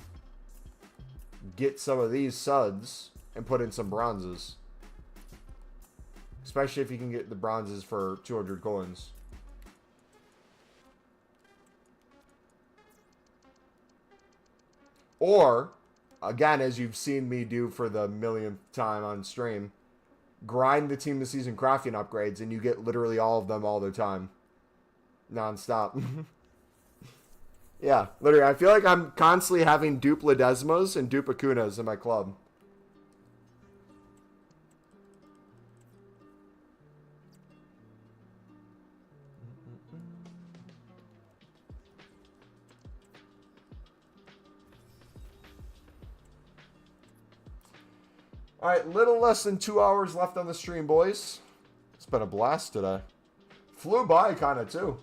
A: get some of these suds and put in some bronzes. Especially if you can get the bronzes for 200 coins. Or, again, as you've seen me do for the millionth time on stream, grind the team of the season crafting upgrades and you get literally all of them all the time. Non-stop. Yeah, literally. I feel like I'm constantly having dupe Ledesmas and dupe Acunas in my club. All right, little less than 2 hours left on the stream, boys. It's been a blast today. Flew by kind of, too.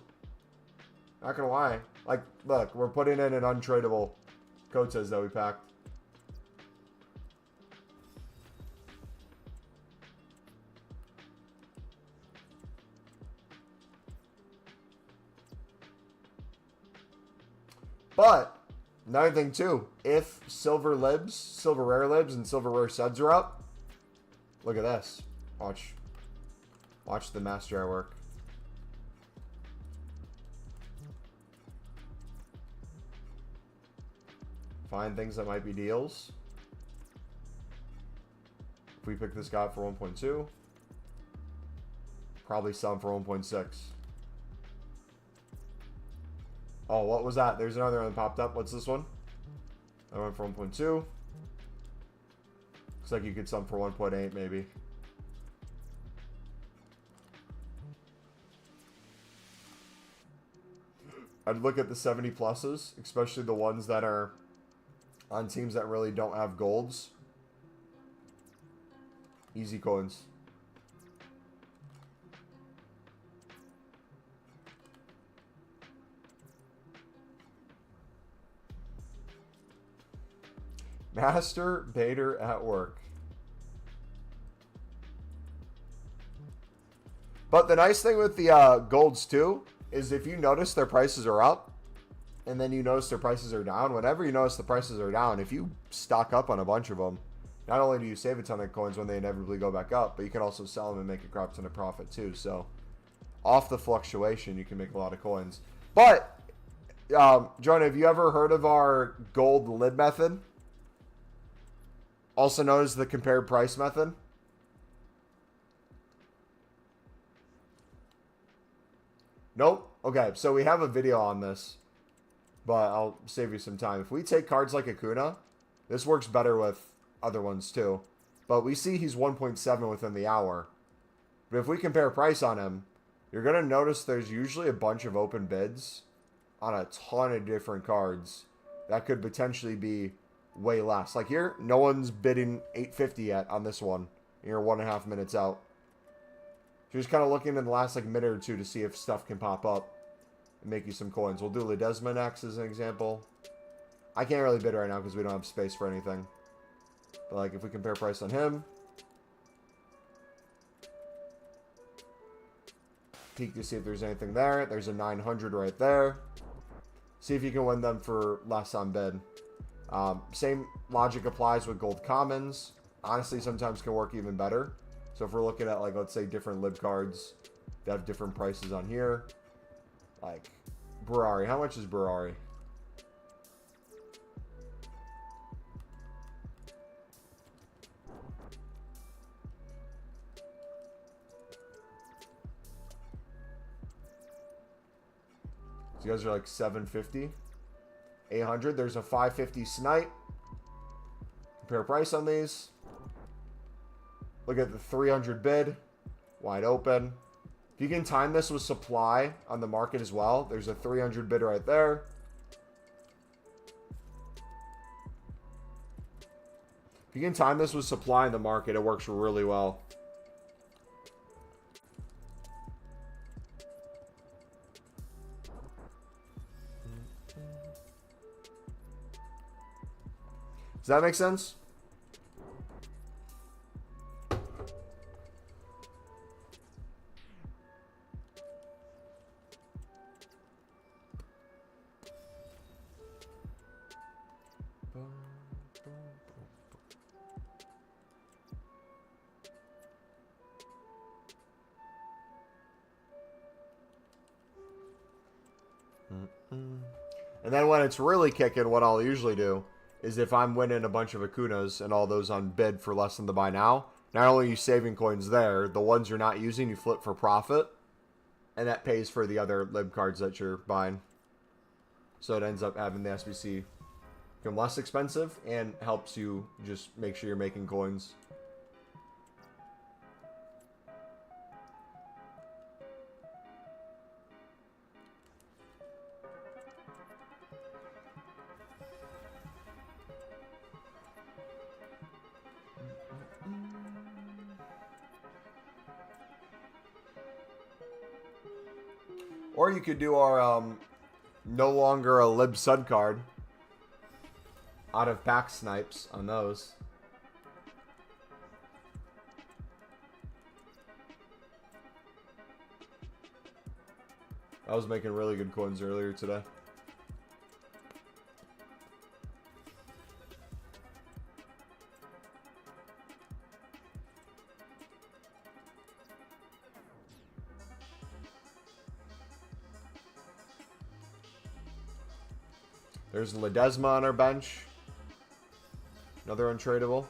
A: Not gonna lie. Like, look, we're putting in an untradeable Kotas that we packed. But, another thing too, if silver libs, silver rare libs, and silver rare suds are up, look at this. Watch the master at work. Find things that might be deals. If we pick this guy up for 1.2, probably sell him for 1.6. Oh, what was that? There's another one that popped up. What's this one? I went for 1.2. Looks like you could sell him for 1.8 maybe. I'd look at the 70 pluses, especially the ones that are on teams that really don't have golds. Easy coins. Master Bader at work. But the nice thing with the golds too is if you notice their prices are up and then you notice their prices are down, whenever you notice the prices are down, if you stock up on a bunch of them, not only do you save a ton of coins when they inevitably go back up, but you can also sell them and make a crap ton of profit too. So off the fluctuation, you can make a lot of coins. But, Jonah, have you ever heard of our gold lid method? Also known as the compared price method? Nope. Okay, so we have a video on this, but I'll save you some time. If we take cards like Acuna, this works better with other ones too. But we see he's 1.7 within the hour. But if we compare price on him, you're going to notice there's usually a bunch of open bids on a ton of different cards that could potentially be way less. Like here, no one's bidding 850 yet on this one. You're 1.5 minutes out. So you're just kind of looking in the last like minute or two to see if stuff can pop up and make you some coins. We'll do Ledesma next as an example. I can't really bid right now because we don't have space for anything. But like if we compare price on him, peek to see if there's anything there. There's a 900 right there. See if you can win them for less on bid. Same logic applies with gold commons. Honestly, sometimes can work even better. So if we're looking at like, let's say different lib cards that have different prices on here, like Berari. How much is Berari? So you guys are like 750, 800. There's a 550 snipe. Compare price on these. Look at the 300 bid, wide open. If you can time this with supply on the market as well, there's a 300 bid right there. If you can time this with supply in the market, it works really well. Does that make sense? And then when it's really kicking, what I'll usually do is if I'm winning a bunch of Acunas and all those on bid for less than the buy now, not only are you saving coins there, the ones you're not using, you flip for profit. And that pays for the other lib cards that you're buying. So it ends up having the SBC become less expensive and helps you just make sure you're making coins. Or you could do our no longer a lib sud card out of pack snipes on those. I was making really good coins earlier today. There's Ledesma on our bench. Another untradeable.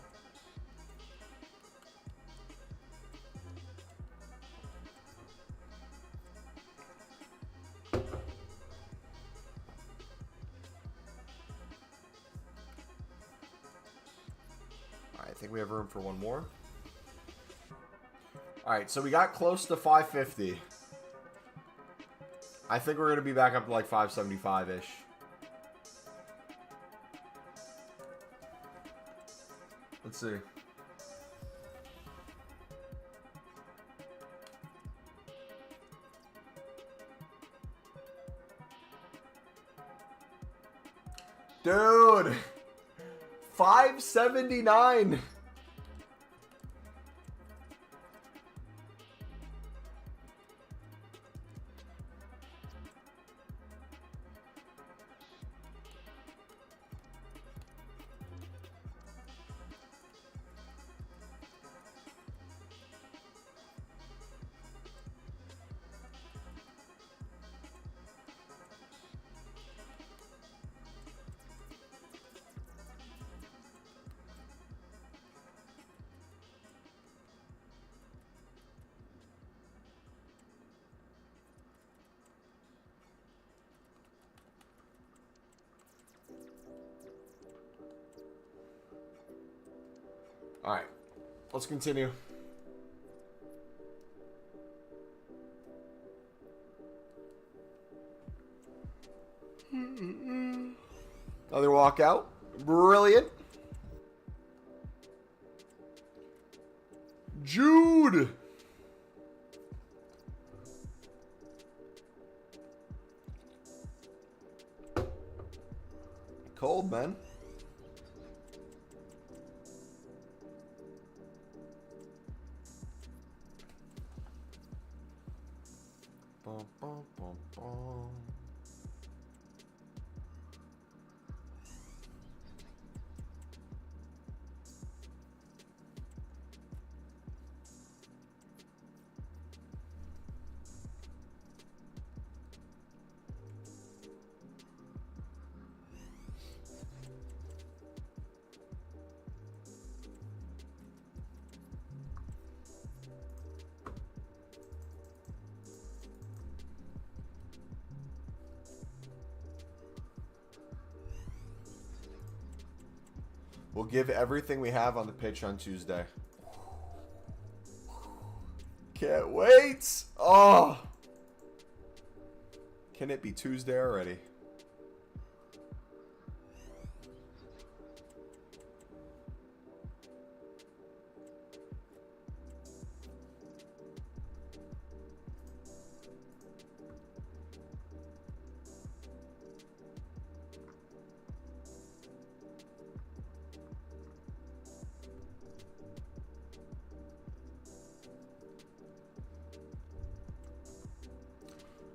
A: I think we have room for one more. All right, so we got close to 550. I think we're going to be back up to like 575-ish. Let's see. Dude, 579. All right, let's continue. Another walkout. Brilliant. Jude. Cold, man. Bum, bum, bum, bum. We'll give everything we have on the pitch on Tuesday. Can't wait. Oh. Can it be Tuesday already?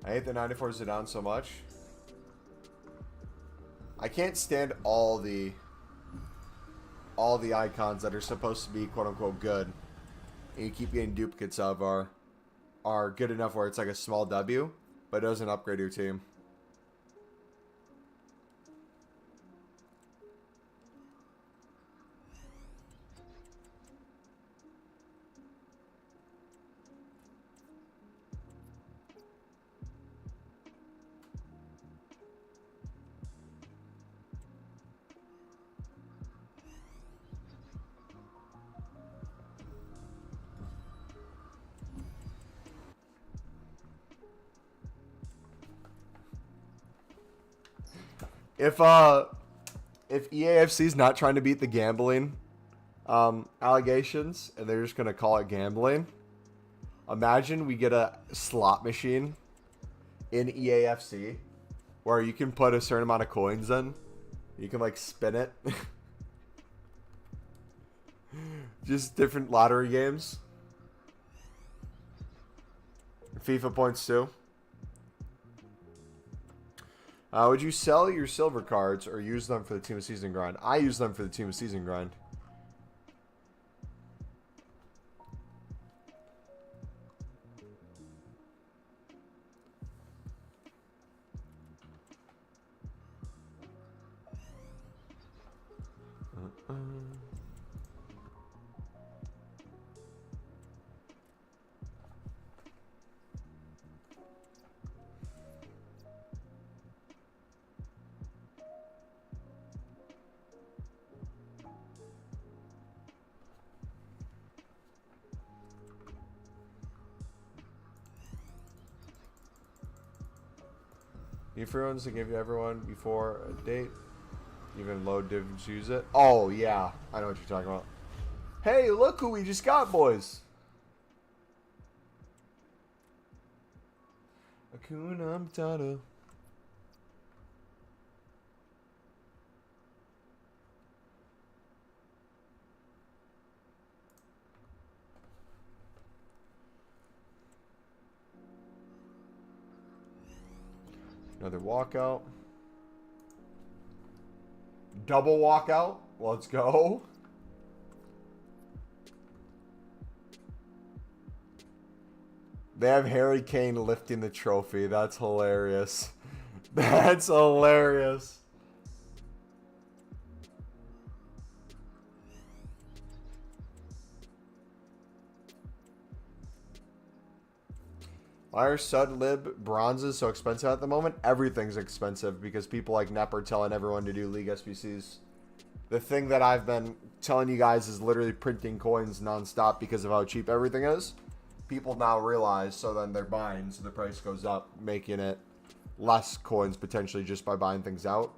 A: I hate the 94 Zidane so much. I can't stand all the icons that are supposed to be quote unquote good, and you keep getting duplicates of are good enough where it's like a small W, but it doesn't upgrade your team. If EAFC is not trying to beat the gambling allegations and they're just gonna call it gambling, imagine we get a slot machine in EAFC where you can put a certain amount of coins in. You can like spin it. Just different lottery games. FIFA points too. Would you sell your silver cards or use them for the team of season grind? I use them for the team of season grind. New free ones to give you everyone before a date. Even low divs use it. Oh, yeah. I know what you're talking about. Hey, look who we just got, boys. Hakuna Matata. Another walkout. Double walkout. Let's go. They have Harry Kane lifting the trophy. That's hilarious. That's hilarious. Why are Sud Lib bronzes so expensive at the moment? Everything's expensive because people like Nep are telling everyone to do League SBCs. The thing that I've been telling you guys is literally printing coins nonstop because of how cheap everything is. People now realize, so then they're buying, so the price goes up, making it less coins potentially just by buying things out.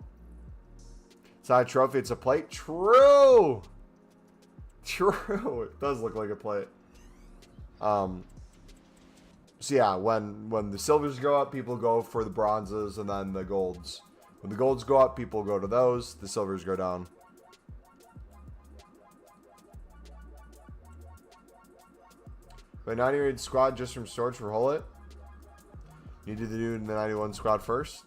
A: It's not a trophy, it's a plate. True! True. It does look like a plate. So yeah, when the silvers go up, people go for the bronzes and then the golds. When the golds go up, people go to those. The silvers go down. But 90-rated squad just from storage for Hullet. You do the dude in the 91 squad first.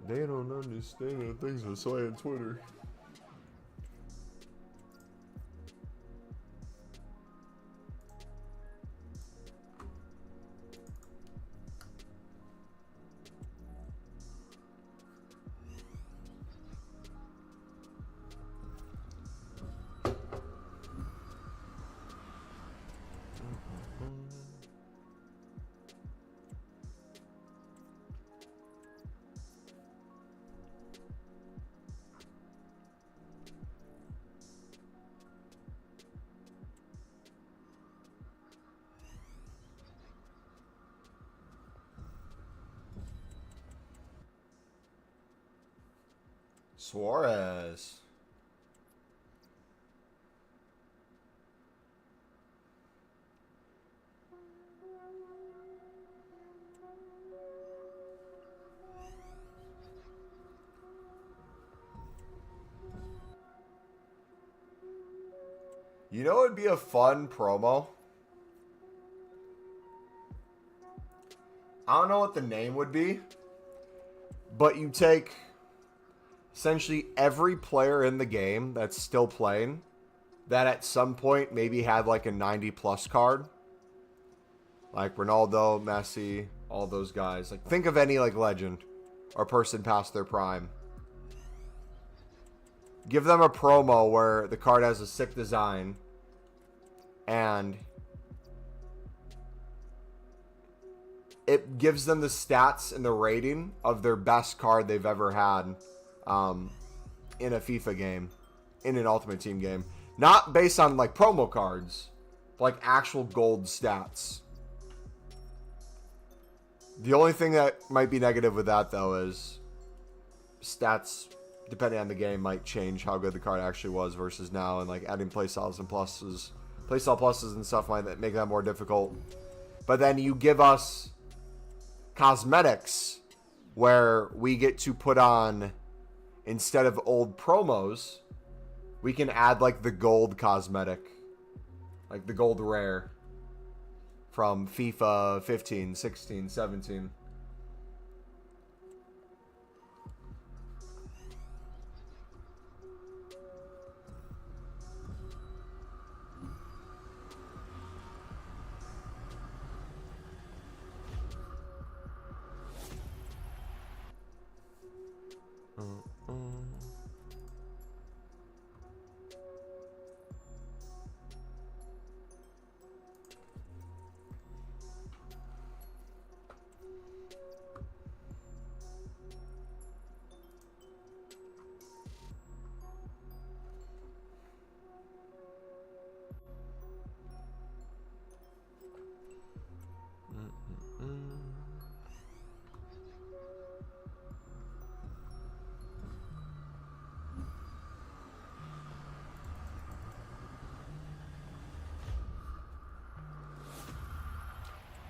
A: They don't understand the things I say on Twitter. Suarez. You know it would be a fun promo? I don't know what the name would be, but you take essentially every player in the game that's still playing that at some point maybe had like a 90+ card. Like Ronaldo, Messi, all those guys. Like think of any like legend or person past their prime. Give them a promo where the card has a sick design and it gives them the stats and the rating of their best card they've ever had in a FIFA game, in an Ultimate Team game. Not based on like promo cards, but like actual gold stats. The only thing that might be negative with that though is stats, depending on the game, might change how good the card actually was versus now, and like adding playstyles and pluses. Playstyle pluses and stuff might make that more difficult. But then you give us cosmetics where we get to put on, instead of old promos, we can add like the gold cosmetic, like the gold rare from FIFA 15, 16, 17.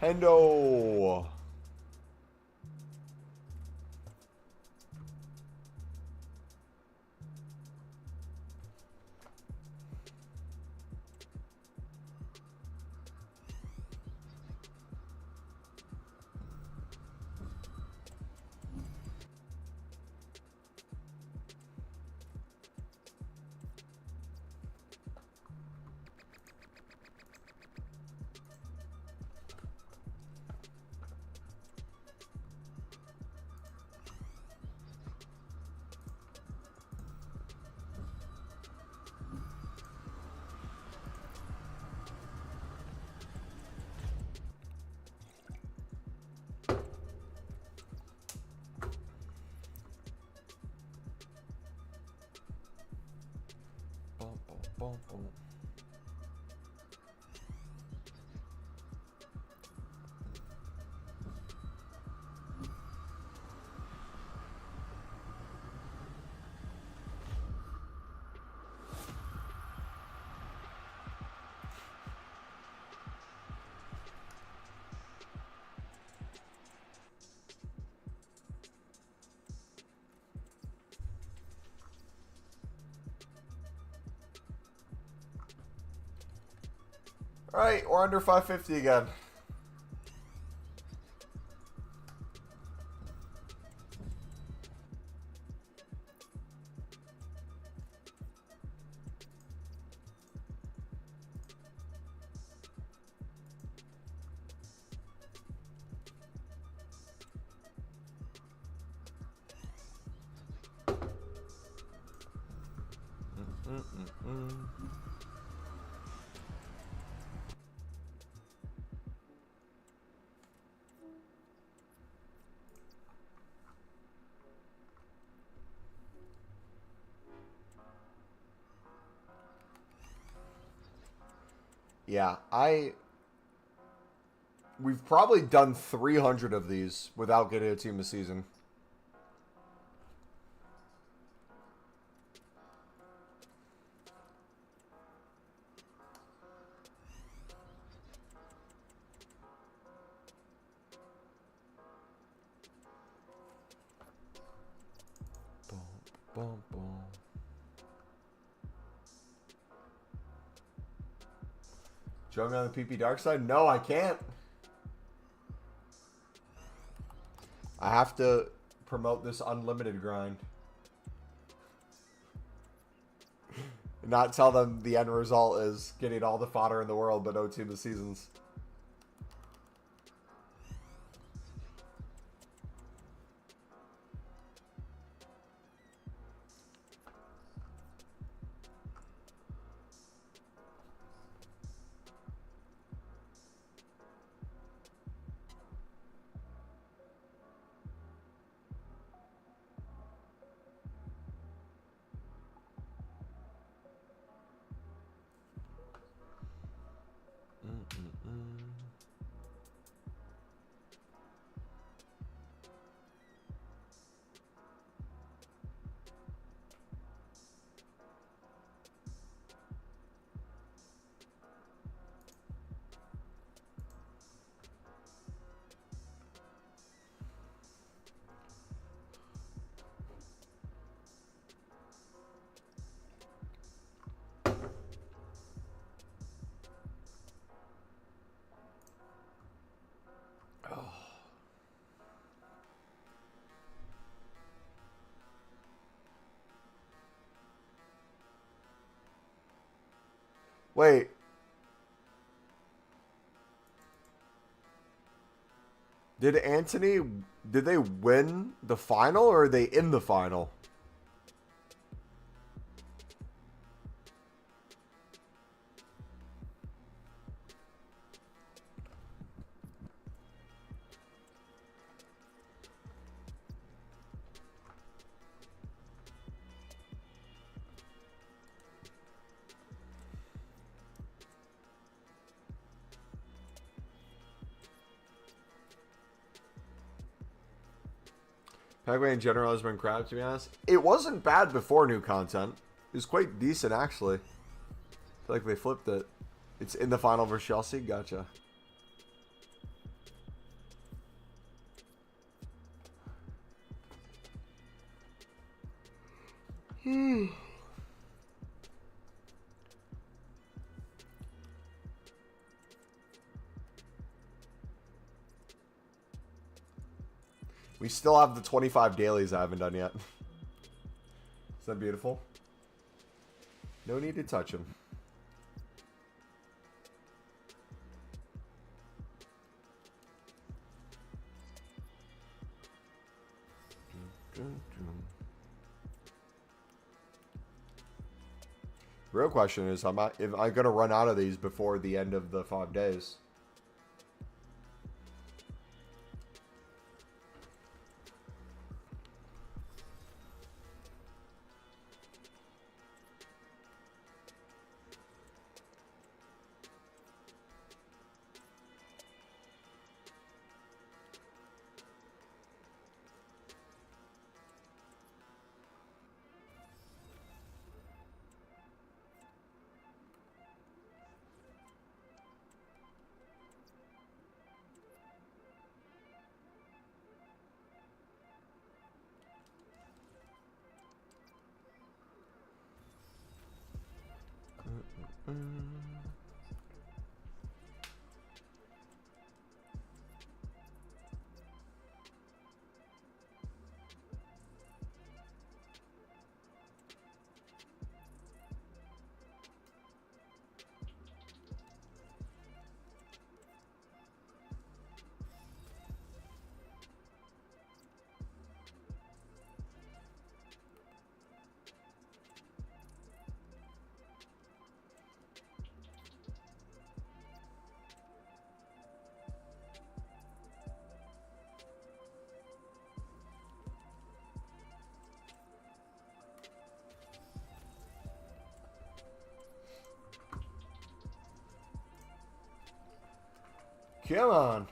A: Hendo. Boom, boom. All right, we're under 550 again. Yeah, we've probably done 300 of these without getting a team of the season. Boom, boom, boom. Join me on the PP dark side? No, I can't. I have to promote this unlimited grind. Not tell them the end result is getting all the fodder in the world, but no team of seasons. Wait. Did they win the final or are they in the final? Pac-Man in general has been crap, to be honest. It wasn't bad before new content. It was quite decent, actually. I feel like they flipped it. It's in the final versus Chelsea. Gotcha. We still have the 25 dailies I haven't done yet. Is that beautiful? No need to touch them. Real question is, am I gonna run out of these before the end of the 5 days? Come on.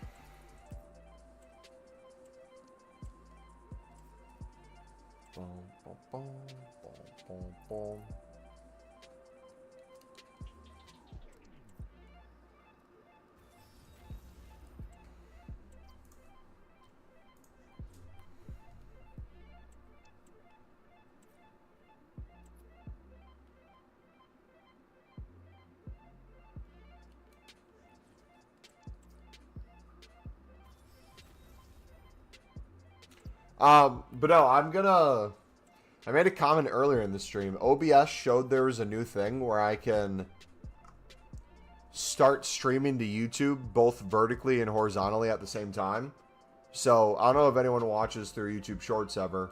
A: Boom, boom, boom, boom, boom, boom. But no, I made a comment earlier in the stream. OBS showed there was a new thing where I can start streaming to YouTube both vertically and horizontally at the same time. So I don't know if anyone watches through YouTube Shorts ever,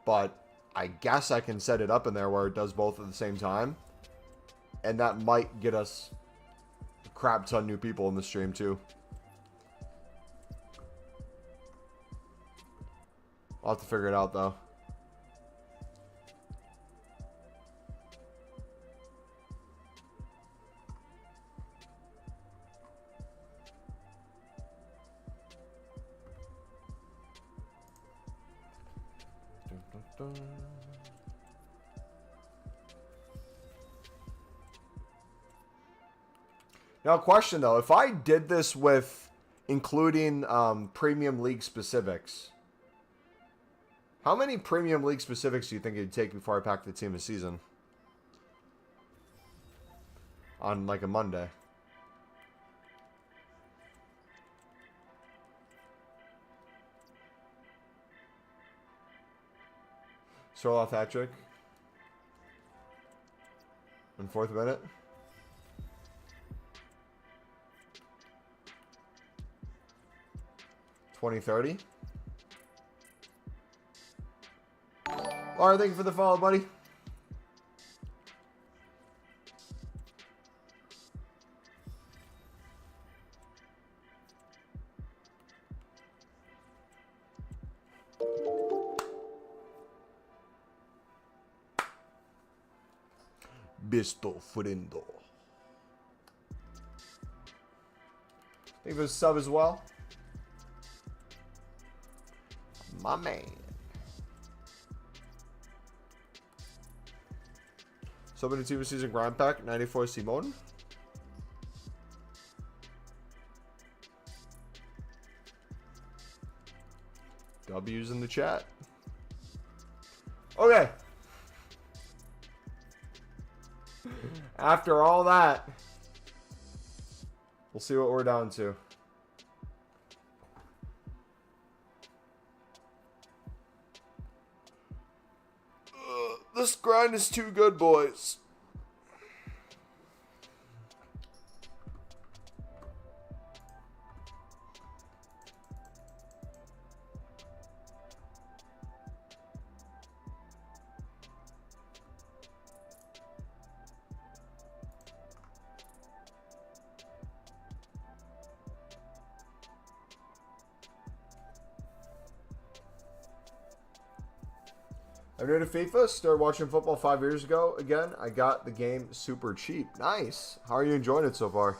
A: but I guess I can set it up in there where it does both at the same time. And that might get us a crap ton new people in the stream too. I'll have to figure it out, though. Dun, dun, dun. Now, question, though. If I did this with including Premium League specifics... How many Premium League specifics do you think it'd take before I pack the team this season? On, like, a Monday. Stroll off hat trick. In 4th minute. $20.30. Alright, thank you for the follow, buddy. Bisto Friendo. Thank you for the sub as well. My man. Subbing to Team Season Grind Pack, 94 Simone. W's in the chat. Okay. After all that, we'll see what we're down to. This grind is too good, boys. I'm new to FIFA. Started watching football 5 years ago. Again, I got the game super cheap. Nice. How are you enjoying it so far?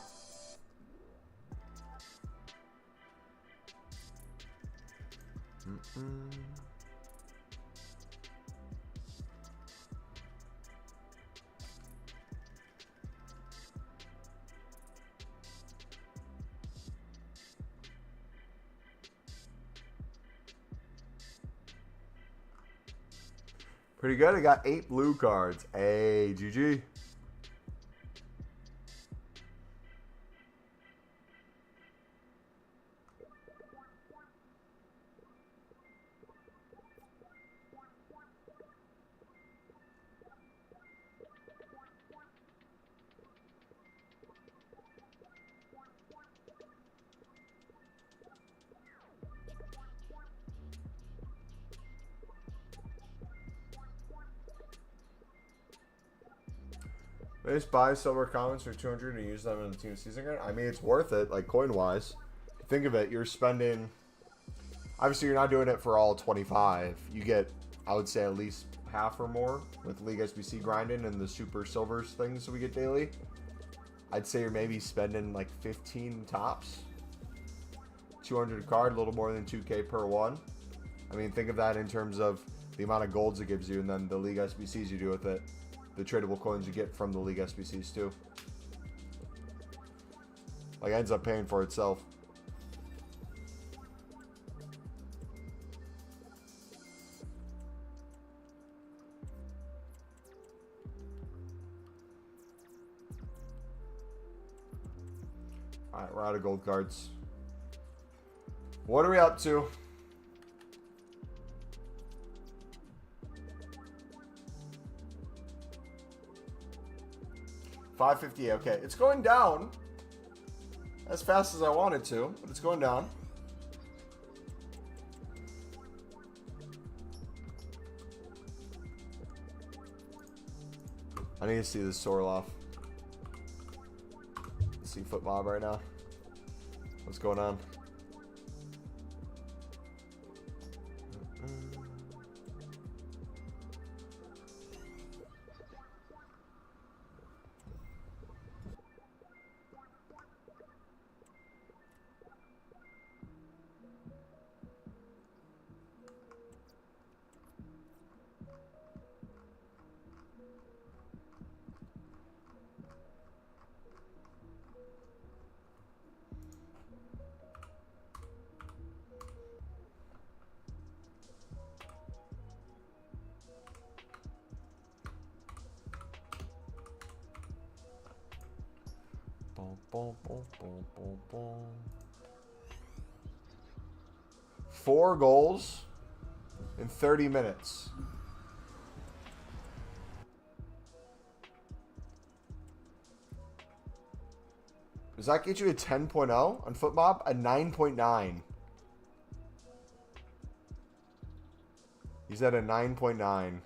A: Pretty good. I got 8 blue cards. Hey, GG. I just buy silver commons for 200 and use them in the team season card. I mean, it's worth it, like coin-wise. Think of it, you're spending... Obviously, you're not doing it for all 25. You get, I would say, at least half or more with League SBC grinding and the super silvers things we get daily. I'd say you're maybe spending like 15 tops. 200 card, a little more than 2K per one. I mean, think of that in terms of the amount of golds it gives you and then the League SBCs you do with it. The tradable coins you get from the League SBCs too. Like, ends up paying for itself. Alright, we're out of gold cards. What are we up to? $5.58. Okay, it's going down as fast as I want it to, but it's going down. I need to see this Sorloff. Let's see FootMob right now. What's going on? Boom, boom, boom, boom, boom. 4 goals in 30 minutes. Does that get you a 10.0 on FootMob? A 9.9. He's at a 9.9.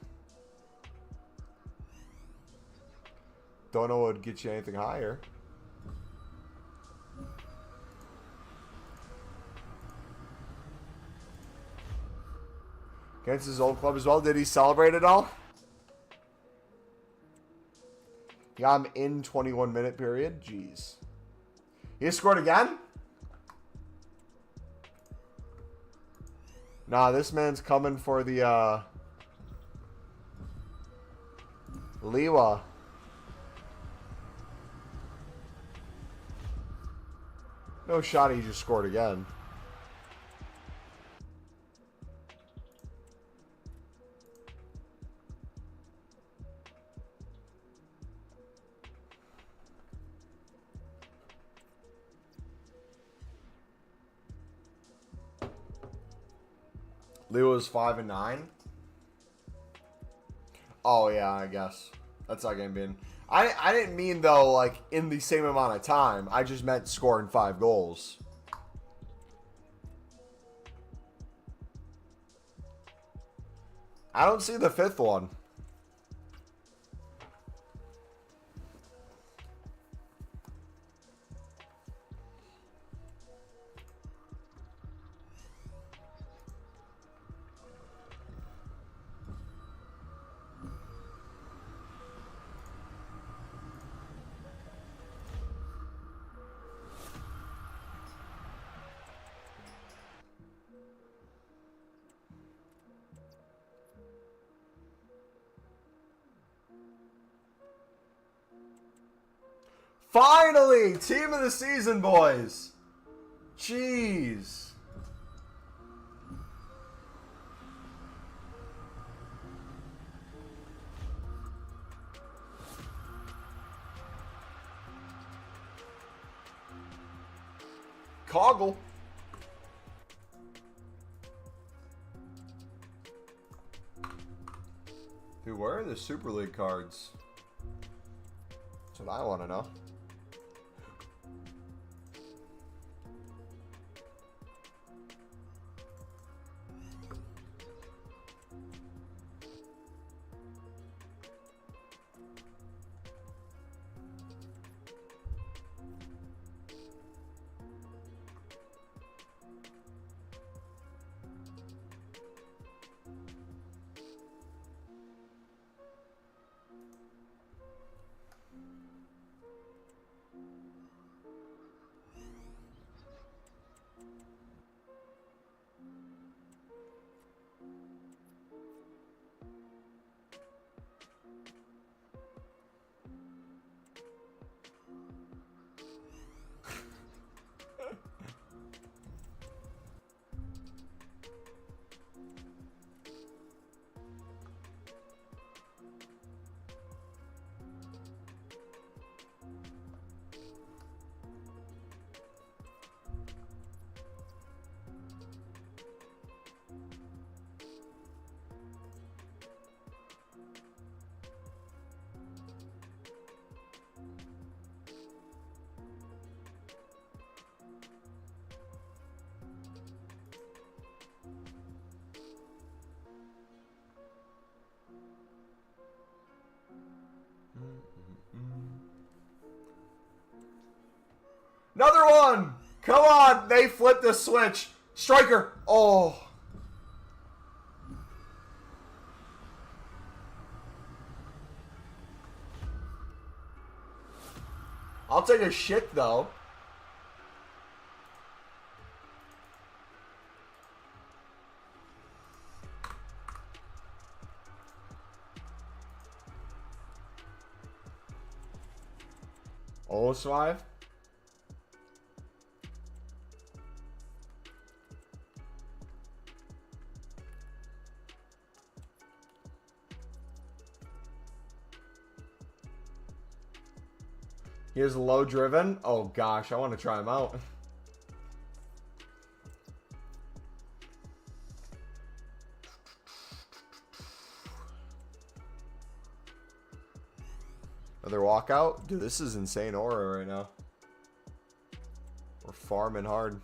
A: Don't know what would get you anything higher. Against his old club as well. Did he celebrate it all? Yeah, I'm in 21-minute period. Jeez. He scored again? Nah, this man's coming for the Liwa. No shot, he just scored again. Leo is 5 and 9. Oh yeah, I guess that's not game being. I didn't mean though like in the same amount of time. I just meant scoring 5 goals. I don't see the 5th one. Finally! Team of the season, boys! Jeez. Coggle. Dude, where are the Super League cards? That's what I want to know. Another one! Come on! They flipped the switch. Striker! Oh. I'll take a shit, though. Almost 5. Here's low driven. Oh gosh, I want to try him out. Another walkout? Dude, this is insane aura right now. We're farming hard.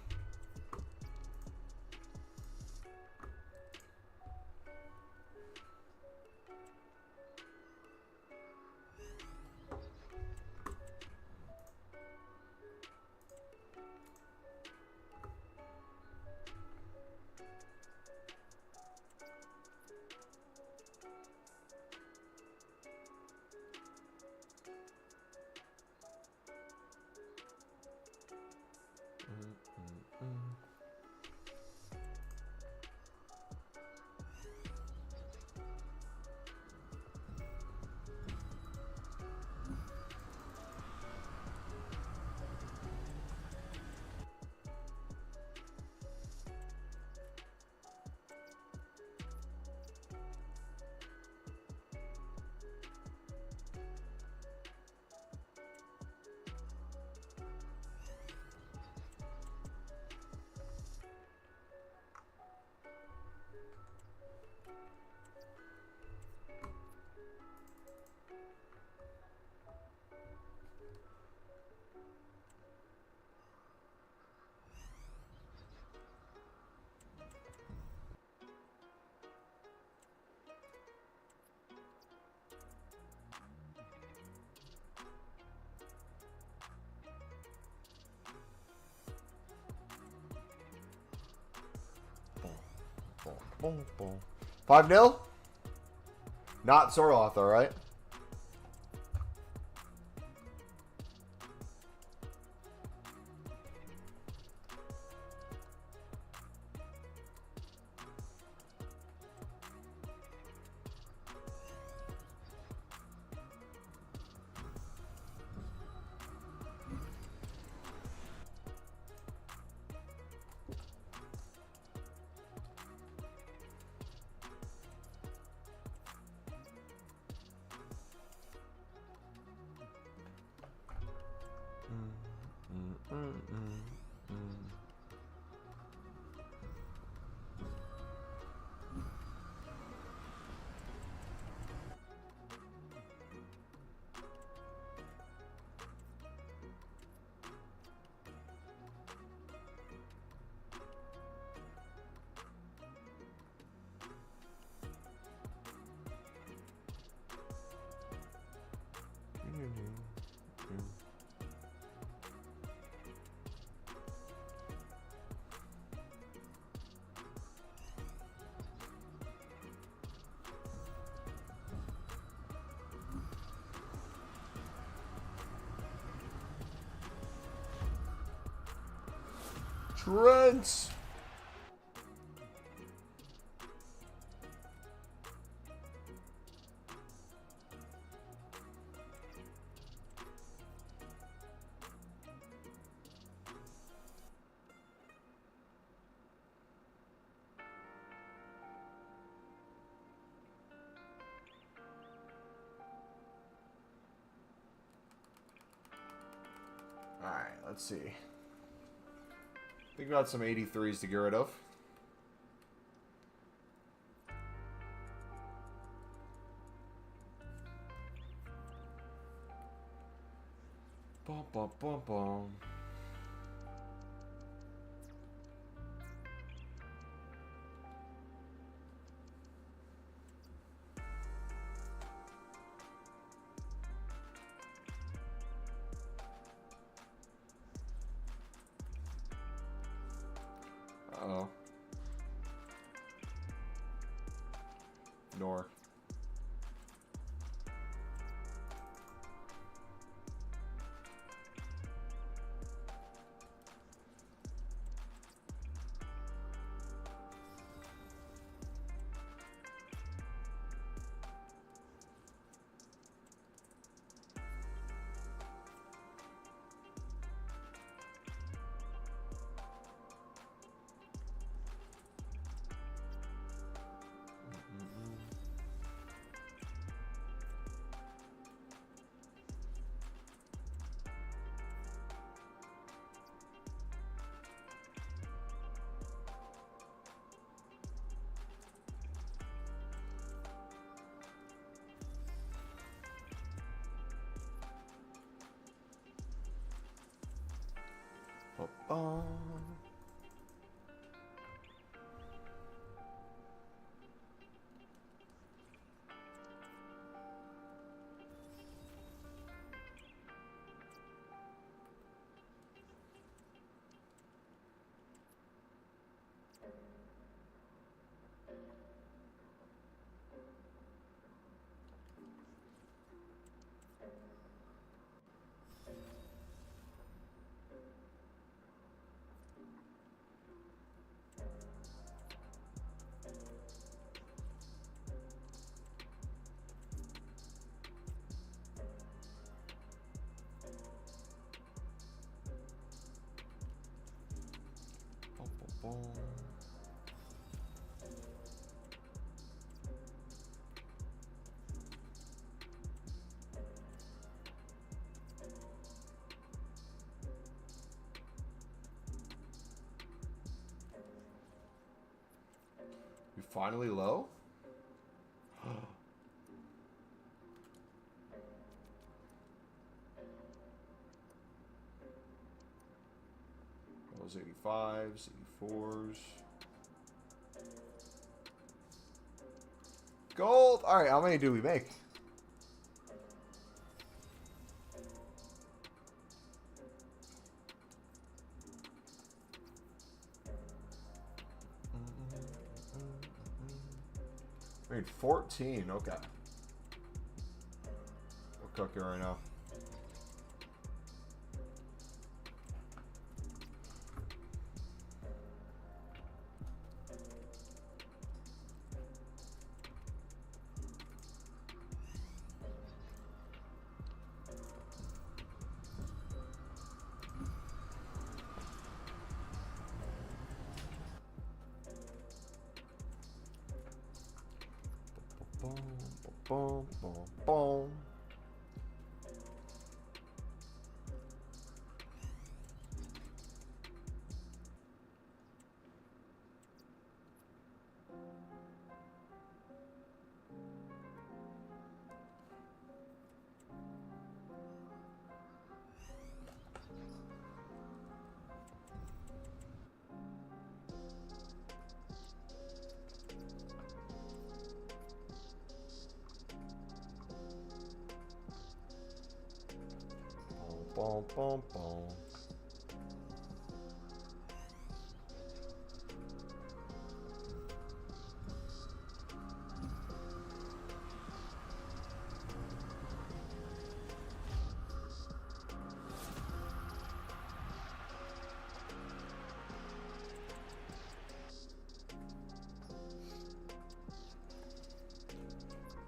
A: Boom, boom. 5-0? Not Sorloth, though, right? Trent. All right, let's see. Think about some 83s to get rid of. Bum, bum, bum, bum. Uh-oh. Nor. Bum. You finally low? Those 85s, 84s. Gold! Alright, how many do we make? I mean, 14. Okay. We're cooking right now. Boom, boom, boom, boom. Boom, boom, boom.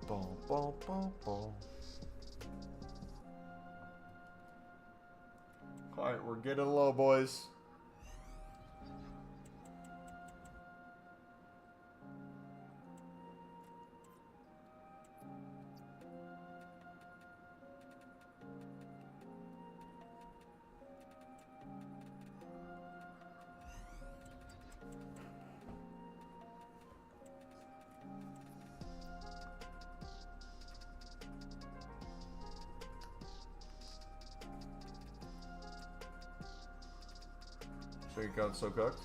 A: Boom, boom, boom, boom. All right, we're getting low, boys. So you got so cooked.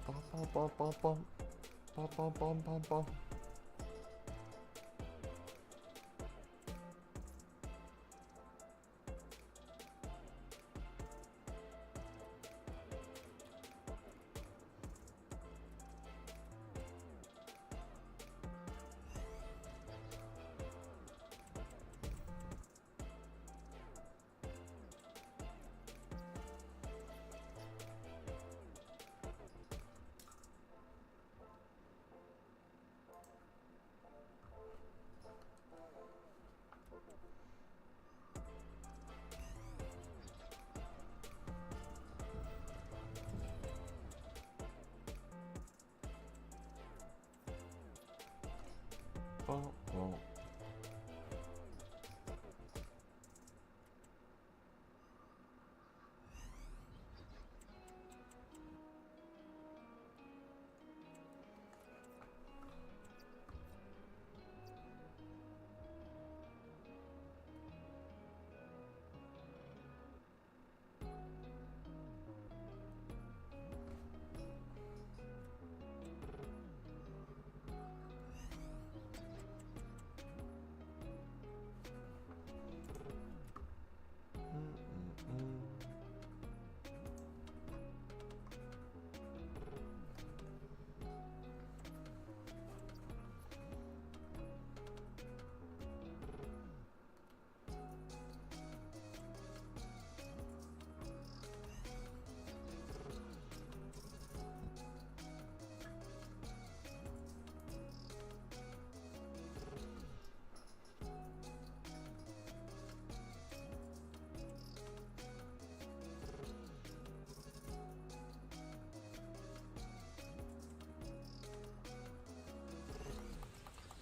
A: Bum, bum, bum, bum. Bum, bum, bum, bum, bum. Bum, bum.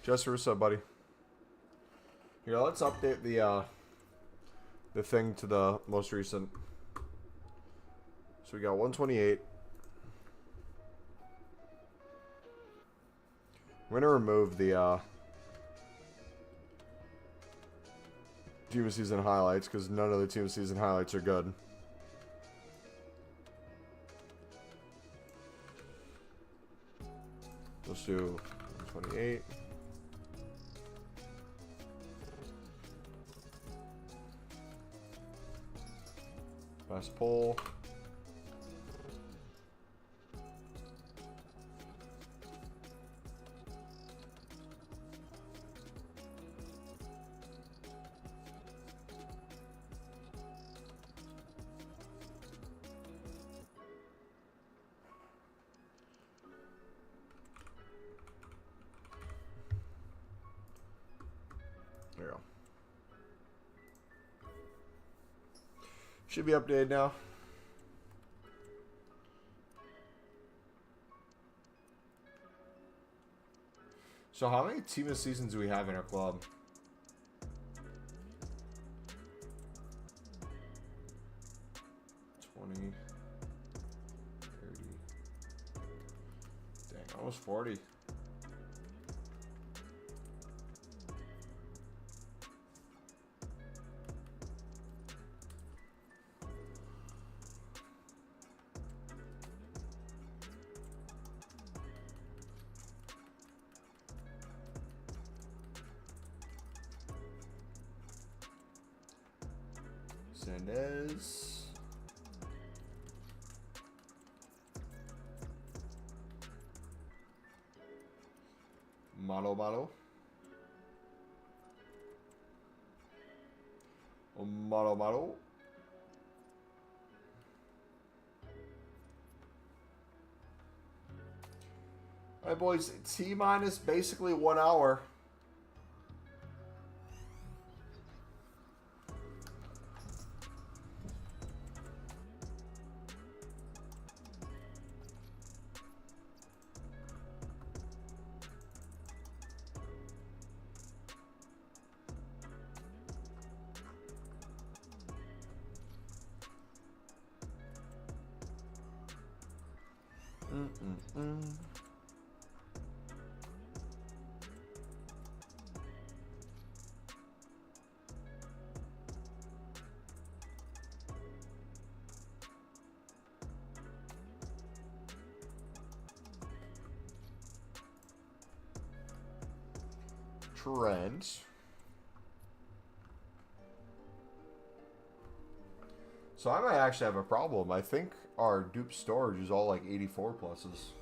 A: Just for a sub, buddy. Here, let's update the thing to the most recent. So we got 128. We're gonna remove the team of season highlights because none of the team of season highlights are good. Let's do 128. Best poll. There you go. Should be updated now. So how many team of seasons do we have in our club? Dang, almost 40. Sandez. Malo. Malo. Alright, boys. T minus basically 1 hour. Trent. So I might actually have a problem. I think our dupe storage is all like 84 pluses.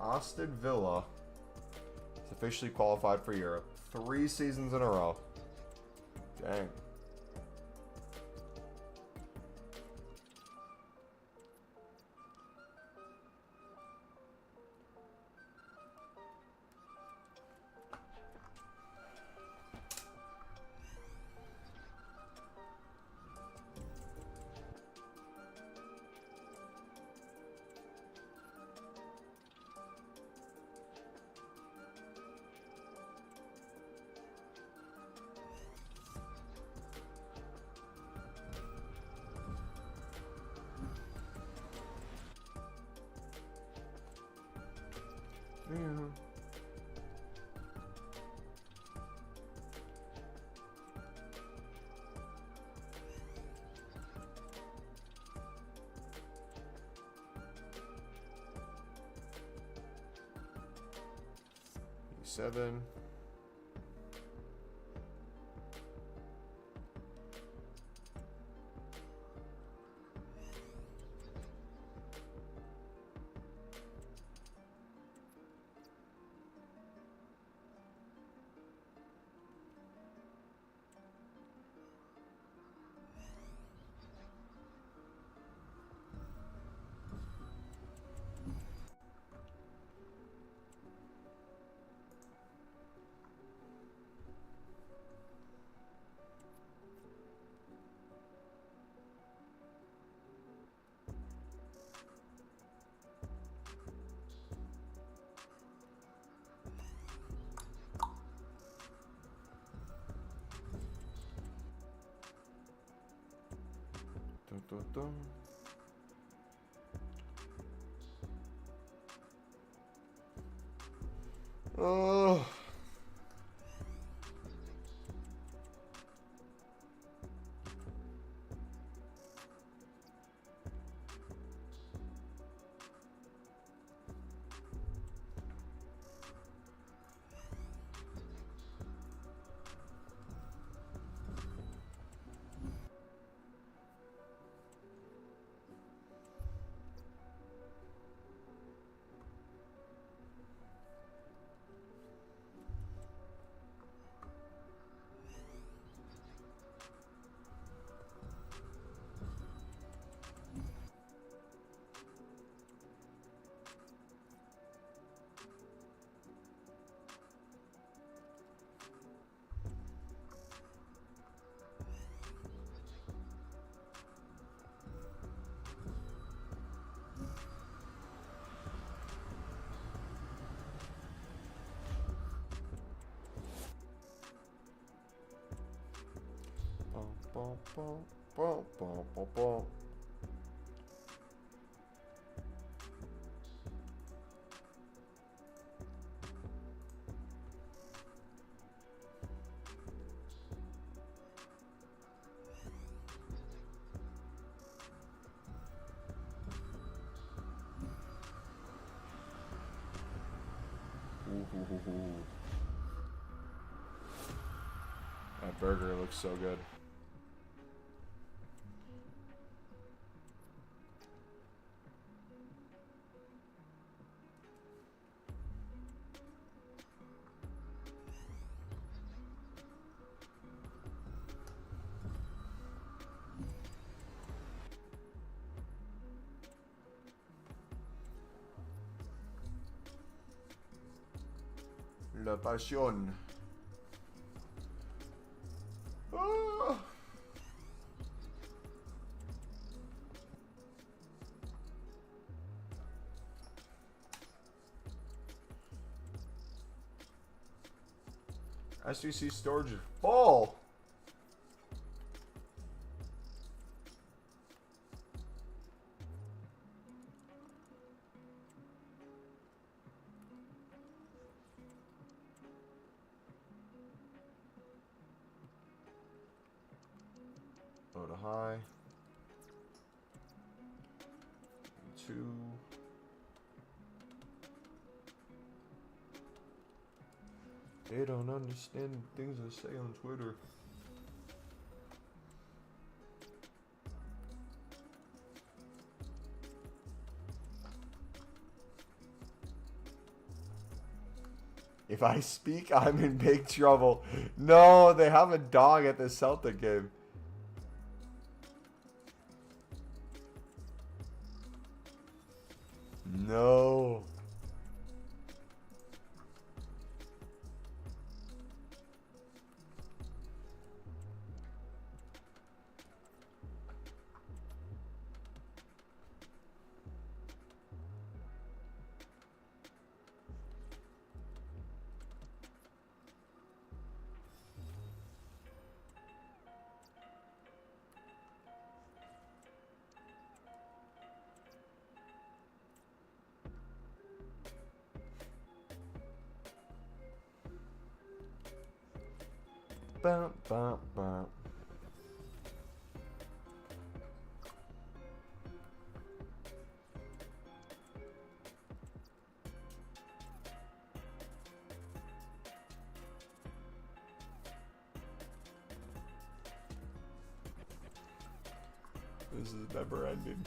A: Aston Villa is officially qualified for Europe. 3 seasons in a row. Dang. Yeah. Seven. Dun, dun, dun. Oh. Bum, bum, bum, bum, bum, bum. Ooh. That burger looks so good. La pasión. Ah. SBC storage is full. Low to high. 2. They don't understand the things I say on Twitter. If I speak, I'm in big trouble. No, they have a dog at the Celtic game. No. Bum, bum, bum. This is never ending.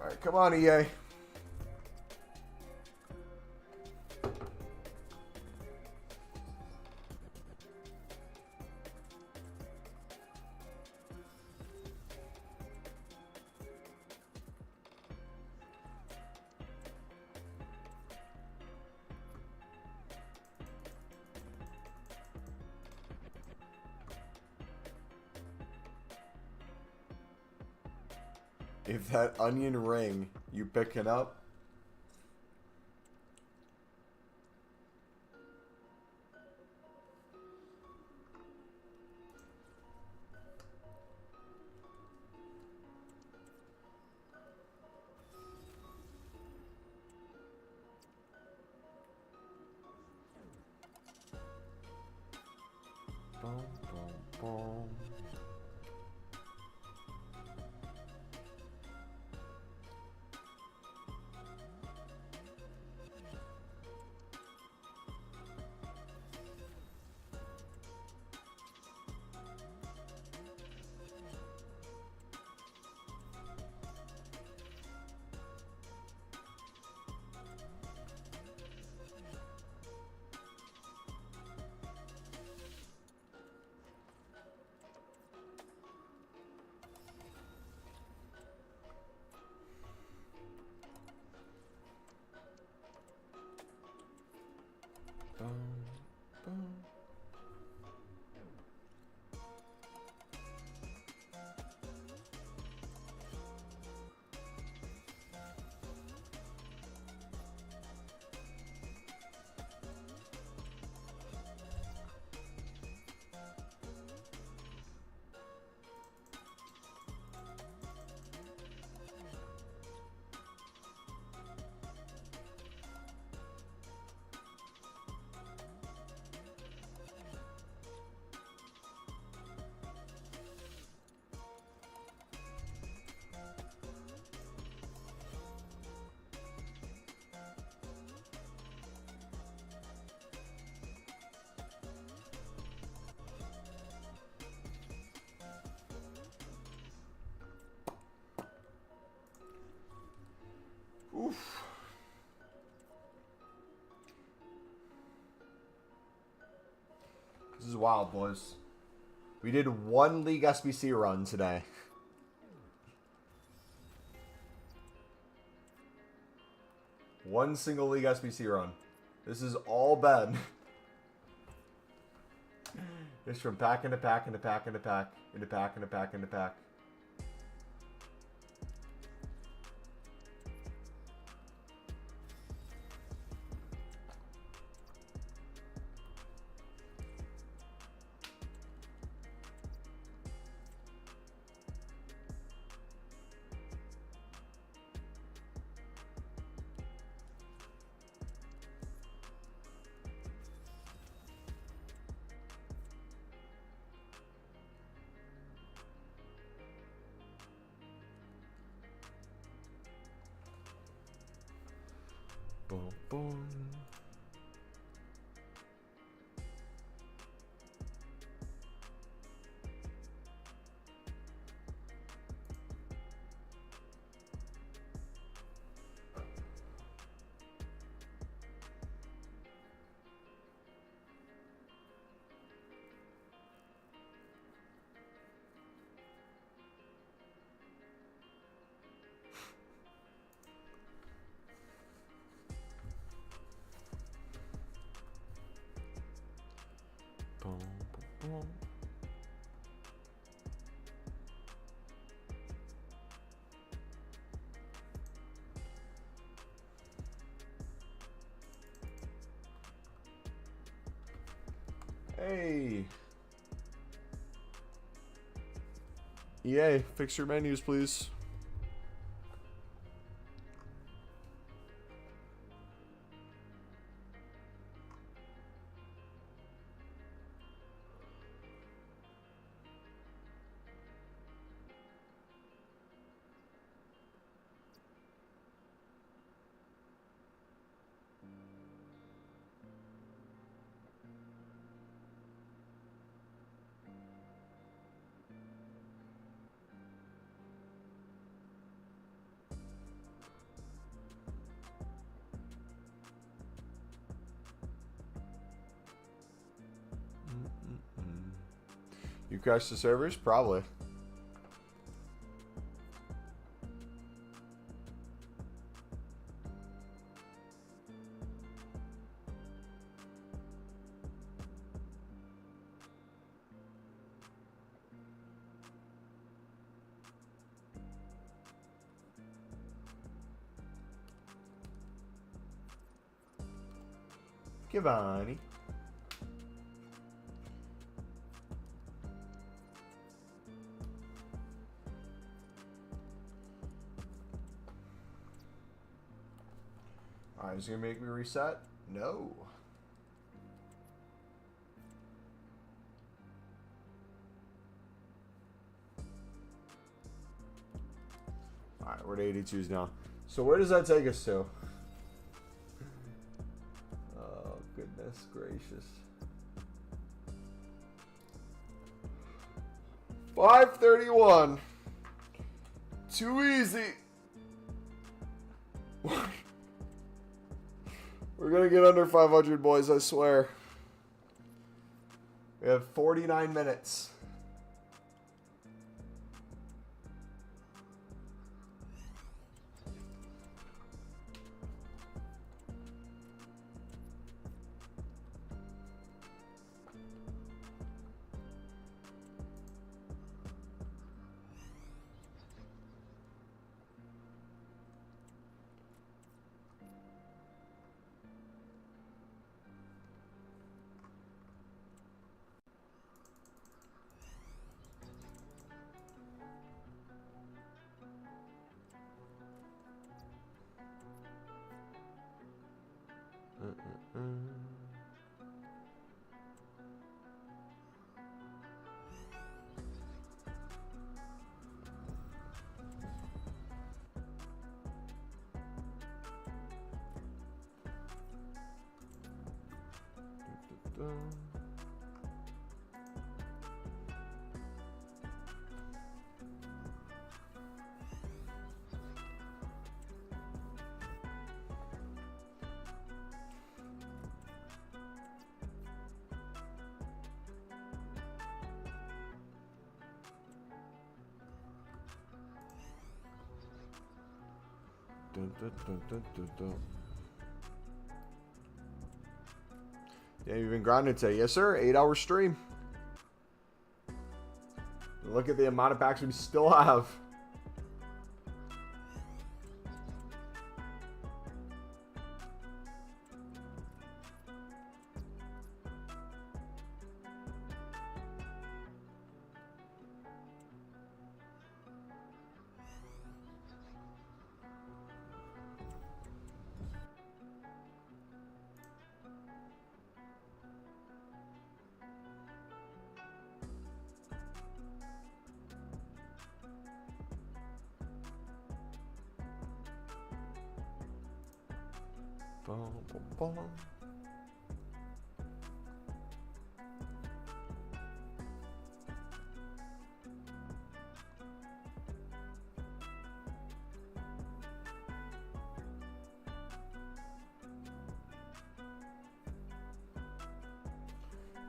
A: All right, come on, EA. If that onion ring you picking up. Boom, boom, boom. Boom, boom. Oof. This is wild, boys. We did one League SBC run today. One single League SBC run. This is all Ben. Just from pack into pack into pack into pack into pack into pack into pack. Boom, boom. Boom, boom, boom. Hey. EA, fix your menus, please. You crashed the servers? Probably. Giovanni. Alright, is he gonna make me reset? No. Alright, we're at 82s now. So where does that take us to? Oh, goodness gracious. 531. Too easy. We're going to get under 500, boys, I swear. We have 49 minutes. Yeah, you've been grinding today. Yes, sir. 8-hour stream. Look at the amount of packs we still have.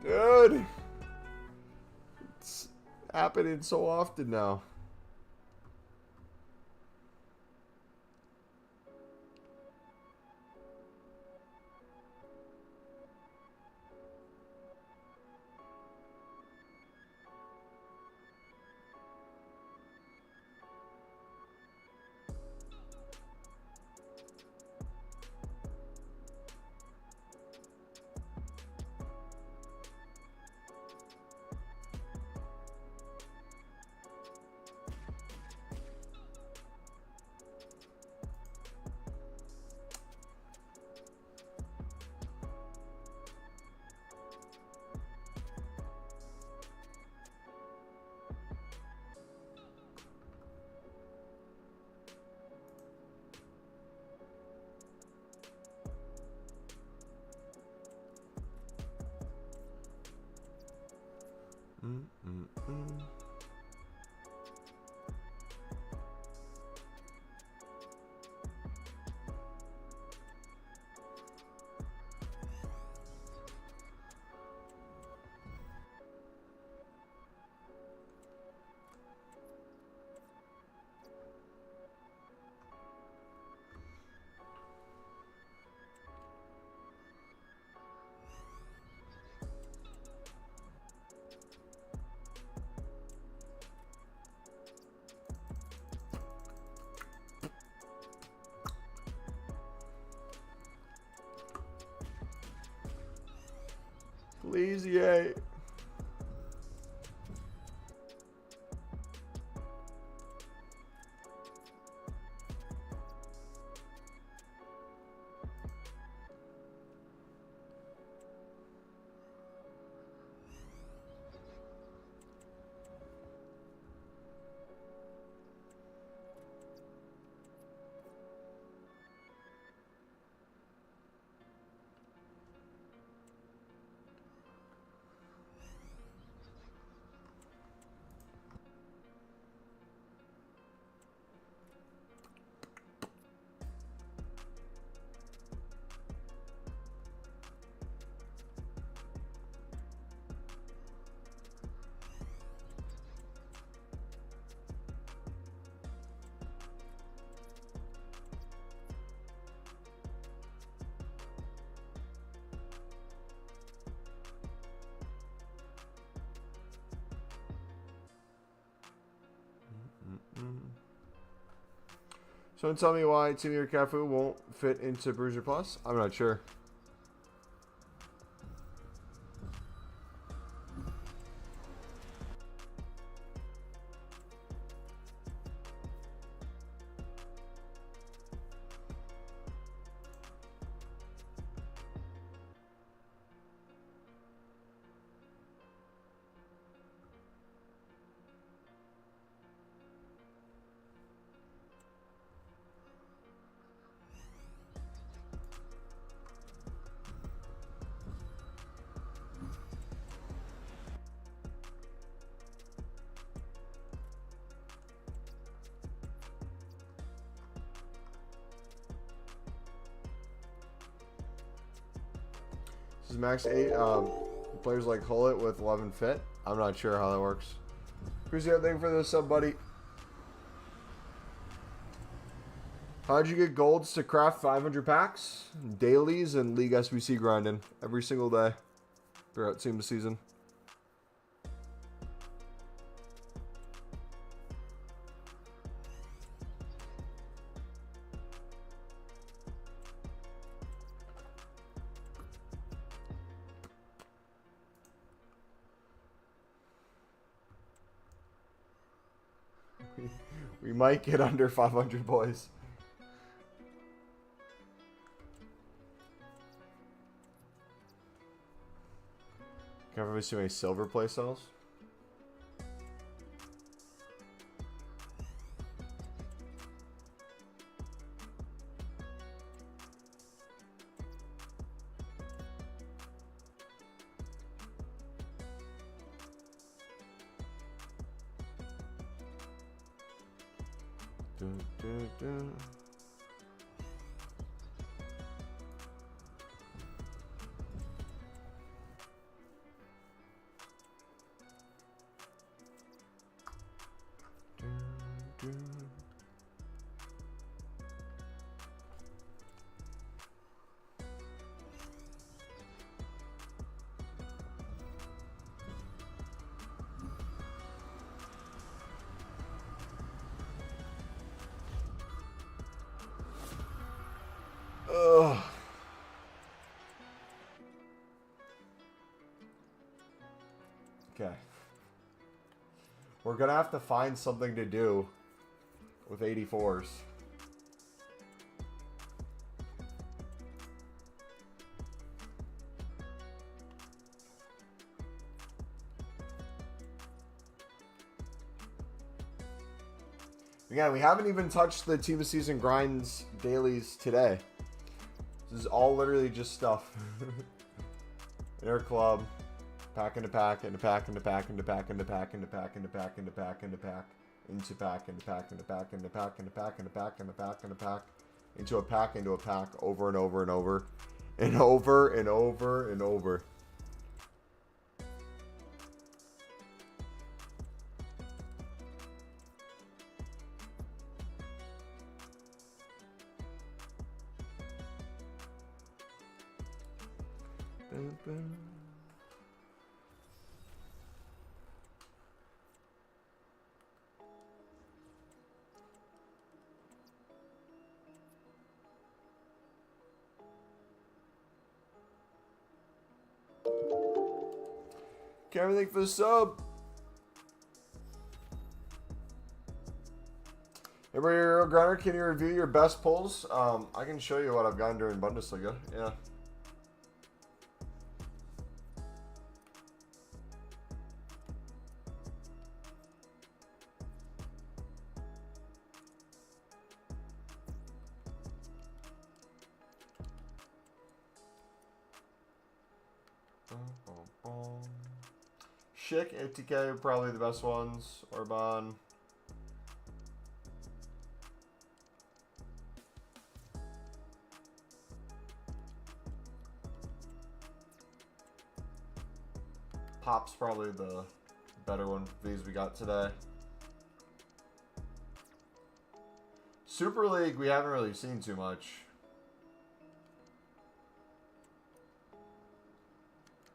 A: Dude, it's happening so often now. Please, yay. Someone tell me why Timmy Cafu won't fit into Bruiser Plus? I'm not sure. This is max 8 players like Hullet with 11 fit. I'm not sure how that works. Appreciate everything for this sub, buddy. How'd you get golds to craft 500 packs? Dailies and League SBC grinding every single day throughout team season. We might get under 500, boys. Can everybody see my silver play cells? Ugh. Okay. We're gonna have to find something to do with 84s. Again, we haven't even touched the team of season grinds dailies today. This is all literally just stuff. Inner club, pack into pack, into pack, into pack, into pack, into pack, into pack, into pack, into pack, into pack, into pack, into pack, into pack, into pack, into pack, into pack, into pack, into pack, into a pack, into a pack, over and over and over, and over and over and over. Cameron, thank you for the sub. Everybody, real grinder, can you review your best pulls? I can show you what I've gotten during Bundesliga. Yeah. Schick, ATK, probably the best ones. Orban. Pop's probably the better one of these we got today. Super League, we haven't really seen too much.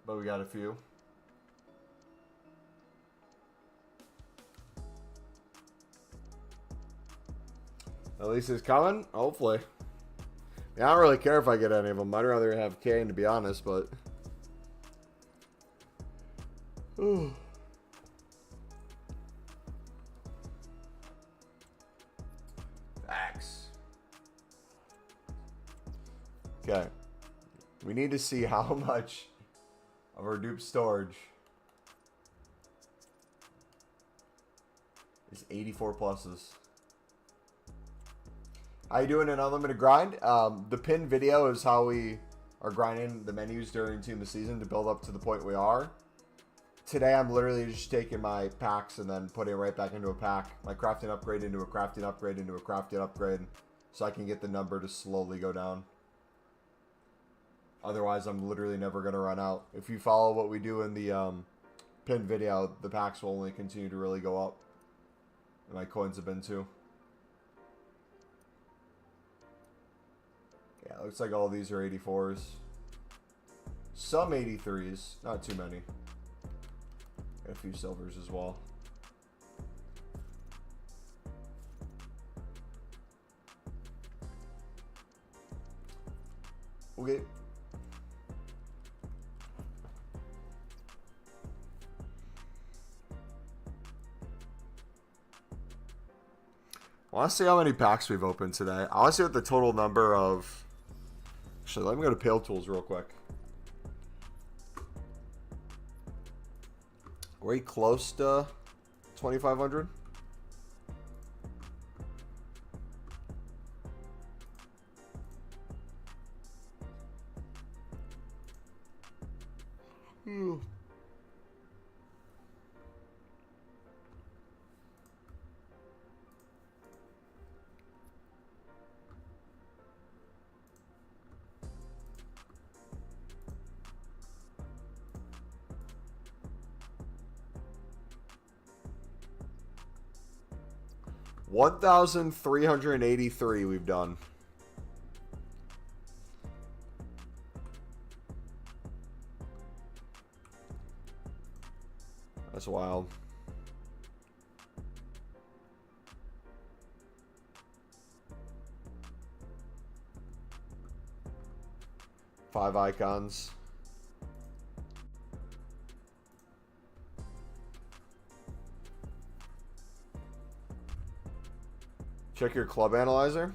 A: But we got a few. At least it's coming, hopefully. I don't really care if I get any of them. I'd rather have Kane, to be honest, but... Ooh. Facts. Okay. We need to see how much of our dupe storage is 84 pluses. How you doing an unlimited grind? The pinned video is how we are grinding the menus during Team of the Season to build up to the point we are. Today I'm literally just taking my packs and then putting it right back into a pack. My crafting upgrade into a crafting upgrade into a crafting upgrade. So I can get the number to slowly go down. Otherwise I'm literally never going to run out. If you follow what we do in the pinned video, the packs will only continue to really go up. And my coins have been too. Yeah, looks like all these are 84s. Some 83s, not too many. Got a few silvers as well. Okay. I want to see how many packs we've opened today. I want to see what the total number of... Actually, let me go to Pale Tools real quick. Are we close to 2,500? $1,383 we've done. That's wild. Five icons. Check your club analyzer.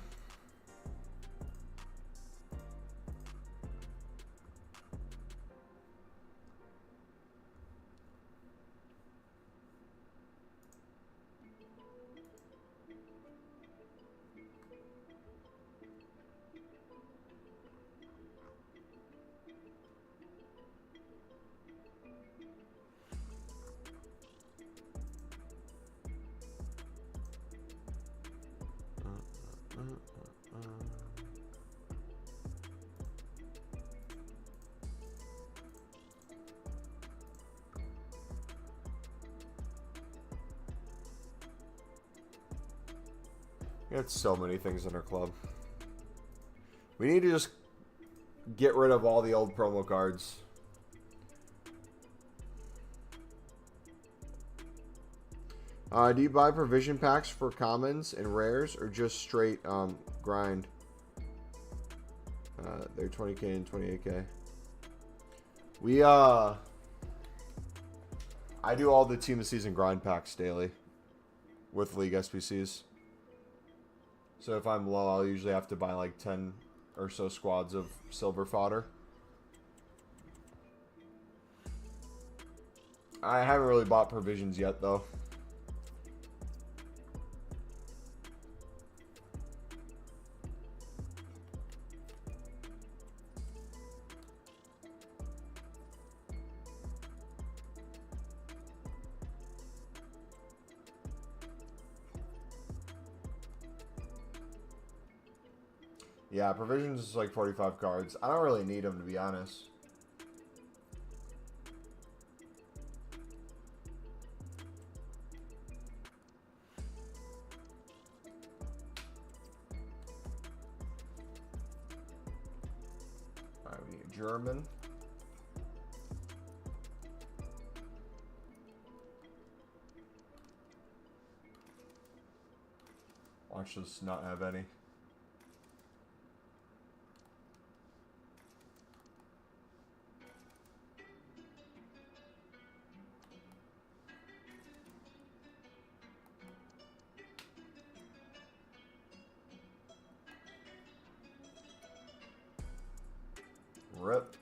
A: We got so many things in our club. We need to just get rid of all the old promo cards. Do you buy provision packs for commons and rares or just straight grind? They're 20k and 28k. I do all the team of season grind packs daily with League SBCs. So if I'm low, I'll usually have to buy like 10 or so squads of silver fodder. I haven't really bought provisions yet, though. Yeah, provisions is like 45 cards. I don't really need them, to be honest. Alright, we need a German. Watch this not have any. Rip.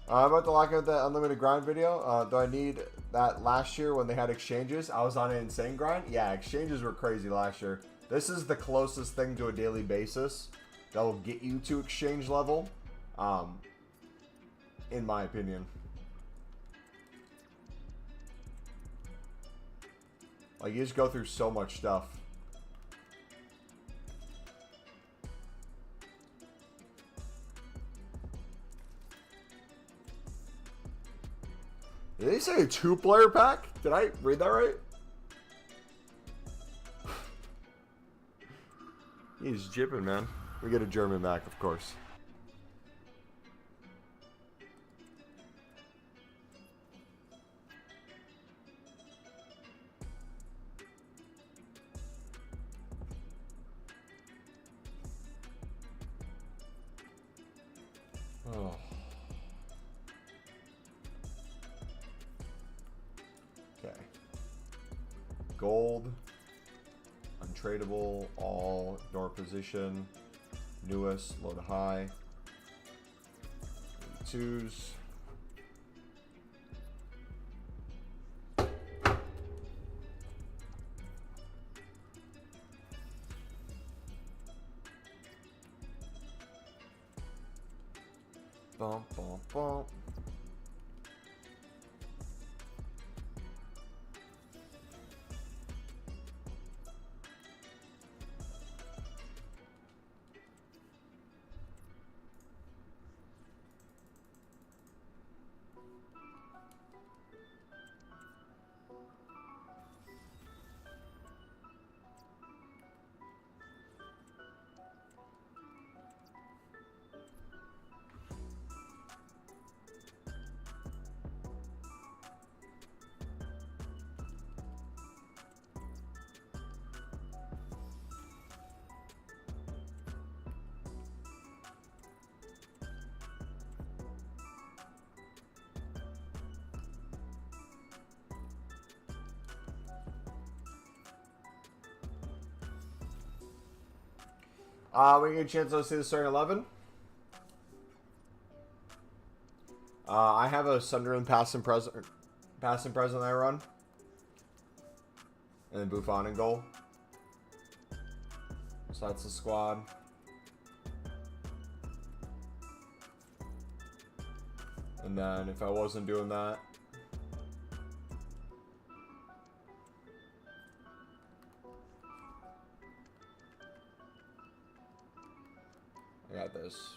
A: I'm about to lock out that unlimited grind video. Do I need that last year when they had exchanges? I was on an insane grind. Yeah, exchanges were crazy last year. This is the closest thing to a daily basis that will get you to exchange level, in my opinion. Like, you just go through so much stuff. Did they say a 2-player pack? Did I read that right? He's jipping, man. We get a German back, of course. Oh. Okay. Gold. Untradeable. All. Ignore position. Newest. Low to high. 2s. Bump, bump, bump. We get a chance to see the starting 11. I have a Sunderland pass and present I run, and then Buffon in goal. So that's the squad. And then if I wasn't doing that, I got this.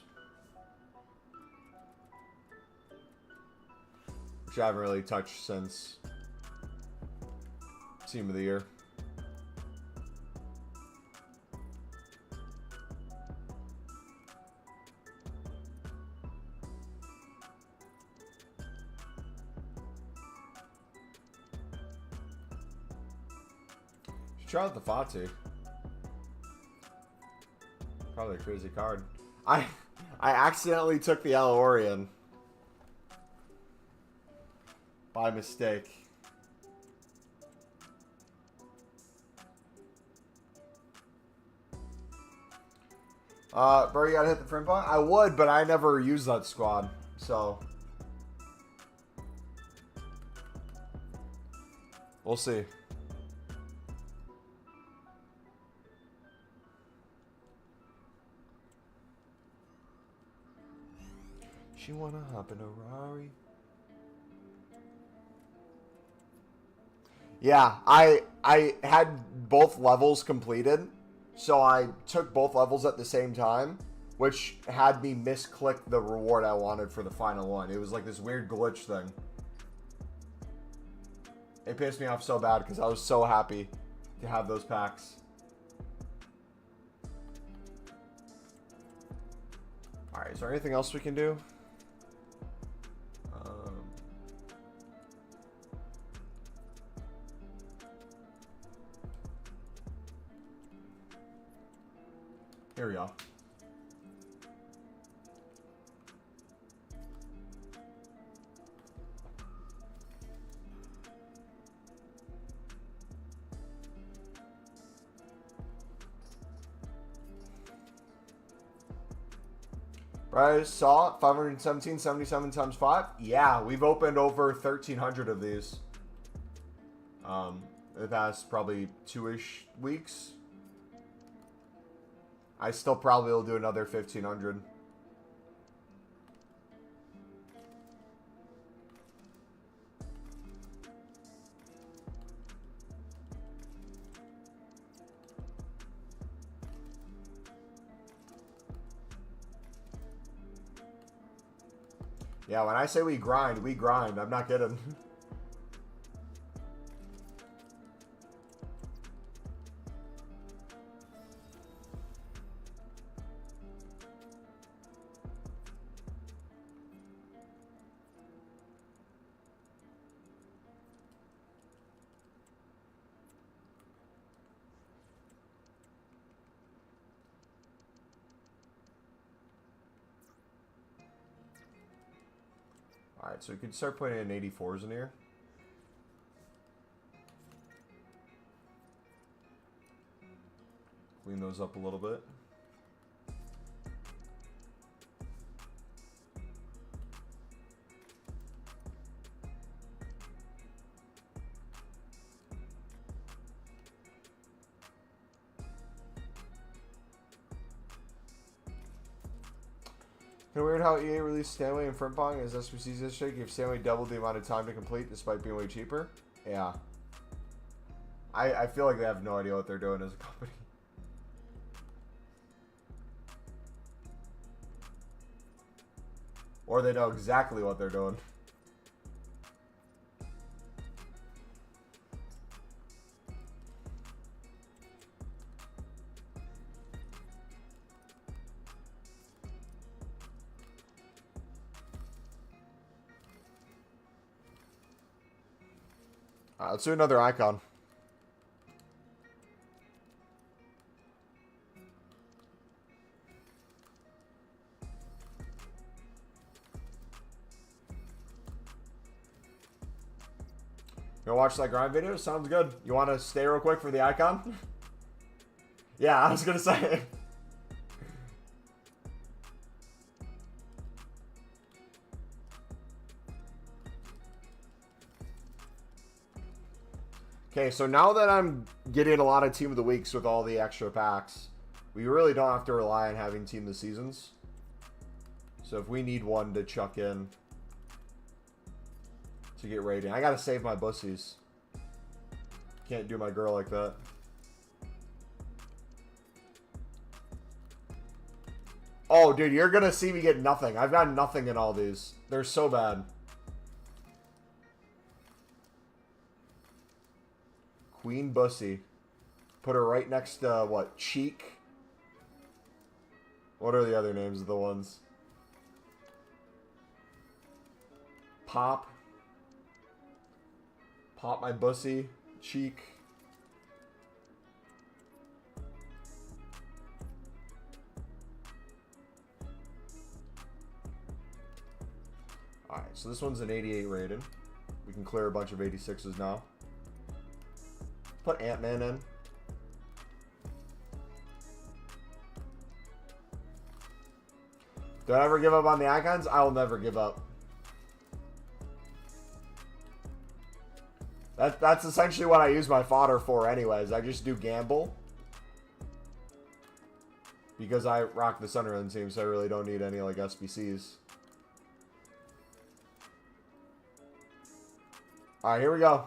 A: Which I haven't really touched since Team of the Year. Should try out the Fatu. Probably a crazy card. I accidentally took the Alorian. By mistake. Bro, you gotta hit the Frimpong? I would, but I never use that squad. So. We'll see. She wanna hop in a Rari. Yeah, I had both levels completed, so I took both levels at the same time, which had me misclick the reward I wanted for the final one. It was like this weird glitch thing. It pissed me off so bad because I was so happy to have those packs. Alright, is there anything else we can do? Here we go. Right, saw it. 517, 77 times 5. Yeah, we've opened over 1,300 of these. The past probably 2-ish weeks. I still probably will do another 1,500. Yeah, when I say we grind, we grind. I'm not kidding. Alright, so we could start putting in 84s in here. Clean those up a little bit. Kind of weird how EA released Stanway and Frimpong as SBCs yesterday. Gave Stanway double the amount of time to complete despite being way cheaper. Yeah. I feel like they have no idea what they're doing as a company. Or they know exactly what they're doing. Let's do another icon. You wanna watch that grind video? Sounds good. You want to stay real quick for the icon? Yeah, I was gonna say. Okay, so now that I'm getting a lot of Team of the Weeks with all the extra packs, we really don't have to rely on having Team of the Seasons. So if we need one to chuck in to get rating, I gotta save my bussies. Can't do my girl like that. Oh, dude, you're gonna see me get nothing. I've got nothing in all these. They're so bad. Queen Bussy. Put her right next to, what, Cheek? What are the other names of the ones? Pop. Pop my Bussy. Cheek. Alright, so this one's an 88 rated. We can clear a bunch of 86s now. Put Ant-Man in. Do I ever give up on the icons? I will never give up. That's essentially what I use my fodder for anyways. I just do gamble. Because I rock the Sunderland team, so I really don't need any like SBCs. Alright, here we go.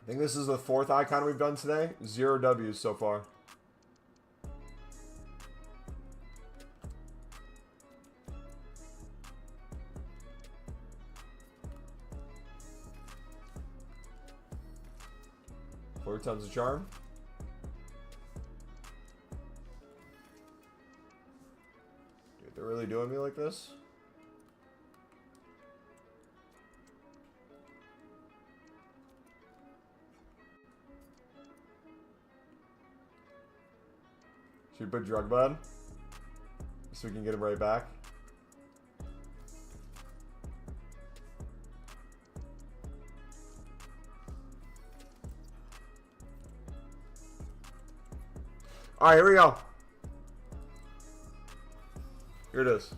A: I think this is the 4th icon we've done today. 0 W's so far. Four times the charm. Dude, they're really doing me like this? Should we put drug bud? So we can get him right back. Alright, here we go. Here it is.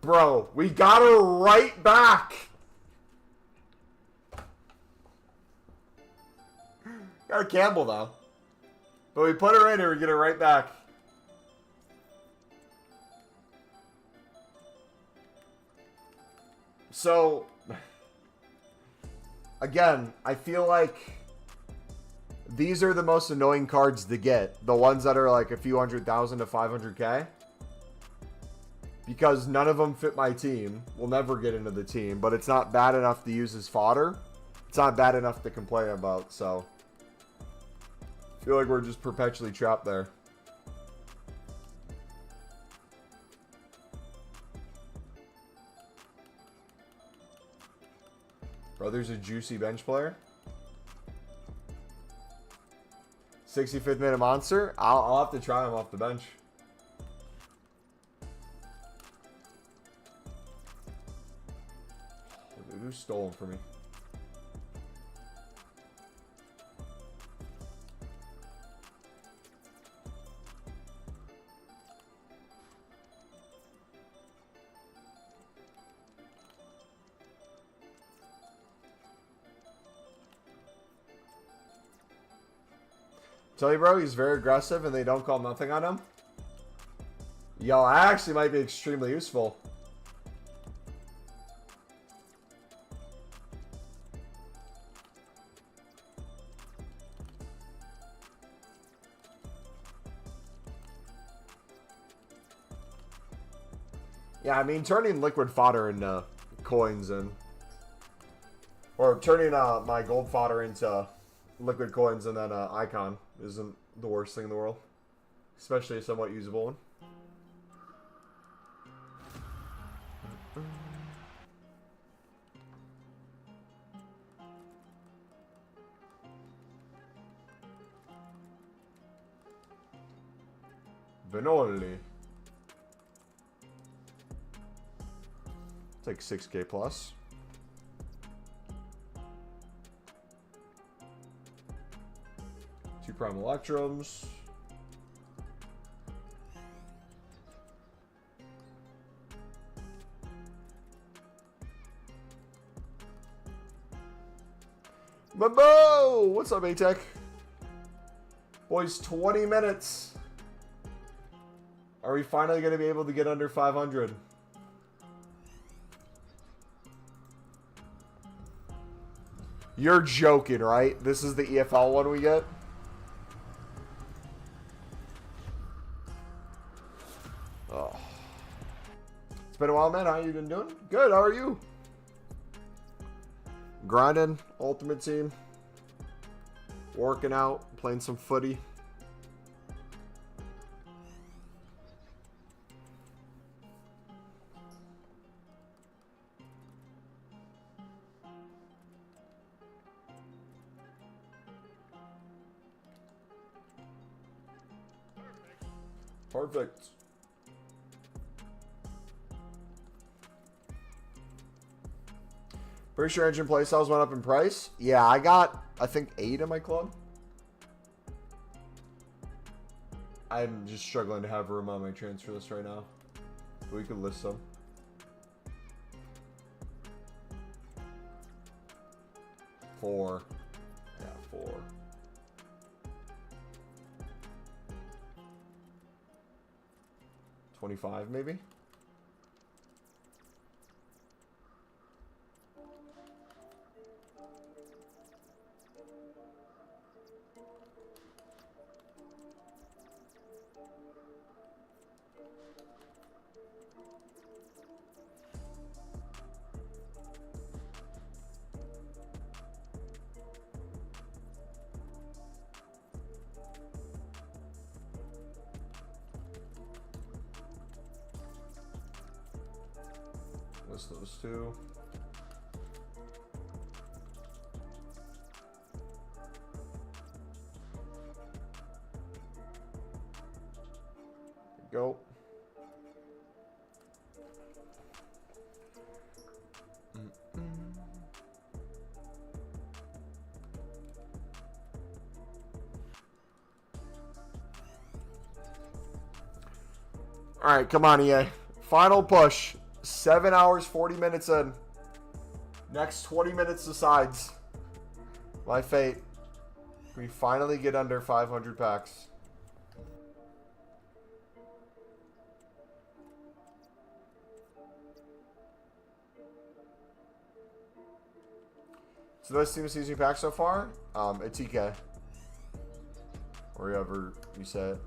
A: Bro, we got her right back. Got a Campbell though. But we put her in and we get her right back. So, again, I feel like these are the most annoying cards to get. The ones that are like a few 100,000 to 500K. Because none of them fit my team. We'll never get into the team. But it's not bad enough to use as fodder. It's not bad enough to complain about, so I feel like we're just perpetually trapped there. Brother's a juicy bench player. 65th minute monster. I'll have to try him off the bench. Dude, who stole him from me? Tell you, bro, he's very aggressive and they don't call nothing on him. Yo, I actually might be extremely useful. Yeah, I mean, turning liquid fodder into coins and... Or turning my gold fodder into liquid coins and then icon isn't the worst thing in the world. Especially a somewhat usable one. Benoli. It's like 6K plus. Prime Electrums. Mumbo! What's up, A-Tech? Boys, 20 minutes. Are we finally going to be able to get under 500? You're joking, right? This is the EFL one we get? Oh. It's been a while, man. How you been doing? Good. How are you? Grinding. Ultimate Team. Working out. Playing some footy. Perfect. Pretty sure engine play styles went up in price. Yeah, I got, I think, 8 in my club. I'm just struggling to have room on my transfer list right now. But we could list some. Four. Yeah, 4. $25 maybe? List those 2. Go. All right, come on, EA. Final push. 7 hours, 40 minutes in. Next 20 minutes decides my fate. We finally get under 500 packs. So those teams season pack so far, a TK. Or whatever you say it.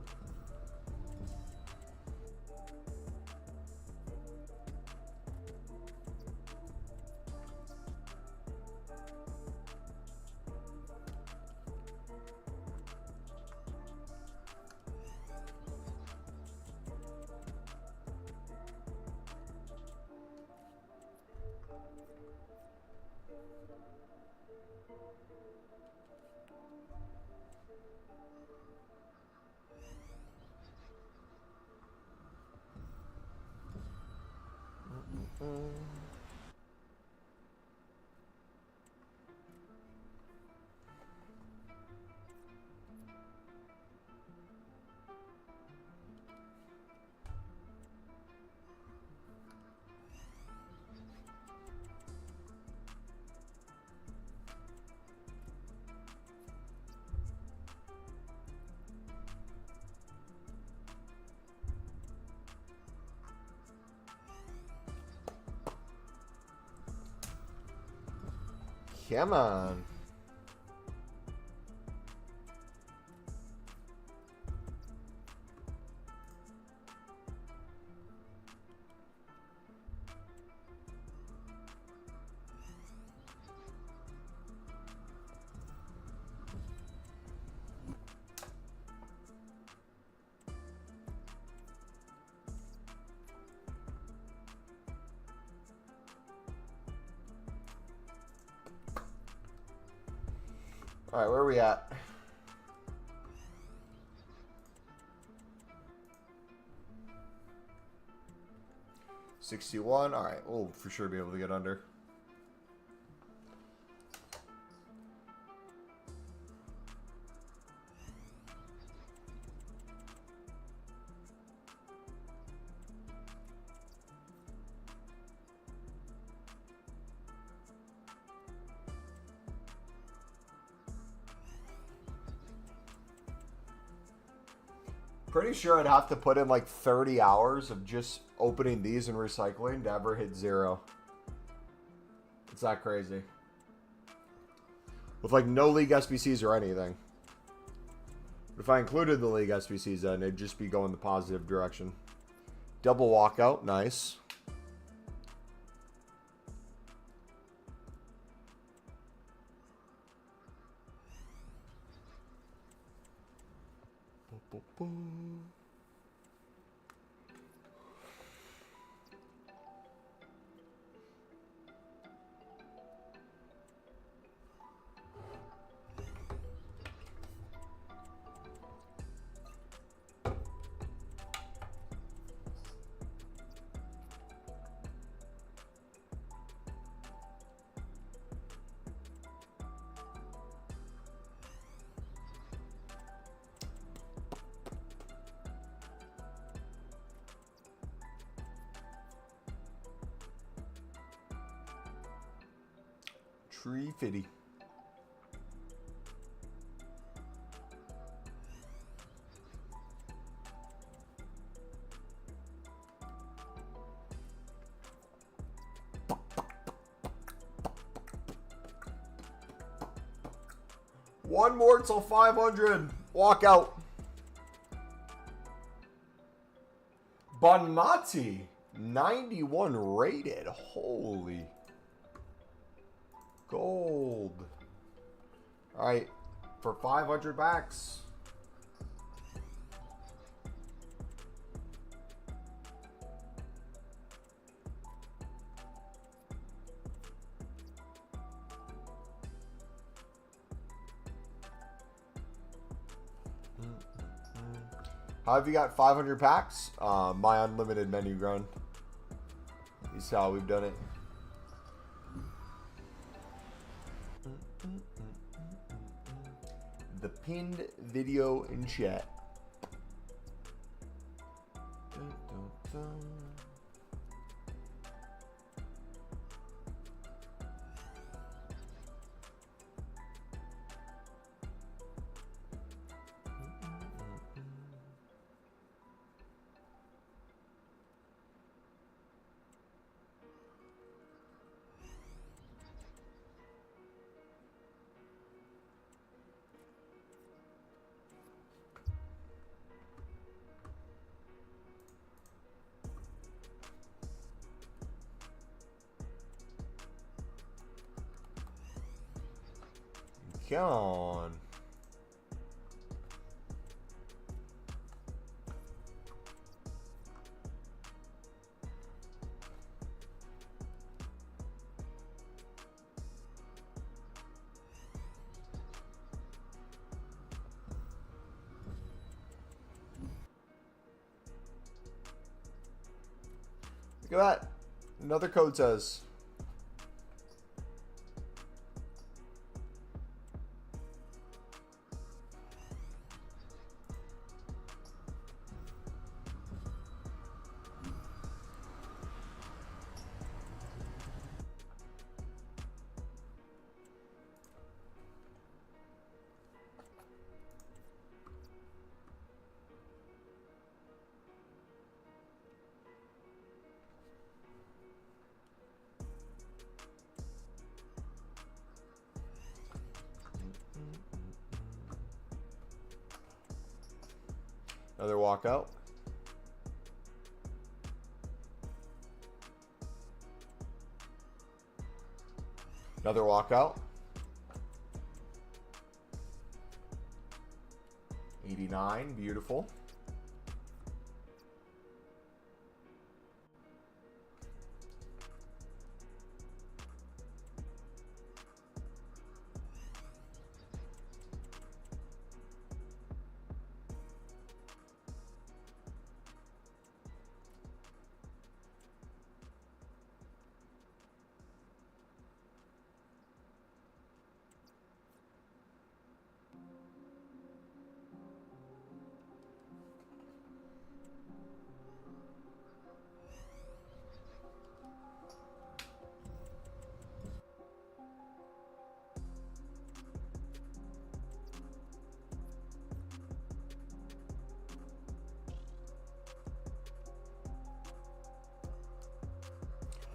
A: Come on. All right, where are we at? $61. All right, we'll for sure be able to get under. Pretty sure I'd have to put in like 30 hours of just opening these and recycling to ever hit 0. It's that crazy. With like no league SBCs or anything. If I included the league SBCs, then it'd just be going the positive direction. Double walkout, nice. 350. One more till 500. Walk out. Bonmati, 91 rated. Holy gold. All right, for 500 backs. How have you got 500 packs? My unlimited menu run. You see how we've done it. The pinned video in chat. Come on. Look at that. Another code says. Another walkout. Another walkout. 89, beautiful.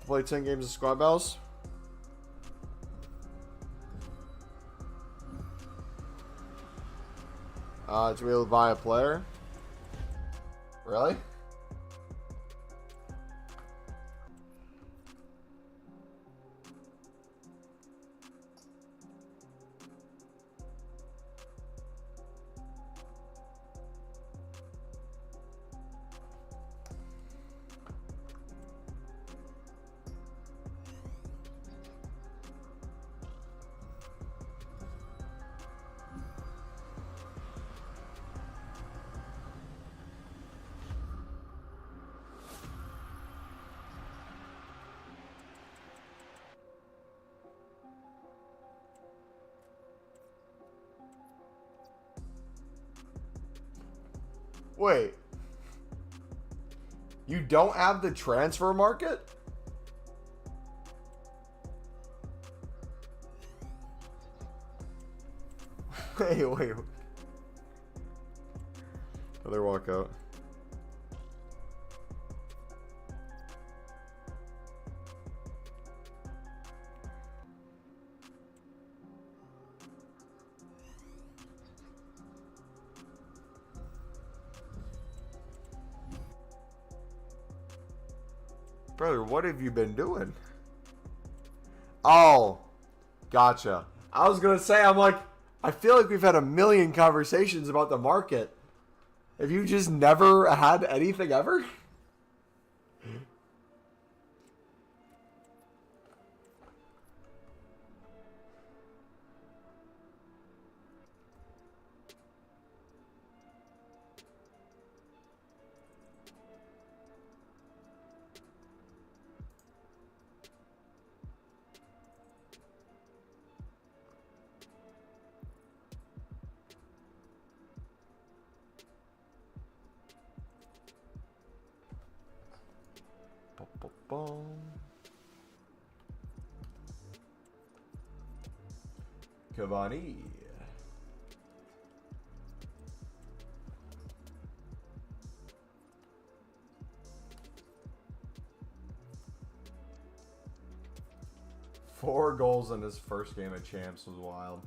A: Play 10 games of Squad Battles. To be able to buy a player. Really? Wait. You don't have the transfer market? Hey, wait. Another walkout. Brother, what have you been doing? Oh, gotcha. I was going to say, I'm like, I feel like we've had a million conversations about the market. Have you just never had anything ever? Cavani. Four goals in his first game of champs was wild.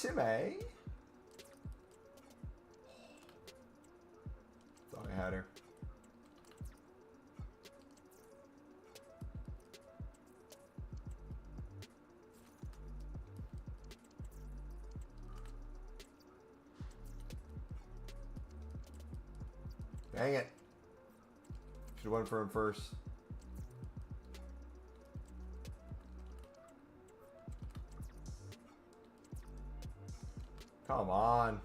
A: Timmy. Thought I had her. Dang it. Should have went for him first. Come on.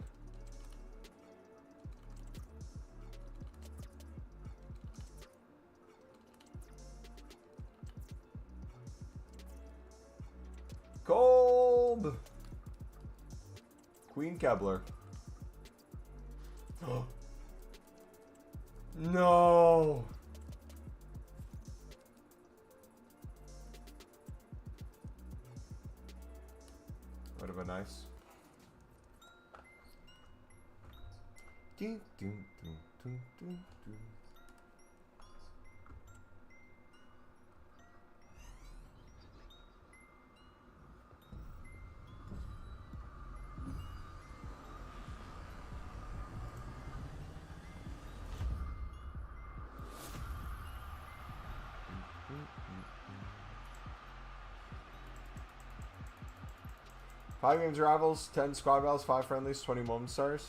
A: Cold. Queen Kebler. No. Would have been nice. Dun, dun, dun, dun, dun, dun. Five games rivals, 10 squad battles, 5 friendlies, 20 moment stars.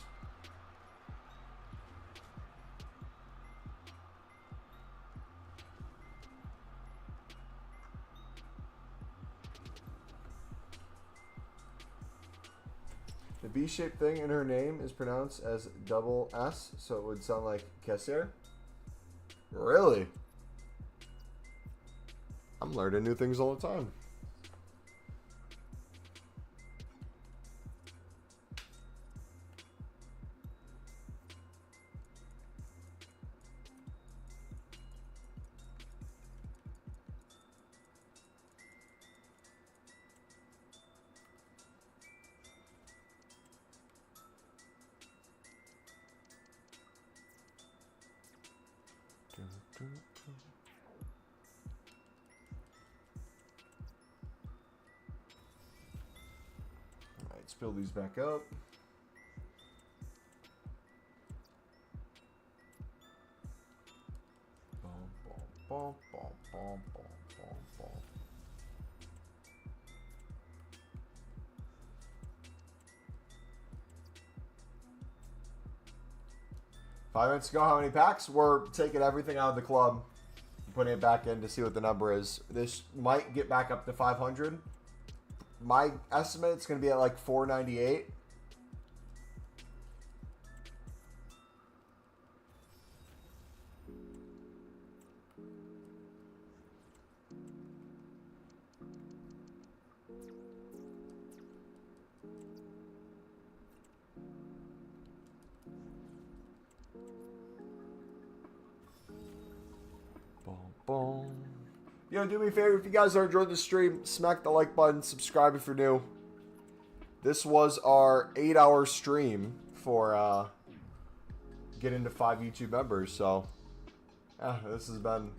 A: The B-shaped thing in her name is pronounced as double S, so it would sound like Kessier. Really? I'm learning new things all the time. Alright, let's build these back up. Bom, bom, bom, bom, bom, bom, bom, bom. Five minutes ago, how many packs? We're taking everything out of the club, putting it back in to see what the number is. This might get back up to 500. My estimate, it's going to be at like 498. Boom, boom. You know, do me a favor, if you guys are enjoying the stream, smack the like button, subscribe if you're new. This was our 8-hour stream for getting to 5 YouTube members, so yeah, this has been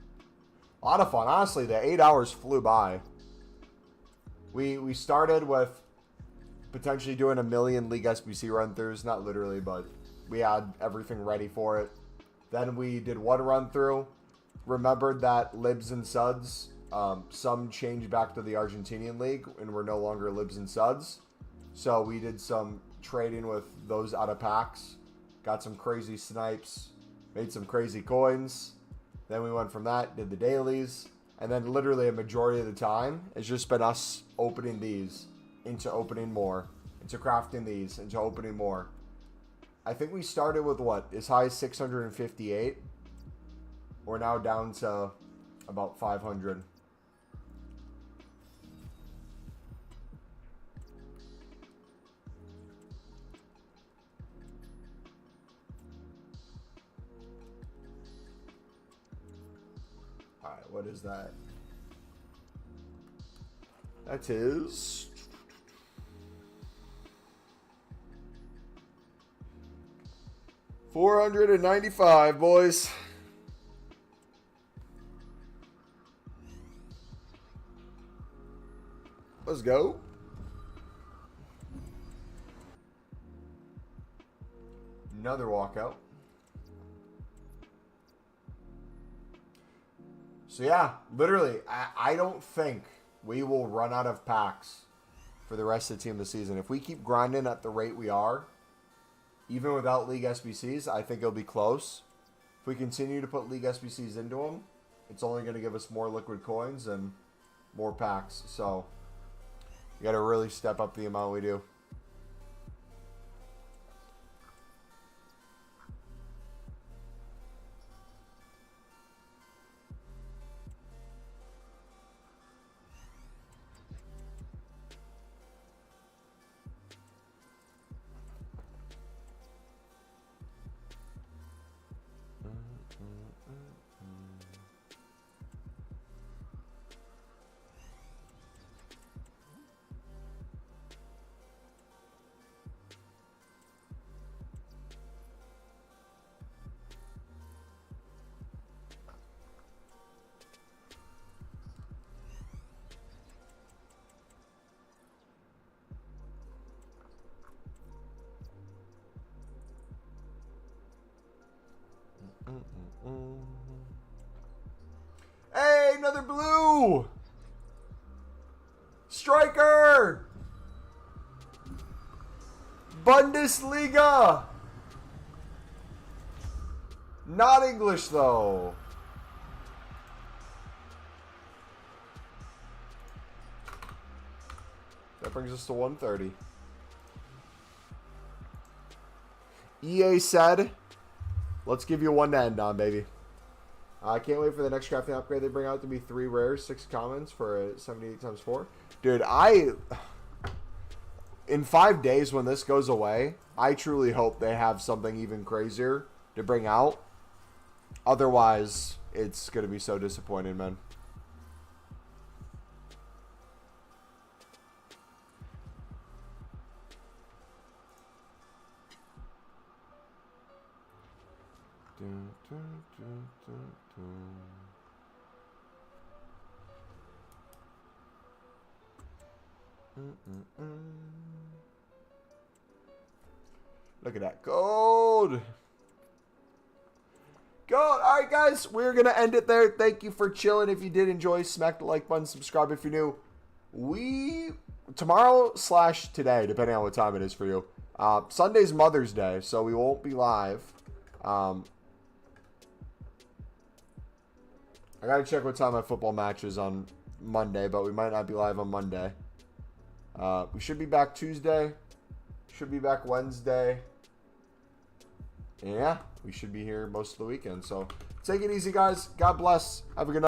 A: a lot of fun. Honestly, the 8 hours flew by. We started with potentially doing 1 million League SBC run-throughs, not literally, but we had everything ready for it. Then we did one run-through, remembered that Libs and Suds, some changed back to the Argentinian League, and we're no longer Libs and Suds. So we did some trading with those out of packs, got some crazy snipes, made some crazy coins. Then we went from that, did the dailies, and then literally a majority of the time, it's just been us opening these into opening more, into crafting these, into opening more. I think we started with what, as high as 658. We're now down to about 500. All right, what is that? That is 495, boys. Let's go. Another walkout. So yeah, literally, I don't think we will run out of packs for the rest of the team this season. If we keep grinding at the rate we are, even without League SBCs, I think it'll be close. If we continue to put League SBCs into them, it's only going to give us more liquid coins and more packs. So you got to really step up the amount we do. Hey, another blue! Striker! Bundesliga! Not English, though. That brings us to 130. EA said, let's give you one to end on, baby. I can't wait for the next crafting upgrade they bring out to be 3 rares, 6 commons for a 78 times 4. Dude, in 5 days when this goes away, I truly hope they have something even crazier to bring out. Otherwise, it's going to be so disappointing, man. Look at that gold. Gold. All right, guys, we're gonna end it there. Thank you for chilling. If you did enjoy, smack the like button, subscribe if you're new. Tomorrow / today, depending on what time it is for you. Sunday's Mother's Day, so we won't be live. I gotta check what time my football match is on Monday, but we might not be live on Monday. We should be back Tuesday. Should be back Wednesday. And yeah, we should be here most of the weekend. So take it easy, guys. God bless. Have a good night.